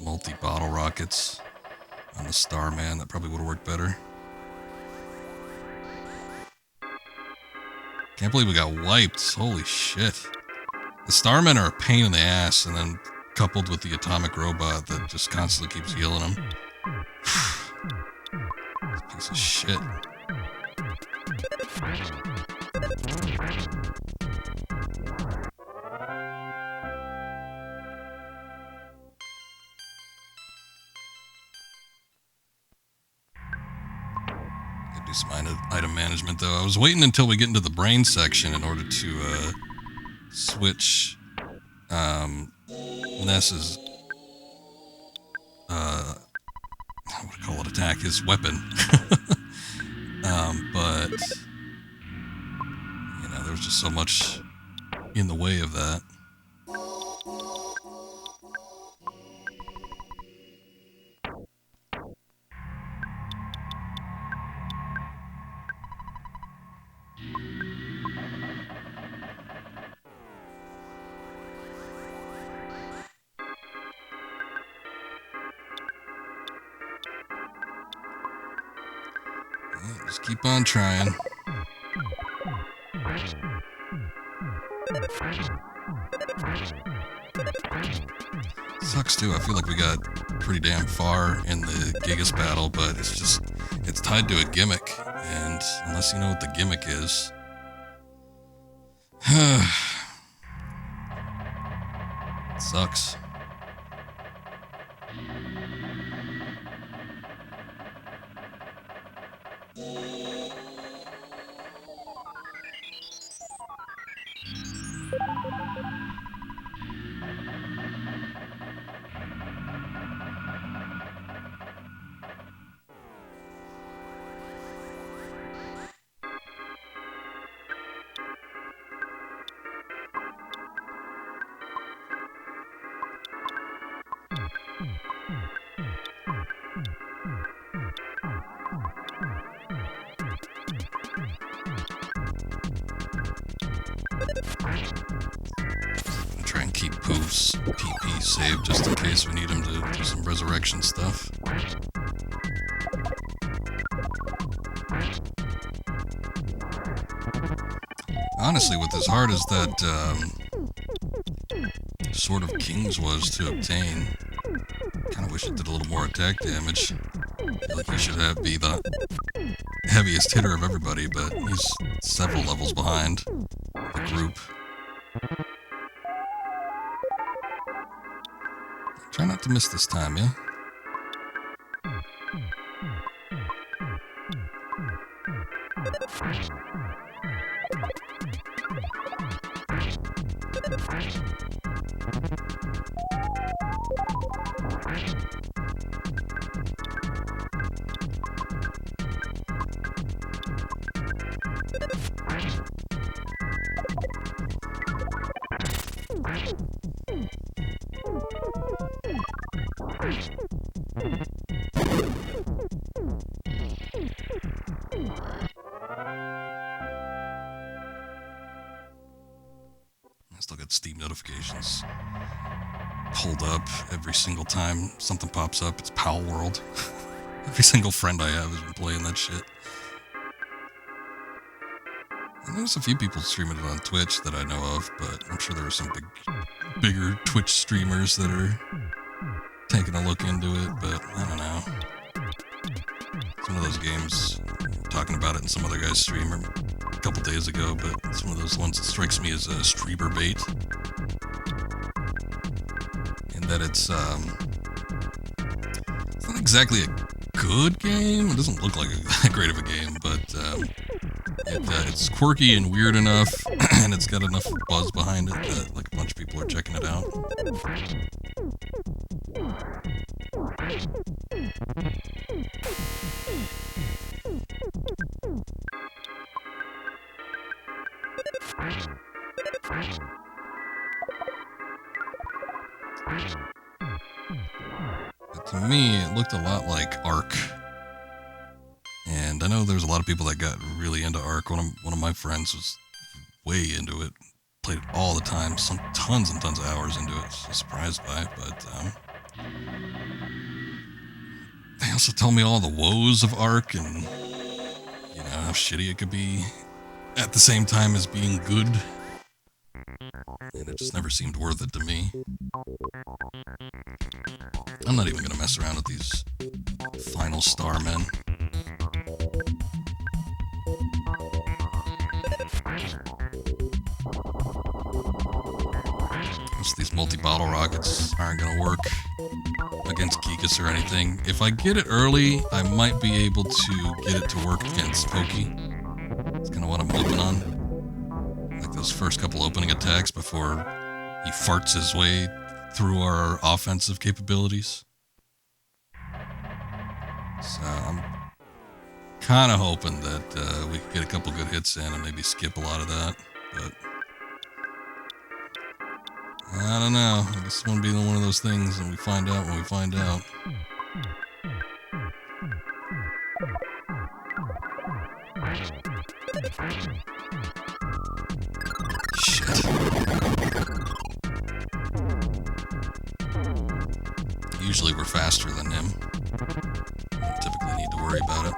multi-bottle rockets on the Starman. That probably would have worked better. Can't believe we got wiped. Holy shit. The Starmen are a pain in the ass, and then coupled with the atomic robot that just constantly keeps healing them. Piece of shit. Gotta do some item management though. I was waiting until we get into the brain section in order to switch Ness's what do you call it, attack, his weapon. But you know, there's just so much in the way of that. Just keep on trying. Sucks too. I feel like we got pretty damn far in the Giygas battle, but it's tied to a gimmick, and unless you know what the gimmick is, it sucks. Try and keep Poof's PP saved just in case we need him to do some resurrection stuff. Honestly, with as hard as that Sword of Kings was to obtain, kind of wish it did a little more attack damage. I feel like he should be the heaviest hitter of everybody, but he's several levels behind the group. Try not to miss this time, yeah? I still get Steam notifications pulled up every single time something pops up. It's Pal World. Every single friend I have has been playing that shit. And there's a few people streaming it on Twitch that I know of, but I'm sure there are some bigger Twitch streamers that are taking a look into it, but I don't know. It's one of those games, talking about it in some other guy's stream a couple days ago, but it's one of those ones that strikes me as a streamer bait. In that it's not exactly a good game. It doesn't look like that great of a game, but it's quirky and weird enough, and it's got enough buzz behind it that like a bunch of people are checking it out. But to me, it looked a lot like Ark. And I know there's a lot of people that got really into Ark. One of my friends was way into it, played it all the time, some tons and tons of hours into it. So surprised by it, but they also told me all the woes of Ark and how shitty it could be at the same time as being good. And it just never seemed worth it to me. I'm not even gonna mess around with these final star men. These multi-bottle rockets aren't gonna work against Giygas or anything. If I get it early, I might be able to get it to work against Pokey. That's kind of what I'm hoping on. Like those first couple opening attacks before he farts his way through our offensive capabilities. So I'm kind of hoping that we can get a couple good hits in and maybe skip a lot of that, but I don't know. I guess it's going to be one of those things and we find out when we find out. Shit. Usually we're faster than him. I don't typically need to worry about it.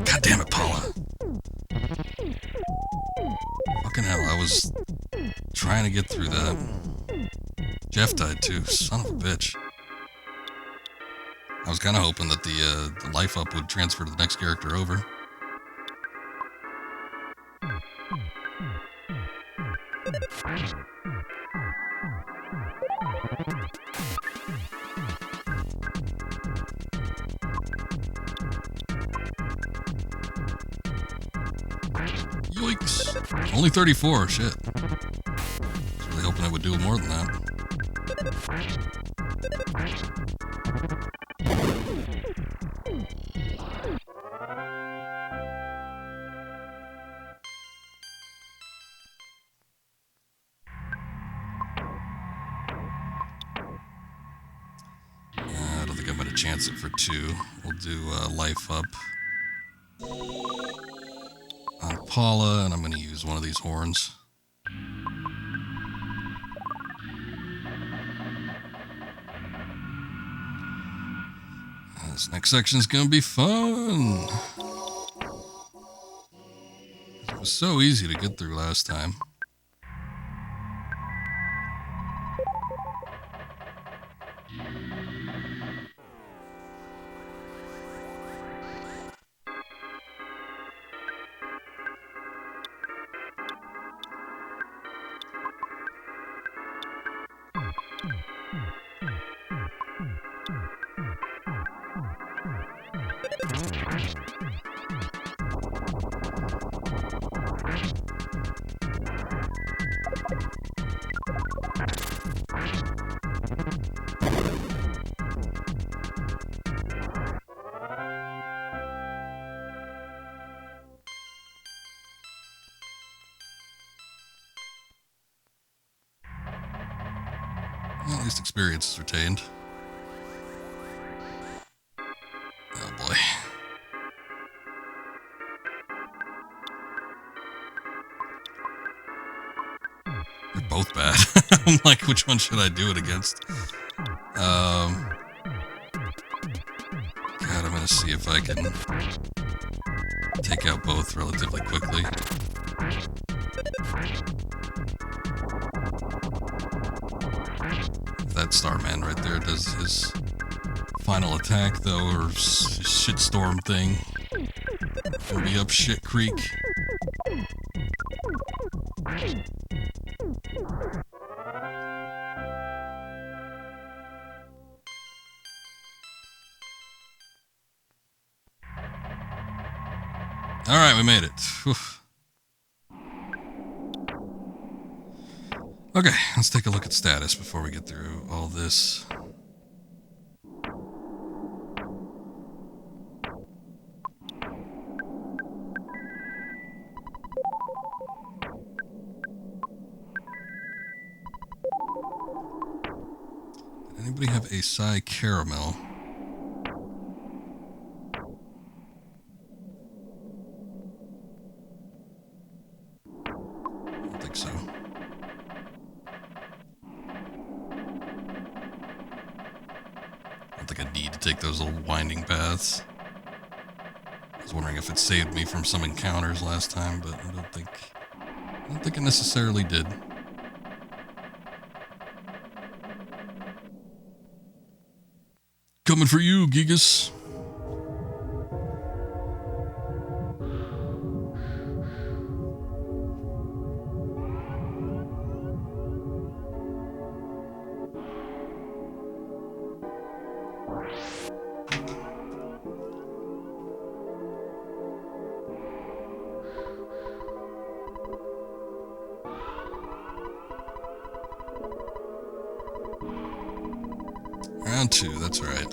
God damn it, Paula. Fucking hell, I was trying to get through that. Jeff died too, son of a bitch. I was kind of hoping that the life up would transfer to the next character over. Yikes. Only 34, shit. I was really hoping I would do more than that. I don't think I'm going to chance it for 2. We'll do life up on Paula, and I'm going to use one of these horns. This next section is going to be fun. It was so easy to get through last time. Well, at least experience is retained. Oh boy. They're both bad. I'm like, which one should I do it against? God, I'm gonna see if I can take out both relatively quickly. That Starman right there does his final attack, though, or shitstorm thing. Gonna be up shit creek. Alright, we made it. Whew. Okay, let's take a look at status before we get through all this. Did anybody have a Psy Caramel? I don't think so. I don't think I need to take those little winding paths. I was wondering if it saved me from some encounters last time, but I don't think it necessarily did. Coming for you, Giygas. Round 2, that's right.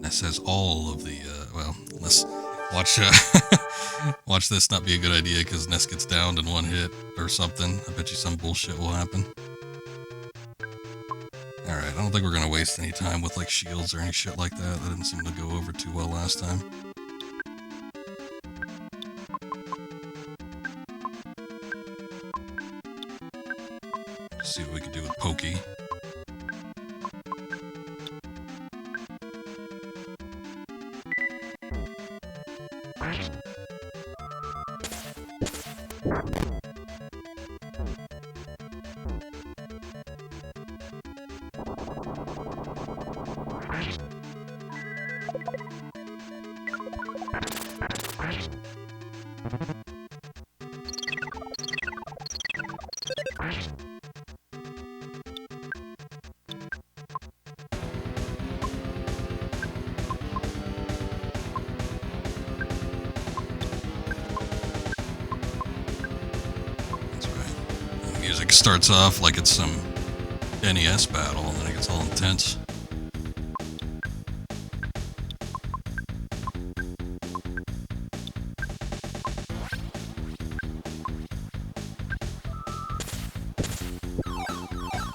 Ness has all of the, well, let's watch, watch this not be a good idea because Ness gets downed in one hit or something. I bet you some bullshit will happen. Alright, I don't think we're gonna waste any time with, like, shields or any shit like that. That didn't seem to go over too well last time. See what we can do with Pokey. Music starts off like it's some NES battle, and then it gets all intense.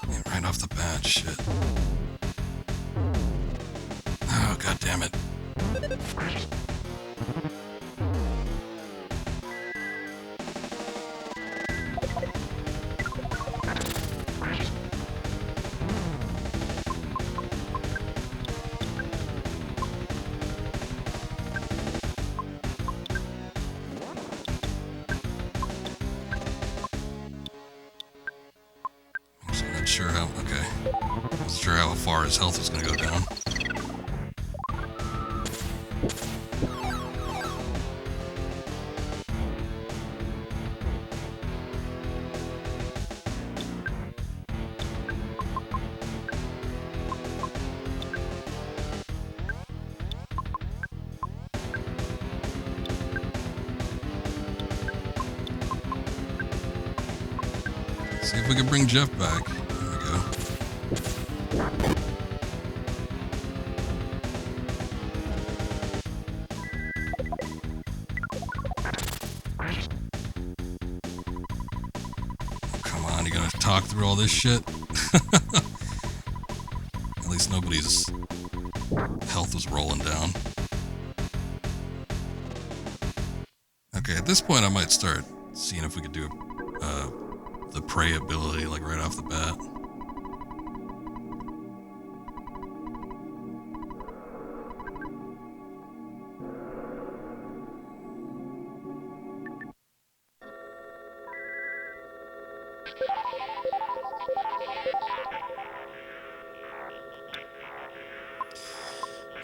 Yeah, right off the bat, shit. Oh, god damn it. Sure how, okay. Not sure how far his health is gonna go down. See if we can bring Jeff back. Talk through all this shit. At least nobody's health was rolling down. Okay, at this point I might start seeing if we could do the prey ability like right off the bat.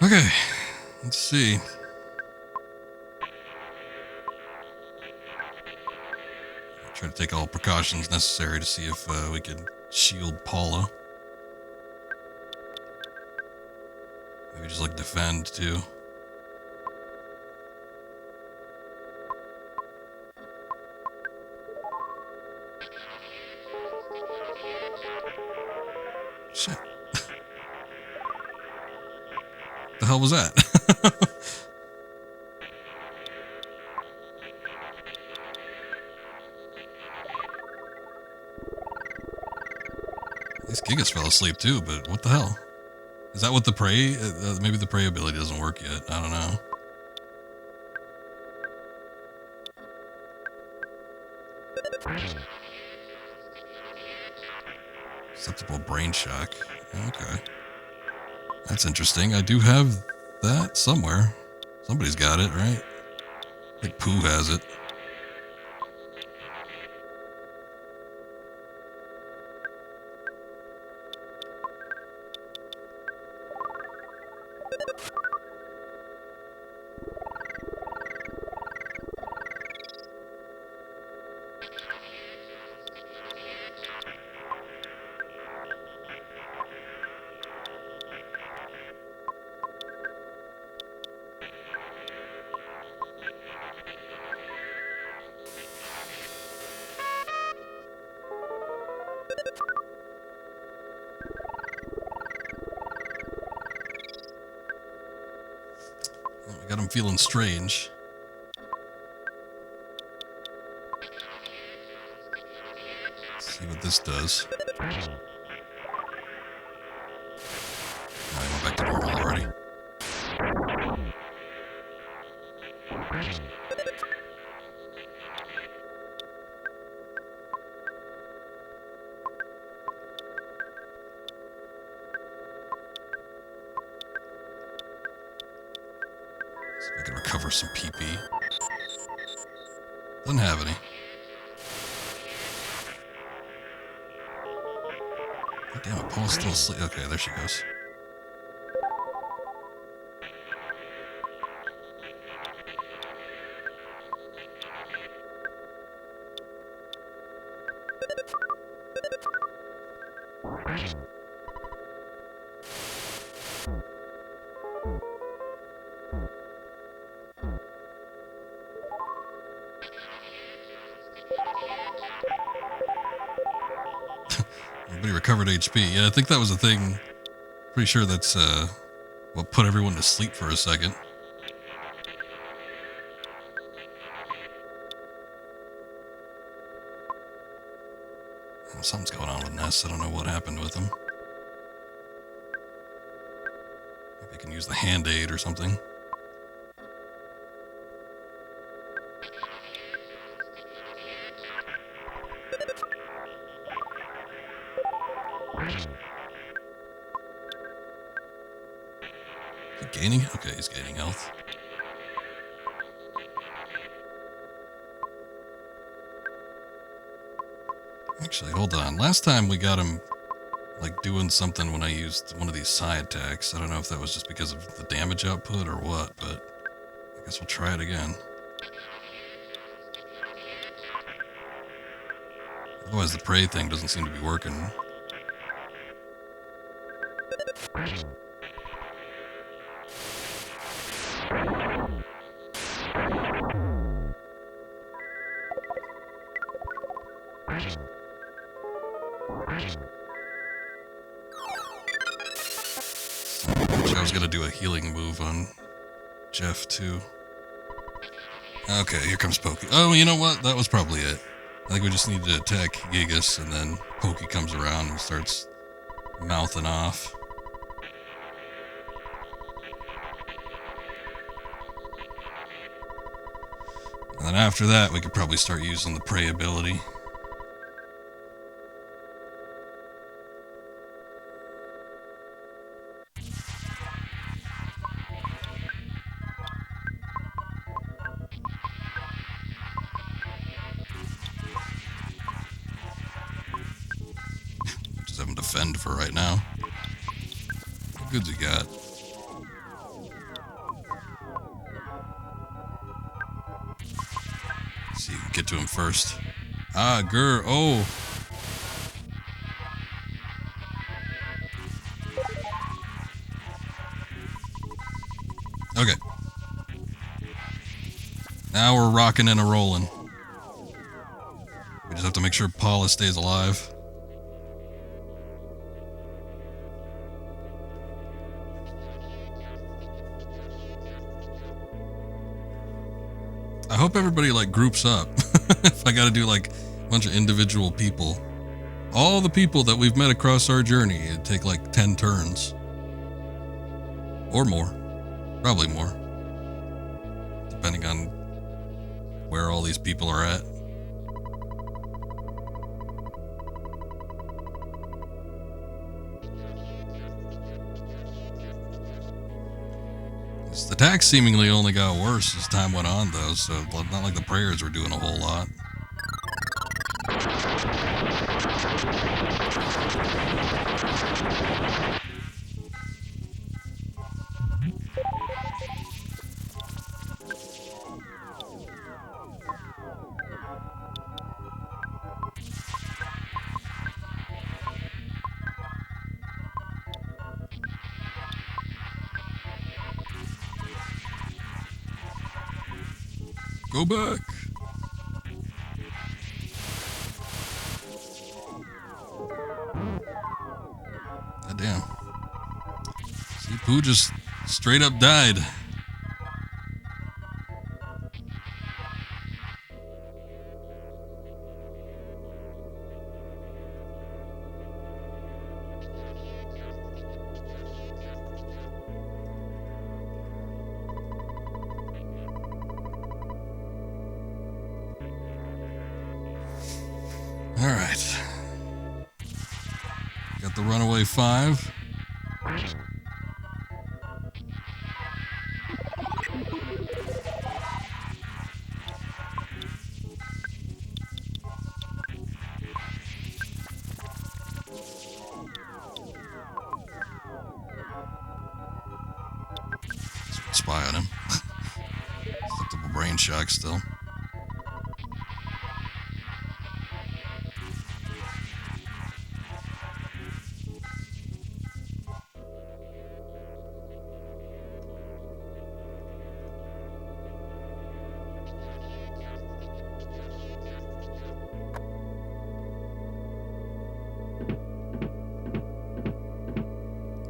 Okay, let's see. Try to take all precautions necessary to see if we can shield Paula. Maybe just like defend too. Shit. The hell was that? At least Giygas fell asleep too, but what the hell? Is that what the prey? Maybe the prey ability doesn't work yet. I don't know. Susceptible brain shock. Okay. That's interesting. I do have that somewhere. Somebody's got it, right? I think Pooh has it. I got him feeling strange. Let's see what this does. Oh, I went back to normal already. See if I can recover some PP. Doesn't have any. God damn it, Paul's still asleep. Okay, there she goes. Everybody recovered HP. Yeah, I think that was a thing. Pretty sure that's what put everyone to sleep for a second. Something's going on with Ness. I don't know what happened with him. Maybe I can use the hand aid or something. Is he gaining? Okay, he's gaining health. Actually, hold on. Last time we got him, like, doing something when I used one of these psi attacks. I don't know if that was just because of the damage output or what, but I guess we'll try it again. Otherwise, the prey thing doesn't seem to be working. I was gonna do a healing move on Jeff too. Okay, here comes Pokey. Oh, you know what? That was probably it. I think we just need to attack Giygas, and then Pokey comes around and starts mouthing off. And then after that, we could probably start using the prey ability. Just have him defend for right now. What goods he got? get to him first. Ah, grr. Oh. Okay. Now we're rocking and a rolling. We just have to make sure Paula stays alive. I hope everybody like groups up. If I gotta do like a bunch of individual people. All the people that we've met across our journey, it'd take like 10 turns. Or more. Probably more. Depending on where all these people are at. This attack seemingly only got worse as time went on, though, so not like the prayers were doing a whole lot. Go back. God damn. See, Pooh just straight up died. All right. Got the runaway 5. Spy on him. Susceptible brain shock still.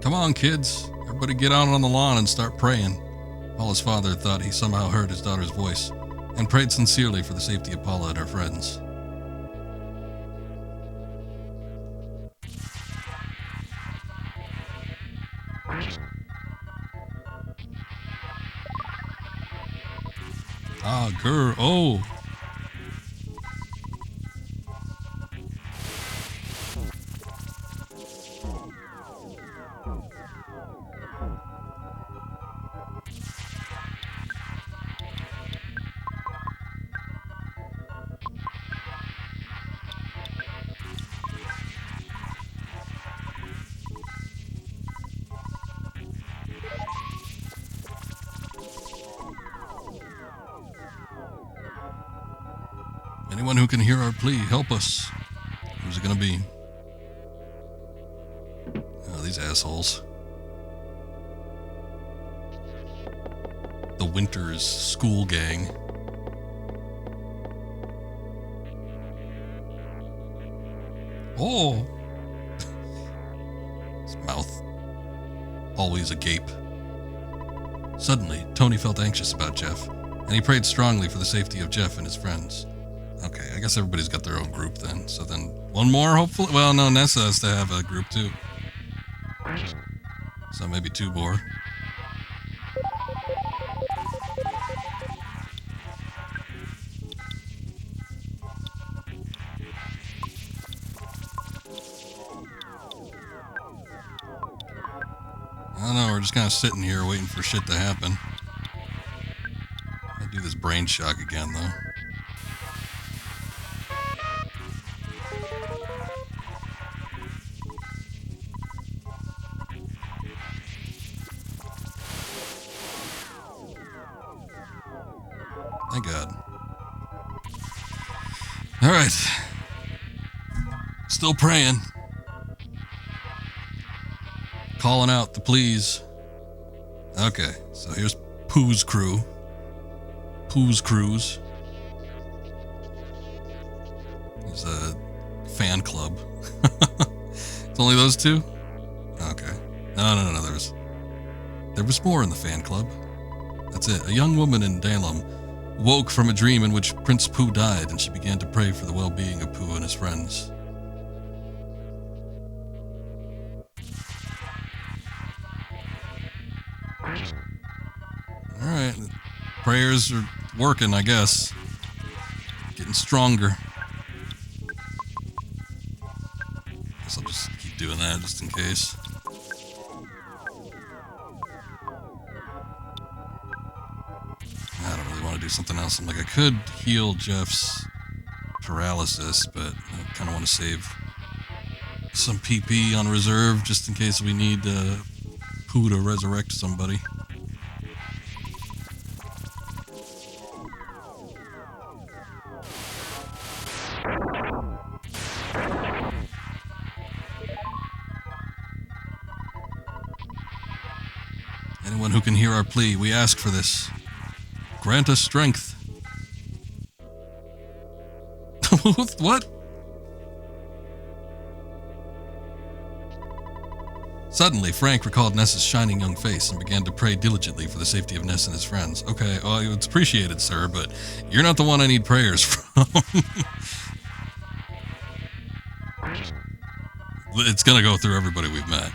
Come on, kids. Everybody get out on the lawn and start praying. Paula's father thought he somehow heard his daughter's voice and prayed sincerely for the safety of Paula and her friends. Ah, grr. Oh. Anyone who can hear our plea, help us. Who's it gonna be? Oh, these assholes. The Winters school gang. Oh! His mouth always agape. Suddenly, Tony felt anxious about Jeff, and he prayed strongly for the safety of Jeff and his friends. Okay, I guess everybody's got their own group then. So then, one more, hopefully? Well, no, Ness has to have a group too. So maybe 2 more. I don't know, we're just kind of sitting here waiting for shit to happen. I'll do this brain shock again, though. Thank God. Alright. Still praying. Calling out the please. Okay, so here's Pooh's crew. Pooh's Cruise. There's a fan club. It's only those two? Okay. No. There was more in the fan club. That's it. A young woman in Dalem woke from a dream in which Prince Pooh died, and she began to pray for the well-being of Pooh and his friends. Alright. Prayers are working, I guess. Getting stronger. Guess I'll just keep doing that just in case. I don't really want to do something else. I'm like, I could heal Jeff's paralysis, but I kind of want to save some PP on reserve just in case we need Pooh to resurrect somebody. Anyone who can hear our plea, we ask for this. Grant us strength. What? Suddenly, Frank recalled Ness's shining young face and began to pray diligently for the safety of Ness and his friends. Okay, well, it's appreciated, sir, but you're not the one I need prayers from. It's gonna go through everybody we've met.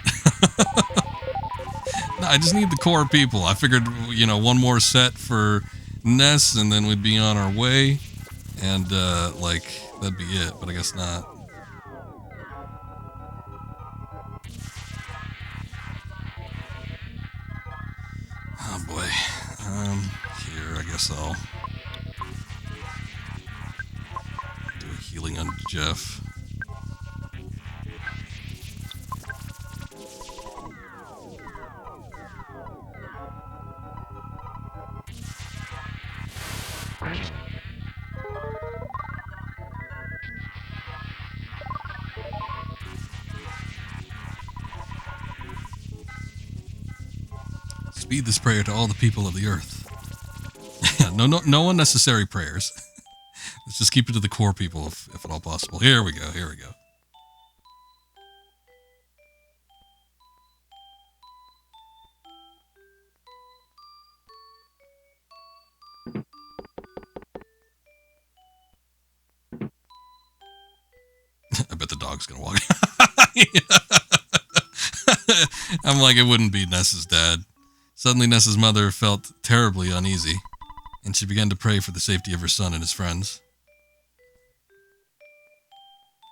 No, I just need the core people. I figured, one more set for Ness, and then we'd be on our way, and, that'd be it, but I guess not. Oh, boy. Here, I guess I'll do a healing on Jeff. Speed this prayer to all the people of the earth. no unnecessary prayers. Let's just keep it to the core people if at all possible. Here we go. I bet the dog's gonna walk. I'm like, it wouldn't be Ness's dad. Suddenly, Ness's mother felt terribly uneasy, and she began to pray for the safety of her son and his friends.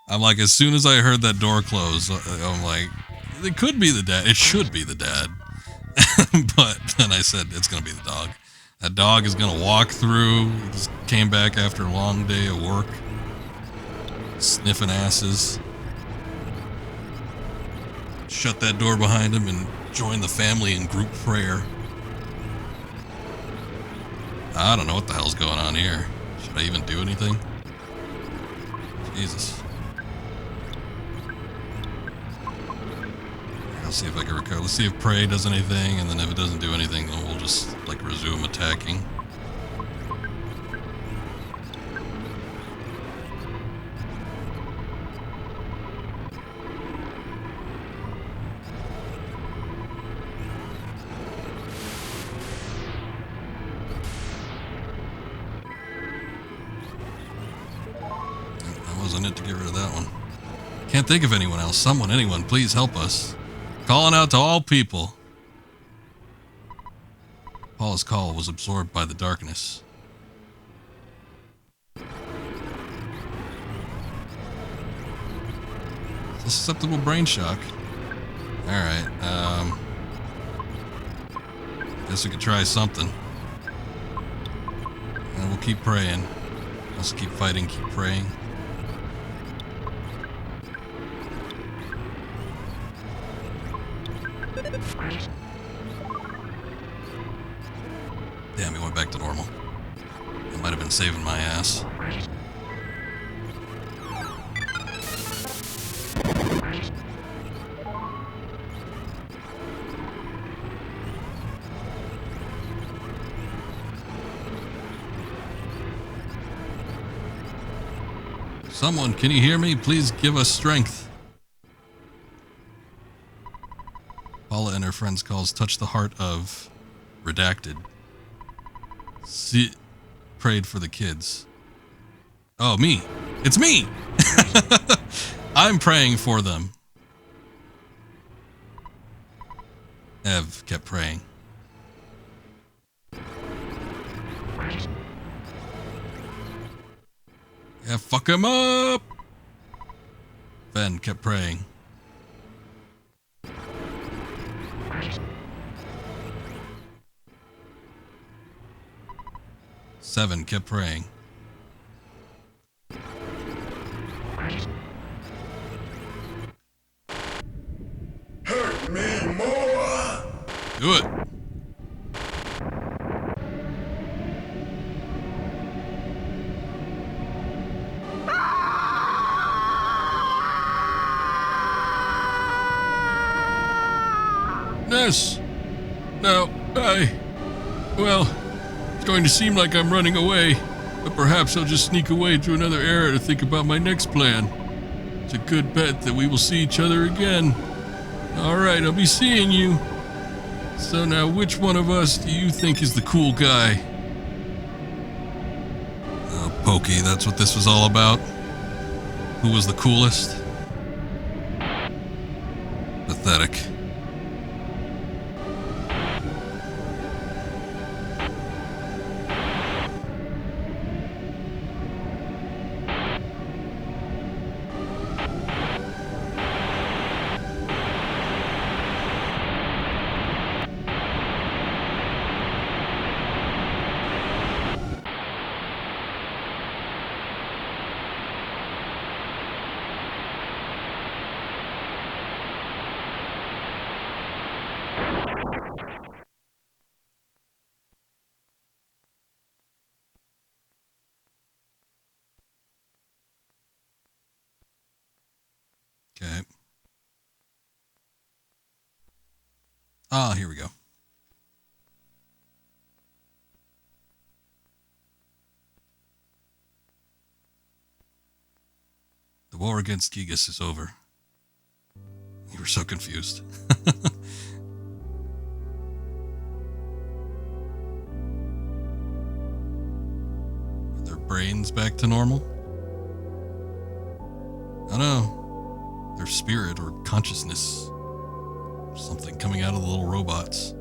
I'm like, as soon as I heard that door close, I'm like, it could be the dad. It should be the dad. But then I said, it's going to be the dog. That dog is going to walk through. He just came back after a long day of work, sniffing asses. Shut that door behind him and join the family in group prayer. I don't know what the hell's going on here. Should I even do anything? Jesus. I'll see if I can recover. Let's see if pray does anything, and then if it doesn't do anything, then we'll just, resume attacking. Wasn't it to get rid of that one. Can't think of anyone else. Anyone, please help us. Calling out to all people. Paula's call was absorbed by the darkness. Susceptible brain shock. Alright, guess we could try something. And we'll keep praying. Let's keep fighting, keep praying. Damn, he went back to normal. It might have been saving my ass. Someone, can you hear me? Please give us strength. Paula and her friends' calls touch the heart of redacted. Prayed for the kids. Oh, me. It's me. I'm praying for them. Ev kept praying. Yeah, fuck him up. Ben kept praying. Seven kept praying. Hurt me more. Do it. Ness. Now, well, it's going to seem like I'm running away, but perhaps I'll just sneak away to another era to think about my next plan. It's a good bet that we will see each other again. Alright, I'll be seeing you. So now, which one of us do you think is the cool guy? Oh, Pokey, that's what this was all about? Who was the coolest? Pathetic. Okay. Ah, here we go. The war against Giygas is over. You were so confused. Are their brains back to normal? I don't know. Their spirit or consciousness. Something coming out of the little robots.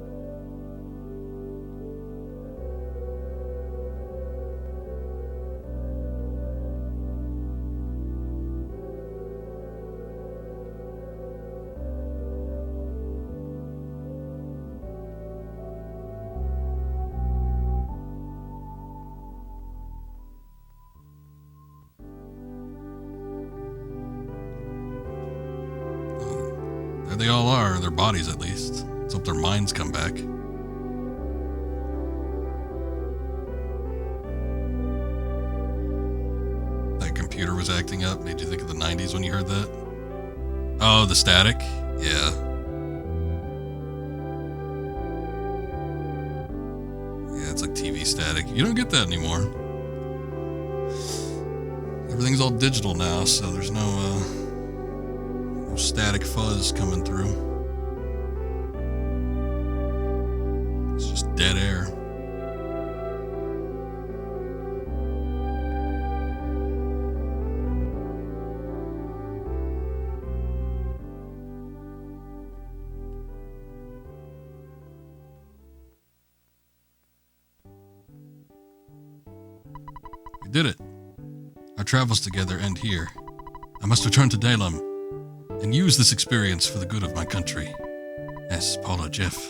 There they all are, their bodies at least. Let's hope their minds come back. That computer was acting up. Made you think of the 90s when you heard that? Oh, the static? Yeah. Yeah, it's like TV static. You don't get that anymore. Everything's all digital now, so there's no static fuzz coming through. It's just dead air. We did it. Our travels together end here. I must return to Dalem and use this experience for the good of my country. Yes, Paula, Jeff,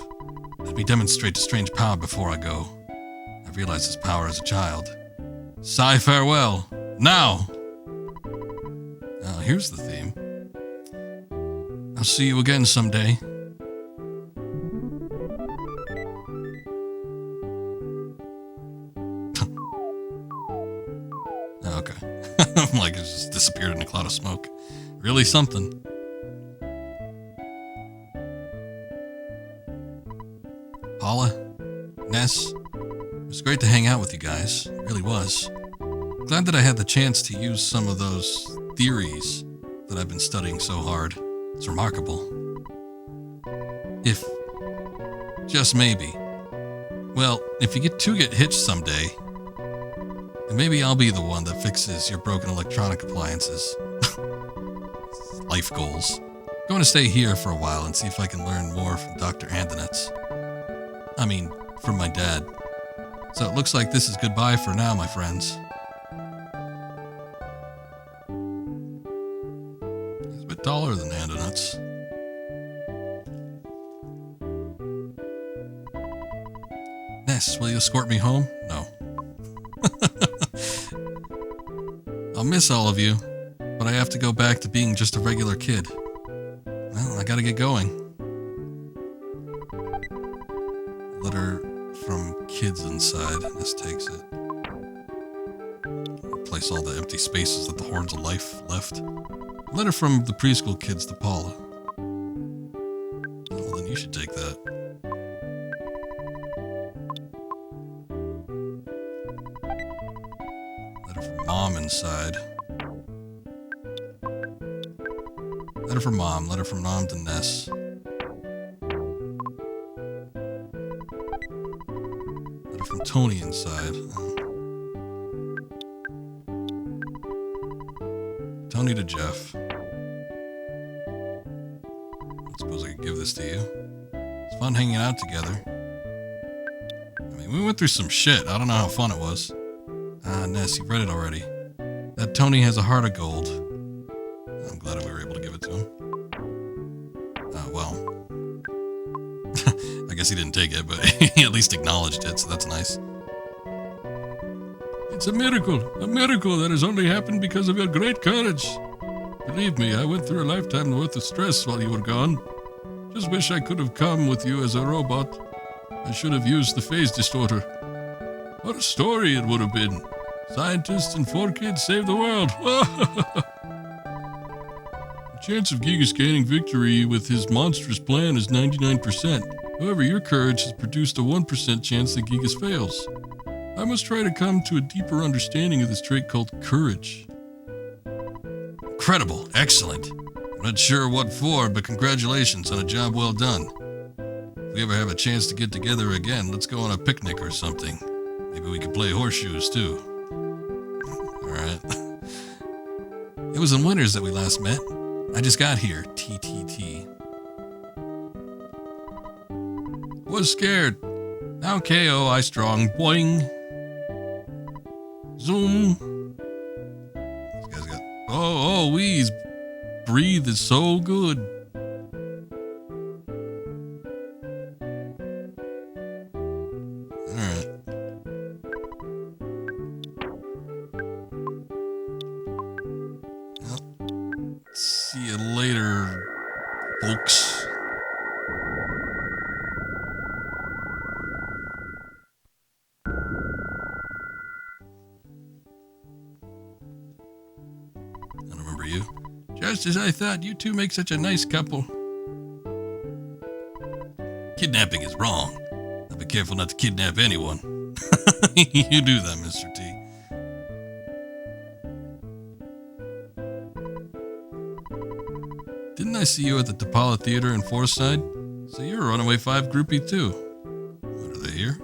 let me demonstrate a strange power before I go. I realized this power as a child. Sigh farewell, now! Here's the theme. I'll see you again someday. Okay. I'm like, it just disappeared in a cloud of smoke. Really something. Paula, Ness, it was great to hang out with you guys. It really was. Glad that I had the chance to use some of those theories that I've been studying so hard. It's remarkable. If, just maybe, well, if you get hitched someday, then maybe I'll be the one that fixes your broken electronic appliances. Life goals. I'm going to stay here for a while and see if I can learn more from Dr. Andonuts. I mean, from my dad. So it looks like this is goodbye for now, my friends. He's a bit taller than Andonuts. Ness, will you escort me home? No. I'll miss all of you, but I have to go back to being just a regular kid. Well, I gotta get going. Letter from kids inside. Ness takes it. Replace all the empty spaces that the hordes of life left. Letter from the preschool kids to Paula. Well, then you should take that. Letter from Mom inside. Letter from Mom. Letter from Mom to Ness. Letter from Tony inside. Tony to Jeff. I suppose I could give this to you. It's fun hanging out together. I mean, we went through some shit. I don't know how fun it was. Ness, you've read it already. That Tony has a heart of gold. I'm glad we were able to give it to him. Well. I guess he didn't take it, but he at least acknowledged it, so that's nice. It's a miracle that has only happened because of your great courage. Believe me, I went through a lifetime worth of stress while you were gone. Just wish I could have come with you as a robot. I should have used the phase distorter. What a story it would have been. Scientists and 4 kids saved the world. The chance of Giygas gaining victory with his monstrous plan is 99%. However, your courage has produced a 1% chance that Giygas fails. I must try to come to a deeper understanding of this trait called courage. Incredible. Excellent. I'm not sure what for, but congratulations on a job well done. If we ever have a chance to get together again, let's go on a picnic or something. Maybe we could play horseshoes, too. Alright. It was in Winters that we last met. I just got here. TTT. Was scared. Now KO, I strong. Boing. Zoom. This guy's got... Oh, wheeze. Breathe is so good. Alright. Well, see you later, folks. I remember you. Just as I thought, you two make such a nice couple. Kidnapping is wrong. I'll be careful not to kidnap anyone. You do that, Mr. T. Didn't I see you at the Tapala Theater in Forsyth? So you're a Runaway 5 groupie too. What, are they here?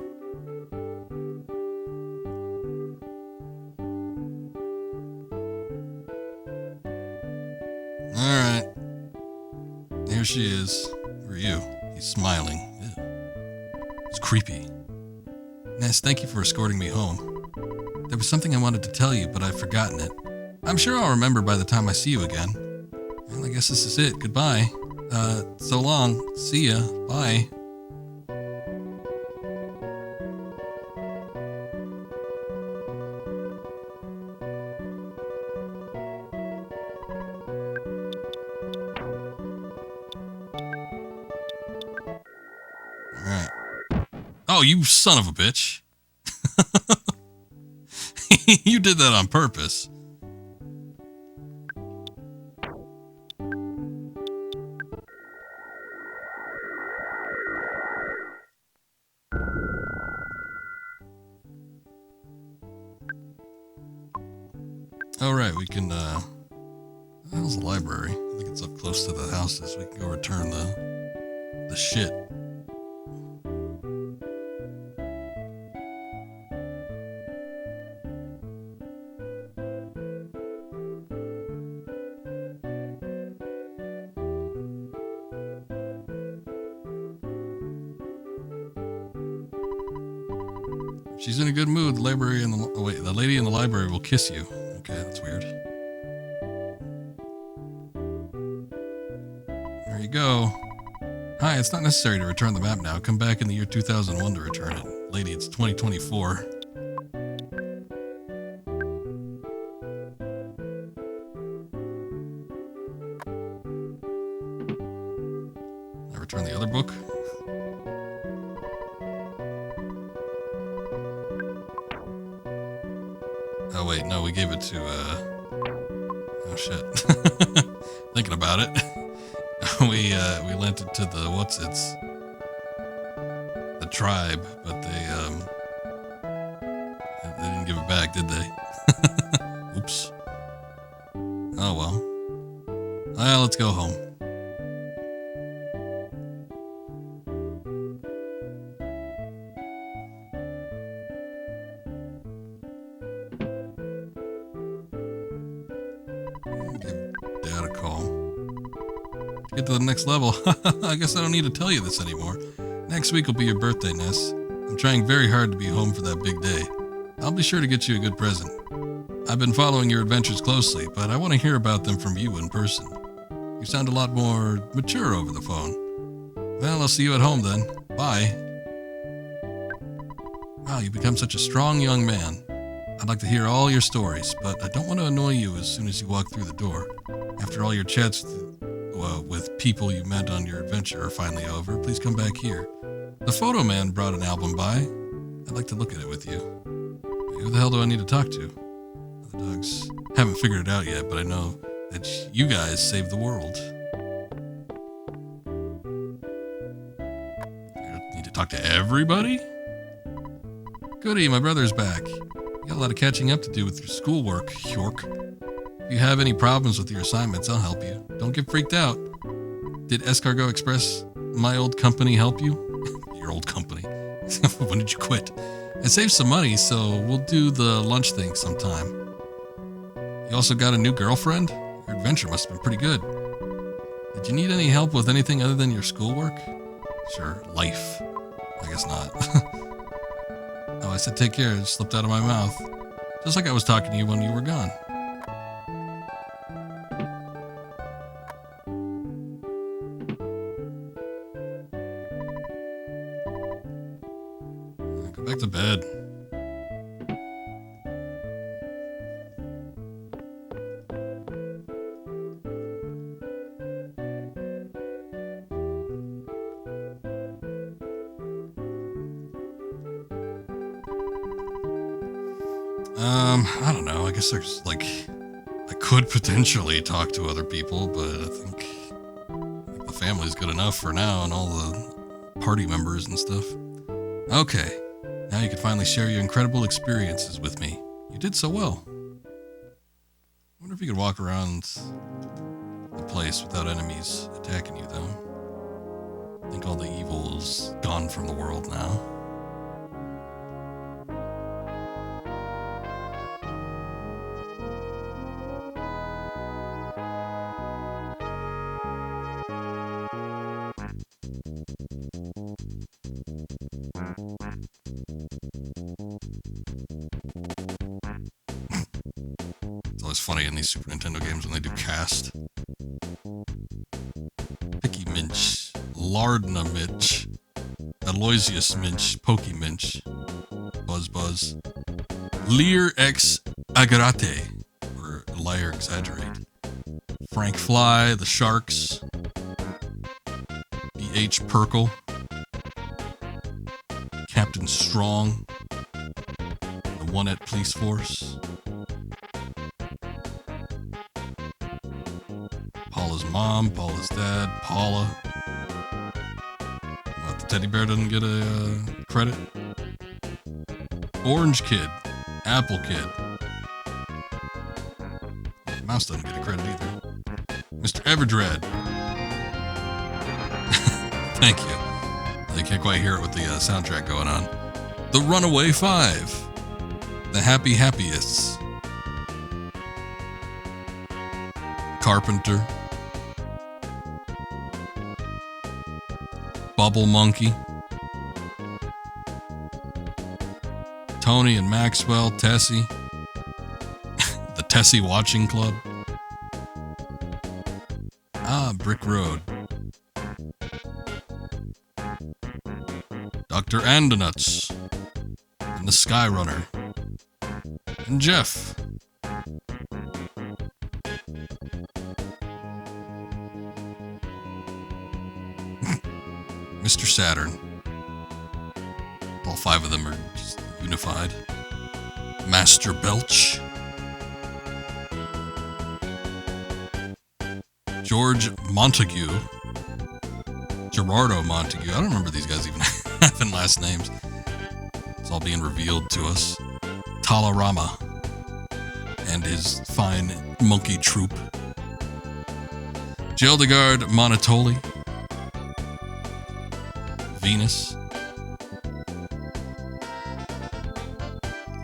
Alright. Here she is. Who are you? He's smiling. Ew. It's creepy. Ness, thank you for escorting me home. There was something I wanted to tell you, but I've forgotten it. I'm sure I'll remember by the time I see you again. Well, I guess this is it. Goodbye. So long. See ya. Bye. Alright. Oh, you son of a bitch. You did that on purpose. Oh, right, we can, how's the library? I think it's up close to the houses. We can go return the shit. If she's in a good mood, the library and the lady in the library will kiss you. Okay, that's weird. There you go. Hi, it's not necessary to return the map now. Come back in the year 2001 to return it. Lady, it's 2024. I return the other book. Oh wait, no, we gave it to, oh shit. Thinking about it. We lent it to the tribe, but they didn't give it back, did they? Oops. Oh well. Well, let's go home. Give Dad a call. Get to the next level. I guess I don't need to tell you this anymore. Next week will be your birthday, Ness. I'm trying very hard to be home for that big day. I'll be sure to get you a good present. I've been following your adventures closely, but I want to hear about them from you in person. You sound a lot more mature over the phone. Well, I'll see you at home then. Bye. Wow, you've become such a strong young man. I'd like to hear all your stories, but I don't want to annoy you as soon as you walk through the door. After all your chats with people you met on your adventure are finally over, please come back here. The photo man brought an album by. I'd like to look at it with you. Who the hell do I need to talk to? The dogs haven't figured it out yet, but I know that you guys saved the world. I need to talk to everybody? Goody, my brother's back. You got a lot of catching up to do with your schoolwork, York. If you have any problems with your assignments, I'll help you. Don't get freaked out. Did Escargot Express, my old company, help you? Your old company. When did you quit? I saved some money, so we'll do the lunch thing sometime. You also got a new girlfriend? Your adventure must have been pretty good. Did you need any help with anything other than your schoolwork? Sure, life. I guess not. Oh, I said take care. It slipped out of my mouth. Just like I was talking to you when you were gone. Go back to bed. I don't know. I guess there's I could potentially talk to other people, but I think the family's good enough for now and all the party members and stuff. Okay. Now you can finally share your incredible experiences with me. You did so well. I wonder if you could walk around the place without enemies attacking you, though. I think all the evil is gone from the world now. It's always funny in these Super Nintendo games when they do cast. Picky Minch, Lardna Minch, Aloysius Minch, Pokey Minch, Buzz, Lear X Agarate, or Liar Exaggerate, Frank Fly, the Sharks, B.H. Perkle, Captain Strong, the One-Et Police Force, Paula's mom, Paula's dad, Paula. What, the teddy bear doesn't get a credit? Orange Kid, Apple Kid, mouse doesn't get a credit either. Mr. Everdread. Thank you. You can't quite hear it with the soundtrack going on. The Runaway Five. The Happy Happyists. Carpenter. Bubble Monkey. Tony and Maxwell, Tessie. The Tessie Watching Club. Brick Road. Dr. Andonuts. And the Skyrunner. And Jeff. Mr. Saturn. All five of them are just unified. Master Belch. George Montague. Gerardo Montague. I don't remember these guys even having last names. It's all being revealed to us. Talarama. And his fine monkey troop. Geldegard Monotoli. Venus.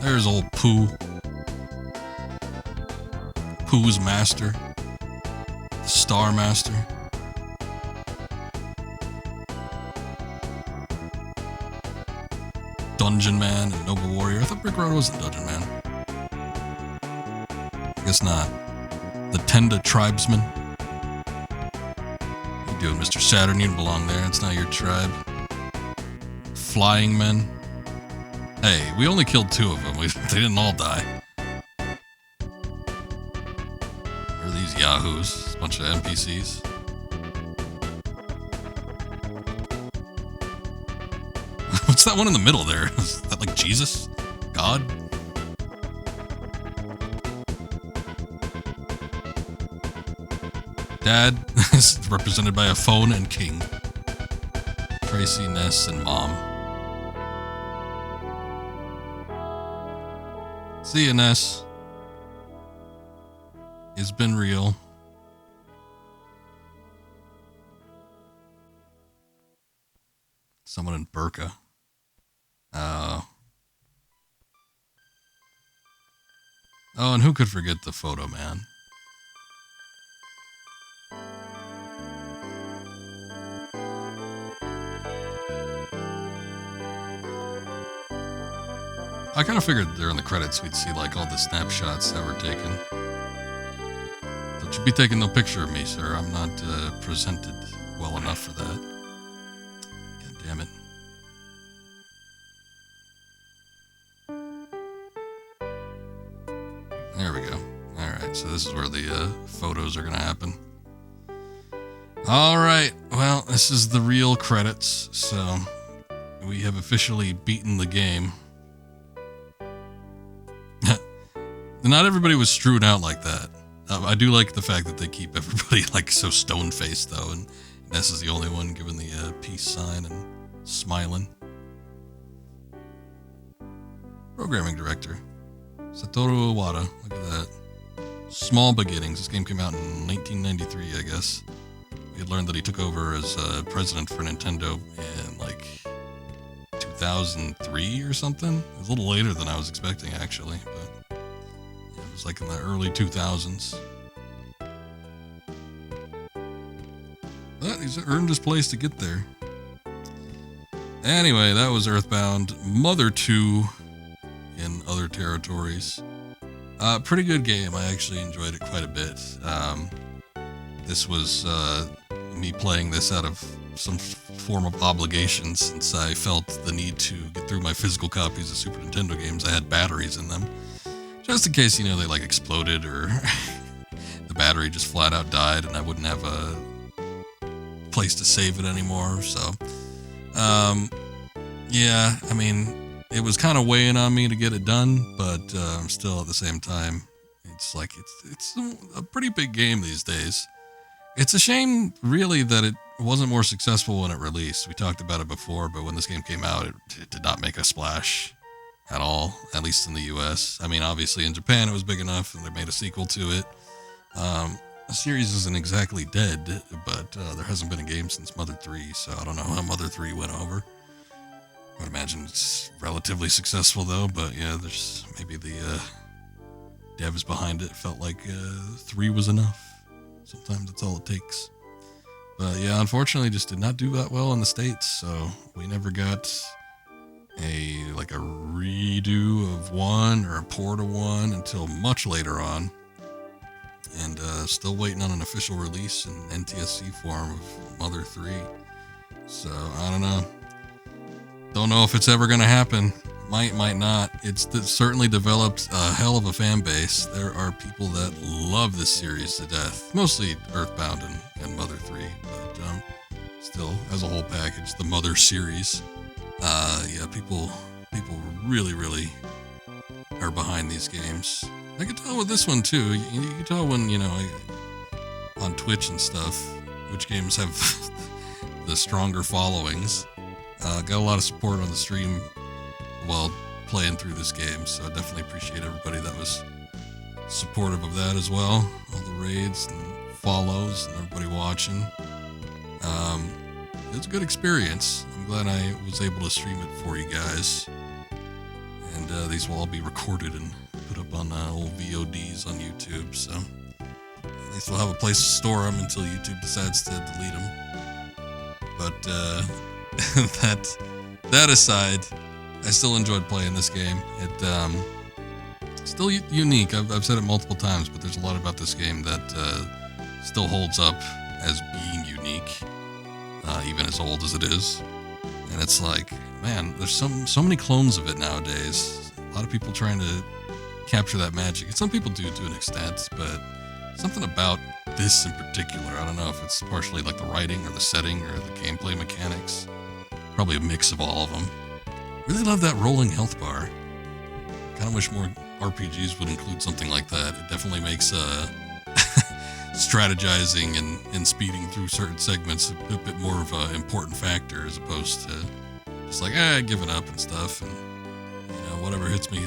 There's old Pooh. Pooh's Master. The Star Master. Dungeon Man and Noble Warrior. I thought Brick Road wasn't Dungeon Man. I guess not. The Tenda Tribesman. What you doing, Mr. Saturn? You don't belong there. It's not your tribe. Flying Men. Hey, we only killed 2 of them. They didn't all die. Or these yahoos. A bunch of NPCs. What's that one in the middle there? Is that like Jesus? God? Dad is represented by a phone and King. Tracy, Ness, and Mom. See ya, Ness. It's been real. Someone in burqa. Oh, and who could forget the photo man? I kind of figured during the credits we'd see like all the snapshots that were taken. Don't you be taking no picture of me, sir. I'm not presented well enough for that. God damn it. There we go. Alright, so this is where the photos are going to happen. Alright, well, this is the real credits, so we have officially beaten the game. Not everybody was strewn out like that. I do like the fact that they keep everybody like so stone-faced, though, and Ness is the only one giving the peace sign and smiling. Programming director. Satoru Iwata. Look at that. Small beginnings. This game came out in 1993, I guess. We had learned that he took over as president for Nintendo in like 2003 or something. It was a little later than I was expecting, actually. But it was like in the early 2000s. But he's earned his place to get there. Anyway, that was EarthBound. Mother 2 in other territories. Pretty good game. I actually enjoyed it quite a bit. This was me playing this out of some form of obligation, since I felt the need to get through my physical copies of Super Nintendo games. I had batteries in them, just in case, you know, they like exploded or the battery just flat out died and I wouldn't have a place to save it anymore. So, yeah, I mean, it was kind of weighing on me to get it done, but still at the same time, it's like it's a pretty big game these days. It's a shame, really, that it wasn't more successful when it released. We talked about it before, but when this game came out, it did not make a splash at all, at least in the US. I mean, obviously in Japan it was big enough and they made a sequel to it. The series isn't exactly dead, but there hasn't been a game since Mother 3, so I don't know how Mother 3 went over. I would imagine it's relatively successful though, but yeah, there's maybe the devs behind it felt like 3 was enough. Sometimes that's all it takes. But yeah, unfortunately, just did not do that well in the States, so we never got a redo of 1 or a port of 1 until much later on. And still waiting on an official release in NTSC form of Mother 3. So, I don't know. Don't know if it's ever going to happen. Might not. It's certainly developed a hell of a fan base. There are people that love this series to death. Mostly EarthBound and Mother 3. But still, as a whole package, the Mother series. Yeah, people really, really are behind these games. I can tell with this one too. You can tell when, on Twitch and stuff, which games have the stronger followings. Got a lot of support on the stream while playing through this game, so I definitely appreciate everybody that was supportive of that as well. All the raids and follows and everybody watching. It was a good experience. I'm glad I was able to stream it for you guys. And these will all be recorded and put up on old VODs on YouTube, so they still have a place to store them until YouTube decides to delete them. But that aside, I still enjoyed playing this game. It still unique. I've said it multiple times, but there's a lot about this game that still holds up as being unique, even as old as it is. And it's like, man, there's so many clones of it nowadays. A lot of people trying to capture that magic. And some people do to an extent, but something about this in particular, I don't know if it's partially like the writing or the setting or the gameplay mechanics. Probably a mix of all of them. Really love that rolling health bar. Kind of wish more RPGs would include something like that. It definitely makes strategizing and speeding through certain segments a bit more of an important factor as opposed to just like, give it up and stuff, and whatever hits me.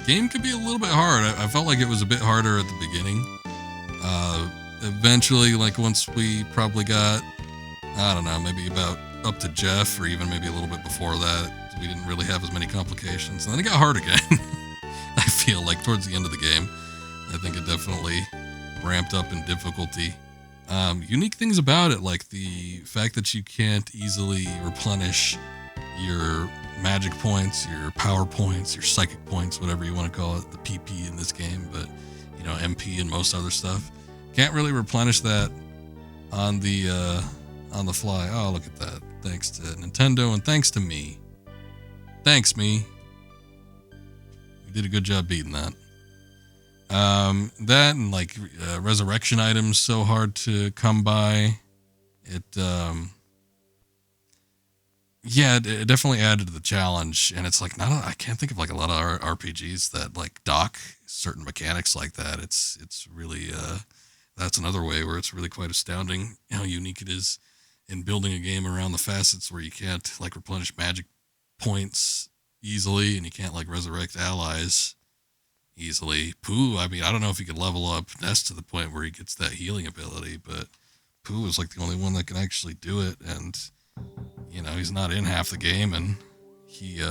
Game could be a little bit hard. I felt like it was a bit harder at the beginning. Eventually, like once we probably got, I don't know, maybe about up to Jeff, or even maybe a little bit before that, we didn't really have as many complications. And then it got hard again. I feel like towards the end of the game, I think it definitely ramped up in difficulty. Unique things about it, like the fact that you can't easily replenish your magic points, your power points, your psychic points, whatever you want to call it, the PP in this game, but MP and most other stuff. Can't really replenish that on the fly. Oh, look at that. Thanks to Nintendo and thanks to me. Thanks, me. You did a good job beating that. That and like resurrection items so hard to come by. It definitely added to the challenge, and it's like I can't think of like a lot of RPGs that like dock certain mechanics like that. It's really that's another way where it's really quite astounding how unique it is in building a game around the facets where you can't like replenish magic points easily, and you can't like resurrect allies easily. Pooh, I mean, I don't know if he could level up Ness to the point where he gets that healing ability, but Pooh is like the only one that can actually do it, and he's not in half the game, and he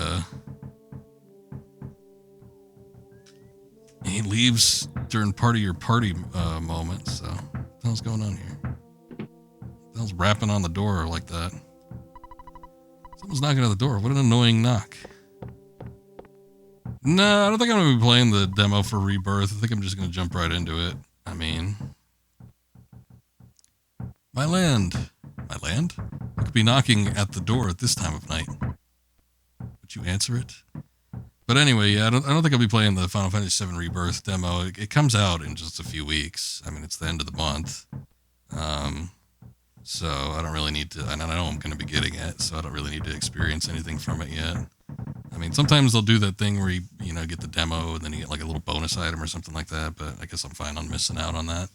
leaves during part of your party moment. So what the hell's going on here? What the hell's rapping on the door like that? Someone's knocking on the door. What an annoying knock. No, I don't think I'm going to be playing the demo for Rebirth. I think I'm just going to jump right into it. I mean, my land? I could be knocking at the door at this time of night. Would you answer it? But anyway, yeah, I don't think I'll be playing the Final Fantasy VII Rebirth demo. It comes out in just a few weeks. I mean, it's the end of the month. So I don't really need to, and I know I'm going to be getting it, so I don't really need to experience anything from it yet. I mean, sometimes they'll do that thing where you get the demo and then you get like a little bonus item or something like that, but I guess I'm fine on missing out on that.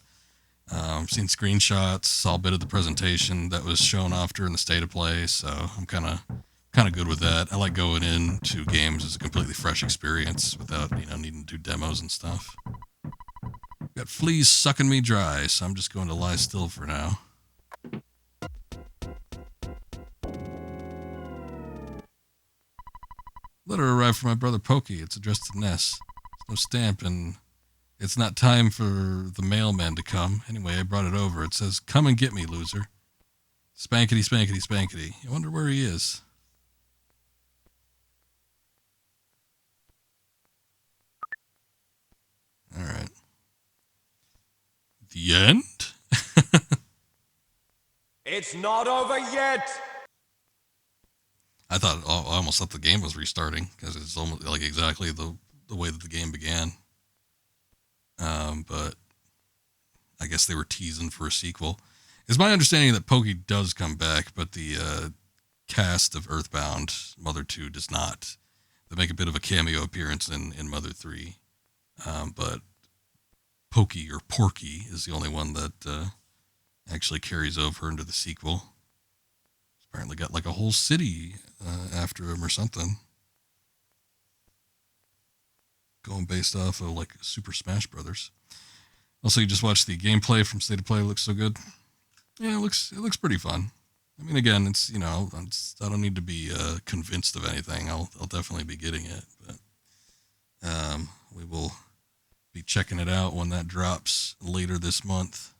I've seen screenshots, saw a bit of the presentation that was shown off during the state of play, so I'm kind of good with that. I like going into games as a completely fresh experience without needing to do demos and stuff. Got fleas sucking me dry, so I'm just going to lie still for now. Letter arrived from my brother Pokey. It's addressed to Ness. There's no stamp, and it's not time for the mailman to come. Anyway, I brought it over. It says, "Come and get me, loser." Spankety, spankety, spankety. I wonder where he is. All right. The end? It's not over yet! I almost thought the game was restarting because it's almost like exactly the way that the game began. But I guess they were teasing for a sequel. It's my understanding that Pokey does come back, but the cast of EarthBound Mother 2 does not. They make a bit of a cameo appearance in Mother 3. But Pokey or Porky is the only one that actually carries over into the sequel. Apparently got like a whole city after him or something. Going based off of like Super Smash Brothers. Also, you just watched the gameplay from State of Play. It looks so good. Yeah, it looks pretty fun. I mean, again, it's, you know, I don't need to be convinced of anything. I'll definitely be getting it, but we will be checking it out when that drops later this month.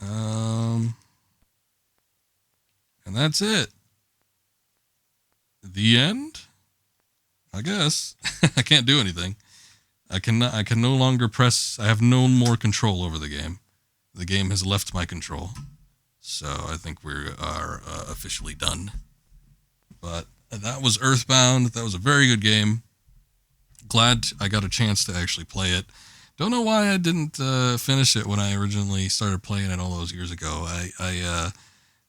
And that's it. The end? I guess. I can't do anything. I can no longer press. I have no more control over the game. The game has left my control. So I think we are officially done. But that was EarthBound. That was a very good game. Glad I got a chance to actually play it. Don't know why I didn't finish it when I originally started playing it all those years ago.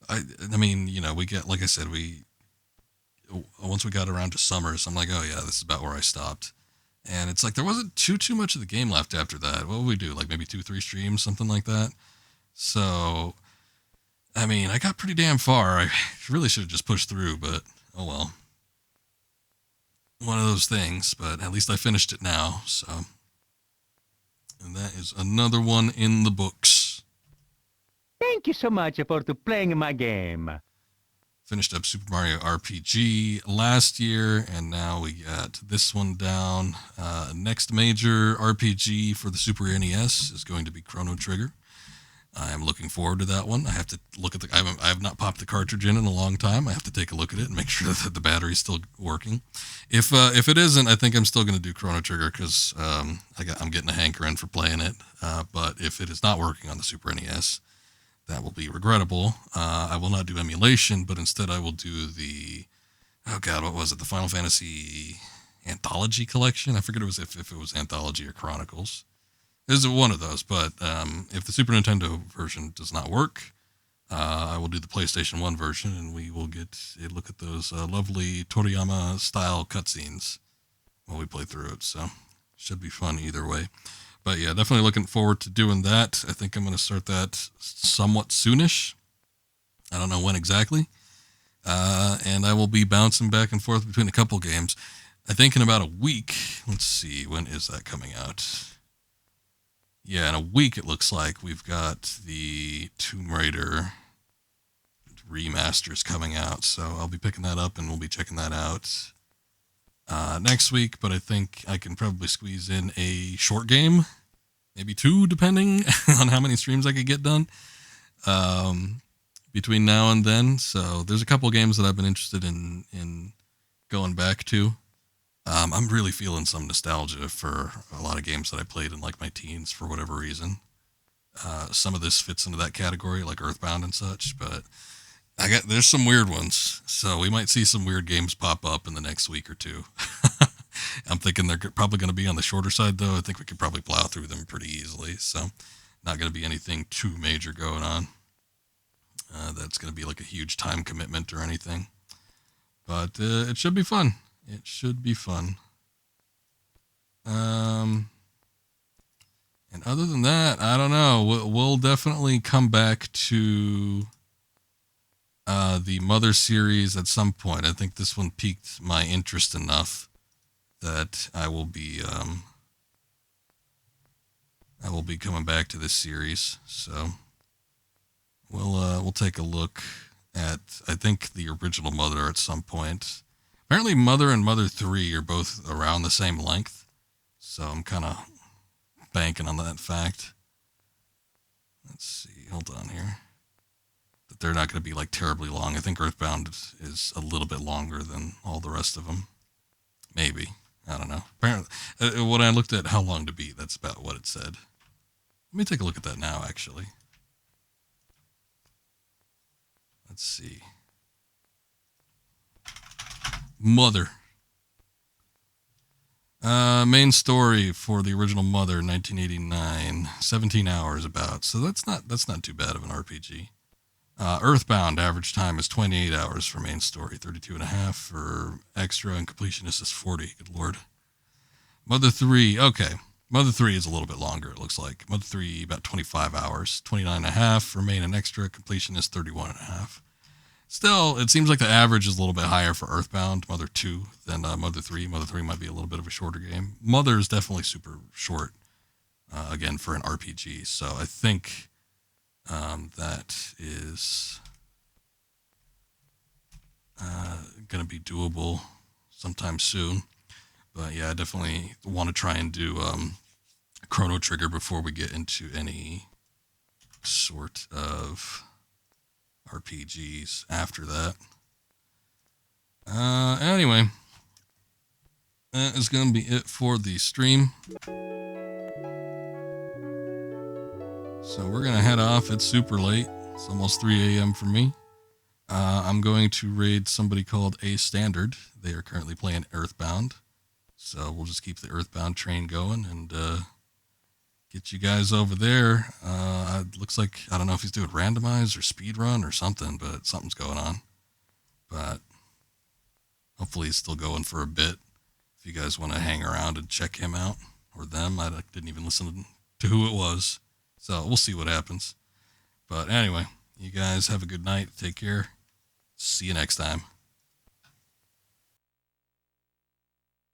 I mean, you know, we get, like I said, once we got around to summers, I'm like, oh yeah, this is about where I stopped. And it's like there wasn't too much of the game left after that. What would we do? Like maybe 2-3 streams, something like that. So, I mean, I got pretty damn far. I really should have just pushed through, but oh well. One of those things, but at least I finished it now, so. And that is another one in the books. Thank you so much for playing my game. Finished up Super Mario RPG last year, and now we got this one down. Next major RPG for the Super NES is going to be Chrono Trigger. I am looking forward to that one. I have to look at I have not popped the cartridge in a long time. I have to take a look at it and make sure that the battery's still working. If it isn't, I think I'm still going to do Chrono Trigger because I'm getting a hankering for playing it. But if it is not working on the Super NES, that will be regrettable. I will not do emulation, but instead I will do the, oh god, what was it? The Final Fantasy Anthology Collection? I forget if it was Anthology or Chronicles. This is one of those, but if the Super Nintendo version does not work, I will do the PlayStation 1 version, and we will get a look at those lovely Toriyama-style cutscenes while we play through it, so should be fun either way. But yeah, definitely looking forward to doing that. I think I'm going to start that somewhat soonish. I don't know when exactly. And I will be bouncing back and forth between a couple games. I think in about a week. Let's see, when is that coming out? Yeah, in a week it looks like we've got the Tomb Raider remasters coming out. So I'll be picking that up and we'll be checking that out next week. But I think I can probably squeeze in a short game, maybe 2, depending on how many streams I could get done between now and then. So there's a couple of games that I've been interested in going back to. I'm really feeling some nostalgia for a lot of games that I played in like my teens for whatever reason. Some of this fits into that category, like EarthBound and such, but there's some weird ones. So we might see some weird games pop up in the next week or two. I'm thinking they're probably going to be on the shorter side, though. I think we could probably plow through them pretty easily. So not going to be anything too major going on. That's going to be like a huge time commitment or anything. But it should be fun. It should be fun. And other than that, I don't know. We'll definitely come back to the Mother series at some point. I think this one piqued my interest enough that I will be I will be coming back to this series, so we'll take a look at, I think, the original Mother at some point. Apparently Mother and Mother 3 are both around the same length, so I'm kind of banking on that fact. Let's see, hold on here. That they're not going to be like terribly long. I think EarthBound is a little bit longer than all the rest of them. Maybe. I don't know. Apparently, when I looked at how long to beat, that's about what it said. Let me take a look at that now, actually. Let's see. Mother. Main story for the original Mother, 1989, 17 hours about. So that's not too bad of an RPG. EarthBound average time is 28 hours for main story, 32.5 for extra, and completionist is 40. Good lord. Mother 3, okay. Mother 3 is a little bit longer, it looks like. Mother 3 about 25 hours, 29.5 for main and extra, completionist 31.5. Still, it seems like the average is a little bit higher for EarthBound, Mother 2, than Mother 3. Mother 3 might be a little bit of a shorter game. Mother is definitely super short, again, for an RPG. So I think that is going to be doable sometime soon. But yeah, I definitely want to try and do Chrono Trigger before we get into any sort of RPGs after that. Anyway, that is going to be it for the stream. So we're going to head off. It's super late. It's almost 3 a.m. for me. I'm going to raid somebody called A Standard. They are currently playing EarthBound. So we'll just keep the EarthBound train going and get you guys over there. It looks like, I don't know if he's doing randomize or speed run or something, but something's going on. But hopefully he's still going for a bit. If you guys want to hang around and check him out, or them, I didn't even listen to who it was. So we'll see what happens. But anyway, you guys have a good night. Take care. See you next time.